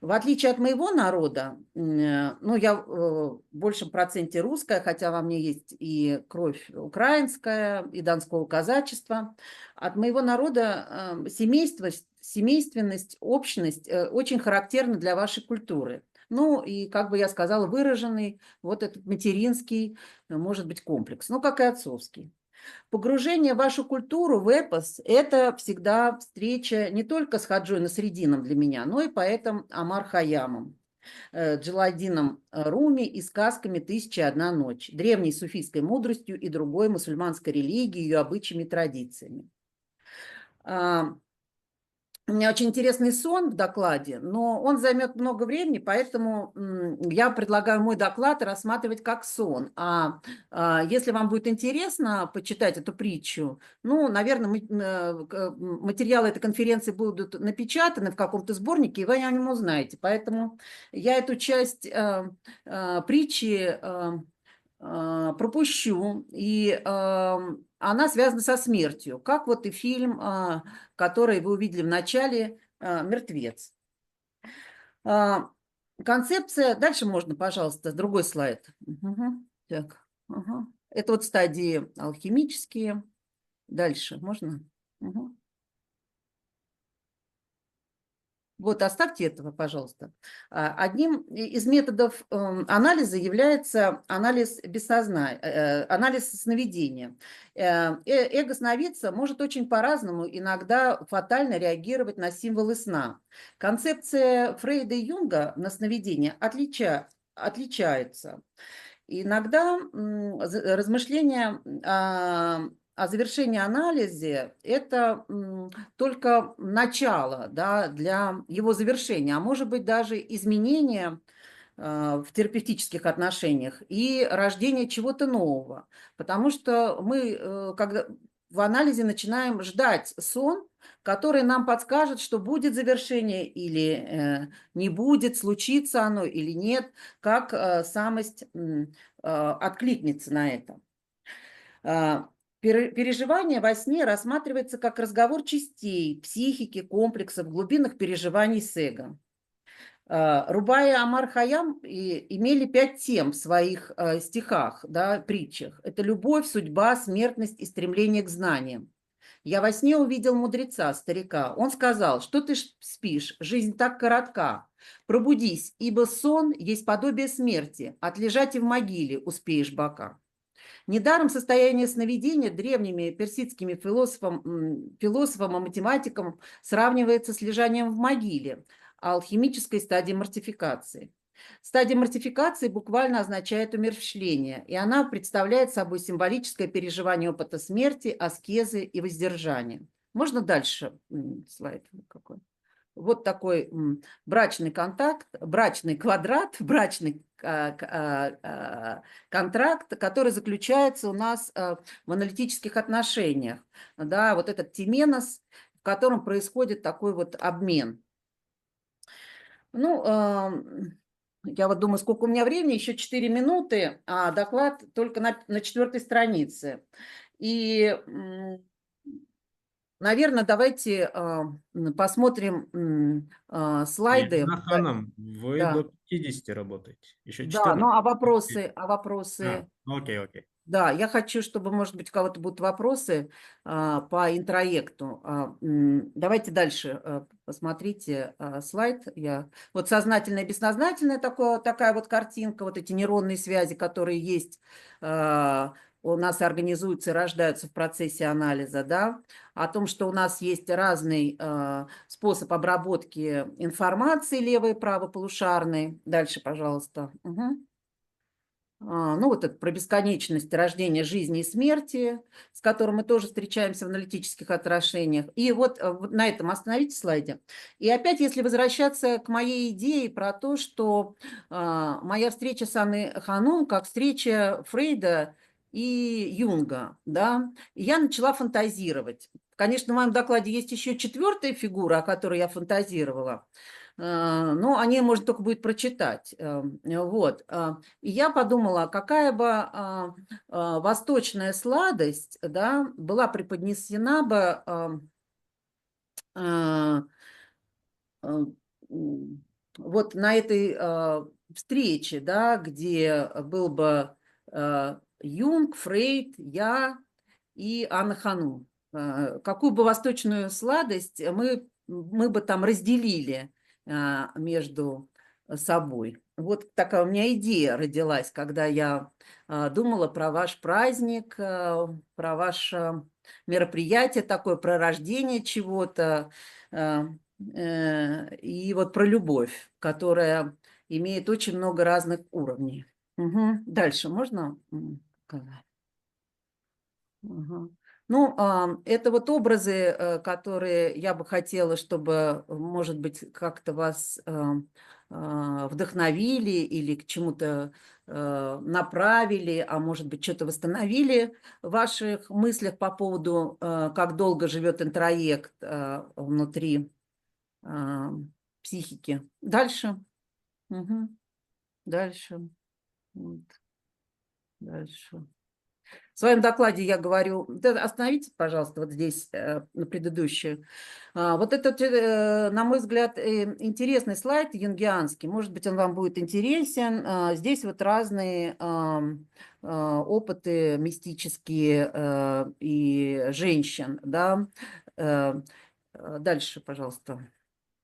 В отличие от моего народа, ну, я в большем проценте русская, хотя во мне есть и кровь украинская, и донского казачества, от моего народа семейственность, общность очень характерна для вашей культуры. Ну, и, как бы я сказала, выраженный вот этот материнский, может быть, комплекс, ну, как и отцовский. Погружение в вашу культуру, в эпос – это всегда встреча не только с Хаджой Насреддином для меня, но и поэтом Омар Хайямом, Джалальдином Руми и сказками «Тысяча и одна ночь», древней суфийской мудростью и другой мусульманской религией, ее обычаями и традициями. У меня очень интересный сон в докладе, но он займет много времени, поэтому я предлагаю мой доклад рассматривать как сон. Если вам будет интересно почитать эту притчу, ну, наверное, материалы этой конференции будут напечатаны в каком-то сборнике, и вы о нем узнаете. Поэтому я эту часть притчи пропущу, и она связана со смертью, как вот и фильм, который вы увидели в начале, «Мертвец». Концепция, дальше можно, пожалуйста, другой слайд. Так, это вот стадии алхимические. Дальше можно? Вот, оставьте этого, пожалуйста. Одним из методов анализа является анализ бессознания, анализ сновидения. Эго-сновидца может очень по-разному, иногда фатально реагировать на символы сна. Концепция Фрейда и Юнга на сновидение отличается. Иногда размышления о завершении анализа – это только начало, да, для его завершения, а может быть даже изменения в терапевтических отношениях и рождение чего-то нового. Потому что мы, когда в анализе начинаем ждать сон, который нам подскажет, что будет завершение или не будет, случится оно или нет, как самость откликнется на это. Переживание во сне рассматривается как разговор частей, психики, комплексов, глубинных переживаний с эго. Рубай и Амар Хайям имели 5 тем в своих стихах, да, притчах. Это любовь, судьба, смертность и стремление к знаниям. Я во сне увидел мудреца, старика. Он сказал: что ты спишь? Жизнь так коротка. Пробудись, ибо сон есть подобие смерти. Отлежать и в могиле успеешь бока. Недаром состояние сновидения древними персидскими философом и математиком сравнивается с лежанием в могиле, алхимической стадии мортификации. Стадия мортификации буквально означает умерщвление, и она представляет собой символическое переживание опыта смерти, аскезы и воздержания. Можно дальше слайд какой? Вот такой брачный контакт, брачный квадрат, брачный контракт, который заключается у нас в аналитических отношениях. Да, вот этот тименос, в котором происходит такой вот обмен. Ну, я вот думаю, сколько у меня времени, еще 4 минуты, а доклад только на 4-й странице. И, наверное, давайте посмотрим слайды. Анна Ханам, вы Да. до 50 работаете. Еще 14. Да, ну а вопросы... Окей. Да, я хочу, чтобы, может быть, у кого-то будут вопросы по интроекту. Давайте дальше посмотрите слайд. Вот сознательное и бессознательное, такая вот картинка, вот эти нейронные связи, которые есть у нас, организуются и рождаются в процессе анализа, да, о том, что у нас есть разный способ обработки информации, левый и правополушарный. Дальше, пожалуйста. Угу. Ну, вот это про бесконечность рождения, жизни и смерти, с которым мы тоже встречаемся в аналитических отношениях. И вот на этом остановитесь слайде. И опять, если возвращаться к моей идее про то, что моя встреча с Анной Ханум как встреча Фрейда и Юнга, да, и я начала фантазировать. Конечно, в моем докладе есть еще 4-я фигура, о которой я фантазировала, но о ней можно только будет прочитать. Вот. И я подумала, какая бы восточная сладость, да, была преподнесена бы вот на этой встрече, да, где был бы Юнг, Фрейд, я и Анна Ханум. Какую бы восточную сладость мы бы там разделили между собой. Вот такая у меня идея родилась, когда я думала про ваш праздник, про ваше мероприятие такое, про рождение чего-то, и вот про любовь, которая имеет очень много разных уровней. Угу. Дальше можно показать? Угу. Ну, это вот образы, которые я бы хотела, чтобы, может быть, как-то вас вдохновили или к чему-то направили, а может быть, что-то восстановили в ваших мыслях по поводу, как долго живет интроект внутри психики. Дальше. Угу. Дальше. Вот. Дальше. В своем докладе я говорю, остановитесь, пожалуйста, вот здесь, на предыдущую. Вот этот, на мой взгляд, интересный слайд юнгианский, может быть, он вам будет интересен. Здесь вот разные опыты мистические и женщин, да. Дальше, пожалуйста.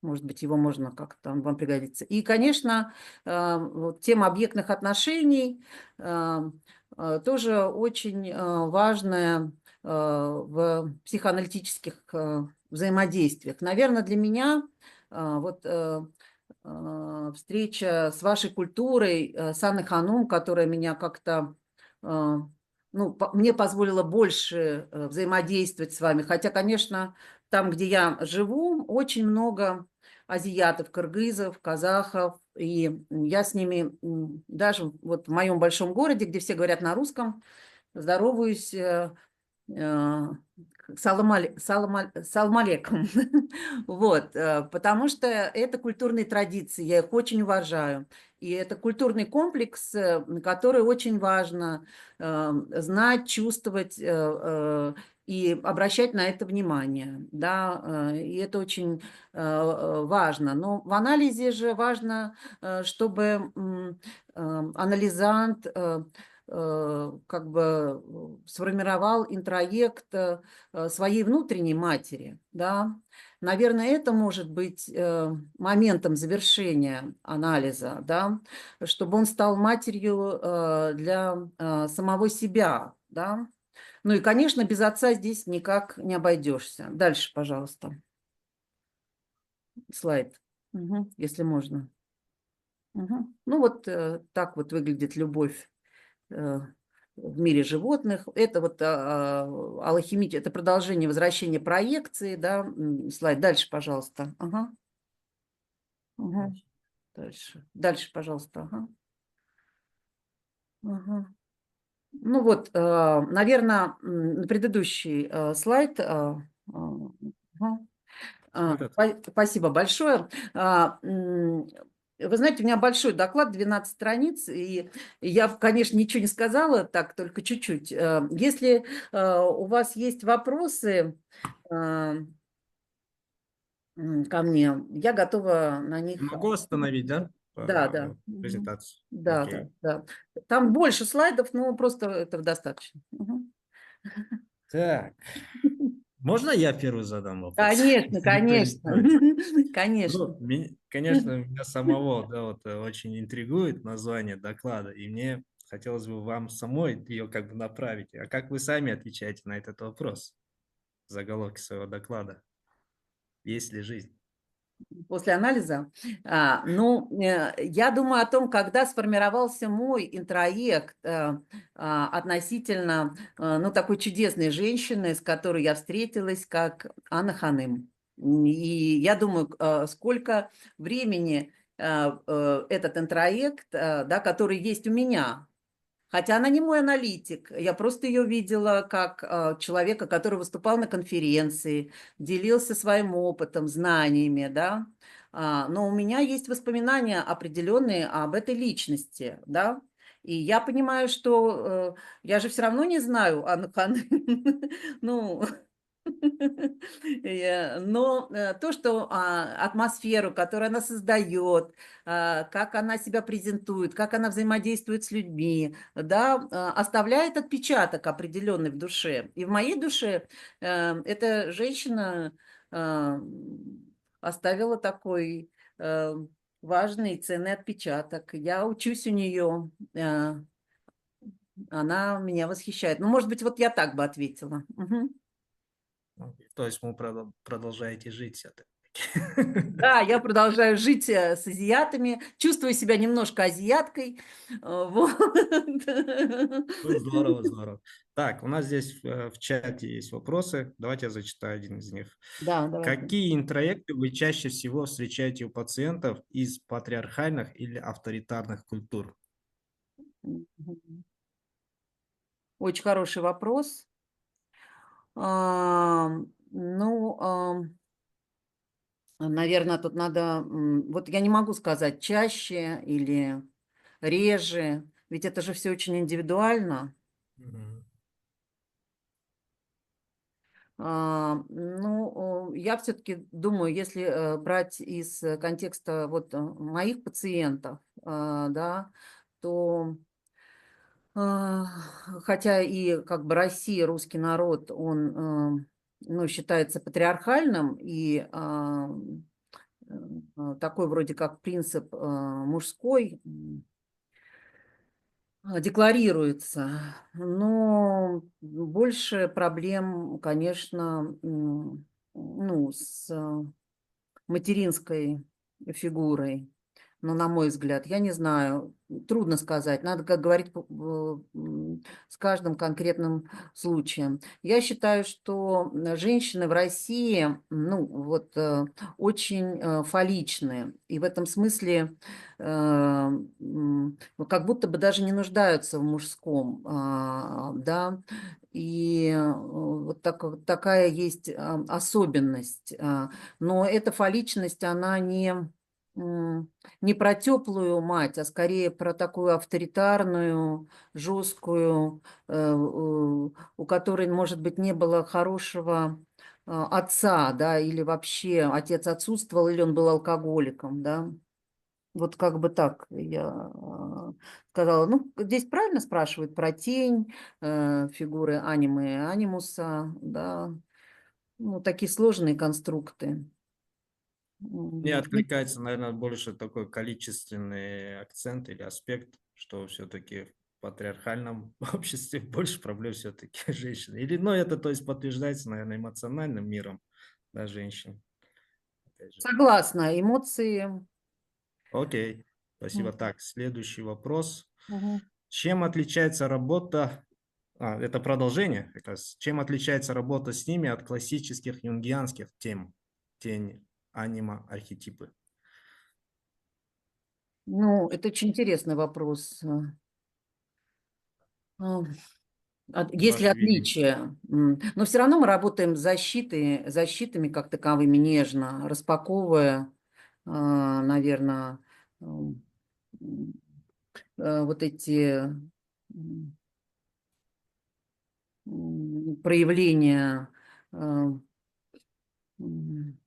Может быть, его можно как-то, он вам пригодится. И, конечно, вот тема объектных отношений тоже очень важная в психоаналитических взаимодействиях. Наверное, для меня вот встреча с вашей культурой, с Анной Ханум, которая меня как-то, ну, мне позволила больше взаимодействовать с вами. Хотя, конечно, там, где я живу, очень много азиатов, кыргызов, казахов, и я с ними даже вот в моем большом городе, где все говорят на русском, здороваюсь салам алейкум. Вот, потому что это культурные традиции, я их очень уважаю. И это культурный комплекс, который очень важно знать, чувствовать и обращать на это внимание. Да? И это очень важно. Но в анализе же важно, чтобы анализант как бы сформировал интроект своей внутренней матери, да. Наверное, это может быть моментом завершения анализа, да, чтобы он стал матерью для самого себя, да. Ну и, конечно, без отца здесь никак не обойдешься. Дальше, пожалуйста. Слайд, если можно. Ну вот так вот выглядит любовь в мире животных. Это вот алхимия, это продолжение возвращения проекции, да, слайд. Дальше, пожалуйста. Дальше, пожалуйста. Ну вот, наверное, предыдущий слайд. Спасибо большое. Вы знаете, у меня большой доклад, 12 страниц, и я, конечно, ничего не сказала, так, только чуть-чуть. Если у вас есть вопросы ко мне, я готова на них... Могу остановить, да? Да. Презентацию. Да. Там больше слайдов, но просто этого достаточно. Так. Можно я первый задам вопрос? Конечно. Ну, конечно, меня самого, да, вот, очень интригует название доклада, и мне хотелось бы вам самой ее как бы направить. А как вы сами отвечаете на этот вопрос в заголовке своего доклада? Есть ли жизнь? После анализа? Ну, я думаю о том, когда сформировался мой интроект относительно, ну, такой чудесной женщины, с которой я встретилась, как Анна Ханым. И я думаю, сколько времени этот интроект, да, который есть у меня, хотя она не мой аналитик, я просто ее видела как человека, который выступал на конференции, делился своим опытом, знаниями, да. Но у меня есть воспоминания определенные об этой личности, да. И я понимаю, что я же все равно не знаю Анну Ханым. Ну, но то, что атмосферу, которую она создает, как она себя презентует, как она взаимодействует с людьми, да, оставляет отпечаток определенный в душе. И в моей душе эта женщина оставила такой важный и ценный отпечаток. Я учусь у нее, она меня восхищает. Ну, может быть, вот я так бы ответила. То есть вы продолжаете жить все-таки. Да, я продолжаю жить с азиатами, чувствую себя немножко азиаткой. Вот. Здорово. Так, у нас здесь в чате есть вопросы. Давайте я зачитаю один из них. Да, давайте. Какие интроекты вы чаще всего встречаете у пациентов из патриархальных или авторитарных культур? Очень хороший вопрос. Ну, наверное, тут надо... Вот я не могу сказать чаще или реже, ведь это же все очень индивидуально. Ну, я все-таки думаю, если брать из контекста вот моих пациентов, да, то хотя и как бы Россия, русский народ, он, ну, считается патриархальным и такой вроде как принцип мужской декларируется, но больше проблем, конечно, ну, с материнской фигурой. ну, на мой взгляд, я не знаю, трудно сказать, надо, как говорить, с каждым конкретным случаем. Я считаю, что женщины в России, ну, вот, очень фалличные, и в этом смысле как будто бы даже не нуждаются в мужском, да, и вот такая есть особенность. Но эта фаличность, она не про теплую мать, а скорее про такую авторитарную, жесткую, у которой, может быть, не было хорошего отца, да, или вообще отец отсутствовал, или он был алкоголиком, да. Вот как бы так я сказала. Ну, здесь правильно спрашивают про тень, фигуры анимы и анимуса, да, ну, такие сложные конструкты. Мне откликается, наверное, больше такой количественный акцент или аспект, что все-таки в патриархальном обществе больше проблем все-таки женщин. Или, ну, это, то есть, подтверждается, наверное, эмоциональным миром, да, женщин. Опять же. Согласна, эмоции. Окей, спасибо. Так, следующий вопрос. Мгм. Чем отличается работа, это продолжение, как раз. Чем отличается работа с ними от классических юнгианских тем, тень, анима, архетипы? Ну, это очень интересный вопрос. Есть ли Ваше видение. отличия? Но все равно мы работаем с защитами как таковыми нежно, распаковывая, наверное, вот эти проявления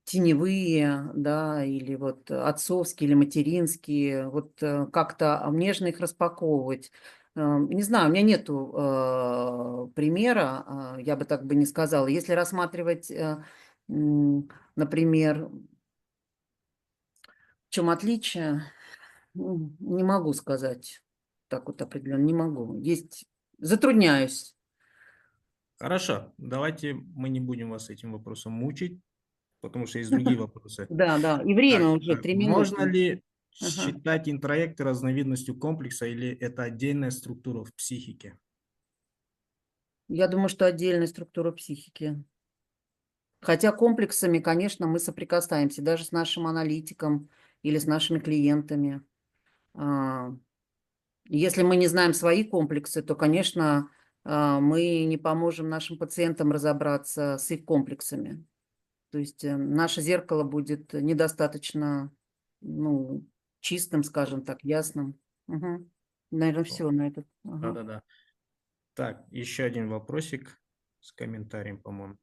теневые, да, или вот отцовские, или материнские, вот как-то нежно их распаковывать. Не знаю, у меня нету примера, я бы так бы не сказала. Если рассматривать, например, в чем отличие, не могу сказать так вот определенно, не могу. Затрудняюсь. Хорошо, давайте мы не будем вас этим вопросом мучить, потому что есть другие вопросы. Да, да, и время Так, уже 3 можно минуты. ли Ага. считать интроекты разновидностью комплекса или это отдельная структура в психике? Я думаю, что отдельная структура психики. Хотя комплексами, конечно, мы соприкасаемся даже с нашим аналитиком или с нашими клиентами. Если мы не знаем свои комплексы, то, конечно, мы не поможем нашим пациентам разобраться с их комплексами. То есть наше зеркало будет недостаточно, ну, чистым, скажем так, ясным. Угу. Наверное, все на этот. Ага. Да-да-да. Так, еще один вопросик с комментарием, по-моему.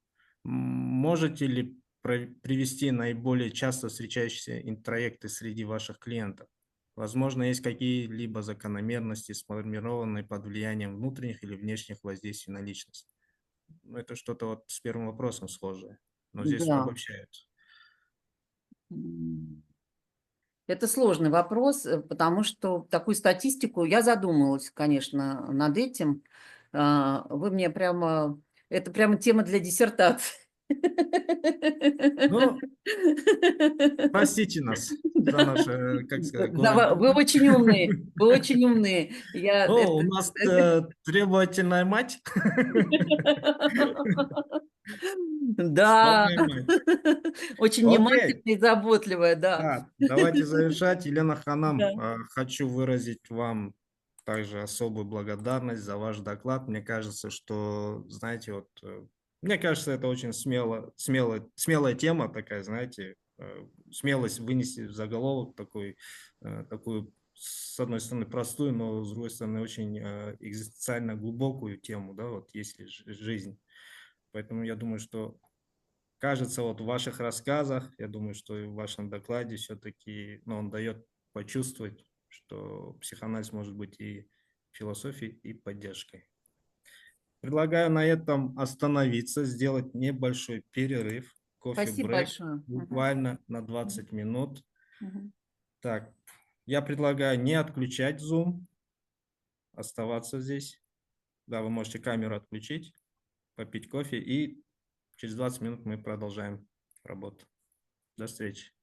Можете ли привести наиболее часто встречающиеся интроекты среди ваших клиентов? Возможно, есть какие-либо закономерности, сформированные под влиянием внутренних или внешних воздействий на личность. Ну, это что-то вот с первым вопросом схожее, но здесь Да. обобщают. Это сложный вопрос, потому что такую статистику я задумалась, конечно, над этим. Вы мне прямо... Это прямо тема для диссертации. Ну, простите нас за наше, как сказать, Да, вы очень умные, вы очень умные. О, у нас требовательная мать. Да, Строгая мать. очень Окей. внимательная и заботливая, да. Да, давайте завершать. Елена Да. Ханам, хочу выразить вам также особую благодарность за ваш доклад. Мне кажется, что, знаете, вот, мне кажется, это очень смелая тема такая, знаете, смелость вынести в заголовок такую, с одной стороны, простую, но с другой стороны, очень экзистенциально глубокую тему, да, вот есть ли жизнь. Поэтому я думаю, что кажется, вот в ваших рассказах, я думаю, что и в вашем докладе все-таки, ну, он дает почувствовать, что психоанализ может быть и философией, и поддержкой. Предлагаю на этом остановиться, сделать небольшой перерыв, Спасибо кофе-брейк, большое. буквально на 20 минут. Мгм. Так, я предлагаю не отключать Zoom, оставаться здесь. Да, вы можете камеру отключить, попить кофе, и через 20 минут мы продолжаем работу. До встречи.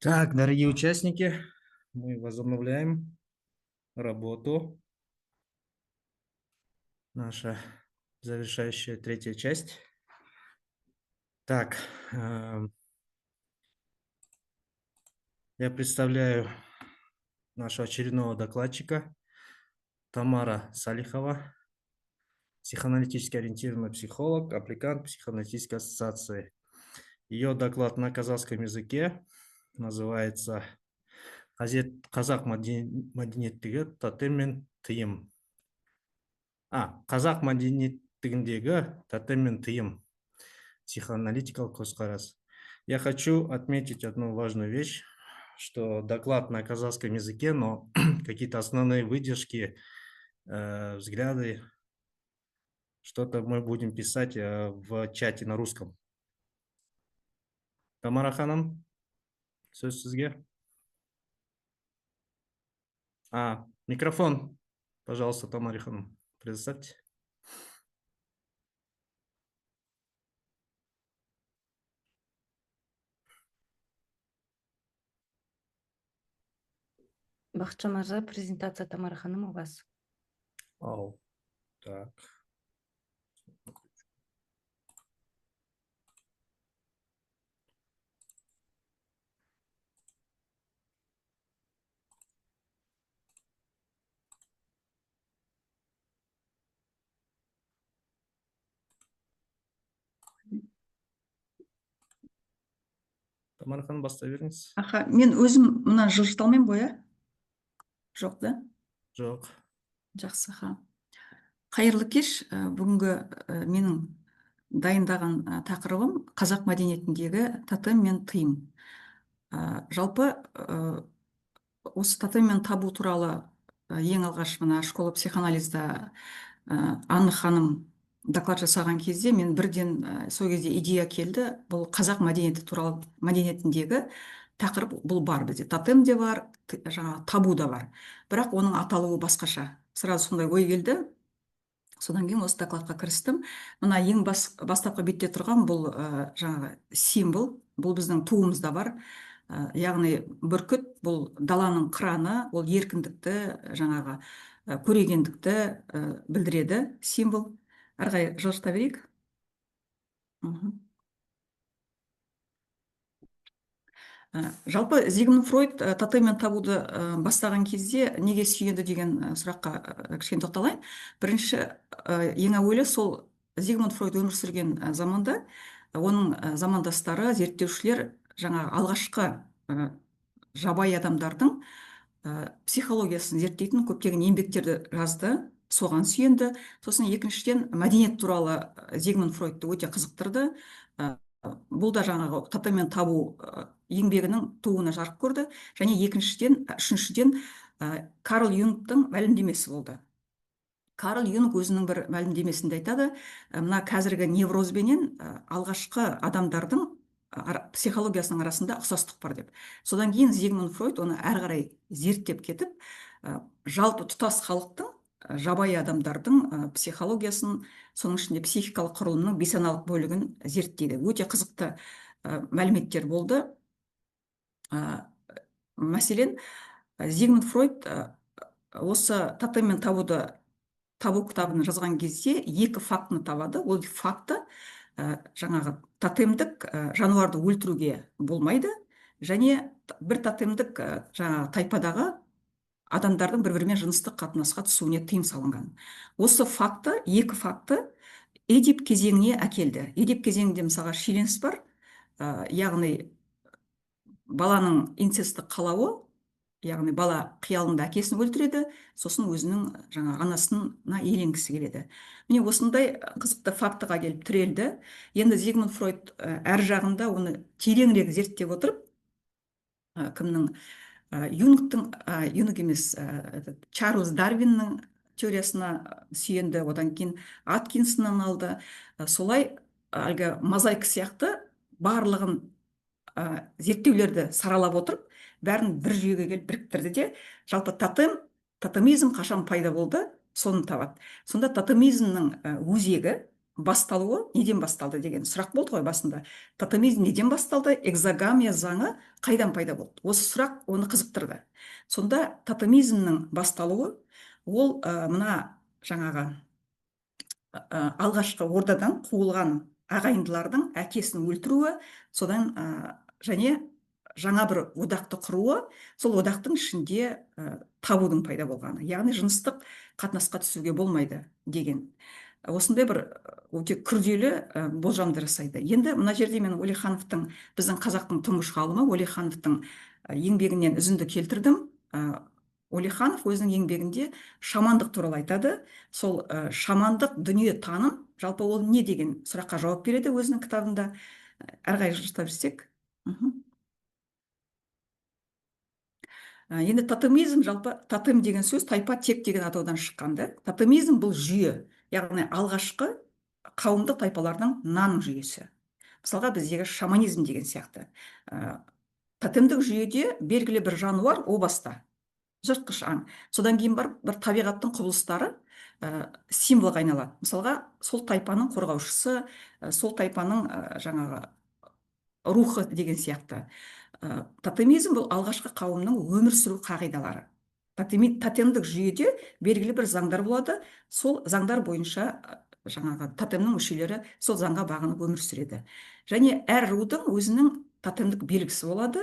Так, дорогие участники, мы возобновляем работу. Наша завершающая третья часть. Так, я представляю нашего очередного докладчика Тамара Салихова, психоаналитически ориентированный психолог, аппликант психоаналитической ассоциации. Ее доклад на казахском языке называется «Қазақ мәдениеттегі татым мен тыйым». Қазақ мәдениеттігіндегі татым мен тыйым. Психоаналитикалық көзқарас. Я хочу отметить одну важную вещь, что доклад на казахском языке, но какие-то основные выдержки, взгляды, что-то мы будем писать в чате на русском. Тамара ханым, сөз сізге. Микрофон, пожалуйста, Тамара ханым, предоставьте. Бақытжан мырза, презентация Тамара ханым у вас. Так. Тамара ханым, бастай беріңіз. Мен өзім мына жылжыта алмаймын ғой, жоқ да? Жоқ. Жақсы, қайырлы кеш. Бүгінгі менің дайындаған тақырыбым қазақ мәдениетіндегі татым мен тыйым. Жалпы осы татым мен табу туралы ең алғаш мына школа психоанализда Анна ханым доклад жасаған кезде мен бірден сол кезде идея келді. Бұл қазақ мәдениеті туралы мәдениетіндегі тақырып бұл бар бізде. Татым де бар, жаңа табу да бар. Бірақ оның аталуы басқаша. Сразу сондай ой келді. Содан кейін осы докладқа кірістім. Мына ең бастапқы бетте тұрған бұл жаңағы символ. Бұл біздің туымызда бар. Яғни бүркіт бұл даланың қыраны, ол еркіндікті, жаңағы көрегендікті білдіреді символ. Әрғай жылжыта берейік. Жалпы Зигмунд Фройд татым мен табуды бастаған кезде неге сүйеді деген сұраққа кішкене тоқталайын. Бірінші, ең әуелі сол Зигмунд Фройд өмір сүрген заманда оның замандастары, зерттеушілер жаңа алғашқы жабайы адамдардың психологиясын зерттейтін көптеген еңбектерді жазды, соған сүйенді. Сосын екіншіден мәдениет туралы Зигмунд Фройдты өте қызықтырды. Бұл да жаңағы татым мен табу еңбегінің туына жарық көрді. Және үшіншіден Карл Юнгтың мәлімдемесі болды. Карл Юнг өзінің бір мәлімдемесінде айтады, мына қазіргі неврозбенен алғашқы адамдардың психологиясының арасында ұқсастық бар деп. Содан кейін Зигмунд Фройд оны әрі қарай зерттеп кетіп, жалпы тұтас халықтың, жабайы адамдардың психологиясын, соның ішінде психикалық құрылымның бейсаналық бөлігін зерттейді. Өте қызықты мәліметтер болды. Мәселен, Зигмунд Фройд осы татым мен табу кітабын жазған кезде екі фактыны табады. Ол факты жаңағы тотемдік жануарды өлтіруге болмайды, және бір тотемдік жаңағы тайпадағы адамдардың бір-бірімен жыныстық қатынасқа түсуіне тыйым салынған. Осы факты, екі факты Эдип кезеңіне әкелді. Эдип кезеңінде мысалға шиеленіс бар, яғни баланың инцесттік қалауы, яғни бала қиялында әкесін өлтіреді, сосын өзінің жаңа анасына иеленгісі келеді. Міне осындай қызықты фактыға келіп тірелді. Енді Зигмунд Фройд әр жағында оны тереңірек зерттеп отырып, кімнің Юнг емес, Чарльз Дарвиннің теориясына сүйенді, одан кейін Аткинсоннан алды. Солай әлгі мозаика сияқты барлығын зерттеулерді саралап отырып, бәрін бір жүйеге келіп біріктірді де, жалпы тотемизм қашан пайда болды, соны табады. Сонда тотемизмнің өзегі басталуы неден басталды деген сұрақ болды ғой басында. Тотемизм неден басталды? Экзогамия заңы қайдан пайда болды? Осы сұрақ оны қызықтырды. Сонда тотемизмнің басталуы ол мына жаңағы алғашқы ордадан қуылған ағайындылардың әкесін өлтіруі, содан және жаңа бір одақты құруы, сол одақтың ішінде табудың пайда болғаны, яғни жыныстық қатынасқа түсуге болмайды деген осындай бір өте күрделі болжамды жасайды. Енді мына жерде мен Уәлихановтың, біздің қазақтың тұңғыш ғалымы Уәлихановтың еңбегінен үзінді келтірдім. Уәлиханов өзінің еңбегінде шамандық туралы айтады. Сол шамандық дүние таным, жалпы ол не деген сұраққа жауап береді өзінің кітабында. Әрқайсы жылжыта берсек. Енді тотемизм, жалпы тотем деген сөз тайпа тек деген атаудан шыққанды. Тотемизм бұл жүйе, яғни алғашқы қауымдық тайпалардың наным жүйесі. Мысалға біздегі шаманизм деген сияқты. Тотемдік жүйеде белгілі бір жануар о баста, жыртқыш аң. Содан кейін бір табиғаттың құбылыстары символға айналады. Мысалға сол тайпаның қорғаушысы, сол тайпаның жаңағы рухы деген сияқты. Тотемизм бұл алғашқы қауымның өмір сүру қағидалары. Тотемдік жүйеде белгілі бір заңдар болады, сол заңдар бойынша жаңағы тотемнің мүшелері сол заңға бағынып өмір сүреді. Және әр рудың өзінің тотемдік белгісі болады,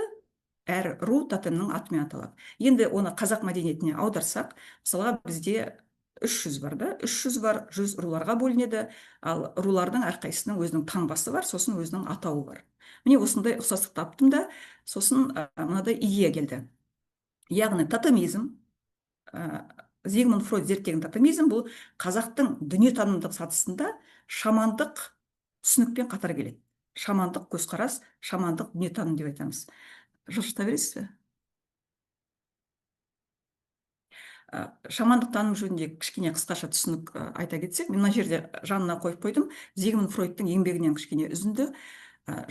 әр ру тотемнің атымен аталады. Енді оны қазақ мәдениетіне аударсақ, мысалға бізде 300 бар да, 300 бар, 100 руларға бөлінеді, ал рулардың әрқайсысының өзінің таңбасы бар, сосын өзінің атауы бар. Міне осындай ұқсастық таптым да, сосын мынадай идея келді. Яғни тотемизм, Зигмунд Фройд зерттеген тотемизм бұл қазақтың дүниетанымдық сатысында шамандық түсінікпен қатар келеді. Шамандық көзқарас, шамандық дүниетаным деп айтамыз. Жылжыта бересіз бе? Шамандық таным жөнінде кішкене қысқаша түсінік айта кетсек, мен мына жерде жанына қойып қойдым. Зигмунд Фройдтың еңбегінен кішкене үзінді.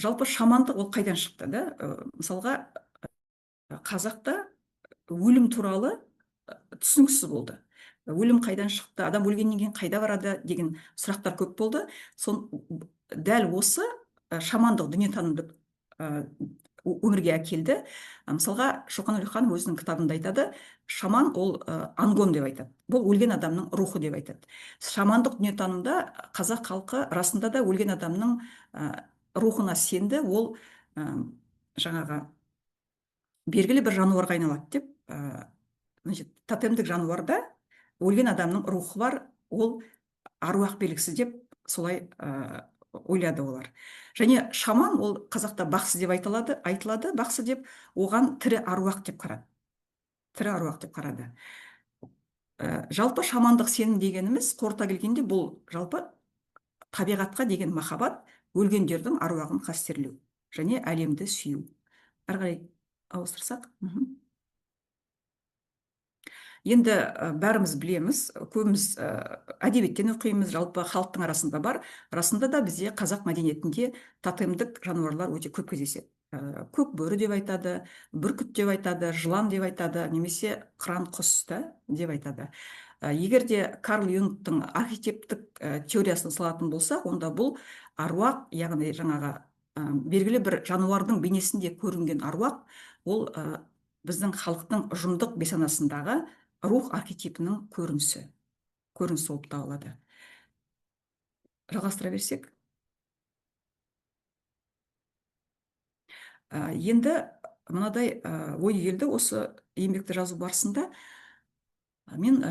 Жалпы шамандық ол қайдан шықты да? Мысалға қазақта өлім туралы түсініксіз болды. Өлім қайдан шықты, адам өлгеннен кейін қайда барады деген сұрақтар көп болды. Дәл осы шамандық дүниетанымдық өмірге әкелді. Мысалға Шоқан Уәлиханов өзінің кітабында айтады, шаман ол ангон деп айтады. Бұл өлген адамның рухы деп айтады. Шамандық дүниетанымда қазақ халқы расында да өлген адамның рухына сенді, ол жаңағы белгілі бір жануарға айналады деп. Тотемдік жануарда өлген адамның рухы бар, ол аруақ белгісі деп солай ойлады олар. Және шаман ол қазақта бақсы деп айтылады, бақсы деп, оған тірі аруақ деп қарады. Тірі аруақ деп қарады. Жалпы шамандық сенім дегеніміз қорыта келгенде бұл жалпы табиғатқа деген махаббат, өлгендердің аруағын қастерлеу және әлемді сүю. Әрі ауыстырсақ. Енді бәріміз білеміз, көбіміз әдебиеттен оқимыз, жалпы халықтың арасында бар. Расында да бізде қазақ мәдениетінде тотемдік жануарлар өте көп кездеседі. Көк бөрі деп айтады, бүркіт деп айтады, жылан деп айтады, немесе қыран құс деп айтады. Егер де Карл Юнгтың архетиптік теориясын салатын болсақ, онда бұл аруақ, яғни жаңағы белгілі бір жануардың бейнесінде көрінген аруақ, ол біздің халықтың ұжымдық бейсанасындағы рух архетипінің көрінісі болып табылады. Жалғастыра берсек. Енді мынадай ой келді осы еңбекті жазу барысында. Мен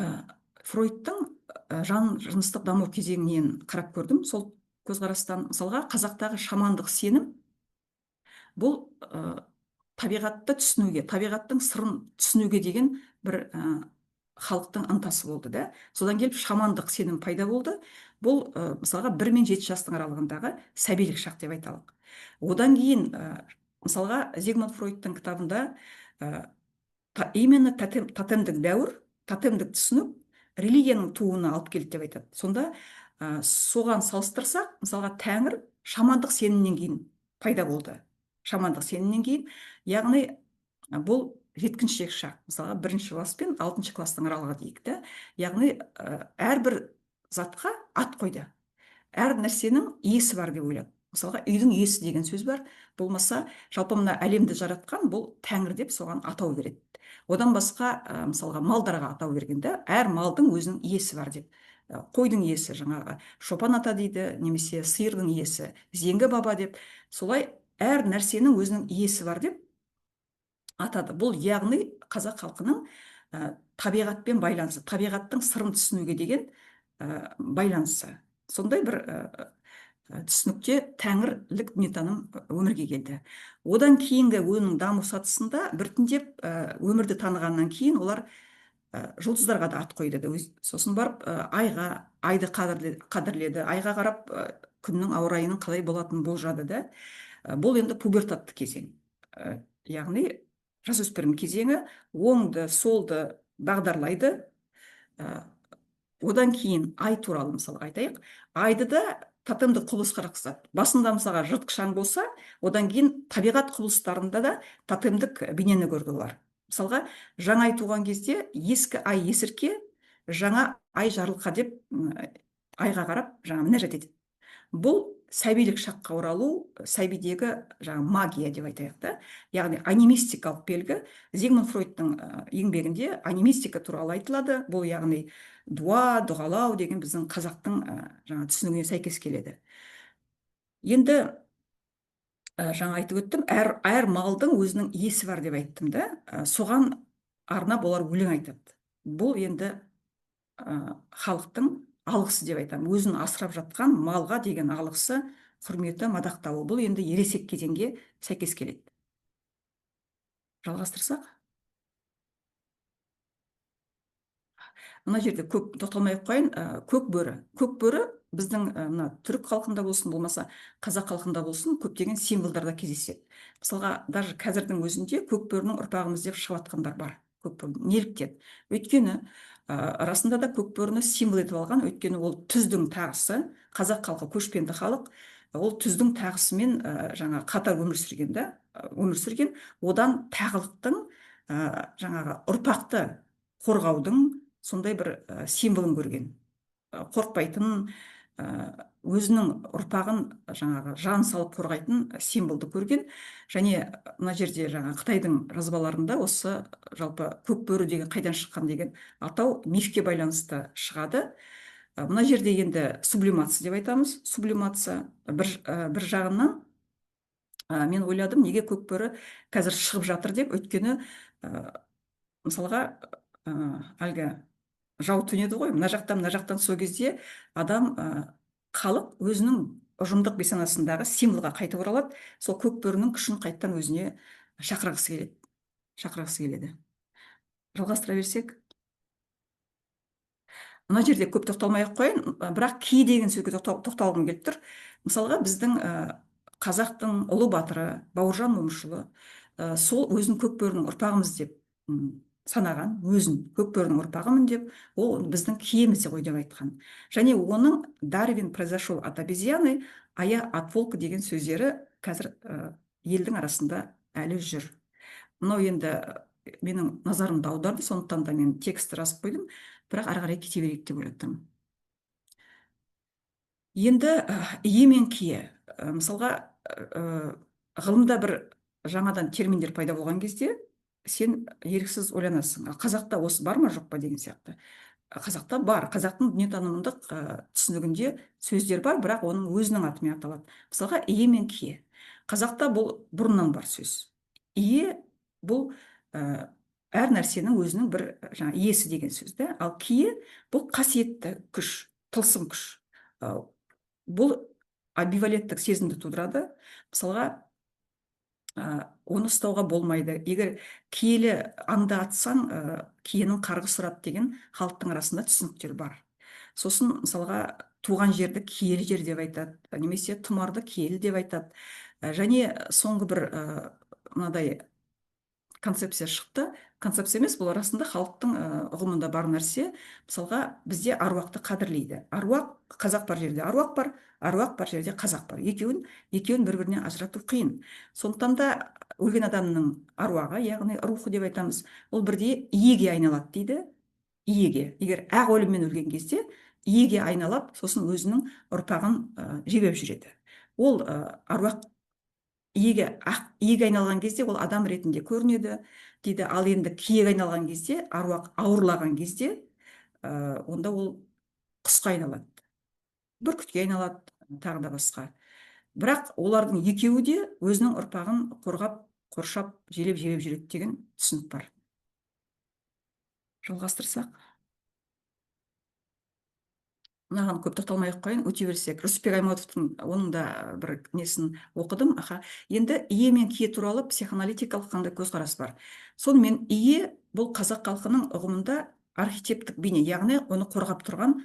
Фройдтың жыныстық даму кезеңінен қарап көрдім. Сол көзқарастан, мысалға, қазақтағы шамандық сенім бұл табиғатты түсінуге, табиғаттың сырын түсінуге деген бір халықтың ынтасы болды да. Содан келіп шамандық сенім пайда болды. Бұл мысалға 1 мен 7 жастың аралығындағы сәбилік шақ деп айталық. Одан кейін мысалға Зигмунд Фройдтың кітабында именно тотемдік дәуір, тотемдік түсінік религияның тууына алып келді деп айтады. Сонда соған салыстырсақ, мысалға Тәңір шамандық сенімнен кейін пайда болды. Шамандық сенімнен кейін, яғни бұл жеткіншек шақ, мысалға 1-ші класс пен 6-ші кластың аралығы дейік. Яғни әрбір затқа ат қойды. әр нәрсенің иесі бар деп ойлады. Мысалға, үйдің иесі деген сөз бар. Болмаса, жалпы мына әлемді жаратқан бұл Тәңір деп соған атау береді. Одан басқа, мысалға, малдарға атау бергенде, әр малдың өзінің иесі бар деп. Қойдың иесі, жаңағы шопан ата дейді, немесе сиырдың иесі, зеңгі баба деп. Солай әр нәрсенің өзінің иесі бар деп атады. Бұл яғни қазақ халқының табиғатпен байланысы, табиғаттың сырын түсінуге деген байланысы. Сондай бір түсінікте тәңірлік дүниетаным өмірге келді. Одан кейінгі оның даму сатысында біртіндеп өмірді танығаннан кейін олар жұлдыздарға да ат қойды. Сосын барып айға, айды қадірледі, айға қарап күннің ауа райының қалай болатынын болжады да. Бұл енді пубертатты кезең. Яғни жасөспірім кезеңі оңды, солды бағдарлайды. Одан кейін ай туралы мысалға айтайық. Айды да тотемдік құбылысқа жатқызады. Басында мысалға жыртқышаң болса, одан кейін табиғат құбылыстарында да тотемдік бейнені көрді олар. Мысалға, жаңа ай туған кезде ескі ай есірке, жаңа ай жарылқа деп айға қарап жаңа мінәжат етеді. Бұл сәбилік шаққа оралу, сәбидегі жаңа магия деп айтайық да. Яғни анимистикалық белгі. Зигмунд Фройдтың еңбегінде анимистика туралы айтылады. Бұл яғни дуа, дұғалау деген біздің қазақтың жаңа түсінігіне сәйкес келеді. Енді жаңа айтып өттім, әр малдың өзінің иесі бар деп айттым да. Соған арнап олар өлең айтады. Бұл енді халықтың алғысы деп айтамын. Өзін асырап жатқан малға деген алғысы, құрметі, мадақтауы. Бұл енді ересек кезеңге сәйкес келеді. Жалғастырсақ? Мына жерде көп тоқталмай қойын, көк бөрі. Көк бөрі біздің түрік халқында болсын, болмаса қазақ халқында болсын, көптеген символдарда кездеседі. Мысалға, даже қазірдің өзінде көк бөрінің ұрпағымыз деп шығып жатқандар бар. Көк бөрі. Неліктен? Өйткені расында да көк бөріні символ етіп алған, өйткені ол түздің тағысы, қазақ халқы көшпенді халық, ол түздің тағысымен жаңа қатар өмір сүрген, одан тағылықтың жаңағы ұрпақты қорғаудың сондай бір символын көрген. Қорқпайтын, өзінің ұрпағын жаңағы жан салып қорғайтын символды көрген. Және мына жерде жаңа Қытайдың жазбаларында осы жалпы көк бөрі деген қайдан шыққан деген атау мифке байланысты шығады. Мына жерде енді сублимация деп айтамыз. Сублимация бір жағынан мен ойладым, неге көк бөрі қазір шығып жатыр деп, өйткені мысалға әлгі жау төнеді ғой, мына жақтан сол кезде адам, халық өзінің ұжымдық бейсанасындағы символға қайтып оралады. Сол көк бөрінің күшін қайттан өзіне шақырғысы келеді. Жалғастыра берсек. Мына жерде көп тоқталмай-ақ қойын, бірақ ки деген сөзге тоқталғым келіп тұр. Мысалға, біздің қазақтың ұлы батыры Бауыржан Момышұлы сол өзін көк бөрінің ұрпағымыз деп санаған, өзін көк бөрінің ұрпағымын деп, ол біздің киеміз ғой деп айтқан. Және оның Дарвин произошел от обезьяны, а я от волка деген сөздері қазір елдің арасында әлі жүр. Мынау енді менің назарымды аударды, сондықтан да мен текстті жазып қойдым, бірақ ары қарай кете берейік деп ойлаттым. Енді ие мен кие. Мысалға, ғылымда бір жаңадан терминдер пайда болған кезде сен еріксіз ойланасың. Қазақта осы бар ма, жоқ па деген сияқты. Қазақта бар. Қазақтың дүниетанымдық түсінігінде сөздер бар, бірақ оның өзінің атымен аталады. Мысалға, ие мен кие. Қазақта бұл бұрыннан бар сөз. Ие бұл әр нәрсенің өзінің бір иесі деген сөз. Ал кие бұл қасиетті күш, тылсым күш. Бұл амбиваленттік сезімді тудырады. Мысалға, оны ұстауға болмайды. Егер киелі аңды атсаң, киенің қарғысы ұрады деген халықтың арасында түсініктер бар. Сосын мысалға туған жерді киелі жер деп айтады, немесе тұмарды киелі деп айтады. Және соңғы бір мынадай концепция шықты. Концепция емес, бұл арасында халықтың ұғымында бар нәрсе. Мысалға, бізде аруақты қадірлейді. Аруақ, қазақ бар жерде аруақ бар жерде қазақ бар. Екеуін бір-біріне ажырату қиын. Сондықтан да өлген адамның аруағы, яғни рухы деп айтамыз, ол бірде иеге айналады дейді. Иеге. Егер ақ өліммен өлген кезде иеге айналып, сосын өзінің ұрпағын жебеп жүреді. Ол аруақ иеге айналған кезде ол адам ретінде көрінеді дейді. Ал енді киеге айналған кезде, аруақ ауырлаған кезде, онда ол құсқа айналады, бүркітке айналады, тағы да басқа. Бірақ олардың екеуі де өзінің ұрпағын қорғап, қоршап, жебеп жүреді деген түсінік бар. Жалғастырсақ. Мынаған көп тоқталмай ақ қояйын, өте берсек. Рүстбек Аймауытовтың оның да бір несін оқыдым. Енді ие мен кие туралы психоаналитикалық қандай көзқарас бар. Сонымен ие бұл қазақ халқының ұғымында архетиптік бейне, яғни оны қорғап тұрған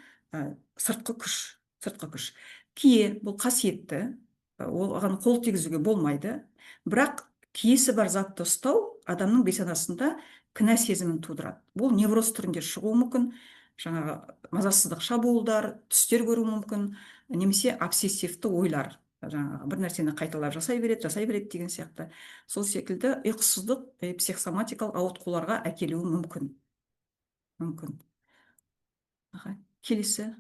сыртқы күш. Кие бұл қасиетті, оған қол тигізуге болмайды. Бірақ киесі бар затты ұстау адамның бейсанасында кінә сезімін тудырады. Бұл невроз түрінде шығуы мүмкін, жаңағы мазасыздық, шабуылдар, түстер көру мүмкін, немесе обсессивті ойлар, жаңағы бір нәрсені қайталап жасай береді деген сияқты. Сол секілді ұйқысыздық психосоматикалық ауытқуларға әкелуі мүмкін. Келесі.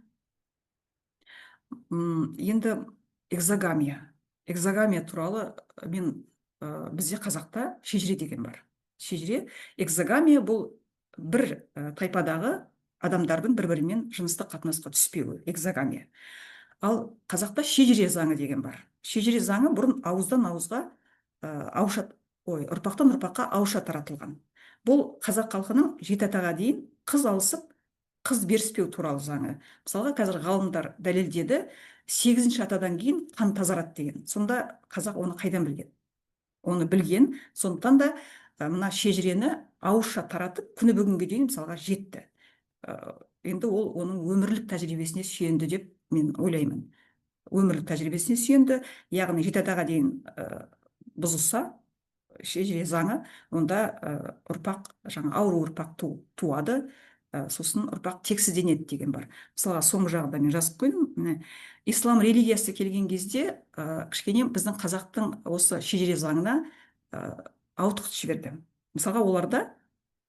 Енді экзогамия туралы бізде қазақта шежіре деген бар. Шежіре, экзогамия бұл бір тайпадағы адамдардың бір-бірімен жыныстық қатынасқа түспеуі, экзогамия. Ал қазақта шежіре заңы деген бар. Шежіре заңы бұрын ауыздан ауызға, ұрпақтан ұрпаққа ауызша таратылған. Бұл қазақ халқының 7 атаға дейін қыз алысып, қыз беріспеу туралы заңы. Мысалға, қазір ғалымдар дәлелдеді, 8-ші атадан кейін қан тазарады деген. Сонда қазақ оны қайдан білген? Оны білген, сондықтан да мына шежірені ауызша таратып, күні бүгінге дейін мысалға жетті. Енді ол оның өмірлік тәжірибесіне сүйенді деп мен ойлаймын. Өмірлік тәжірибесіне сүйенді, яғни 7 атаға дейін бұзылса, шежіре заңы, онда ұрпақ, ауру ұрпақ туады, сосын ұрпақ тексізденеді деген бар. Мысалға, соңғы жағында мен жазып қойдым. Ислам религиясы келген кезде кішкене біздің қазақтың осы шежіре заңына ауытқып жіберді. Мысалға, оларда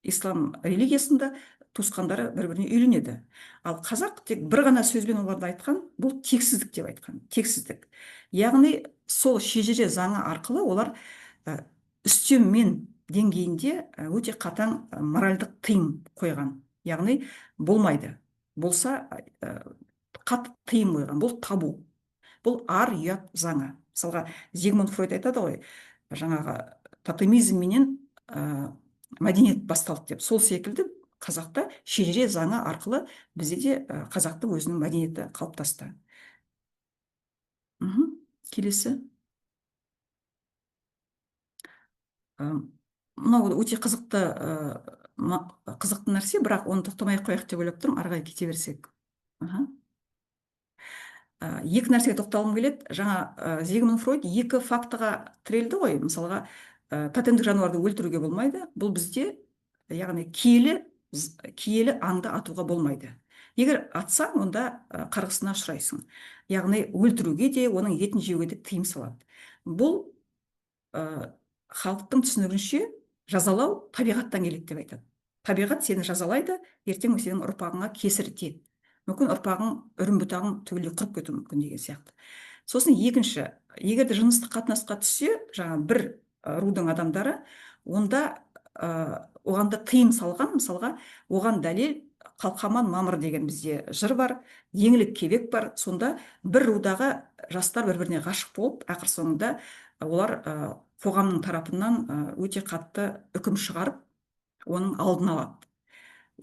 ислам религиясында туысқандары бір-біріне үйленеді. Ал қазақ тек бір ғана сөзбен оларды айтқан, бұл тексіздік деп айтқан. Тексіздік. Яғни сол шежіре заңы арқылы олар үстеммен деңгейінде өте қатаң моральдық тыйым қойған. Яғни болмайды. Болса қатты тыйым қойған. Бұл табу. Бұл ар-ұят заңы. Мысалға, Зигмунд Фройд айтады ғой, жаңағы тотемизм менен мәдениет басталды деп. Сол секілді қазақта шежіре заңы арқылы бізде де қазақтың өзінің мәдениеті қалыптасты. Келесі. Мынау өте қызықты нәрсе, бірақ оны тоқтамай қояйық деп ойлап тұрмын, арғай кете берсек. Екі нәрсеге тоқталғым келеді. Жаңа Зигмунд Фройд 2 фактыға тірелді ғой. Мысалға, тотемдік жануарды өлтіруге болмайды. Бұл бізде, яғни киелі аңды атуға болмайды. Егер атсаң, онда қарғысына ұшырайсың. Яғни өлтіруге де, оның етін жеуге де тыйым салады. Бұл халықтың түсінігінше жазалау табиғаттан келеді деп айтады. Табиғат сені жазалайды, ертең сенің ұрпағыңа кесірі тиеді. Мүмкін ұрпағың, үрім-бұтағың түгелдей құрып кетуі мүмкін деген сияқты. Сосын екінші, егер де жыныстық қатынасқа түссе, жаңа бір рудың адамдары, онда оғанда тыйым салған, мысалға, оған дәлел Қалқаман мамыр деген бізде жыр бар, еңлік кебек бар. Сонда бір рудағы жастар бір-біріне ғашық болып, ақыр соңында олар қоғамның тарапынан өте қатты үкім шығарып, оның алдын алады.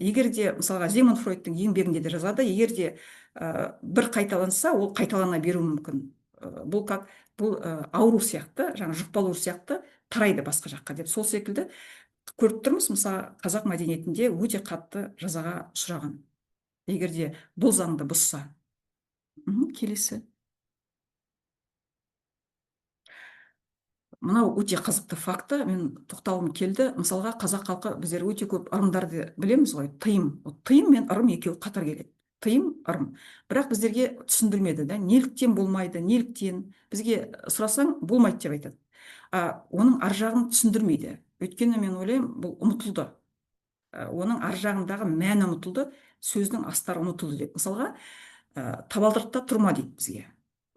Егер де, мысалға, Зигмунд Фройдтың еңбегінде де жазады, егер де бір қайталанса, ол қайталана беруі мүмкін. Бұл ауру сияқты, жаңа жұқпалы ауру сияқты тарайды басқа жаққа деп. Сол секілді көріп тұрмыз, мысалы, қазақ мәдениетінде өте қатты жазаға ұшыраған. Егер де бұл заңды бұзса. Келесі. Мынау өте қызықты факты, мен тоқталғым келді. Мысалға, қазақ халқы біздер өте көп ырымдарды білеміз ғой. Тыйым мен ырым екеуі қатар келеді. Тыйым, ырым. Бірақ біздерге түсіндірмеді, неліктен болмайды, неліктен. Бізге сұрасаң, болмайды деп айтады. Оның ар жағын түсіндірмейді. Өйткені мен ойлаймын, бұл ұмытылды. Оның ар жағындағы мәні ұмытылды. сөздің астары ұмытылды деп. Мысалға, табалдырықта тұрма дейді бізге.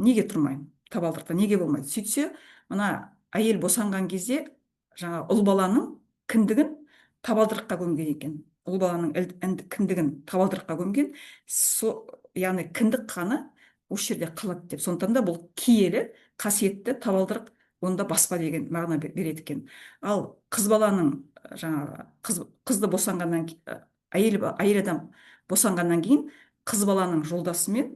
Неге тұрмаймын? Табалдырықта неге болмайды? Сөйтсе, мына әйел босанған кезде жаңа ұл баланың кіндігін табалдырыққа көмген екен. Ұл баланың кіндігін табалдырыққа көмген, яғни кіндік қаны осы жерде қалады деп. Сондықтан да бұл киелі, қасиетті табалдырық, онда баспа деген мағына береді екен. Ал қыз баланың жаңағы қызды босанғаннан әйел адам босанғаннан кейін қыз баланың жолдасымен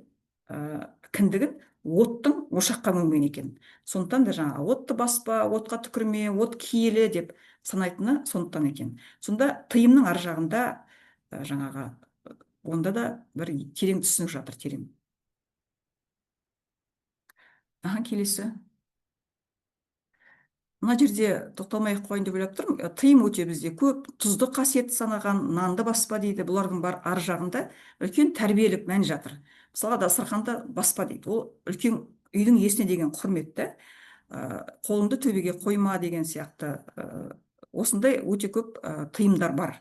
кіндігін оттың ошаққа көмген екен. Сондықтан да жаңағы отты баспа, отқа түкірме, от киелі деп санайтыны сондықтан екен. Сонда тыйымның ар жағында жаңағы онда да бір терең түсінік жатыр, терең. Келесі. Мына жерде тоқталмай қойын деп ойлап тұрмын. Тыйым өте бізде көп, тұзды қасиетті санаған, нанды баспа дейді. Бұлардың бар ар жағында үлкен тәрбиелік мән жатыр. Мысалға, дастарханды баспа дейді. Ол үлкен үйдің иесіне деген құрметті, қолыңды төбеге қойма деген сияқты осындай өте көп тыйымдар бар.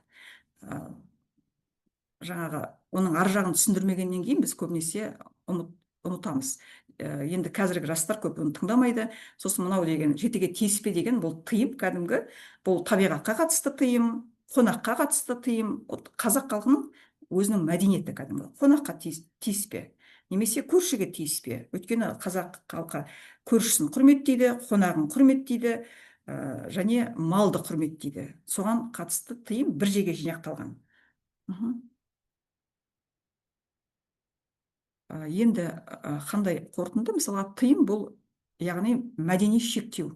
Жаңағы оның ар жағын түсіндірмегеннен кейін біз көбінесе ұмытамыз. Енді қазіргі жастар көп оны тыңдамайды. Сосын мынау деген жетіге тиіспе деген бұл тыйым, кәдімгі бұл табиғатқа қатысты тыйым, қонаққа қатысты тыйым. Қазақ халқының өзінің мәдениеті кәдімгі қонаққа тиіспе, немесе көршіге тиіспе. Өйткені қазақ халқы көршісін құрметтейді, қонағын құрметтейді, және малды құрметтейді. Соған қатысты тыйым бір жерге жинақталған. Енді қандай қорытынды? Мысалға, тыйым бұл яғни мәдени шектеу.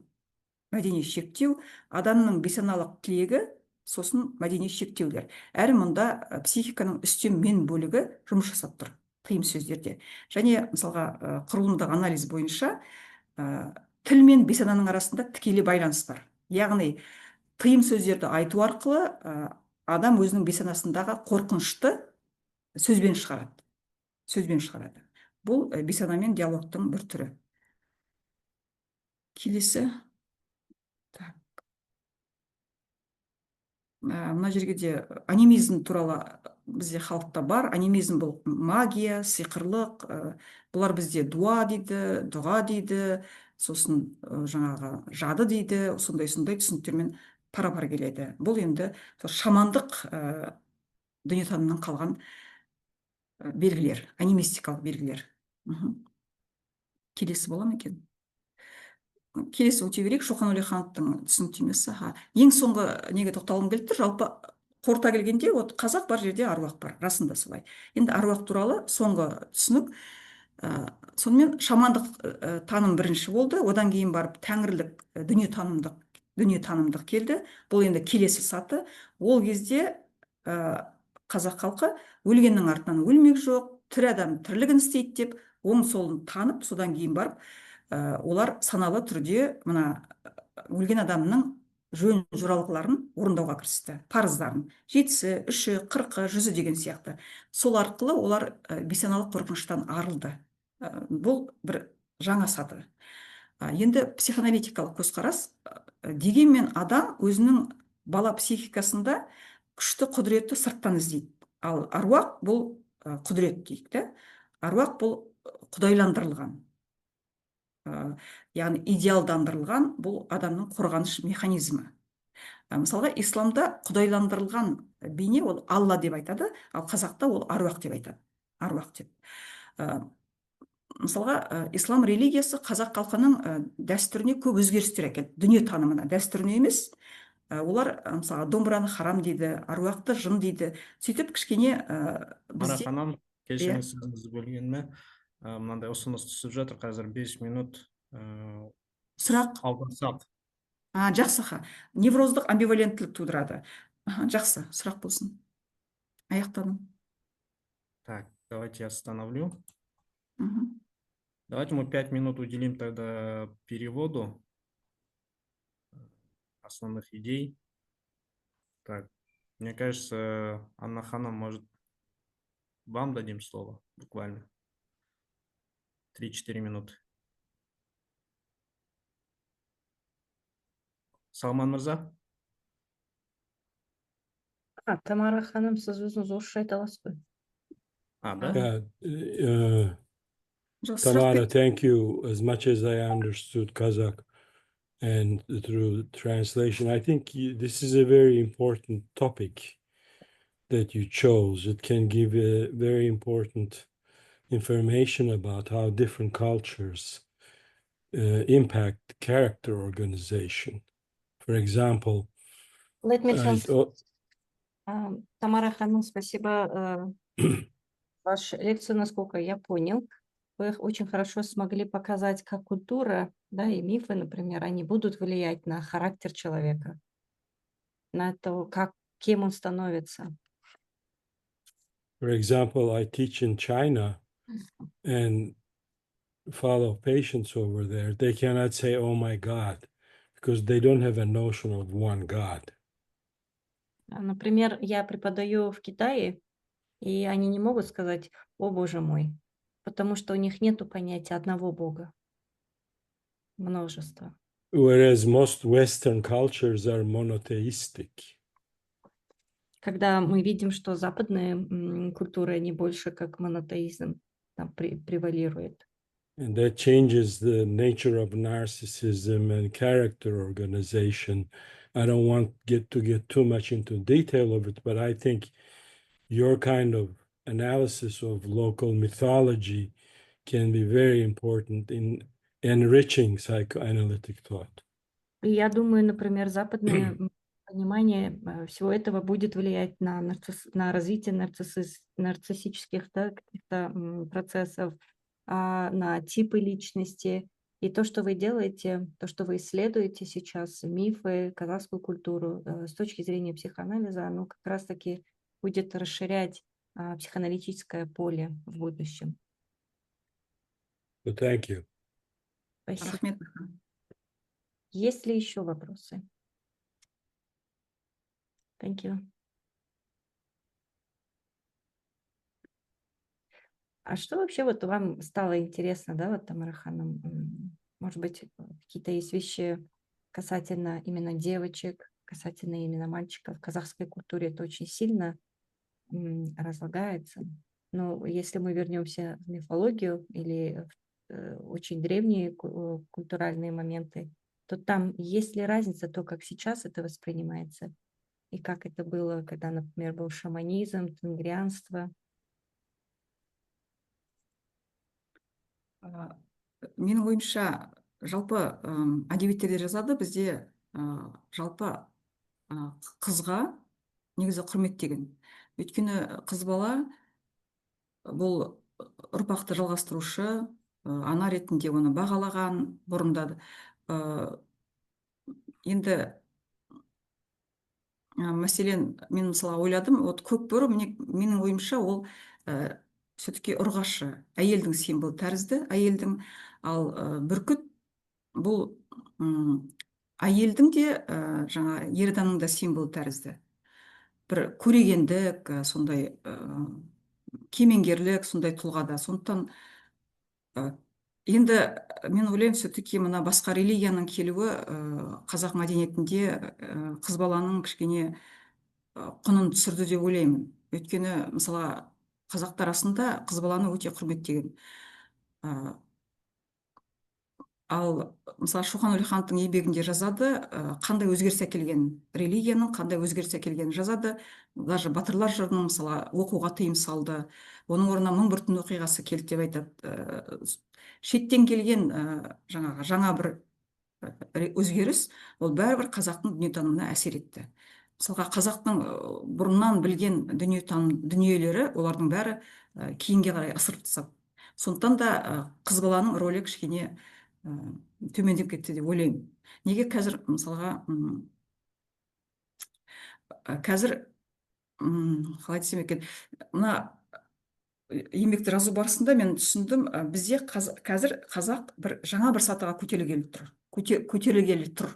Мәдени шектеу, адамның бейсаналық тілегі, сосын мәдени шектеулер. Әрі мұнда психиканың үстем мен бөлігі жұмыс жасап тұр, тыйым сөздерде. Және мысалға, құрылымдық анализ бойынша тіл мен бейсананың арасында тікелей байланыс бар. Яғни тыйым сөздерді айту арқылы адам өзінің бейсанасындағы қорқынышты сөзбен шығарады. Бұл бейсанамен диалогтың бір түрі. Келесі. Мына жерге де анимизм туралы бізде халықта бар. Анимизм бұл магия, сиқырлық. Бұлар бізде дуа дейді, дұға дейді, сосын жаңағы жады дейді, сондай түсініктермен пара-пар келеді. Бұл енді шамандық дүниетанымнан қалған белгілер, анимистикалық белгілер. Келесі бола ма екен? Келесі өте берейік, Шоқан Уәлихановтың түсініктемесі. Ең соңғы неге тоқталғым келіп тұр, жалпы қорыта келгенде, қазақ бар жерде аруақ бар, расында солай. Енді аруақ туралы соңғы түсінік, сонымен шамандық таным бірінші болды, одан кейін барып тәңірлік дүниетанымдық келді. Бұл енді келесі саты. Ол кезде қазақ халқы өлгеннің артынан өлмек жоқ, тірі адам тірлігін істейді деп, оң солын танып, содан кейін барып, олар саналы түрде мына өлген адамның жөн жоралғыларын орындауға кірісті, парыздарын, 7-сі, 3-і, 40-і, 100-і деген сияқты. Сол арқылы олар бейсаналық қорқыныштан арылды. Бұл бір жаңа саты. Енді психоаналитикалық көзқарас, дегенмен адам өзінің бала психикасында күшті құдіретті сырттан іздейді. Ал аруақ бұл құдірет дейді. Аруақ бұл құдайландырылған, яғни идеалдандырылған, бұл адамның қорғаныш механизмі. Мысалға, исламда құдайландырылған бейне ол Алла деп айтады, ал қазақта ол аруақ деп айтады. Аруақ деп. Мысалға, ислам религиясы қазақ халқының дәстүріне көп өзгерістер әкелді. Дүниетанымына, дәстүріне емес. Олар мысалға домбыраны харам дейді, аруақты жын дейді. Сөйтіп кішкене бізде... Мараханам, кешіңіз сөзіңізді бөлгеніме, мынандай ұсыныс түсіп жатыр, қазір 5 минут сұрақ алғансақ. Жақсы, невроздық амбиваленттілік тудырады. Жақсы, сұрақ болсын. Аяқтадым. Так, давайте я остановлю. Давайте мы 5 минут уделим тогда переводу основных идей. Так, мне кажется, Анна Ханом, может, вам дадим слово буквально 3-4 минуты. Салман Мырза? Тамара ханым, сіз өзіңіз орысша айта аласыз ғой? да? Yeah. Жоқ, сұрақ Tamara, бер- thank you. As much as I understood Kazakh and through translation, I think this is a very important topic that you chose. It can give a very important information about how different cultures impact character organization. For example, Let me it translate. Тамара Ханым, спасибо. Вашу лекцию, насколько я понял, вы очень хорошо смогли показать, как культура, да, и мифы, например, они будут влиять на характер человека, на то, кем он становится. For example, I teach in China and follow patients over there. They cannot say, "Oh my God," because they don't have a notion of one God. Например, я преподаю в Китае, и они не могут сказать: «О, Боже мой», потому что у них нету понятия одного Бога, множество. Whereas most Western cultures are monotheistic. Когда мы видим, что западные культуры, они больше как монотеизм там превалирует. And that changes the nature of narcissism and character organization. I don't want to get too much into detail of it, but I think your kind of analysis of local mythology can be very important in enriching psychoanalytic thought. И я думаю, например, западное понимание всего этого будет влиять на развитие нарциссических, да, каких-то процессов, на типы личности. И то, что вы делаете, то, что вы исследуете сейчас, мифы, казахскую культуру, с точки зрения психоанализа, оно как раз-таки будет расширять психоаналитическое поле в будущем. So thank you. Спасибо. Рахмет. Есть ли еще вопросы? Thank you. А что вообще вот вам стало интересно, да, вот, Тамара Ханым? Может быть, какие-то есть вещи касательно именно девочек, касательно именно мальчиков? В казахской культуре это очень сильно разлагается. Но если мы вернемся в мифологию или в очень древние культуральные моменты, то там есть ли разница, то, как сейчас это воспринимается, и как это было, когда, например, был шаманизм, тенгрианство? Менің ойымша, жалпы әдебиеттерде жазады, бізде жалпы қызға негізі құрмет деген. Өйткені қыз бала бұл ұрпақты жалғастырушы, ана ретінде оны бағалаған бұрында. Енді мәселен, мен мысалы ойладым, вот көкбөрі менің ойымша ол все-таки ұрғашы, әйелдің символы тәрізді, әйелдің, ал бүркіт бұл әйелдің де жаңа ер адамның да символы тәрізді. Бір көрегендік, сондай кемеңгерлік, сондай тұлғада. Сондықтан енді мен ойлаймын, все-таки мына басқа религияның келуі қазақ мәдениетінде қыз баланың кішкене құнын түсірді деп ойлаймын. Өйткені мысалы қазақтар арасында қыз баланы өте құрметтеген. Ал мысалы Шоқан Уәлихановтың еңбегінде жазады, қандай өзгеріс әкелген, религияның қандай өзгеріс әкелгенін жазады. Даже батырлар жырының мысалы оқуға тыйым салды. Оның орнына мың бір түн оқиғасы келді деп айтады. Шеттен келген жаңа бір өзгеріс, ол бәрібір қазақтың дүниетанымына әсер етті. Мысалға қазақтың бұрыннан білген дүниелері, олардың бәрі кейінге қарай ысырып тастады. Сондықтан да қыз баланың рөлі кішкене төмендеп кетті деп ойлаймын. Неге қазір мысалға қалай десем екен, мына еңбекті жазу барысында мен түсіндім, бізде қазір қазақ жаңа бір сатыға көтерілгелі тұр.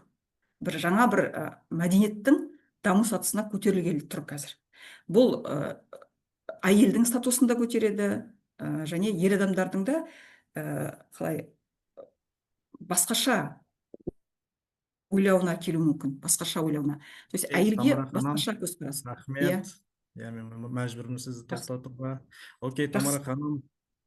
Бір жаңа бір мәдениеттің даму сатысына көтерілгелі тұр қазір. Бұл әйелдің статусын да көтереді, және ер адамдардың да қалай басқаша ойлауына келу мүмкін, басқаша ойлауына. То есть әйелге басқаша көзқарас. Рахмет. Я мәжбүрмін тоқтатуға. Окей, Тамара ханым,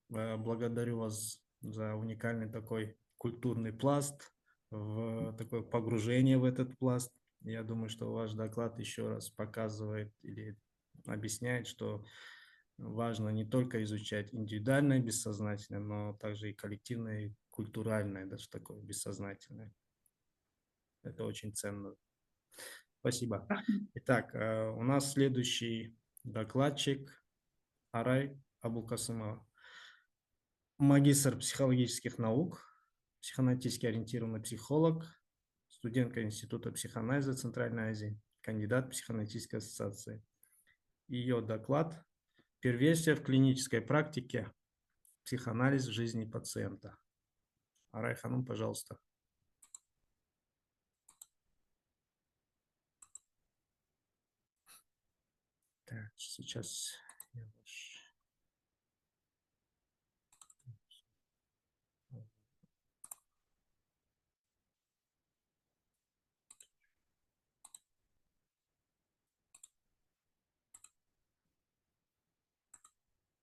благодарю вас за уникальный такой культурный пласт, в такое погружение в этот пласт. Я думаю, что ваш доклад еще раз показывает или объясняет, что важно не только изучать индивидуальное бессознательное, но также и коллективное, и культуральное, даже такое бессознательное. Это очень ценно. Спасибо. Итак, у нас следующий докладчик Арай Абулкасымова. Магистр психологических наук, психоаналитически ориентированный психолог, студентка Института психоанализа Центральной Азии, кандидат психоаналитической ассоциации. Ее доклад «Перверсия в клинической практике. Психоанализ жизни пациента». Арай ханым, пожалуйста. Так, сейчас я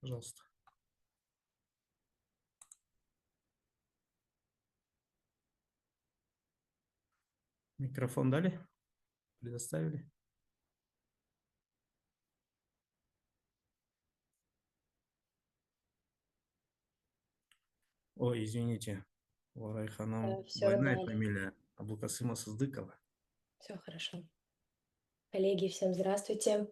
Пожалуйста. Микрофон дали? Предоставили? Ой, извините, у Райханом Все двойная нормально, фамилия Абулкасыма Сыздыкова. все хорошо. Коллеги, всем здравствуйте.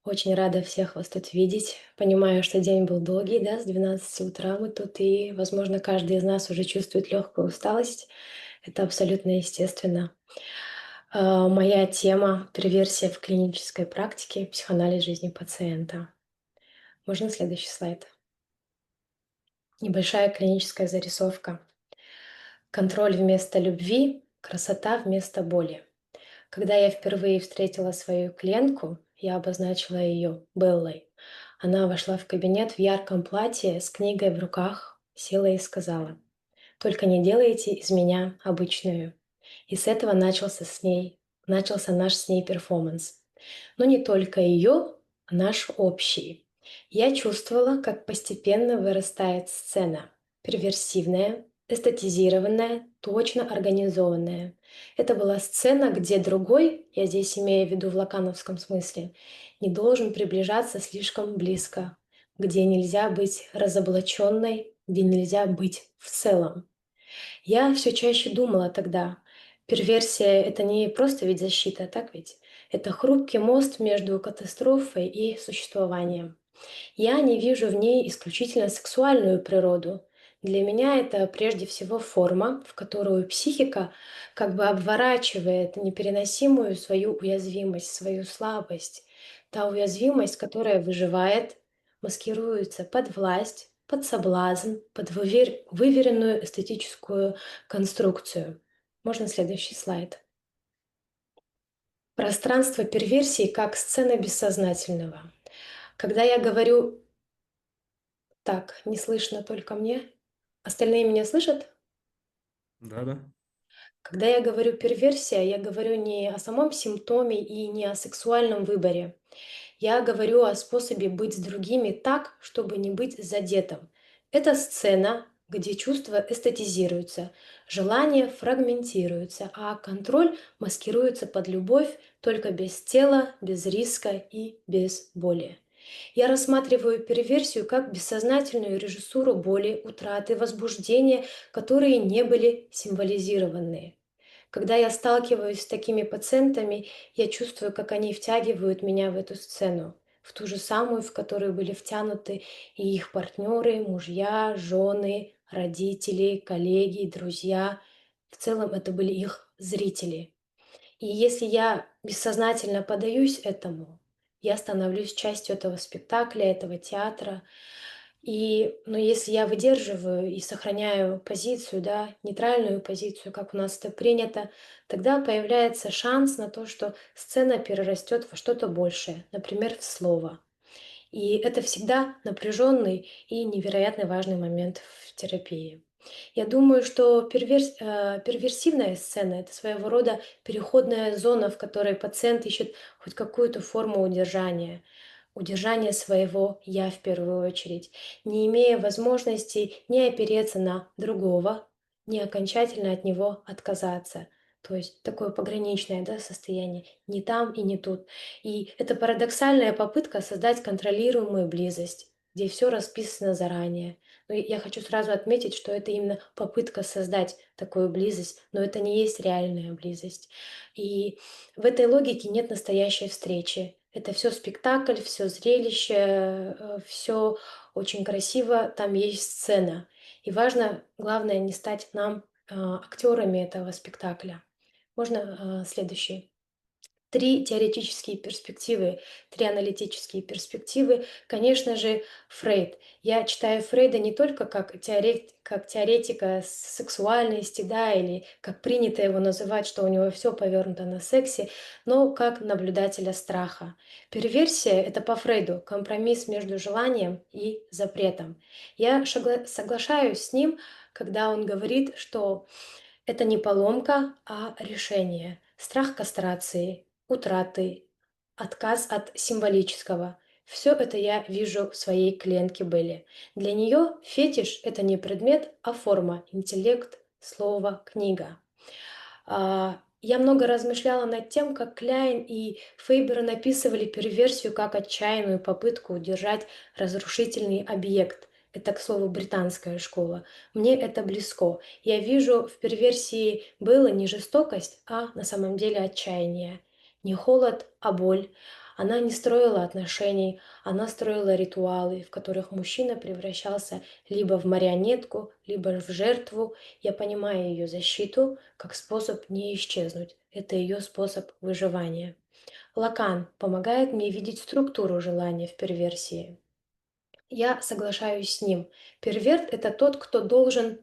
Очень рада всех вас тут видеть. Понимаю, что день был долгий, да, с 12 утра мы тут, и, возможно, каждый из нас уже чувствует легкую усталость. Это абсолютно естественно. Моя тема — перверсия в клинической практике, психоанализ жизни пациента. Можно следующий слайд? Небольшая клиническая зарисовка. Контроль вместо любви, красота вместо боли. Когда я впервые встретила свою клиентку, я обозначила ее Беллой. Она вошла в кабинет в ярком платье с книгой в руках, села и сказала: «Только не делайте из меня обычную». И с этого начался наш с ней перформанс. Но не только ее, а наш общий. Я чувствовала, как постепенно вырастает сцена. Перверсивная, эстетизированная, точно организованная. Это была сцена, где другой, я здесь имею в виду в лакановском смысле, не должен приближаться слишком близко, где нельзя быть разоблаченной, где нельзя быть в целом. Я все чаще думала тогда, перверсия — это не просто вид защиты, так ведь? Это хрупкий мост между катастрофой и существованием. Я не вижу в ней исключительно сексуальную природу. Для меня это прежде всего форма, в которую психика как бы обворачивает непереносимую свою уязвимость, свою слабость. Та уязвимость, которая выживает, маскируется под власть, под соблазн, под выверенную эстетическую конструкцию. Можно следующий слайд? Пространство перверсии как сцена бессознательного. Когда я говорю так, не слышно только мне. Остальные меня слышат? Да. Когда я говорю перверсия, я говорю не о самом симптоме и не о сексуальном выборе. Я говорю о способе быть с другими так, чтобы не быть задетым. Это сцена, где чувства эстетизируются, желания фрагментируются, а контроль маскируется под любовь, только без тела, без риска и без боли. Я рассматриваю перверсию как бессознательную режиссуру боли, утраты, возбуждения, которые не были символизированы. Когда я сталкиваюсь с такими пациентами, я чувствую, как они втягивают меня в эту сцену, в ту же самую, в которую были втянуты и их партнеры, мужья, жены, родители, коллеги, друзья. В целом это были их зрители. И если я бессознательно поддаюсь этому, я становлюсь частью этого спектакля, этого театра. Но если я выдерживаю и сохраняю позицию, да, нейтральную позицию, как у нас это принято, тогда появляется шанс на то, что сцена перерастет во что-то большее, например, в слово. И это всегда напряженный и невероятно важный момент в терапии. Я думаю, что перверсивная сцена — это своего рода переходная зона, в которой пациент ищет хоть какую-то форму удержания. удержание своего «я» в первую очередь, не имея возможности не опереться на другого, не окончательно от него отказаться. То есть такое пограничное, да, состояние, не там и не тут. И это парадоксальная попытка создать контролируемую близость, где все расписано заранее. Но я хочу сразу отметить, что это именно попытка создать такую близость, но это не есть реальная близость. И в этой логике нет настоящей встречи. Это все спектакль, все зрелище, все очень красиво, там есть сцена. И важно, главное, не стать нам актерами этого спектакля. Можно следующий? 3 теоретические перспективы, 3 аналитические перспективы. Конечно же, Фрейд. Я читаю Фрейда не только как теоретика сексуальности, да, или как принято его называть, что у него все повернуто на сексе, но как наблюдателя страха. Перверсия — это по Фрейду компромисс между желанием и запретом. Я соглашаюсь с ним, когда он говорит, что это не поломка, а решение. Страх кастрации, утраты, отказ от символического. Все это я вижу в своей клиентке Белли. Для нее фетиш – это не предмет, а форма, интеллект, слово, книга. Я много размышляла над тем, как Кляйн и Фейбер написывали перверсию как отчаянную попытку удержать разрушительный объект. Это, к слову, британская школа. Мне это близко. Я вижу в перверсии было не жестокость, а на самом деле отчаяние. Не холод, а боль. Она не строила отношений, она строила ритуалы, в которых мужчина превращался либо в марионетку, либо в жертву. Я понимаю ее защиту как способ не исчезнуть. Это ее способ выживания. Лакан помогает мне видеть структуру желания в перверсии. Я соглашаюсь с ним. Перверт – это тот, кто должен,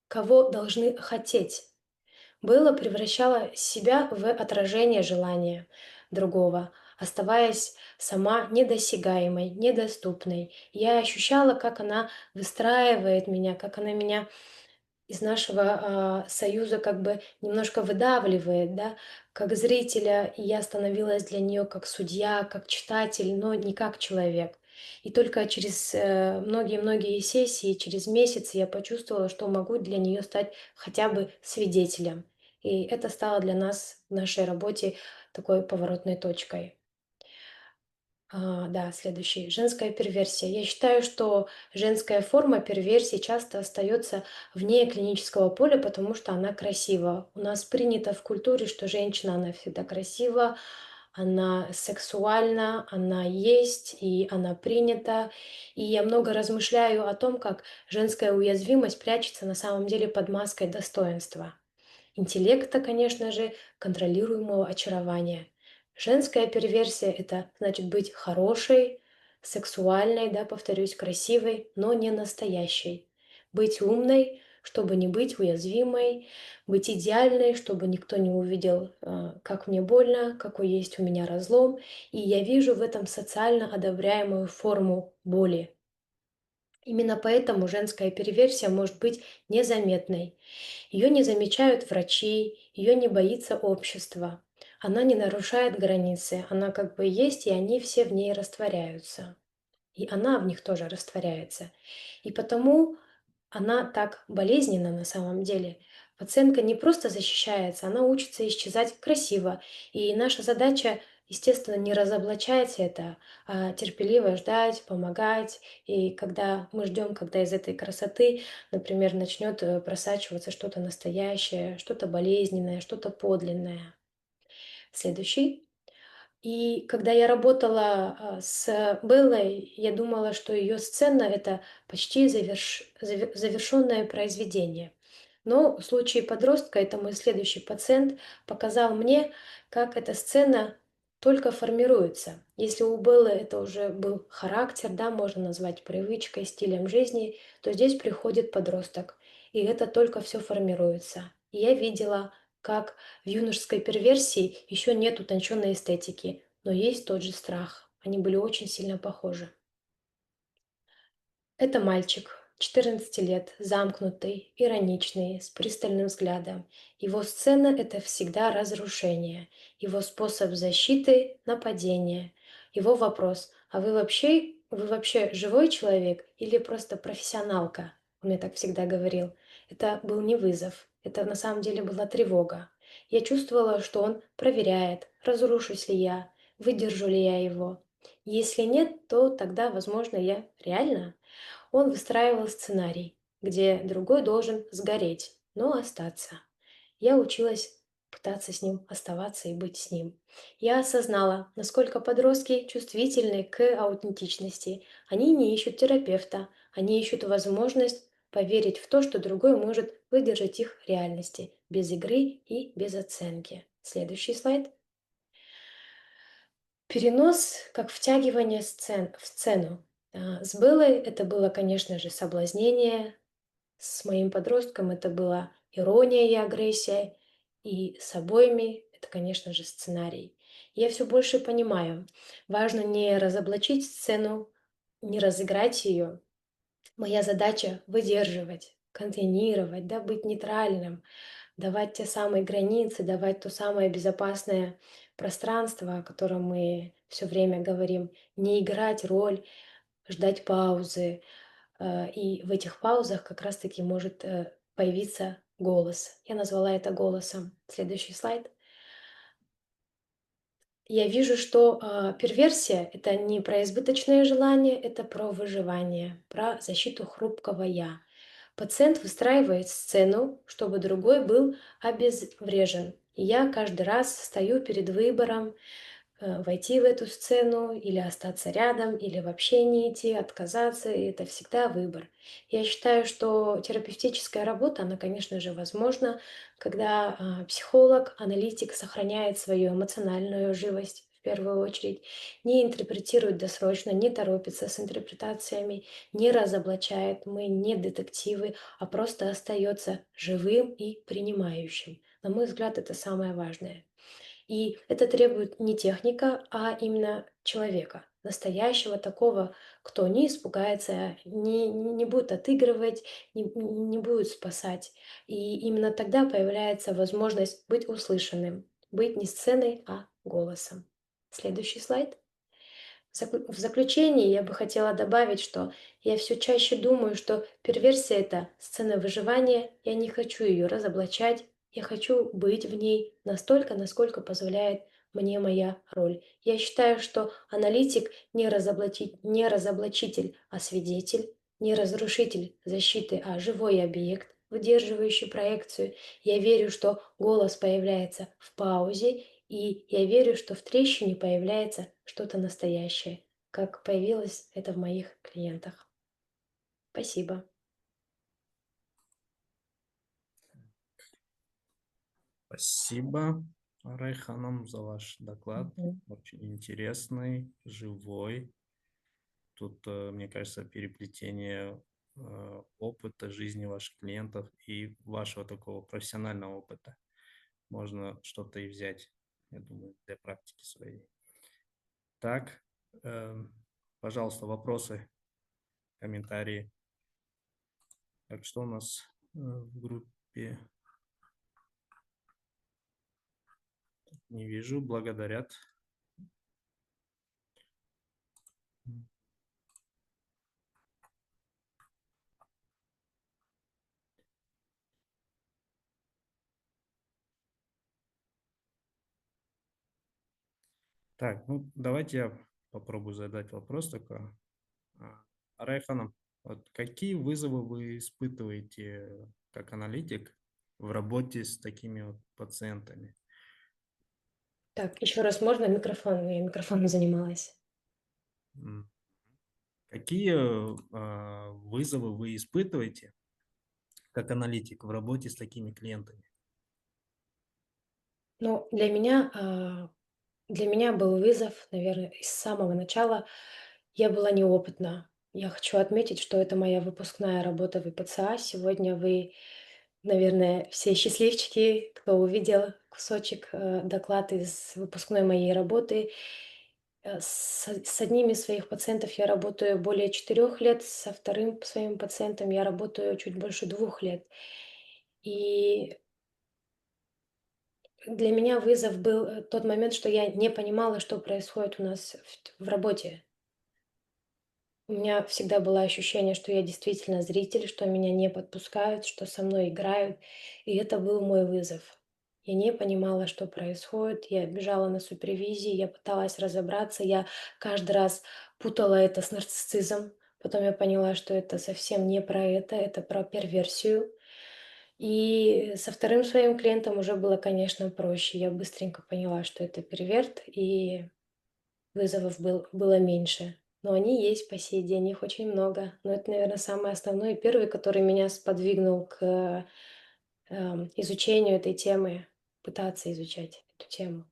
кого должны хотеть. Белла превращала себя в отражение желания другого, оставаясь сама недосягаемой, недоступной. Я ощущала, как она выстраивает меня, как она меня из нашего союза как бы немножко выдавливает, да, как зрителя, и я становилась для нее как судья, как читатель, но не как человек. И только через многие-многие сессии, через месяцы я почувствовала, что могу для нее стать хотя бы свидетелем. И это стало для нас в нашей работе такой поворотной точкой. Да, следующий. Женская перверсия. Я считаю, что женская форма перверсии часто остается вне клинического поля, потому что она красива. У нас принято в культуре, что женщина, она всегда красива, она сексуальна, она есть, и она принята. И я много размышляю о том, как женская уязвимость прячется на самом деле под маской достоинства. Интеллекта, конечно же, контролируемого очарования. Женская перверсия – это значит быть хорошей, сексуальной, да, повторюсь, красивой, но не настоящей. Быть умной, чтобы не быть уязвимой, быть идеальной, чтобы никто не увидел, как мне больно, какой есть у меня разлом. И я вижу в этом социально одобряемую форму боли. Именно поэтому женская перверсия может быть незаметной. Ее не замечают врачи, ее не боится общество. Она не нарушает границы, она как бы есть, и они все в ней растворяются. И она в них тоже растворяется. И потому она так болезненна на самом деле. Пациентка не просто защищается, она учится исчезать красиво. И наша задача, естественно, не разоблачать это, а терпеливо ждать, помогать. И когда мы ждем, когда из этой красоты, например, начнет просачиваться что-то настоящее, что-то болезненное, что-то подлинное. Следующий. И когда я работала с Беллой, я думала, что ее сцена – это почти завершенное произведение. Но в случае подростка, это мой следующий пациент, показал мне, как эта сцена только формируется. Если у Беллы это уже был характер, да, можно назвать привычкой, стилем жизни, то здесь приходит подросток, и это только все формируется. И я видела, как в юношеской перверсии еще нет утонченной эстетики, но есть тот же страх. Они были очень сильно похожи. Это мальчик, 14 лет, замкнутый, ироничный, с пристальным взглядом. Его сцена – это всегда разрушение. Его способ защиты – нападение. Его вопрос – а вы вообще живой человек или просто профессионалка? Он мне так всегда говорил. Это был не вызов, это на самом деле была тревога. Я чувствовала, что он проверяет, разрушусь ли я, выдержу ли я его. Если нет, то тогда, возможно, я реально. Он выстраивал сценарий, где другой должен сгореть, но остаться. Я училась пытаться с ним оставаться и быть с ним. Я осознала, насколько подростки чувствительны к аутентичности. Они не ищут терапевта, они ищут возможность поверить в то, что другой может выдержать их реальности, без игры и без оценки. Следующий слайд. Перенос как втягивание в сцену. С Беллой это было, конечно же, соблазнение, с моим подростком это была ирония и агрессия, и с обоими это, конечно же, сценарий. Я все больше понимаю, важно не разоблачить сцену, не разыграть ее. Моя задача выдерживать, контейнировать, да, быть нейтральным, давать те самые границы, давать то самое безопасное пространство, о котором мы все время говорим, не играть роль, ждать паузы. И в этих паузах как раз-таки может появиться голос. Я назвала это голосом. Следующий слайд. Я вижу, что перверсия — это не про избыточное желание, это про выживание, про защиту хрупкого «я». Пациент выстраивает сцену, чтобы другой был обезврежен. И я каждый раз стою перед выбором войти в эту сцену или остаться рядом, или вообще не идти, отказаться. И это всегда выбор. Я считаю, что терапевтическая работа, она, конечно же, возможна, когда психолог, аналитик сохраняет свою эмоциональную живость в первую очередь, не интерпретирует досрочно, не торопится с интерпретациями, не разоблачает. Мы не детективы, а просто остается живым и принимающим. На мой взгляд, это самое важное. И это требует не техника, а именно человека, настоящего такого, кто не испугается, не будет отыгрывать, не будет спасать. И именно тогда появляется возможность быть услышанным, быть не сценой, а голосом. Следующий слайд. В заключение я бы хотела добавить, что я все чаще думаю, что перверсия — это сцена выживания, я не хочу ее разоблачать, я хочу быть в ней настолько, насколько позволяет мне моя роль. Я считаю, что аналитик не разоблачитель, а свидетель, не разрушитель защиты, а живой объект, выдерживающий проекцию. Я верю, что голос появляется в паузе, и я верю, что в трещине появляется что-то настоящее, как появилось это в моих клиентах. Спасибо. Спасибо, Райханом, за ваш доклад. Мгм. Очень интересный, живой. Тут, мне кажется, переплетение опыта жизни ваших клиентов и вашего такого профессионального опыта. Можно что-то и взять, я думаю, для практики своей. Так, пожалуйста, вопросы, комментарии. Так, что у нас в группе? Не вижу, благодарят. Так, ну давайте я попробую задать вопрос такой. Райханом, вот какие вызовы вы испытываете как аналитик в работе с такими вот пациентами? Так, еще раз можно микрофон? Я микрофоном занималась. Какие вызовы вы испытываете как аналитик в работе с такими клиентами? Ну, для меня был вызов, наверное, с самого начала. Я была неопытна. Я хочу отметить, что это моя выпускная работа в ИПЦА. Сегодня вы, наверное, все счастливчики, кто увидел кусочек доклад из выпускной моей работы. С одним из своих пациентов я работаю более 4 лет, со вторым своим пациентом я работаю чуть больше 2 лет. И для меня вызов был тот момент, что я не понимала, что происходит у нас в работе. У меня всегда было ощущение, что я действительно зритель, что меня не подпускают, что со мной играют. И это был мой вызов. Я не понимала, что происходит. Я бежала на супервизии, я пыталась разобраться. Я каждый раз путала это с нарциссизмом. Потом я поняла, что это совсем не про это про перверсию. И со вторым своим клиентом уже было, конечно, проще. Я быстренько поняла, что это перверт, и вызовов было меньше. Но они есть по сей день, их очень много. Но это, наверное, самый основной и первый, который меня сподвигнул к изучению этой темы, пытаться изучать эту тему.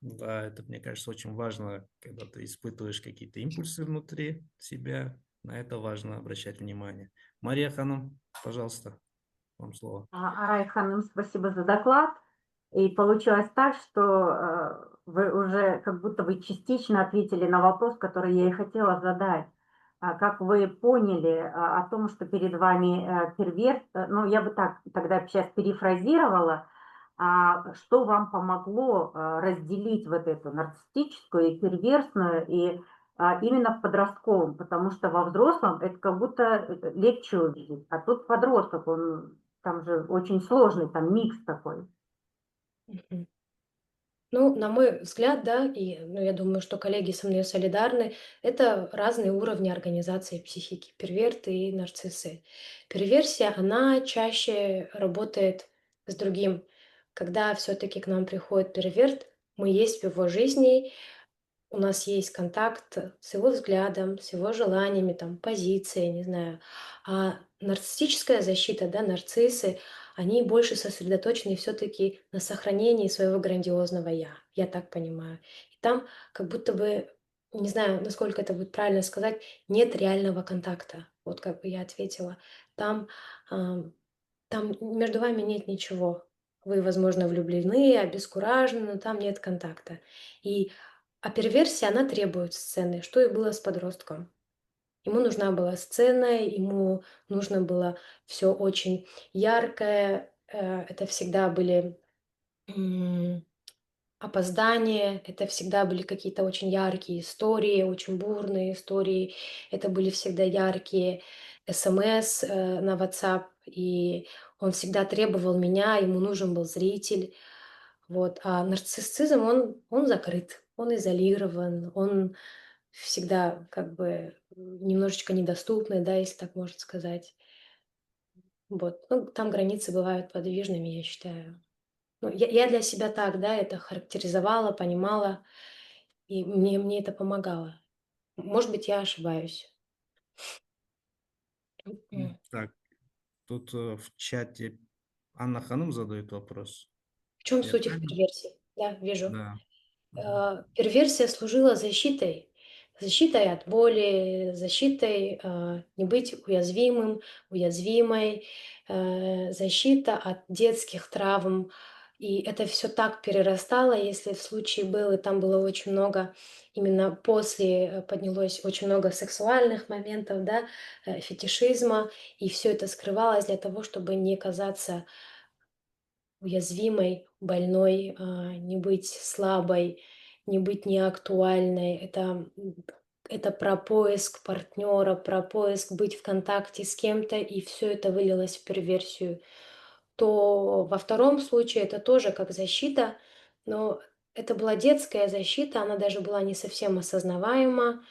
Да, это, мне кажется, очень важно, когда ты испытываешь какие-то импульсы внутри себя. На это важно обращать внимание. Мария Ханым, пожалуйста, вам слово. Арай Ханым, спасибо за доклад. И получилось так, что вы уже как будто бы частично ответили на вопрос, который я и хотела задать. Как вы поняли о том, что перед вами перверт, ну я бы так тогда сейчас перефразировала, что вам помогло разделить вот эту нарциссическую и перверсную, и именно в подростковом, потому что во взрослом это как будто легче увидеть, а тут подросток, он там же очень сложный, там микс такой. Мгм. Ну, на мой взгляд, да, и я думаю, что коллеги со мной солидарны, это разные уровни организации психики, перверты и нарциссы. Перверсия, она чаще работает с другим. Когда все-таки к нам приходит перверт, мы есть в его жизни, у нас есть контакт с его взглядом, с его желаниями, там, позицией, не знаю. А нарциссическая защита, да, нарциссы, они больше сосредоточены все-таки на сохранении своего грандиозного я так понимаю. И там как будто бы, не знаю, насколько это будет правильно сказать, нет реального контакта. Вот как бы я ответила. Там, ам, там между вами нет ничего. Вы, возможно, влюблены, обескуражены, но там нет контакта. И перверсия, она требует сцены, что и было с подростком. Ему нужна была сцена, ему нужно было все очень яркое. Это всегда были опоздания, это всегда были какие-то очень яркие истории, очень бурные истории. Это были всегда яркие СМС на WhatsApp, и он всегда требовал меня, ему нужен был зритель. Вот. А нарциссизм, он закрыт, он изолирован, он всегда как бы немножечко недоступный, да, если так можно сказать. Вот. Ну, там границы бывают подвижными, я считаю. Ну, я для себя так, да, это характеризовала, понимала, и мне это помогало. Может быть, я ошибаюсь. Так, тут в чате Анна Ханым задает вопрос. В чем Я суть их правильно? перверсии? Да, вижу. Да. Мгм. Перверсия служила защитой. Защитой от боли, защитой не быть уязвимым, уязвимой, защита от детских травм. И это все так перерастало, если в случае был, и там было очень много, именно после поднялось очень много сексуальных моментов, да, фетишизма, и все это скрывалось для того, чтобы не казаться уязвимой, больной, не быть слабой, не быть неактуальной. Это про поиск партнера, про поиск быть в контакте с кем-то, и все это вылилось в перверсию. То во втором случае это тоже как защита, но это была детская защита, она даже была не совсем осознаваема.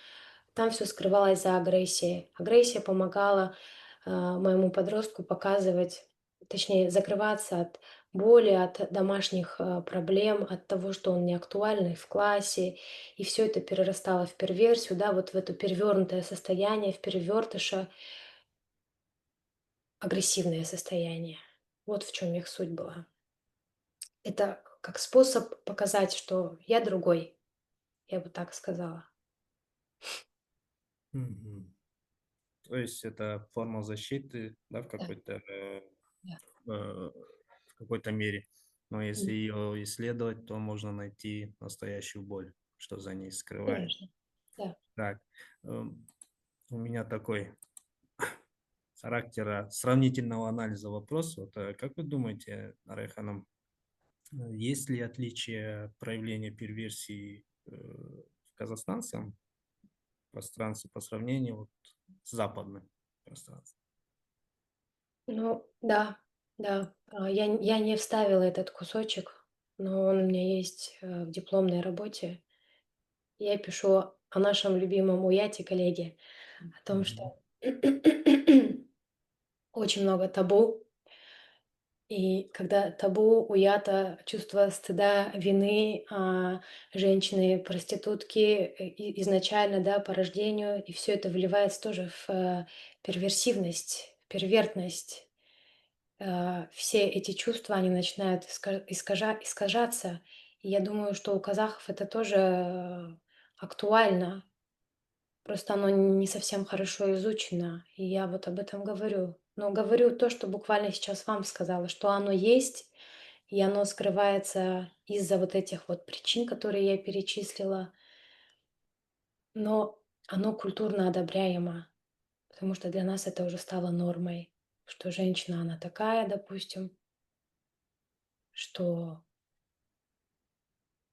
Там все скрывалось за агрессией. Агрессия помогала моему подростку показывать, точнее, закрываться от боли, от домашних проблем, от того, что он не актуальный в классе. И все это перерастало в перверсию, да, вот в это перевернутое состояние, в перевертыша, агрессивное состояние. Вот в чем их суть была. Это как способ показать, что я другой, я бы так сказала. Мгм. То есть это форма защиты, да, в Да, какой-то да. в какой-то мере. Но если М, ее исследовать, то можно найти настоящую боль, что за ней скрывает. Конечно, да. Так, у меня такой характера сравнительного анализа вопрос. Вот, как вы думаете, Нарайханом, есть ли отличие проявления перверсии в казахстанском пространстве по сравнению вот с западным пространством? Ну, да, да. Я не вставила этот кусочек, но он у меня есть в дипломной работе. Я пишу о нашем любимом уяте, коллеге, о том, что очень много табу. И когда табу, уято, чувство стыда, вины, женщины, проститутки изначально, да, по рождению, и все это вливается тоже в перверсивность, первертность. Все эти чувства, они начинают искажаться. И я думаю, что у казахов это тоже актуально. Просто оно не совсем хорошо изучено, и я вот об этом говорю. Но говорю то, что буквально сейчас вам сказала, что оно есть, и оно скрывается из-за вот этих вот причин, которые я перечислила, но оно культурно одобряемо, потому что для нас это уже стало нормой, что женщина, она такая, допустим, что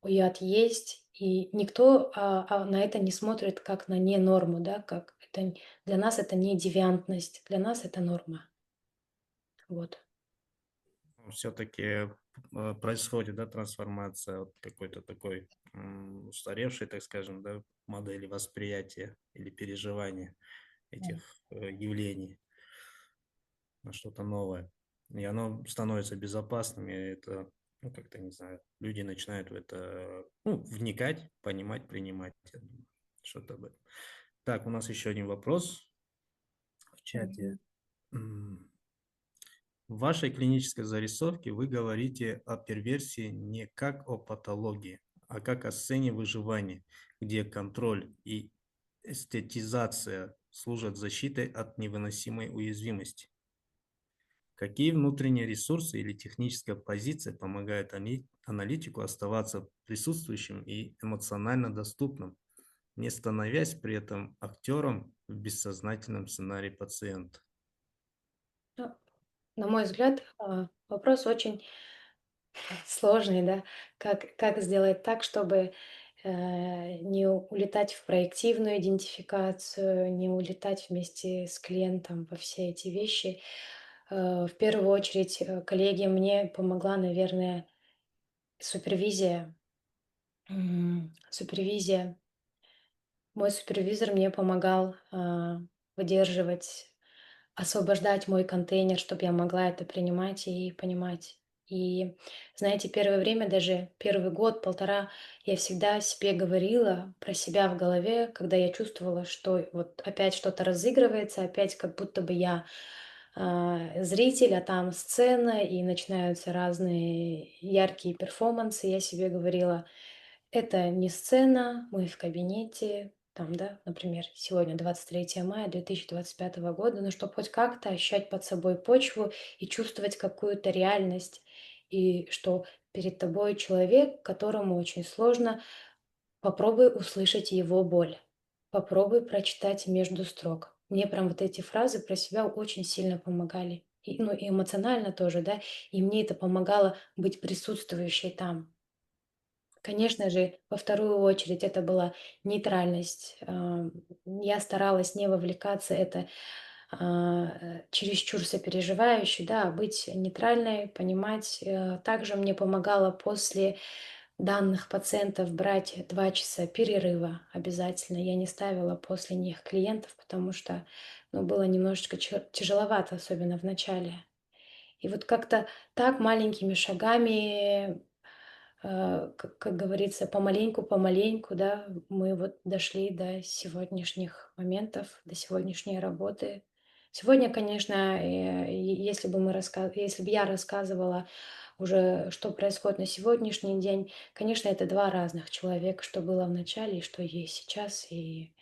уят есть, и никто на это не смотрит как на не норму, да, как это для нас это не девиантность, для нас это норма. Вот. Все-таки происходит, да, трансформация от какой-то такой устаревшей, так скажем, да, модели восприятия или переживания этих явлений на что-то новое. И оно становится безопасным, и это, ну, как-то, не знаю, люди начинают в это, ну, вникать, понимать, принимать. Я думаю, что-то об этом. Так, у нас еще один вопрос в чате. В вашей клинической зарисовке вы говорите о перверсии не как о патологии, а как о сцене выживания, где контроль и эстетизация служат защитой от невыносимой уязвимости. Какие внутренние ресурсы или техническая позиция помогают аналитику оставаться присутствующим и эмоционально доступным, не становясь при этом актером в бессознательном сценарии пациента? Ну, на мой взгляд, вопрос очень сложный, да, как сделать так, чтобы не улетать в проективную идентификацию, не улетать вместе с клиентом во все эти вещи. В первую очередь, коллеги, мне помогла, наверное, супервизия. Супервизия. Мой супервизор мне помогал выдерживать, освобождать мой контейнер, чтобы я могла это принимать и понимать. И знаете, первое время, даже первый год, полтора, я всегда себе говорила про себя в голове, когда я чувствовала, что вот опять что-то разыгрывается, опять как будто бы я зритель, а там сцена, и начинаются разные яркие перформансы. Я себе говорила, это не сцена, мы в кабинете, там, да, например, сегодня 23 мая 2025 года, но чтобы хоть как-то ощущать под собой почву и чувствовать какую-то реальность, и что перед тобой человек, которому очень сложно, попробуй услышать его боль, попробуй прочитать между строк. Мне прям вот эти фразы про себя очень сильно помогали. И, ну, и эмоционально тоже, да, и мне это помогало быть присутствующей там. Конечно же, во вторую очередь это была нейтральность. Я старалась не вовлекаться, это чересчур сопереживающей, да, а быть нейтральной, понимать. Также мне помогало после данных пациентов брать 2 часа перерыва обязательно. Я не ставила после них клиентов, потому что, ну, было немножечко тяжеловато, особенно в начале. И вот как-то так маленькими шагами, как говорится, помаленьку, да, мы вот дошли до сегодняшних моментов, до сегодняшней работы. Сегодня, конечно, если бы если бы я рассказывала уже, что происходит на сегодняшний день, конечно, это два разных человека, что было в начале и что есть сейчас, и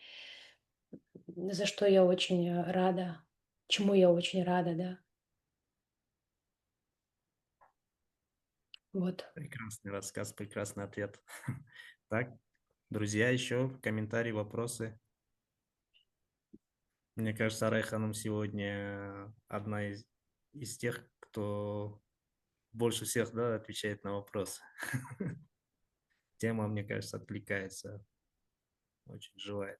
за что я очень рада, чему я очень рада, да. Вот. Прекрасный рассказ, прекрасный ответ. Так, друзья, еще комментарии, вопросы? Мне кажется, Арай Ханым сегодня одна из тех, кто больше всех, да, отвечает на вопросы. Тема, мне кажется, откликается, очень живая.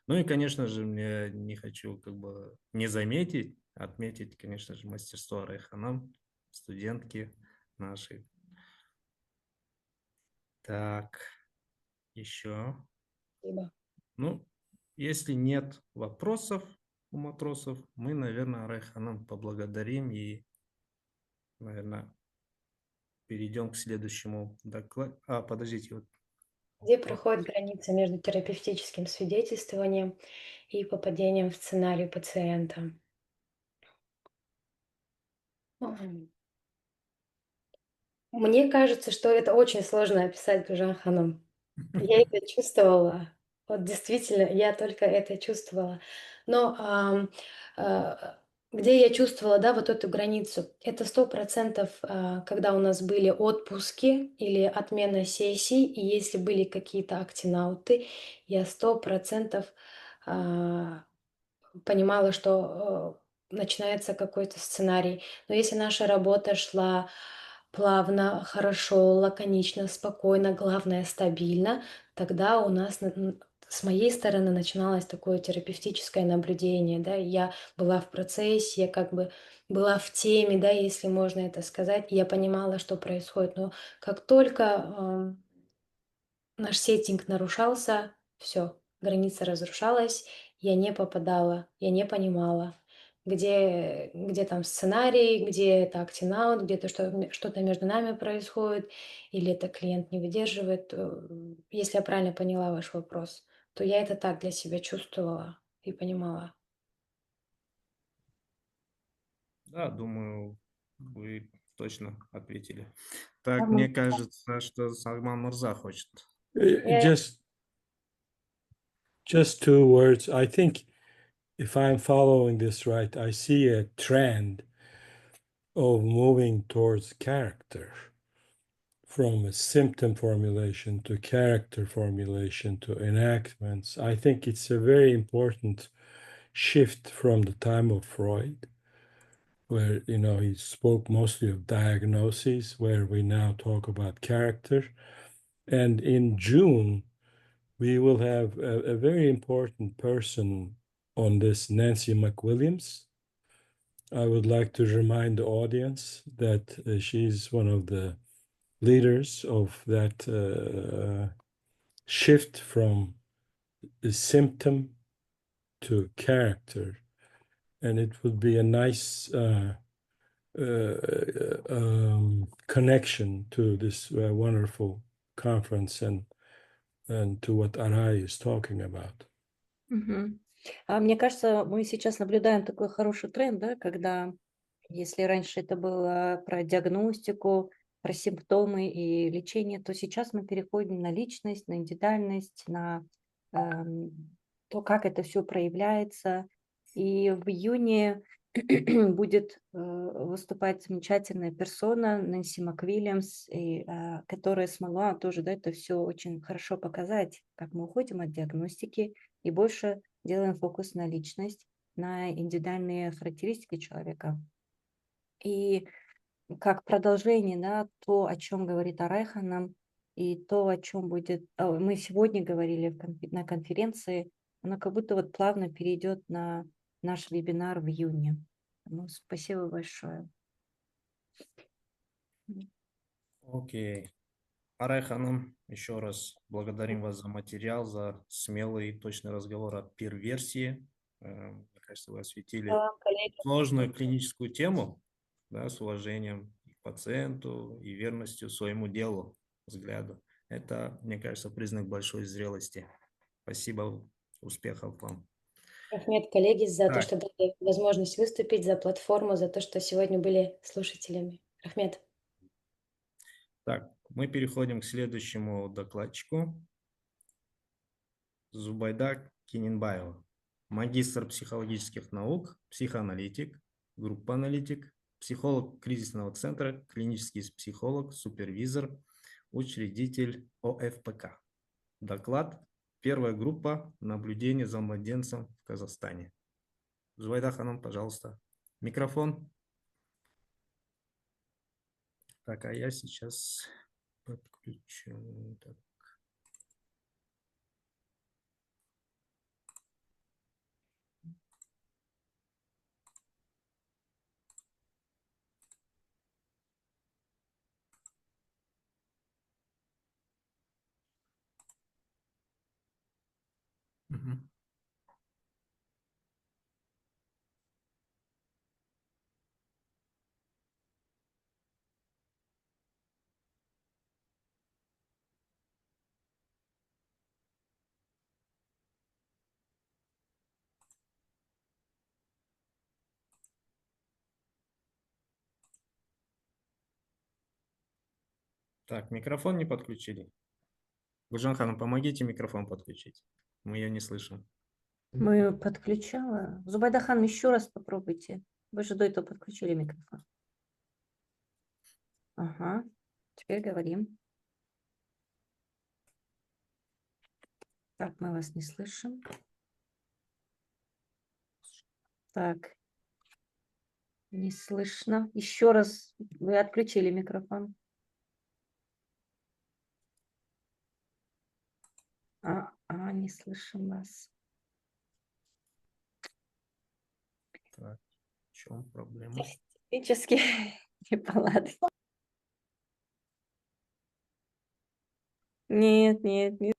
Ну и, конечно же, мне не хочу как бы не заметить, отметить, конечно же, мастерство Арай Ханам, студентки нашей. Так, еще. Спасибо. Ну, если нет вопросов у матросов, мы, наверное, Арай Ханам поблагодарим и, наверное, перейдем к следующему докладу. Подождите, вот. Где проходит граница между терапевтическим свидетельствованием и попадением в сценарий пациента? Мне кажется, что это очень сложно описать, Гульжан Ханым. Я это чувствовала. Вот действительно, я только это чувствовала. Но где я чувствовала, да, вот эту границу, это 100%, когда у нас были отпуски или отмена сессий, и если были какие-то актинауты, я 100% понимала, что начинается какой-то сценарий. Но если наша работа шла плавно, хорошо, лаконично, спокойно, главное стабильно, тогда у нас с моей стороны начиналось такое терапевтическое наблюдение, да, я была в процессе, я как бы была в теме, да, если можно это сказать, и я понимала, что происходит, но как только наш сеттинг нарушался, все, граница разрушалась, я не попадала, я не понимала, где там сценарий, где это актин-аут, где-то что-то между нами происходит, или это клиент не выдерживает. Если я правильно поняла ваш вопрос, то я это так для себя чувствовала и понимала. Да, думаю, вы точно ответили. Так, мне кажется, что Сагман Мурза хочет. Just 2 words. I think if I'm following this right, I see a trend of moving towards character, from a symptom formulation to character formulation to enactments. I think it's a very important shift from the time of Freud, where he spoke mostly of diagnoses, where we now talk about character. And in June, we will have a very important person on this, Nancy McWilliams. I would like to remind the audience that she's one of the leaders of that shift from the symptom to character. And it would be a nice connection to this wonderful conference and to what Arai is talking about. Мгм. Мне кажется, мы сейчас наблюдаем такой хороший тренд, да, когда, если раньше это было про диагностику, про симптомы и лечение, то сейчас мы переходим на личность, на индивидуальность, на то, как это все проявляется. И в июне будет выступать замечательная персона Нэнси МакВильямс, которая смогла тоже, да, это все очень хорошо показать, как мы уходим от диагностики и больше делаем фокус на личность, на индивидуальные характеристики человека. И как продолжение, да, то, о чем говорит Арай Ханам, и то, о чем мы сегодня говорили на конференции, оно как будто вот плавно перейдет на наш вебинар в июне. Ну, спасибо большое. Окей. Арай Ханам, еще раз благодарим вас за материал, за смелый и точный разговор о пир-версии. Мне кажется, вы осветили сложную клиническую тему, да, с уважением к пациенту и верностью своему делу, взгляду. Это, мне кажется, признак большой зрелости. Спасибо, успехов вам. Ахмед, коллеги, за то, Так. что дали возможность выступить, за платформу, за то, что сегодня были слушателями. Ахмед. Так, мы переходим к следующему докладчику. Зубайда Кининбаева, магистр психологических наук, психоаналитик, группа аналитик, психолог кризисного центра, клинический психолог, супервизор, учредитель ОФПК. Доклад. Первая группа наблюдения за младенцем в Казахстане. Зубайда Ханам, пожалуйста. Микрофон. Так, а я сейчас подключу. Так. Мгм. Так, микрофон не подключили. Гульжан Ханым, помогите микрофон подключить. Мы ее не слышим. Мы ее подключала. Зубайда Ханым, еще раз попробуйте. Вы же до этого подключили микрофон. Ага, теперь говорим. Так, мы вас не слышим. Так, не слышно. Еще раз вы отключили микрофон. Не слышим вас. Так, в чем проблема? Технически неполадки. Нет, нет, нет.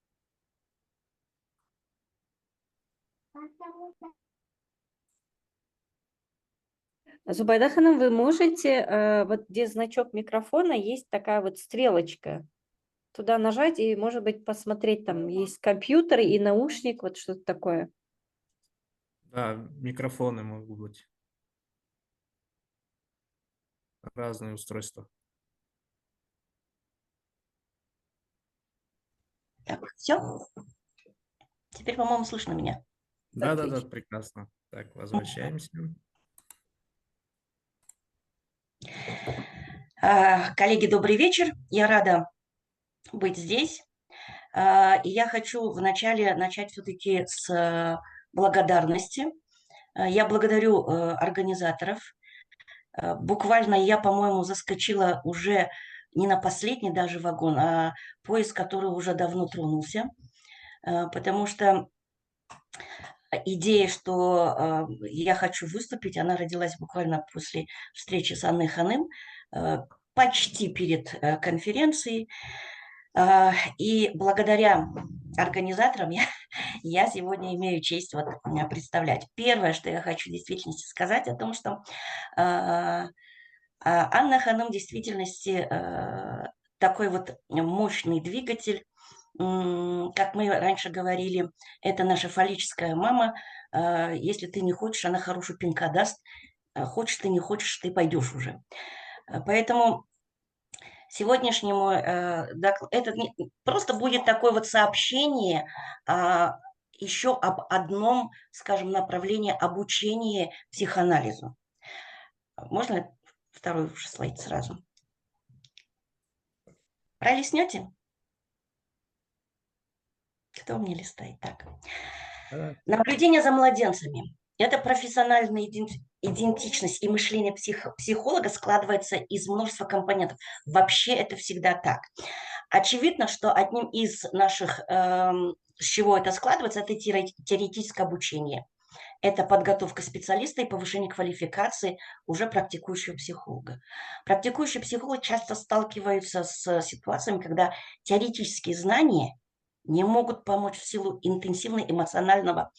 Зубайда Ханым, вы можете, вот где значок микрофона, есть такая вот стрелочка. Туда нажать и, может быть, посмотреть, там есть компьютер и наушник, вот что-то такое. Да, микрофоны могут быть. Разные устройства. Так, все? Теперь, по-моему, слышно меня. Да, Отлично. прекрасно. Так, возвращаемся. Коллеги, добрый вечер. Я рада быть здесь. И я хочу вначале начать все-таки с благодарности. Я благодарю организаторов. Буквально я, по-моему, заскочила уже не на последний даже вагон, а поезд, который уже давно тронулся. Потому что идея, что я хочу выступить, она родилась буквально после встречи с Анной Ханым, почти перед конференцией. И благодаря организаторам я сегодня имею честь представлять. Первое, что я хочу в действительности сказать, о том, что Анна Ханым в действительности такой вот мощный двигатель. Как мы раньше говорили, это наша фаллическая мама. Если ты не хочешь, она хороший пинка даст. Хочешь ты, не хочешь, ты пойдешь уже. Поэтому сегодняшнему это просто будет такое вот сообщение еще об одном, скажем, направлении обучения психоанализу. Можно второй слайд сразу? Пролистнете? Кто мне листает? Так. Наблюдение за младенцами. Это профессиональная идентичность и мышление психолога складывается из множества компонентов. Вообще это всегда так. Очевидно, что одним из наших, с чего это складывается, это теоретическое обучение. Это подготовка специалиста и повышение квалификации уже практикующего психолога. Практикующие психологи часто сталкиваются с ситуациями, когда теоретические знания не могут помочь в силу интенсивного эмоционального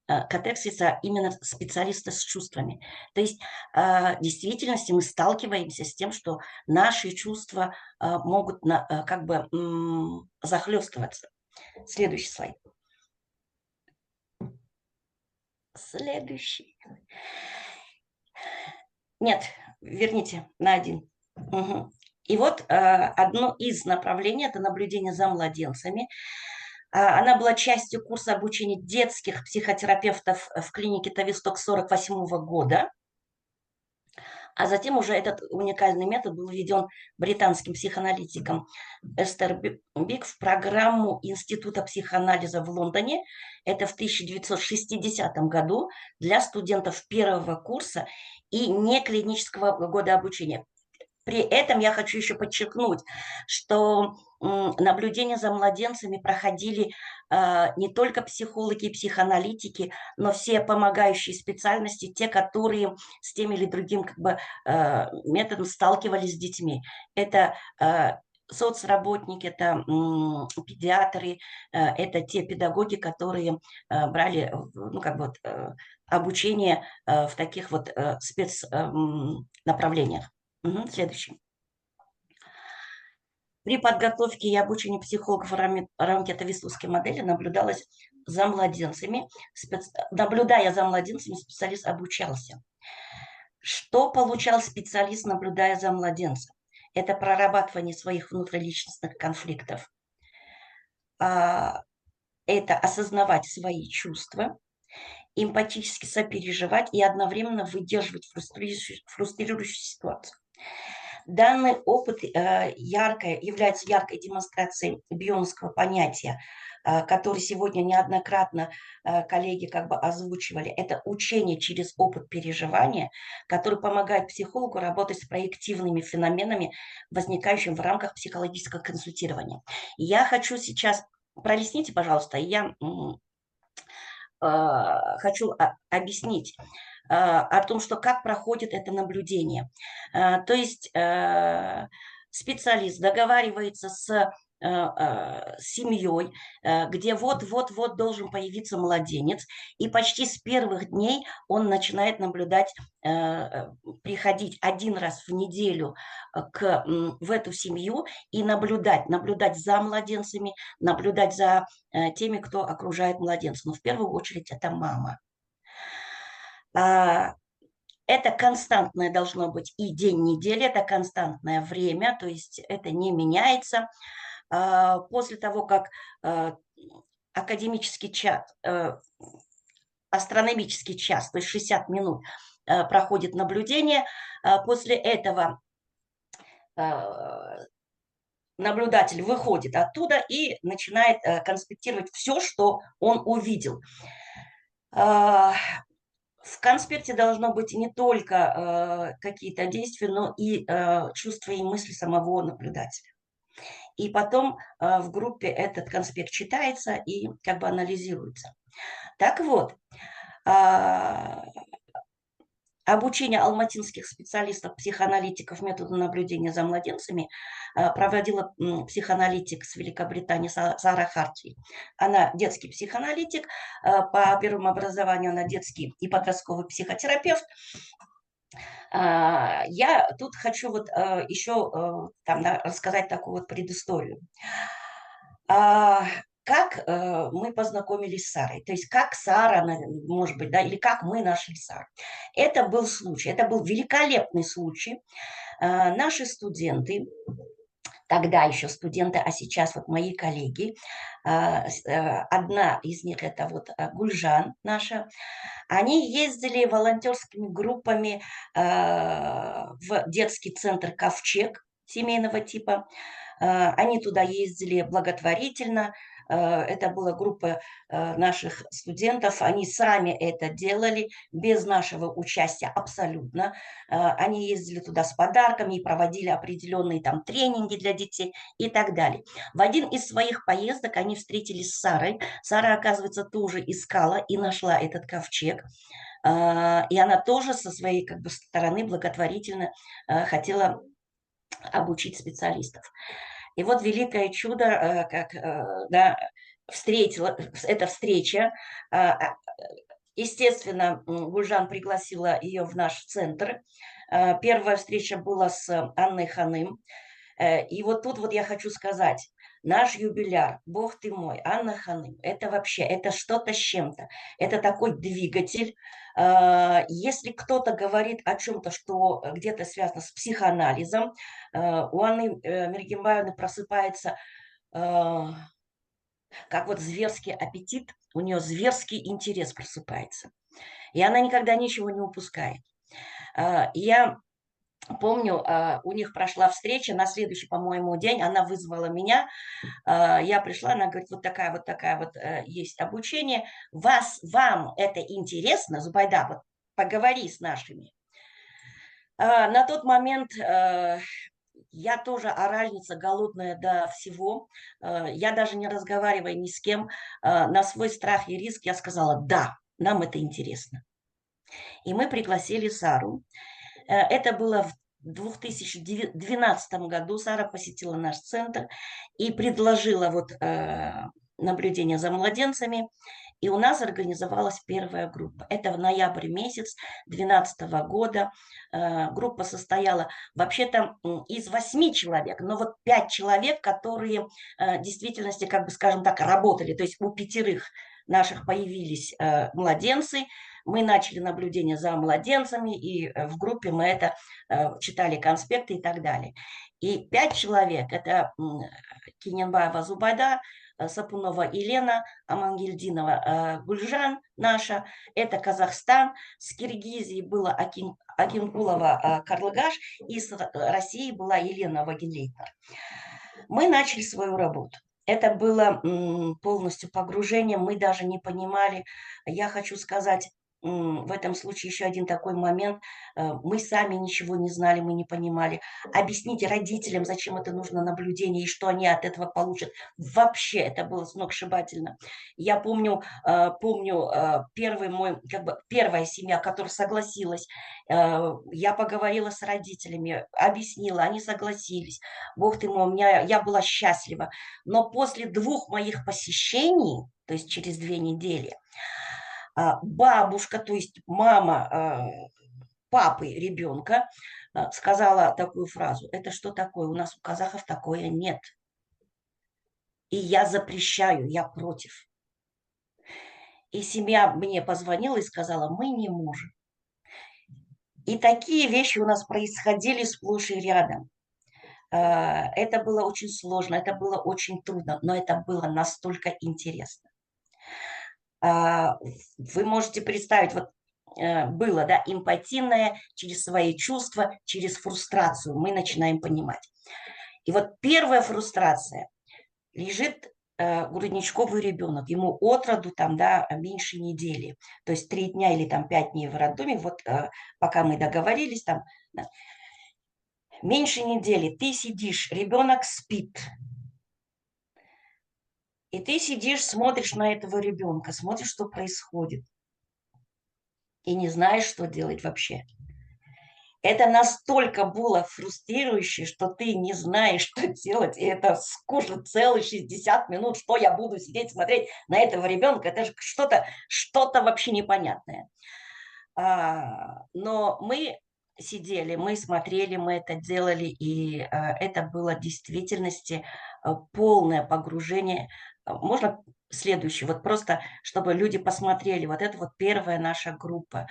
катарсиса именно специалиста с чувствами. То есть в действительности мы сталкиваемся с тем, что наши чувства могут как бы захлестываться. Следующий слайд. Следующий. Нет, верните на один. Угу. И вот одно из направлений – это наблюдение за младенцами. Она была частью курса обучения детских психотерапевтов в клинике Тависток 1948 года. А затем уже этот уникальный метод был введен британским психоаналитиком Эстер Бик в программу Института психоанализа в Лондоне. Это в 1960 году для студентов первого курса и неклинического года обучения. При этом я хочу еще подчеркнуть, что наблюдения за младенцами проходили не только психологи и психоаналитики, но все помогающие специальности, те, которые с тем или другим методом сталкивались с детьми. Это соцработники, это педиатры, это те педагоги, которые брали, ну, как бы вот, обучение в таких вот спецнаправлениях. Следующий. При подготовке и обучении психологов в рамке этой висловской модели наблюдалось за младенцами. Наблюдая за младенцами, специалист обучался. Что получал специалист, наблюдая за младенцем? Это прорабатывание своих внутриличностных конфликтов. Это осознавать свои чувства, эмпатически сопереживать и одновременно выдерживать фрустрирующую ситуацию. Данный опыт является яркой демонстрацией бионского понятия, который сегодня неоднократно коллеги как бы озвучивали. Это учение через опыт переживания, который помогает психологу работать с проективными феноменами, возникающими в рамках психологического консультирования. Я хочу сейчас... Пролистните, пожалуйста, я хочу объяснить о том, что как проходит это наблюдение. То есть специалист договаривается с семьей, где вот-вот-вот должен появиться младенец, и почти с первых дней он начинает наблюдать, приходить один раз в неделю в эту семью и наблюдать за младенцами, наблюдать за теми, кто окружает младенца. Но в первую очередь это мама. Это константное должно быть и день недели, это константное время, то есть это не меняется. После того, как академический час, астрономический час, то есть 60 минут проходит наблюдение, после этого наблюдатель выходит оттуда и начинает конспектировать все, что он увидел. В конспекте должно быть не только какие-то действия, но и чувства и мысли самого наблюдателя. И потом в группе этот конспект читается и как бы анализируется. Так вот, обучение алматинских специалистов-психоаналитиков методу наблюдения за младенцами проводила психоаналитик с Великобритании Сара Хартли. Она детский психоаналитик, по первому образованию она детский и подростковый психотерапевт. Я тут хочу вот еще рассказать такую вот предысторию. Как мы познакомились с Сарой, то есть как Сара, может быть, да, или как мы нашли Сару. Это был случай, это был великолепный случай. Наши студенты, тогда еще студенты, а сейчас вот мои коллеги, одна из них это вот Гульжан наша, они ездили волонтерскими группами в детский центр «Ковчег» семейного типа. Они туда ездили благотворительно. Это была группа наших студентов. Они сами это делали без нашего участия абсолютно. Они ездили туда с подарками и проводили определенные там тренинги для детей и так далее. В один из своих поездок они встретились с Сарой. Сара, оказывается, тоже искала и нашла этот ковчег. И она тоже со своей как бы стороны благотворительно хотела обучить специалистов. И вот великое чудо, как встретила эта встреча. Естественно, Гульжан пригласила ее в наш центр. Первая встреча была с Анной Ханым. И вот тут вот я хочу сказать, наш юбиляр, бог ты мой, Анна Ханым, это вообще, это что-то с чем-то. Это такой двигатель. Если кто-то говорит о чем-то, что где-то связано с психоанализом, у Анны Мергимбаевны просыпается как вот зверский аппетит, у нее зверский интерес просыпается. И она никогда ничего не упускает. Я помню, у них прошла встреча, на следующий, по-моему, день она вызвала меня, я пришла, она говорит, вот такая вот есть обучение, вам это интересно, Зубайда, вот поговори с нашими. На тот момент я тоже оральница, голодная до всего, я даже не разговаривая ни с кем, на свой страх и риск я сказала, да, нам это интересно. И мы пригласили Сару. Это было 2012 году Сара посетила наш центр и предложила вот наблюдение за младенцами. И у нас организовалась первая группа. Это в ноябре месяц 2012 года. Группа состояла вообще-то из 8 человек, но вот 5 человек, которые в действительности, как бы скажем так, работали. То есть у 5 наших появились младенцы. Мы начали наблюдение за младенцами, и в группе мы это читали конспекты и так далее. И 5 человек, это Киненбаева Зубайда, Сапунова Елена, Амангельдинова Гульжан наша, это Казахстан, с Киргизии была Акинкулова Карлыгаш, и с России была Елена Вагенлейтнер. Мы начали свою работу. Это было полностью погружение, мы даже не понимали. Я хочу сказать, в этом случае еще один такой момент. Мы сами ничего не знали, мы не понимали. Объясните родителям, зачем это нужно наблюдение и что они от этого получат. Вообще это было сногсшибательно. Я помню первая семья, которая согласилась. Я поговорила с родителями, объяснила, они согласились. Бог ты мой, я была счастлива. Но после 2 моих посещений, то есть через 2 недели, бабушка, то есть мама папы ребенка, сказала такую фразу: это что такое? У нас у казахов такое нет. И я запрещаю, я против. И семья мне позвонила и сказала: мы не можем. И такие вещи у нас происходили сплошь и рядом. Это было очень сложно, это было очень трудно, но это было настолько интересно. Вы можете представить, вот было, да, эмпатийное, через свои чувства, через фрустрацию мы начинаем понимать. И вот первая фрустрация: лежит грудничковый ребенок, ему от роду там, да, меньше недели, то есть 3 дня или там 5 дней в роддоме, вот пока мы договорились там, да, меньше недели, ты сидишь, ребенок спит, и ты сидишь, смотришь на этого ребенка, смотришь, что происходит, и не знаешь, что делать вообще. Это настолько было фрустрирующе, что ты не знаешь, что делать, и это скучно целые 60 минут, что я буду сидеть, смотреть на этого ребенка, это же что-то вообще непонятное. Но мы сидели, мы смотрели, мы это делали, и это было в действительности полное погружение. Можно следующий, вот просто, чтобы люди посмотрели, вот это вот первая наша группа.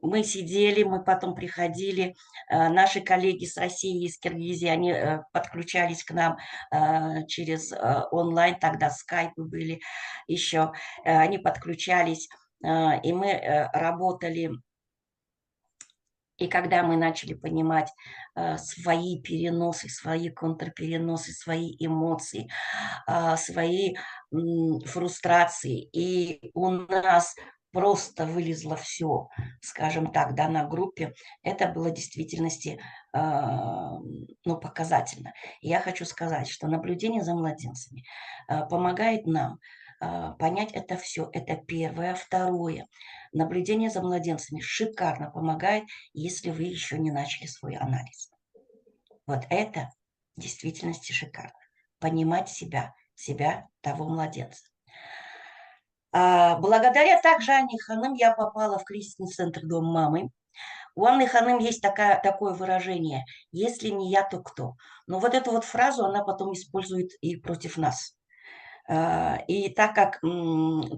Мы сидели, мы потом приходили, наши коллеги с России и с Киргизии, они подключались к нам через онлайн, тогда скайпы были еще, они подключались, и мы работали. И когда мы начали понимать свои переносы, свои контрпереносы, свои эмоции, свои фрустрации, и у нас просто вылезло все, скажем так, да, на группе, это было в действительности показательно. И я хочу сказать, что наблюдение за младенцами помогает нам понять это все. Это первое. Второе. Наблюдение за младенцами шикарно помогает, если вы еще не начали свой анализ. Вот это в действительности шикарно. Понимать себя, того младенца. Благодаря также Анне Ханым я попала в кризисный центр «Дом мамы». У Анны Ханым есть такое выражение: «Если не я, то кто?». Но вот эту вот фразу она потом использует и против нас. И так как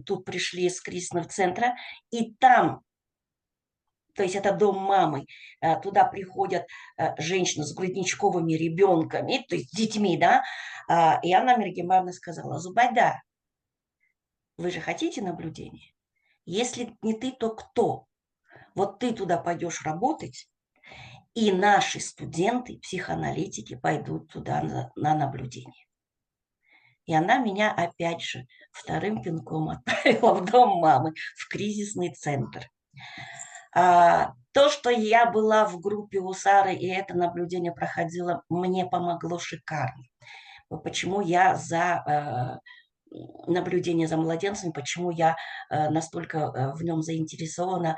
тут пришли из кризисного центра, и там, то есть это дом мамы, туда приходят женщины с грудничковыми ребенками, то есть с детьми, да, и Анна Мергемановна сказала: Зубайда, вы же хотите наблюдение? Если не ты, то кто? Вот ты туда пойдешь работать, и наши студенты, психоаналитики пойдут туда на наблюдение. И она меня опять же вторым пинком отправила в дом мамы, в кризисный центр. То, что я была в группе у Сары, и это наблюдение проходило, мне помогло шикарно. Почему я за наблюдение за младенцами, почему я настолько в нем заинтересована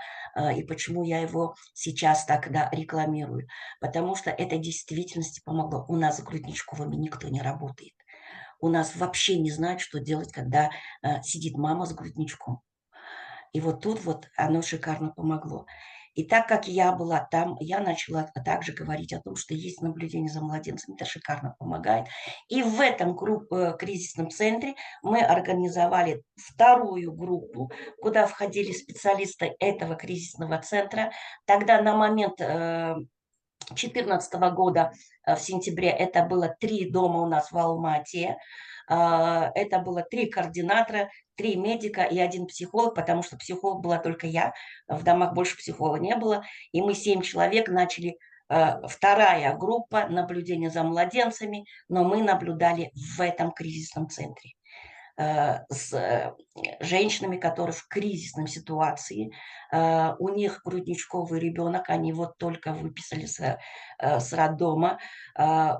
и почему я его сейчас так рекламирую. Потому что это действительности помогло. У нас с грудничковыми никто не работает. У нас вообще не знают, что делать, когда сидит мама с грудничком. И вот тут вот оно шикарно помогло. И так как я была там, я начала также говорить о том, что есть наблюдение за младенцами, это шикарно помогает. И в этом кризисном центре мы организовали вторую группу, куда входили специалисты этого кризисного центра. Тогда на момент 2014 года в сентябре это было 3 дома у нас в Алма-Ате. Это было 3 координатора, 3 медика и 1 психолог, потому что психолог была только я, в домах больше психолога не было. И мы 7 человек начали, вторая группа наблюдения за младенцами, но мы наблюдали в этом кризисном центре с женщинами, которые в кризисной ситуации, у них грудничковый ребенок, они вот только выписали с роддома,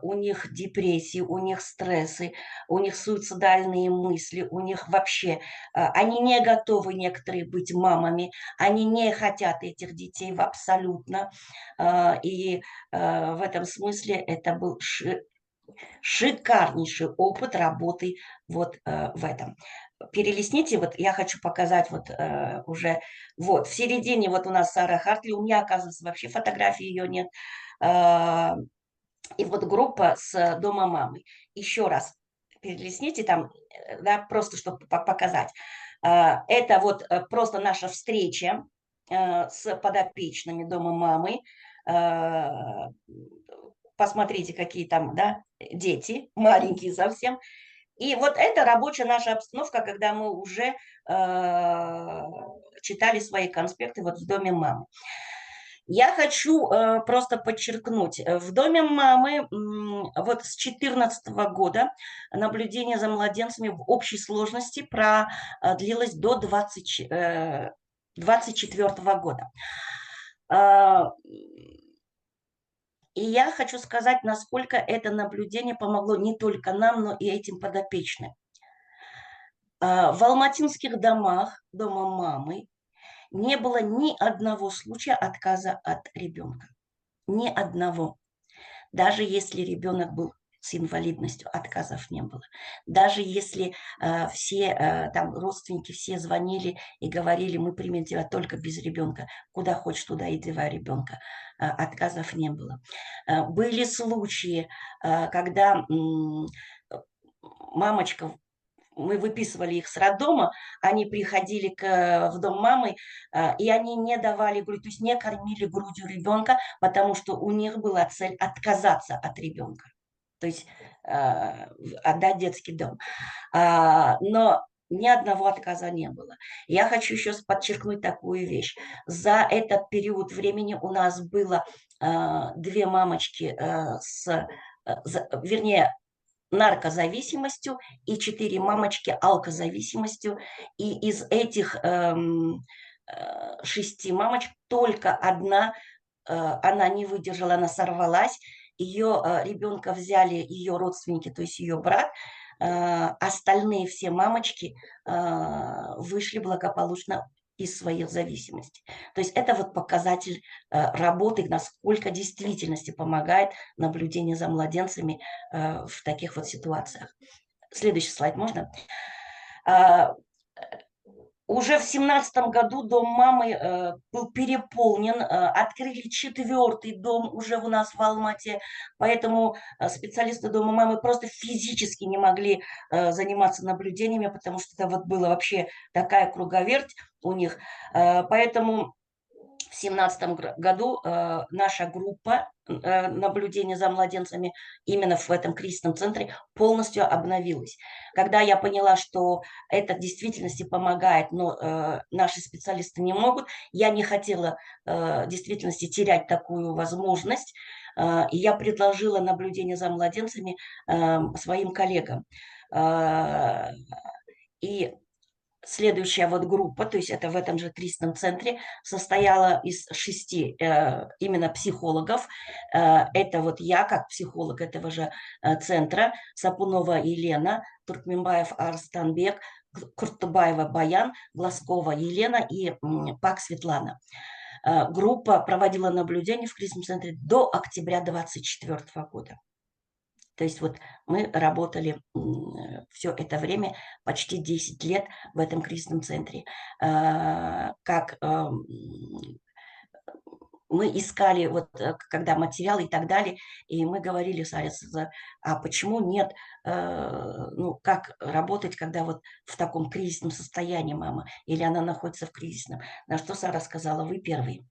у них депрессии, у них стрессы, у них суицидальные мысли, у них вообще, они не готовы некоторые быть мамами, они не хотят этих детей абсолютно, и в этом смысле это был шикарнейший опыт работы вот в этом. Перелистните, вот я хочу показать вот уже, вот в середине вот у нас Сара Хартли, у меня, оказывается, вообще фотографии ее нет. И вот группа с дома мамы. Еще раз перелистните там, да, просто чтобы показать. Это вот просто наша встреча с подопечными дома мамы. Посмотрите, какие там, да, дети, маленькие совсем. И вот это рабочая наша обстановка, когда мы уже читали свои конспекты вот в доме мамы. Я хочу просто подчеркнуть, в доме мамы вот с 2014 года наблюдение за младенцами в общей сложности продлилось до 2024 года. И я хочу сказать, насколько это наблюдение помогло не только нам, но и этим подопечным. В алматинских домах, дома мамы, не было ни одного случая отказа от ребенка. Ни одного. Даже если ребенок был с инвалидностью, отказов не было. Даже если все там родственники все звонили и говорили, мы примем тебя только без ребенка, куда хочешь, туда и девай ребенка, отказов не было. Были случаи, когда мамочка, мы выписывали их с роддома, они приходили в дом мамы, и они не давали грудь, то есть не кормили грудью ребенка, потому что у них была цель отказаться от ребенка, то есть отдать детский дом. Но ни одного отказа не было. Я хочу еще подчеркнуть такую вещь. За этот период времени у нас было 2 мамочки вернее, наркозависимостью и 4 мамочки алкозависимостью. И из этих 6 мамочек только одна, она не выдержала, она сорвалась. Ее ребенка взяли ее родственники, то есть ее брат. Остальные все мамочки вышли благополучно из своих зависимостей. То есть это вот показатель работы, насколько действительности помогает наблюдение за младенцами в таких вот ситуациях. Следующий слайд можно? Уже в 2017 году дом мамы был переполнен, открыли 4-й дом уже у нас в Алмате, поэтому специалисты дома мамы просто физически не могли заниматься наблюдениями, потому что это вот была вообще такая круговерть у них. Поэтому в 2017 году наша группа наблюдения за младенцами именно в этом кризисном центре полностью обновилась. Когда я поняла, что это в действительности помогает, но наши специалисты не могут, я не хотела в действительности терять такую возможность, и я предложила наблюдение за младенцами своим коллегам. И Следующая вот группа, то есть это в этом же кризисном центре, состояла из 6 именно психологов. Это вот я, как психолог этого же центра, Сапунова Елена, Туркменбаев Арстанбек, Куртубаева Баян, Глазкова Елена и Пак Светлана. Группа проводила наблюдение в кризисном центре до октября 2024 года. То есть вот мы работали все это время, почти 10 лет в этом кризисном центре. Как мы искали, вот когда материалы и так далее, и мы говорили с Арисом, а почему нет, ну, как работать, когда вот в таком кризисном состоянии мама, или она находится в кризисном. На что Сара сказала, вы первые.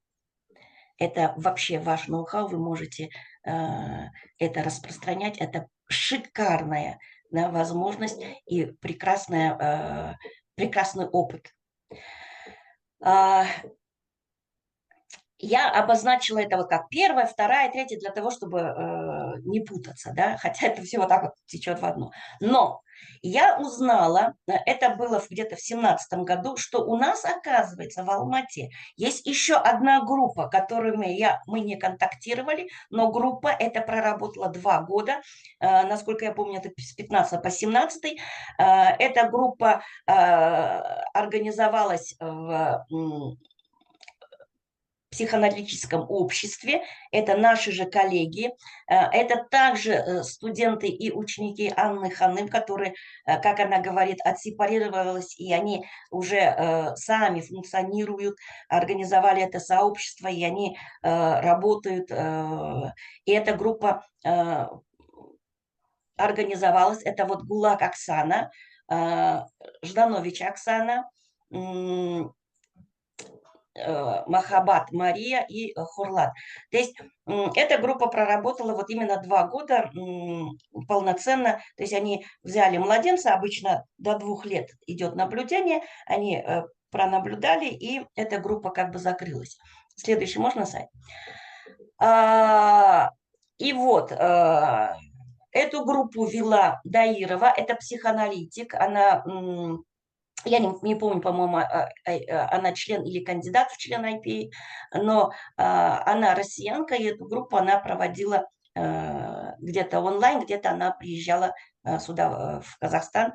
Это вообще ваш ноу-хау, вы можете это распространять, это шикарная, да, возможность и прекрасный опыт. Я обозначила это вот как первая, вторая, третья, для того, чтобы не путаться, да, хотя это все вот так вот течет в одно. Но я узнала, это было где-то в 2017 году, что у нас, оказывается, в Алмате есть еще одна группа, которую мы не контактировали, но группа эта проработала 2 года, насколько я помню, это с 15 по 17. Эта группа организовалась в психоаналитическом обществе, это наши же коллеги, это также студенты и ученики Анны Ханым, которые, как она говорит, отсепарировались, и они уже сами функционируют, организовали это сообщество, и они работают, и эта группа организовалась, это вот Гулак Оксана, Жданович Оксана, Махабат Мария и Хурлат. То есть эта группа проработала вот именно 2 года полноценно. То есть они взяли младенца, обычно до 2 лет идет наблюдение, они пронаблюдали, и эта группа как бы закрылась. Следующий, можно сайт? И вот эту группу вела Даирова, это психоаналитик, она... Я не помню, по-моему, она член или кандидат в член IPA, но она россиянка, и эту группу она проводила где-то онлайн, где-то она приезжала сюда, в Казахстан,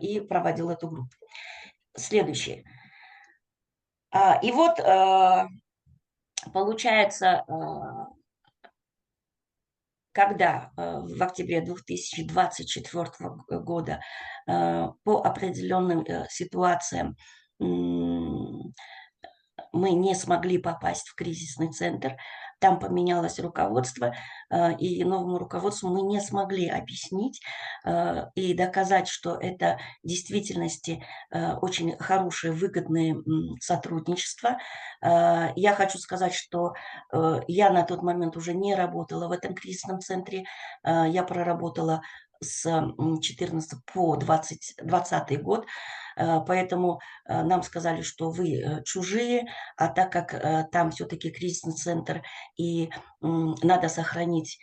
и проводила эту группу. Следующее. И вот, получается, когда в октябре 2024 года по определенным ситуациям мы не смогли попасть в кризисный центр, там поменялось руководство, и новому руководству мы не смогли объяснить и доказать, что это в действительности очень хорошее, выгодное сотрудничество. Я хочу сказать, что я на тот момент уже не работала в этом кризисном центре, я проработала с 2014 по 2020 год, поэтому нам сказали, что вы чужие, а так как там все-таки кризисный центр и надо сохранить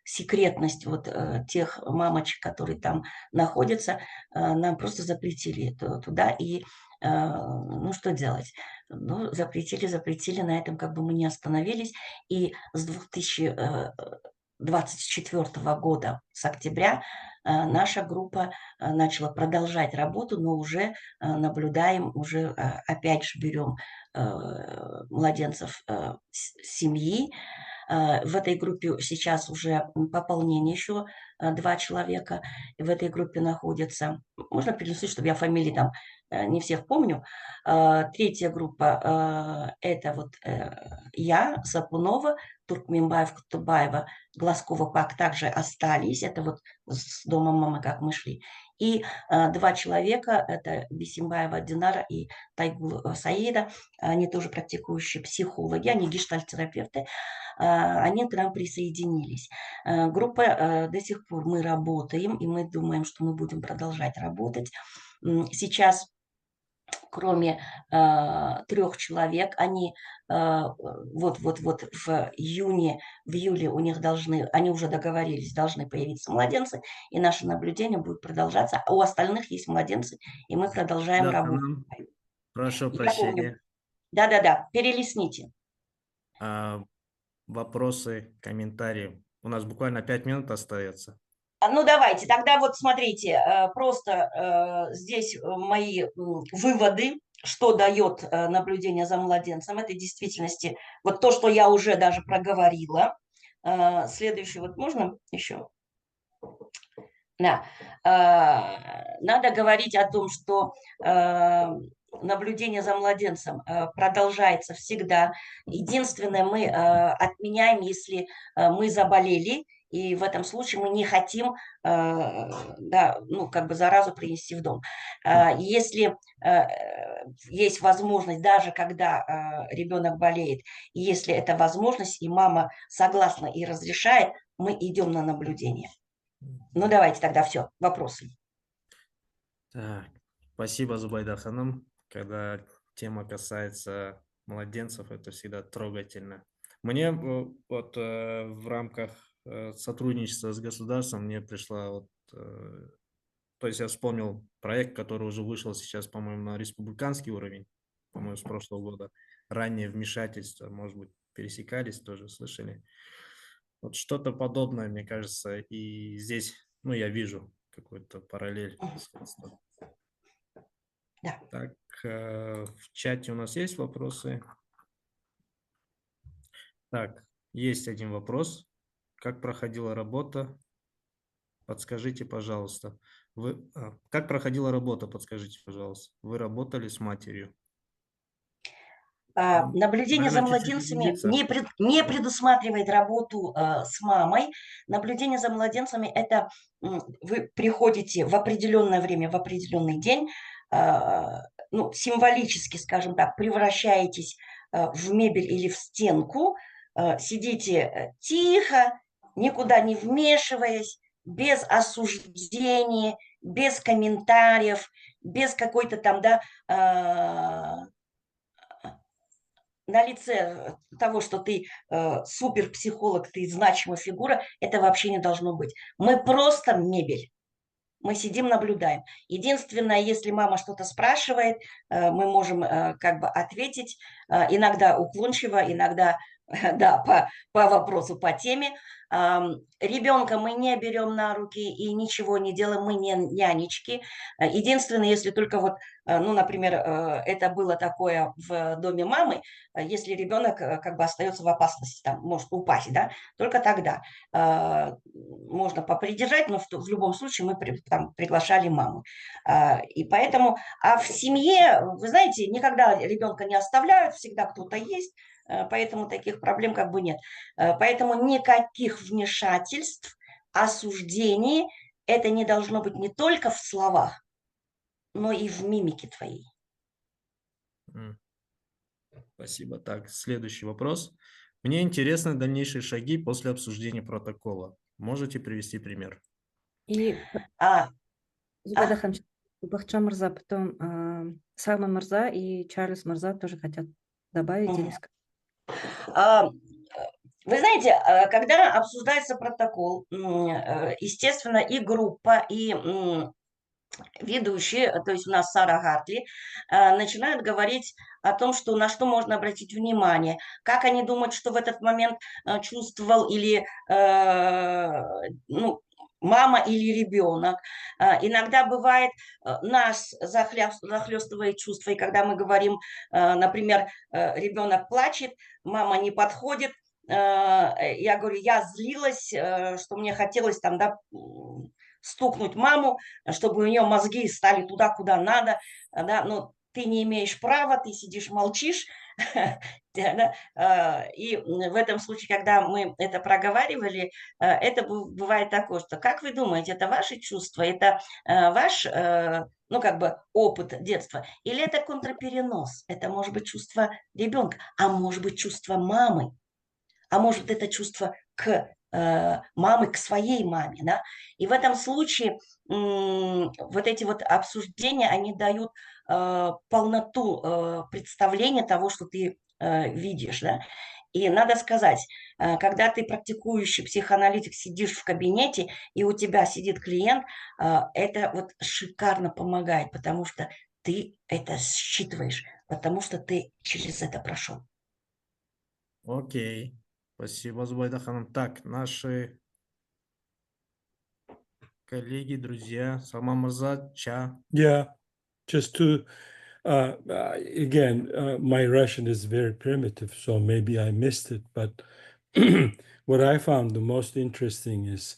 секретность вот тех мамочек, которые там находятся, нам просто запретили туда, и ну что делать? Ну, запретили, на этом как бы мы не остановились, и с 2024 года, с октября, наша группа начала продолжать работу, но уже наблюдаем, уже опять же берем младенцев семьи. В этой группе сейчас уже пополнение еще 2 человека в этой группе находятся. Можно перенести, чтобы я фамилии там не всех помню. 3-я группа это вот я, Сапунова, Туркменбаев, Кутубаева, Глазкова, Пак также остались. Это вот с дома мамы, как мы шли. И 2 человека, это Бисимбаева Динара и Тайгул Саида, они тоже практикующие психологи, они гештальт-терапевты, они к нам присоединились. Группа до сих пор мы работаем, и мы думаем, что мы будем продолжать работать. Сейчас кроме 3 человек, они вот в июле у них они уже договорились, должны появиться младенцы, и наше наблюдение будет продолжаться. А у остальных есть младенцы, и мы продолжаем Да, работу. Ханам, прошу Я помню. прощения. Да, перелистните. Вопросы, комментарии. У нас буквально 5 минут остается. Ну, давайте, тогда вот смотрите, просто здесь мои выводы, что дает наблюдение за младенцем. Это в действительности вот то, что я уже даже проговорила. Следующий, вот можно еще? Да. Надо говорить о том, что наблюдение за младенцем продолжается всегда. Единственное, мы отменяем, если мы заболели, и в этом случае мы не хотим заразу принести в дом. Если есть возможность, даже когда ребенок болеет, и если это возможность, и мама согласна и разрешает, мы идем на наблюдение. Ну, давайте тогда все, вопросы. Так, спасибо, Зубайда Ханым. Когда тема касается младенцев, это всегда трогательно. Мне вот в рамках сотрудничества с государством мне пришла то есть я вспомнил проект, который уже вышел сейчас, по-моему, на республиканский уровень, по-моему, с прошлого года. Раннее вмешательство, может быть, пересекались, тоже слышали. Вот что-то подобное, мне кажется, и здесь, я вижу какую-то параллель. Да. Так, в чате у нас есть вопросы? Так, есть один вопрос. Как проходила работа? Подскажите, пожалуйста. Как проходила работа? Подскажите, пожалуйста. Вы работали с матерью? Наблюдение за младенцами не предусматривает работу с мамой. Наблюдение за младенцами – это вы приходите в определенное время, в определенный день, символически, скажем так, превращаетесь в мебель или в стенку, сидите тихо, никуда не вмешиваясь, без осуждения, без комментариев, без какой-то там, на лице того, что ты суперпсихолог, ты значимая фигура, это вообще не должно быть. Мы просто мебель. Мы сидим, наблюдаем. Единственное, если мама что-то спрашивает, мы можем ответить, иногда уклончиво, иногда по вопросу, по теме. Ребенка мы не берем на руки и ничего не делаем, мы не нянечки. Единственное, если только например, это было такое в доме мамы, если ребенок остается в опасности, там, может упасть, да, только тогда можно попридержать, но в любом случае мы приглашали маму. И поэтому, в семье, вы знаете, никогда ребенка не оставляют, всегда кто-то есть, поэтому таких проблем нет. Поэтому никаких вмешательств, осуждений, это не должно быть не только в словах, но и в мимике твоей. Спасибо. Так, следующий вопрос. Мне интересны дальнейшие шаги после обсуждения протокола. Можете привести пример? И Бахча Мырза, потом Сама Мырза и Чарльз Мырза тоже хотят добавить или сказать. Вы знаете, когда обсуждается протокол, естественно, и группа, и ведущие, то есть у нас Сара Гартли, начинают говорить о том, на что можно обратить внимание, как они думают, что в этот момент чувствовал или мама или ребенок. Иногда бывает, нас захлестывает чувство, и когда мы говорим, например, ребенок плачет, мама не подходит, я говорю, я злилась, что мне хотелось стукнуть маму, чтобы у нее мозги стали туда, куда надо, да, но ты не имеешь права, ты сидишь, молчишь. И в этом случае, когда мы это проговаривали, это бывает такое, что, как вы думаете, это ваши чувства, это ваш, опыт детства, или это контрперенос, это может быть чувство ребенка, а может быть чувство мамы. а может это чувство к мамы, к своей маме, да. И в этом случае вот эти вот обсуждения, они дают полноту представления того, что ты видишь, да. И надо сказать, когда ты практикующий психоаналитик, сидишь в кабинете, и у тебя сидит клиент, это вот шикарно помогает, потому что ты это считываешь, потому что ты через это прошел. Окей. Спасибо, Зубайда Ханым. Так, наши коллеги, друзья, Салман Мырза, Ча. Yeah, just to, again, my Russian is very primitive, so maybe I missed it, but what I found the most interesting is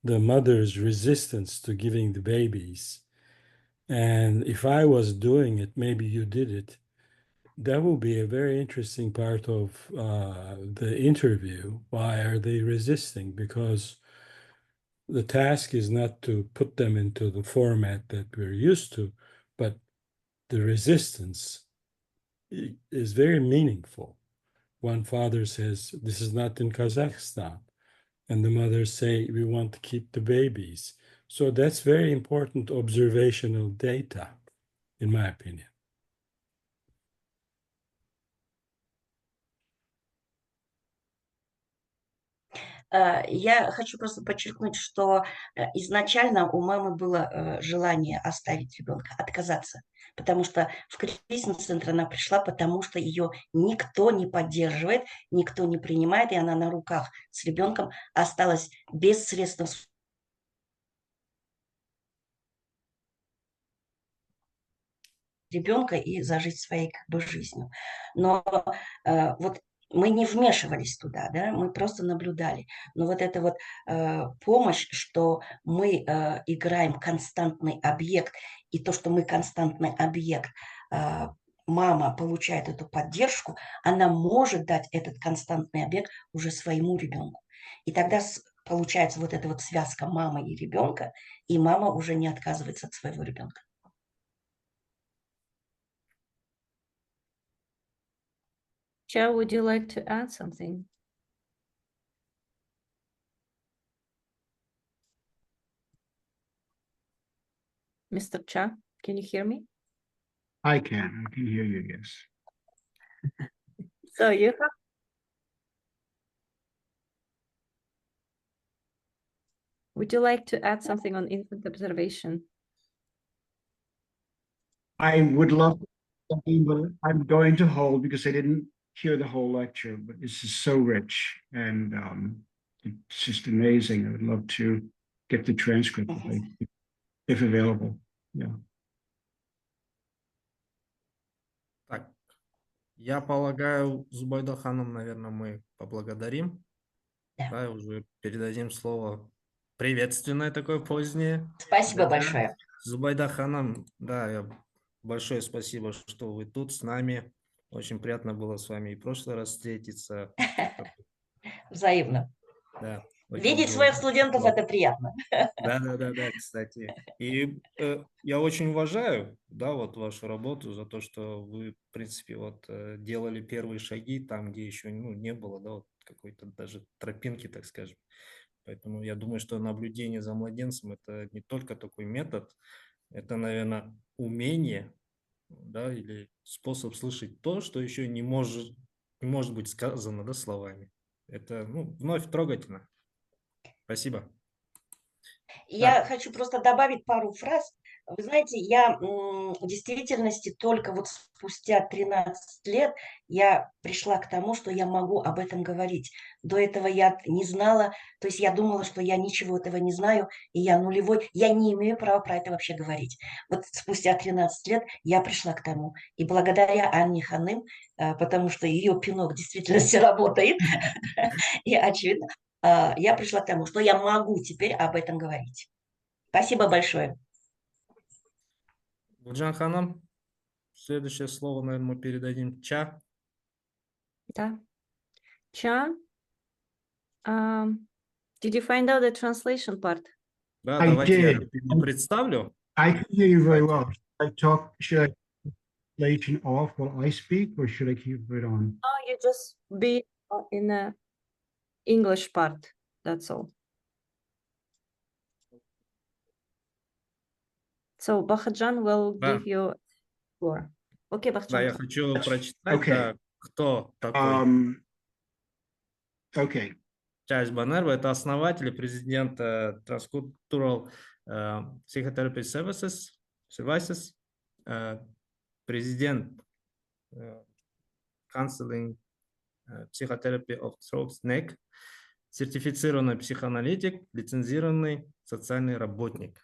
the mother's resistance to giving the babies. And if I was doing it, maybe you did it, that will be a very interesting part of the interview. Why are they resisting? Because the task is not to put them into the format that we're used to, but the resistance is very meaningful. One father says, this is not in Kazakhstan. And the mothers say, we want to keep the babies. So that's very important observational data, in my opinion. Я хочу просто подчеркнуть, что изначально у мамы было желание оставить ребенка, отказаться, потому что в кризисный центр она пришла, потому что ее никто не поддерживает, никто не принимает, и она на руках с ребенком осталась без средств ребенка и зажить своей как бы жизнью. Но вот мы не вмешивались туда, да, мы просто наблюдали. Но вот эта вот помощь, что мы играем константный объект, и то, что мы константный объект, мама получает эту поддержку, она может дать этот константный объект уже своему ребенку. И тогда получается вот эта вот связка мамы и ребенка, и мама уже не отказывается от своего ребенка. Cha, would you like to add something? Mr. Cha, can you hear me? I can hear you, yes. So you have. Would you like to add something on infant observation? I would love something, but I'm going to hold because I didn't hear the whole lecture, but this is so rich and it's just amazing. I would love to get the transcript if available. Yeah. Так, я полагаю, Зубайда Ханым, наверное, мы поблагодарим. Да, и уже передадим слово приветственное такое позднее. Спасибо Да, большое. Зубайда Ханым, да, большое спасибо, что вы тут с нами. Очень приятно было с вами и в прошлый раз встретиться. Взаимно. Да, Видеть своих студентов – это приятно. Да, кстати. И я очень уважаю, да, вот вашу работу за то, что вы, в принципе, вот делали первые шаги там, где еще не было, да, вот какой-то даже тропинки, так скажем. Поэтому я думаю, что наблюдение за младенцем – это не только такой метод, это, наверное, умение, да, или способ слышать то, что еще не может быть сказано, да, словами. Это, вновь трогательно. Спасибо. Я хочу просто добавить пару фраз. Вы знаете, я в действительности только вот спустя 13 лет я пришла к тому, что я могу об этом говорить. До этого я не знала, то есть я думала, что я ничего этого не знаю, и я нулевой, я не имею права про это вообще говорить. Вот спустя 13 лет я пришла к тому. И благодаря Анне Ханым, потому что ее пинок действительно все работает, и очевидно, я пришла к тому, что я могу теперь об этом говорить. Спасибо большое. Гульжан Ханым, следующее слово, наверное, мы передадим Ча. Да. Cha, did you find out the translation part? Да, I давайте я did. представлю. I can hear you very well. Should I translation off while I speak, or should I keep it on? Oh, you just be in a English part. That's all. So Бахаджан will Да. give you floor. Okay, Да, я Бахаджан. хочу прочитать, Okay. да, кто такой. Okay. Чарльз Банерва – это основатель и президент Transcultural Psychotherapy Services, президент Counseling Psychotherapy of Throat Neck, сертифицированный психоаналитик, лицензированный социальный работник.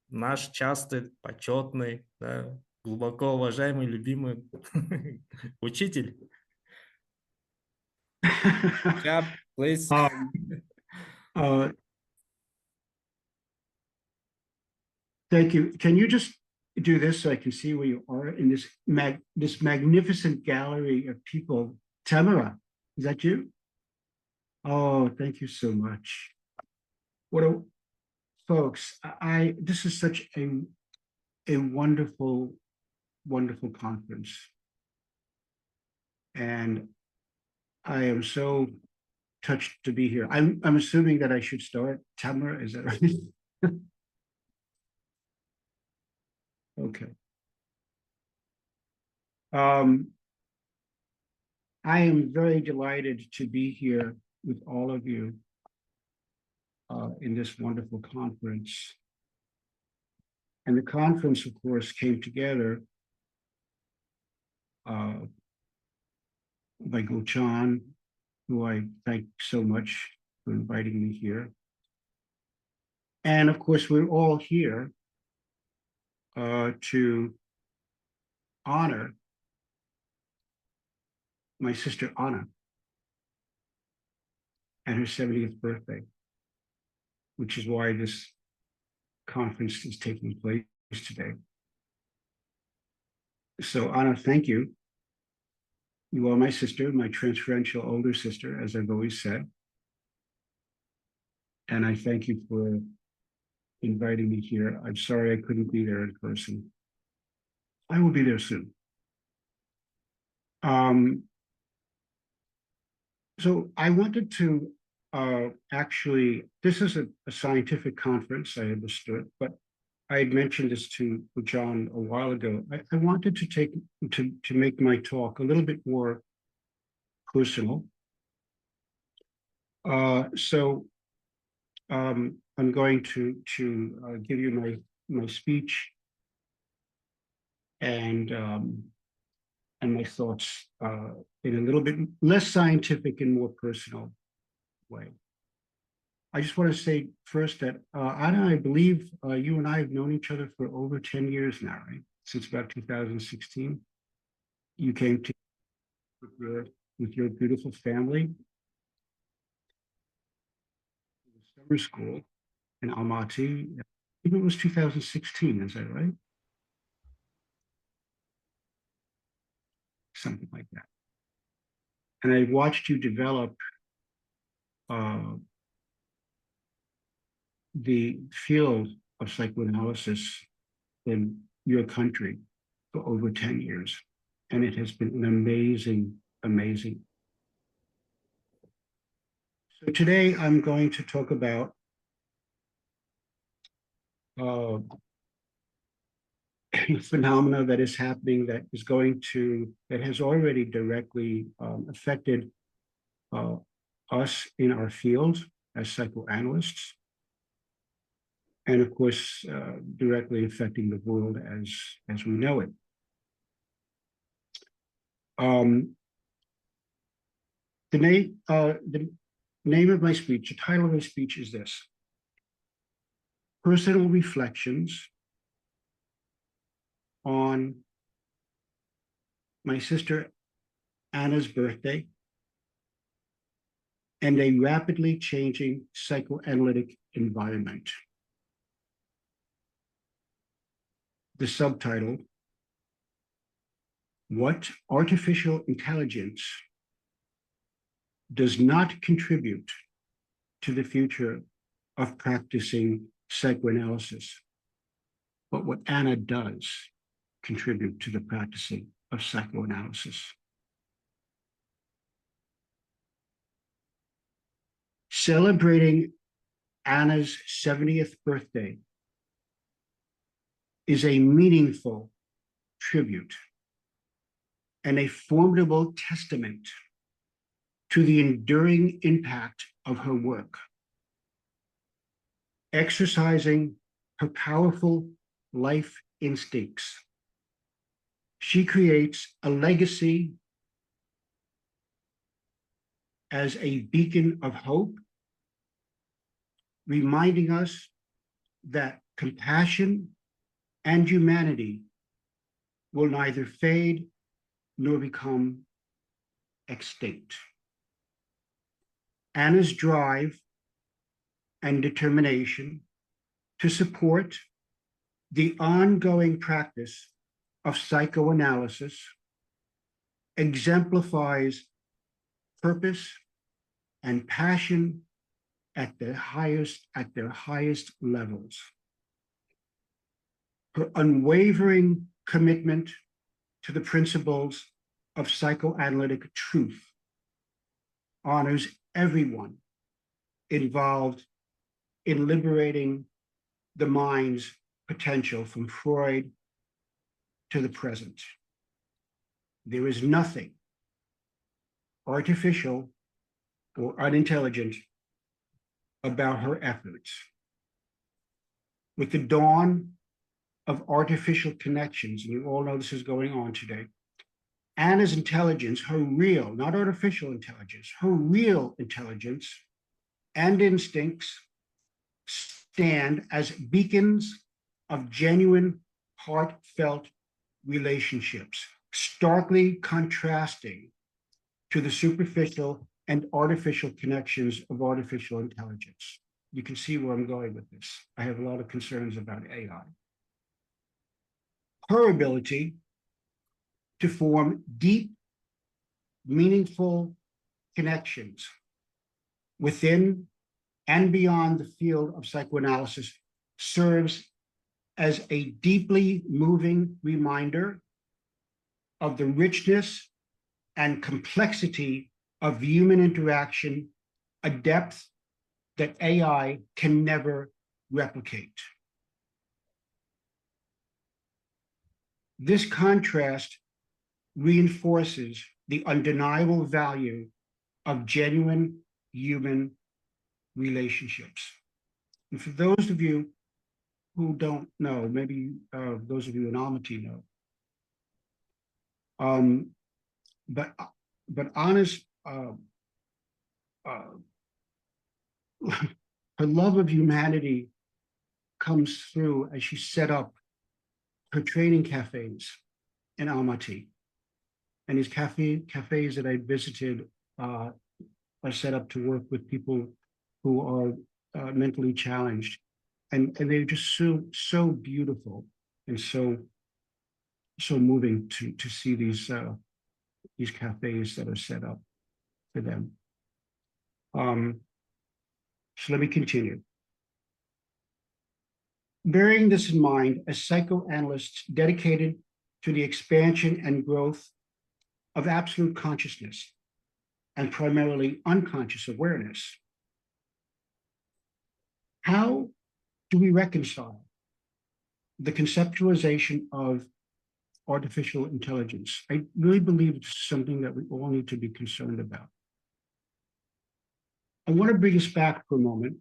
Наш частый, почетный, да, глубоко уважаемый, любимый учитель. Chab, please. Thank you. Can you just do this so I can see where you are in this magnificent gallery of people? Tamara, is that you? Oh, thank you so much. Folks, this is such a wonderful, wonderful conference. And I am so touched to be here. I'm assuming that I should start. Tamara, is that right? Okay. I am very delighted to be here with all of you in this wonderful conference. And the conference, of course, came together by Gulchan, who I thank so much for inviting me here. And of course, we're all here to honor my sister Anna and her 70th birthday, which is why this conference is taking place today. So Anna, thank you. You are my sister, my transferential older sister, as I've always said. And I thank you for inviting me here. I'm sorry I couldn't be there in person. I will be there soon. So I wanted to actually, this is a scientific conference, I understood, but I had mentioned this to John a while ago. I wanted to make my talk a little bit more personal. So I'm going to give you my speech and my thoughts in a little bit less scientific and more personal way. I just want to say first that Anna, I believe you and I have known each other for over 10 years now, right? Since about 2016. You came to with your beautiful family summer school in Almaty. I think it was 2016, is that right? Something like that. And I watched you develop the field of psychoanalysis in your country for over 10 years. And it has been an amazing, amazing. So today I'm going to talk about a phenomena that is happening that has already directly affected us in our field as psychoanalysts. And of course, directly affecting the world as we know it. The name of my speech, the title of my speech is this: Personal Reflections on my sister Anna's birthday and a rapidly changing psychoanalytic environment. The subtitle, What Artificial Intelligence Does Not Contribute to the Future of Practicing Psychoanalysis, but what Anna does contribute to the practicing of psychoanalysis. Celebrating Anna's 70th birthday is a meaningful tribute and a formidable testament to the enduring impact of her work, exercising her powerful life instincts. She creates a legacy as a beacon of hope, reminding us that compassion and humanity will neither fade nor become extinct. Anna's drive and determination to support the ongoing practice of psychoanalysis exemplifies purpose and passion at their highest levels. Her unwavering commitment to the principles of psychoanalytic truth honors everyone involved in liberating the mind's potential from Freud to the present. There is nothing artificial or unintelligent about her efforts. With the dawn of artificial connections, and you all know this is going on today, Anna's intelligence, her real, not artificial intelligence, her real intelligence and instincts stand as beacons of genuine, heartfelt relationships, starkly contrasting to the superficial and artificial connections of artificial intelligence. You can see where I'm going with this. I have a lot of concerns about AI. Her ability to form deep, meaningful connections within and beyond the field of psychoanalysis serves as a deeply moving reminder of the richness and complexity of human interaction, a depth that AI can never replicate. This contrast reinforces the undeniable value of genuine human relationships. And for those of you who don't know, maybe those of you in Almaty know, but honest, her love of humanity comes through as she set up her training cafes in Almaty. And these cafes that I visited are set up to work with people who are mentally challenged. And they're just so beautiful and so moving to see these cafes that are set up for them. So let me continue. Bearing this in mind, as psychoanalysts dedicated to the expansion and growth of absolute consciousness and primarily unconscious awareness, how do we reconcile the conceptualization of artificial intelligence? I really believe it's something that we all need to be concerned about. I want to bring us back for a moment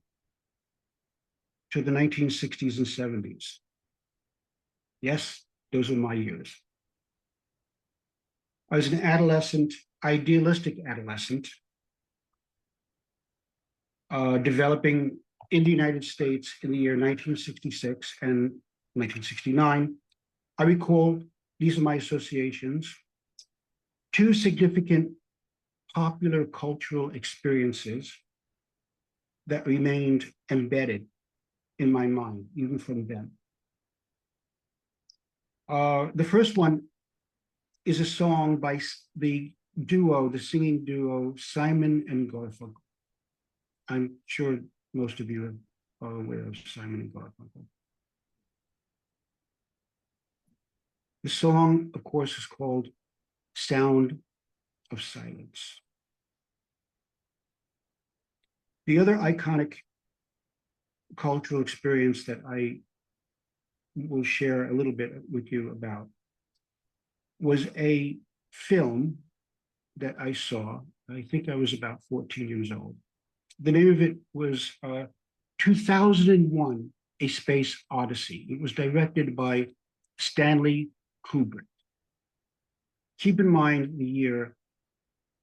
to the 1960s and 70s. Yes, those were my years. I was an adolescent, idealistic adolescent, developing in the United States in the year 1966 and 1969. I recall, these are my associations, two significant popular cultural experiences that remained embedded in my mind, even from then. The first one is a song by the singing duo, Simon and Garfunkel. I'm sure most of you are aware of Simon and Garfunkel. The song, of course, is called Sound of Silence. The other iconic cultural experience that I will share a little bit with you about was a film that I saw. I think I was about 14 years old. The name of it was 2001, A Space Odyssey. It was directed by Stanley Kubrick. Keep in mind the year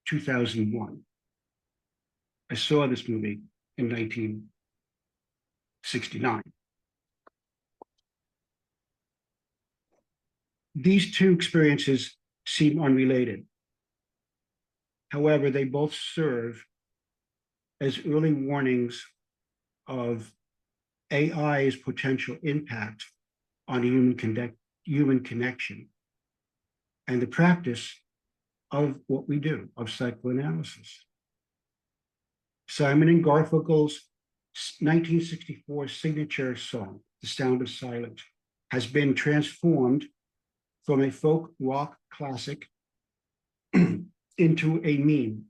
2001. I saw this movie in 1969. These two experiences seem unrelated. However, they both serve as early warnings of AI's potential impact on human connection and the practice of what we do, of psychoanalysis. Simon and Garfunkel's 1964 signature song, The Sound of Silence, has been transformed from a folk rock classic into a meme.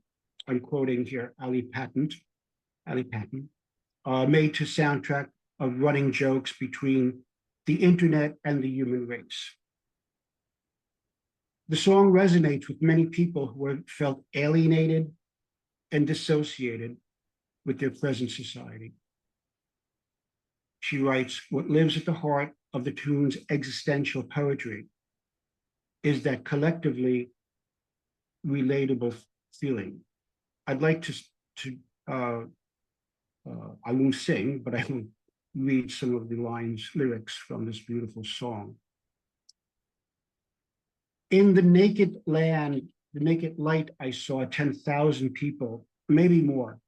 I'm quoting here Ali Patton, made to soundtrack of running jokes between the internet and the human race. The song resonates with many people who have felt alienated and dissociated with their present society. She writes, what lives at the heart of the tune's existential poetry is that collectively relatable feeling. I'd like to I won't sing, but I will read some of the lyrics from this beautiful song. In the naked land, the naked light, I saw 10,000 people, maybe more.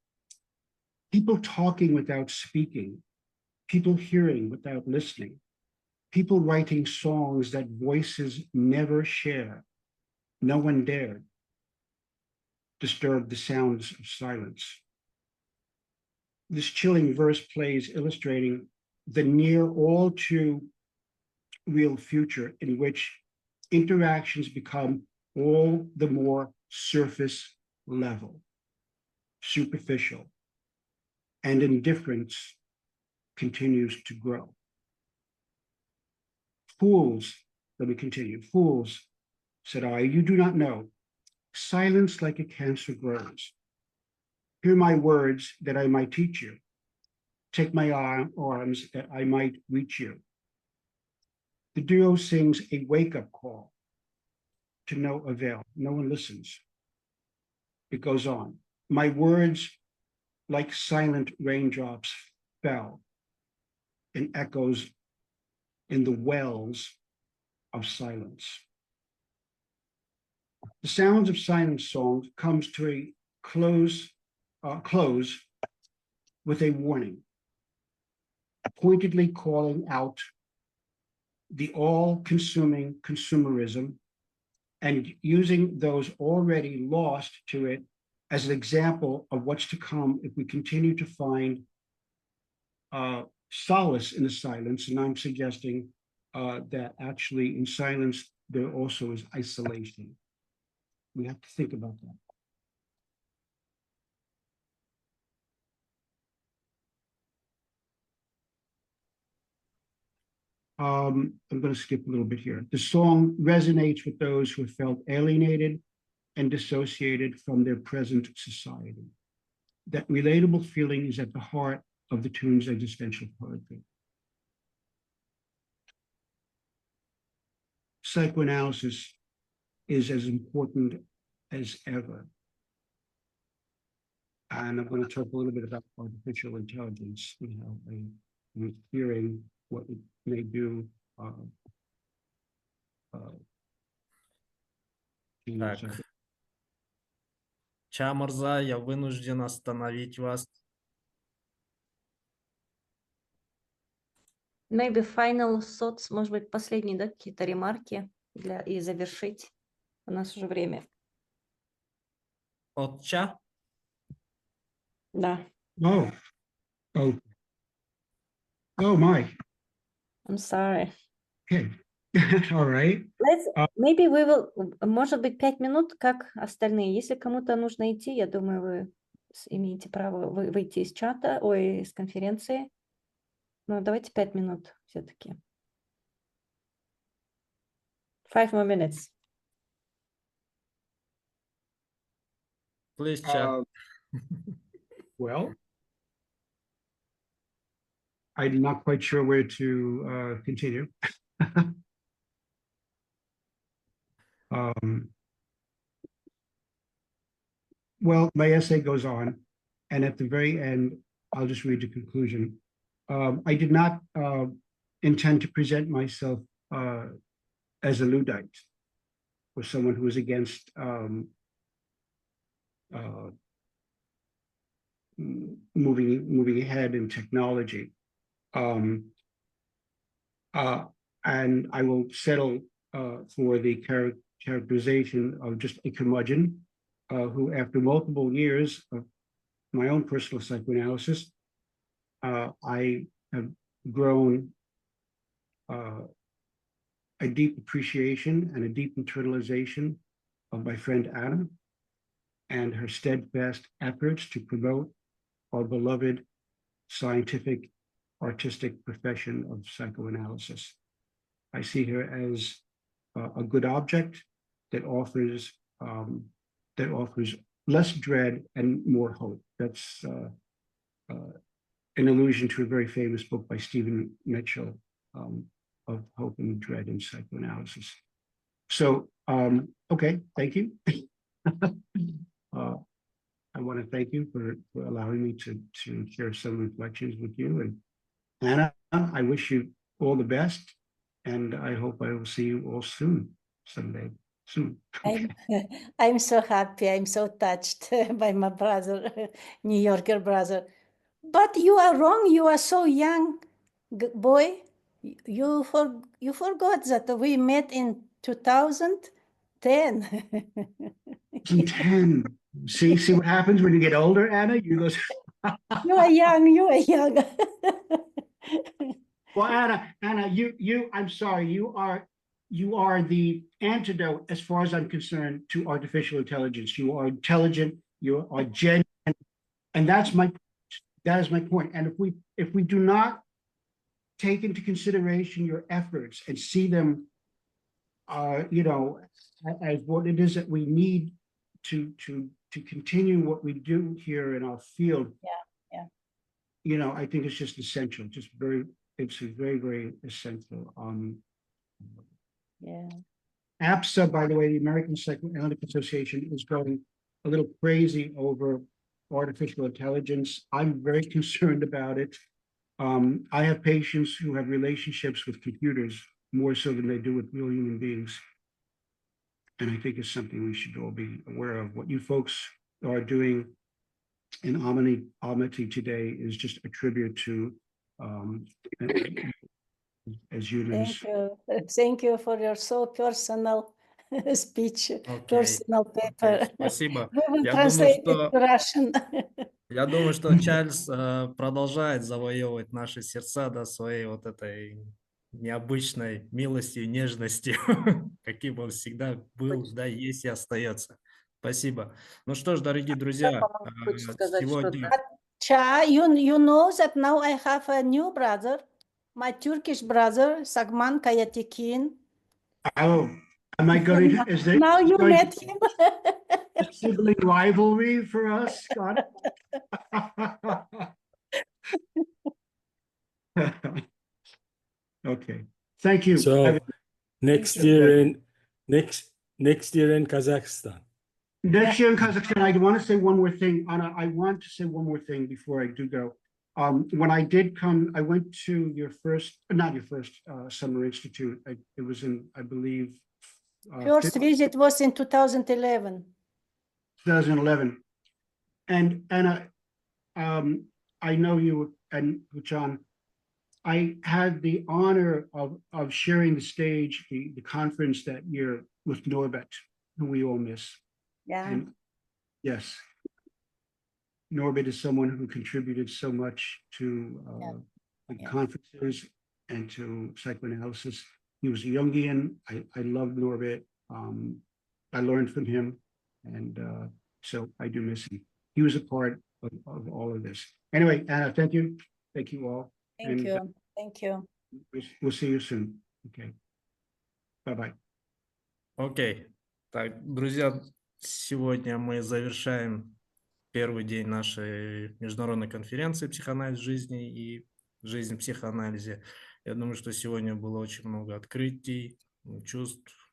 People talking without speaking, people hearing without listening, people writing songs that voices never share. No one dared disturb the sounds of silence. This chilling verse plays illustrating the near all too real future in which interactions become all the more surface level, superficial, and indifference continues to grow. Fools, let me continue, fools, said I, you do not know. Silence like a cancer grows. Hear my words that I might teach you. Take my arms that I might reach you. The duo sings a wake-up call to no avail. No one listens. It goes on. My words, like silent raindrops, fell in echoes in the wells of silence. The Sounds of Silence song comes to a close with a warning, pointedly calling out the all-consuming consumerism and using those already lost to it as an example of what's to come if we continue to find solace in the silence. And I'm suggesting that actually in silence, there also is isolation. We have to think about that. I'm going to skip a little bit here. The song resonates with those who have felt alienated and dissociated from their present society. That relatable feeling is at the heart of the tune's existential poetry. Psychoanalysis is as important as ever. And I'm going to talk a little bit about artificial intelligence, and hearing what it may do. Так. Ча Мырза, я вынужден остановить вас. Maybe final thoughts, может быть, последние, да, какие-то ремарки и завершить. У нас уже время. Отча? Да. Oh my. I'm sorry. Okay. All right. Maybe we will, может быть, 5 минут, как остальные. Если кому-то нужно идти, я думаю, вы имеете право выйти из чата, из конференции. Ну, давайте 5 минут все-таки. 5 more minutes. Please chat. Well, I'm not quite sure where to continue. Well, my essay goes on, and at the very end, I'll just read the conclusion. I did not intend to present myself as a Luddite or someone who is against moving ahead in technology. And I will settle for the characterization of just a curmudgeon who, after multiple years of my own personal psychoanalysis, I have grown a deep appreciation and a deep internalization of my friend Anna and her steadfast efforts to promote our beloved scientific, artistic profession of psychoanalysis. I see her as a good object that offers less dread and more hope. That's an allusion to a very famous book by Stephen Mitchell of Hope and Dread in Psychoanalysis. So, okay, thank you. I want to thank you for allowing me to share some reflections with you. And Anna, I wish you all the best, and I hope I will see you all soon, someday, soon. I'm so happy. I'm so touched by my brother, New Yorker brother. But you are wrong. You are so young, boy. You forgot that we met in 2010. 10. See what happens when you get older, Anna? You go. You are young. You are young. Well, Anna, I'm sorry. You are the antidote, as far as I'm concerned, to artificial intelligence. You are intelligent. You are genuine, and that is my point. And if we do not take into consideration your efforts and see them, as what it is that we need to continue what we do here in our field. Yeah. I think it's just essential. It's very, very essential. Yeah. APSA, by the way, the American Psychoanalytic Association, is going a little crazy over artificial intelligence. I'm very concerned about it. I have patients who have relationships with computers more so than they do with real human beings. And I think it's something we should all be aware of. What you folks are doing in Amity today is just a tribute to as humans. Thank you for your so personal speech, Okay. personal paper. Okay. Спасибо. We will Я translate думаю, it to Russian. Я думаю, что Чарльз продолжает завоевывать наши сердца, да, своей вот этой необычной милостью и нежностью, каким он всегда был, да, есть и остается. Спасибо. Ну что ж, дорогие друзья, сегодня... Cha, you know that now I have a new brother, my Turkish brother, Sagman Kayatikin. Oh, am I going to... Is there, now you met him. A sibling rivalry for us, Scott? Okay, thank you. So next year in Kazakhstan. Next year in Kazakhstan, I want to say one more thing, Anna. I want to say one more thing before I do go. When I did come, I went to not your first summer institute. It was in, I believe, first visit was in 2011. 2011. And Anna, I know you and John. I had the honor of sharing the stage, the conference that year with Norbert, who we all miss. Yeah. And yes, Norbert is someone who contributed so much to the conferences and to psychoanalysis. He was a Jungian. I love Norbert. I learned from him, and so I do miss him. he was a part of all of this. Anyway, Anna, thank you. Thank you all. Thank you. Thank you. We'll see you soon. Okay. Bye-bye. Окей. Так, друзья, сегодня мы завершаем первый день нашей международной конференции «Психоанализ жизни» и «Жизнь, психоанализе». Я думаю, что сегодня было очень много открытий, чувств,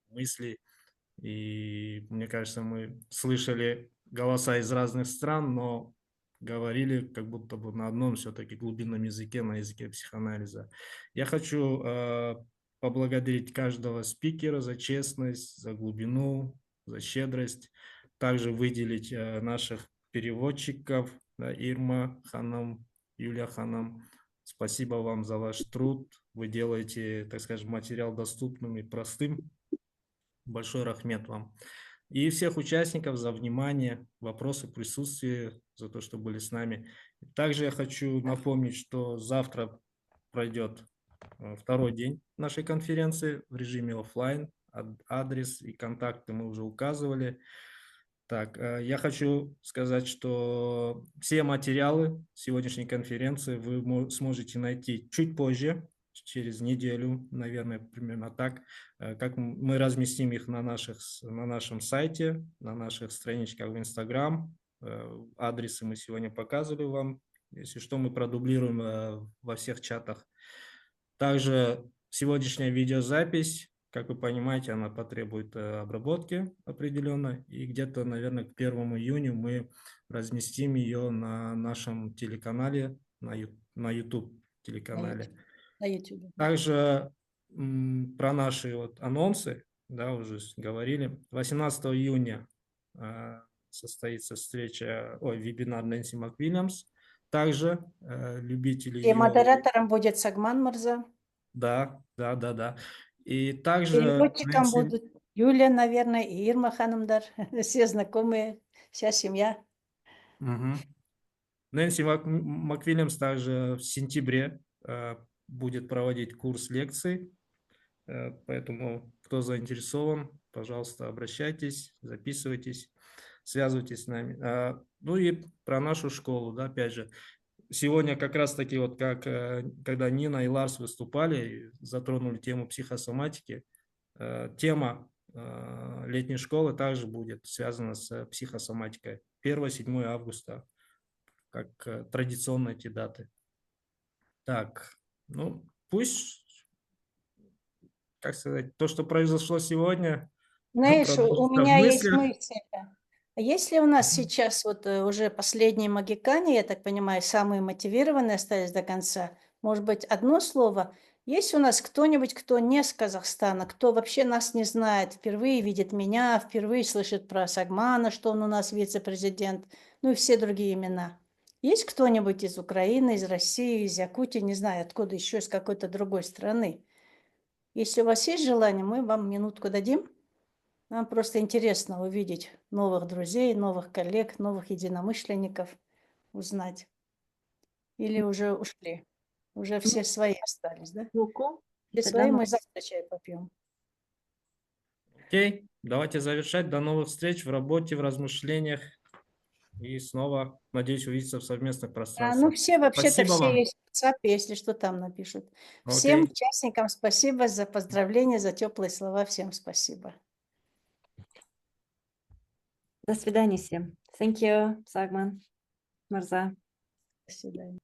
мыслей. И мне кажется, мы слышали голоса из разных стран, но говорили как будто бы на одном все-таки глубинном языке, на языке психоанализа. Я хочу поблагодарить каждого спикера за честность, за глубину, за щедрость. Также выделить наших переводчиков, да, Ирма Ханам, Юлия Ханам. Спасибо вам за ваш труд. Вы делаете, так скажем, материал доступным и простым. Большой рахмет вам. И всех участников за внимание, вопросы, присутствие, за то, что были с нами. Также я хочу напомнить, что завтра пройдет второй день нашей конференции в режиме офлайн. Адрес и контакты мы уже указывали. Так, я хочу сказать, что все материалы сегодняшней конференции вы сможете найти чуть позже, через неделю, наверное, примерно так, как мы разместим их на нашем сайте, на наших страничках в Instagram. Адресы мы сегодня показывали вам. Если что, мы продублируем во всех чатах. Также сегодняшняя видеозапись, как вы понимаете, она потребует обработки определенной. И где-то, наверное, к 1 июня мы разместим ее на нашем телеканале, на YouTube телеканале. На YouTube. Также про наши анонсы, да, уже говорили. 18 июня состоится вебинар Нэнси МакВильямс. Также любители И модератором будет Сагман Мырза. Да. И также Переводчиком будут Юлия, наверное, и Ирма Ханымдар. Все знакомые, вся семья. Нэнси МакВильямс также в сентябре будет проводить курс лекций. Поэтому, кто заинтересован, пожалуйста, обращайтесь, записывайтесь, связывайтесь с нами. Ну и про нашу школу, да, опять же. Сегодня как раз-таки, вот как когда Нина и Ларс выступали, затронули тему психосоматики, тема летней школы также будет связана с психосоматикой. 1-7 августа, как традиционно эти даты. Так, ну пусть, как сказать, то, что произошло сегодня, Знаешь, у продолжится в меня есть мыслях. мысль. Если у нас сейчас вот уже последние магикане, я так понимаю, самые мотивированные остались до конца, может быть, одно слово. Есть у нас кто-нибудь, кто не с Казахстана, кто вообще нас не знает, впервые видит меня, впервые слышит про Сагмана, что он у нас вице-президент, ну и все другие имена. Есть кто-нибудь из Украины, из России, из Якутии, не знаю, откуда еще, из какой-то другой страны? Если у вас есть желание, мы вам минутку дадим. Нам просто интересно увидеть новых друзей, новых коллег, новых единомышленников, узнать. Или уже ушли? Уже все свои остались, да? Все свои, мы завтра чай попьем. Окей, давайте завершать. До новых встреч в работе, в размышлениях. И снова, надеюсь, увидеться в совместных Ну пространствах. все, вообще-то Спасибо все вам. есть в WhatsApp, если что, там напишут. Всем Окей. участникам спасибо за поздравления, за теплые слова. Всем спасибо. До свидания всем. Thank you, Сагман, Мырза. До свидания.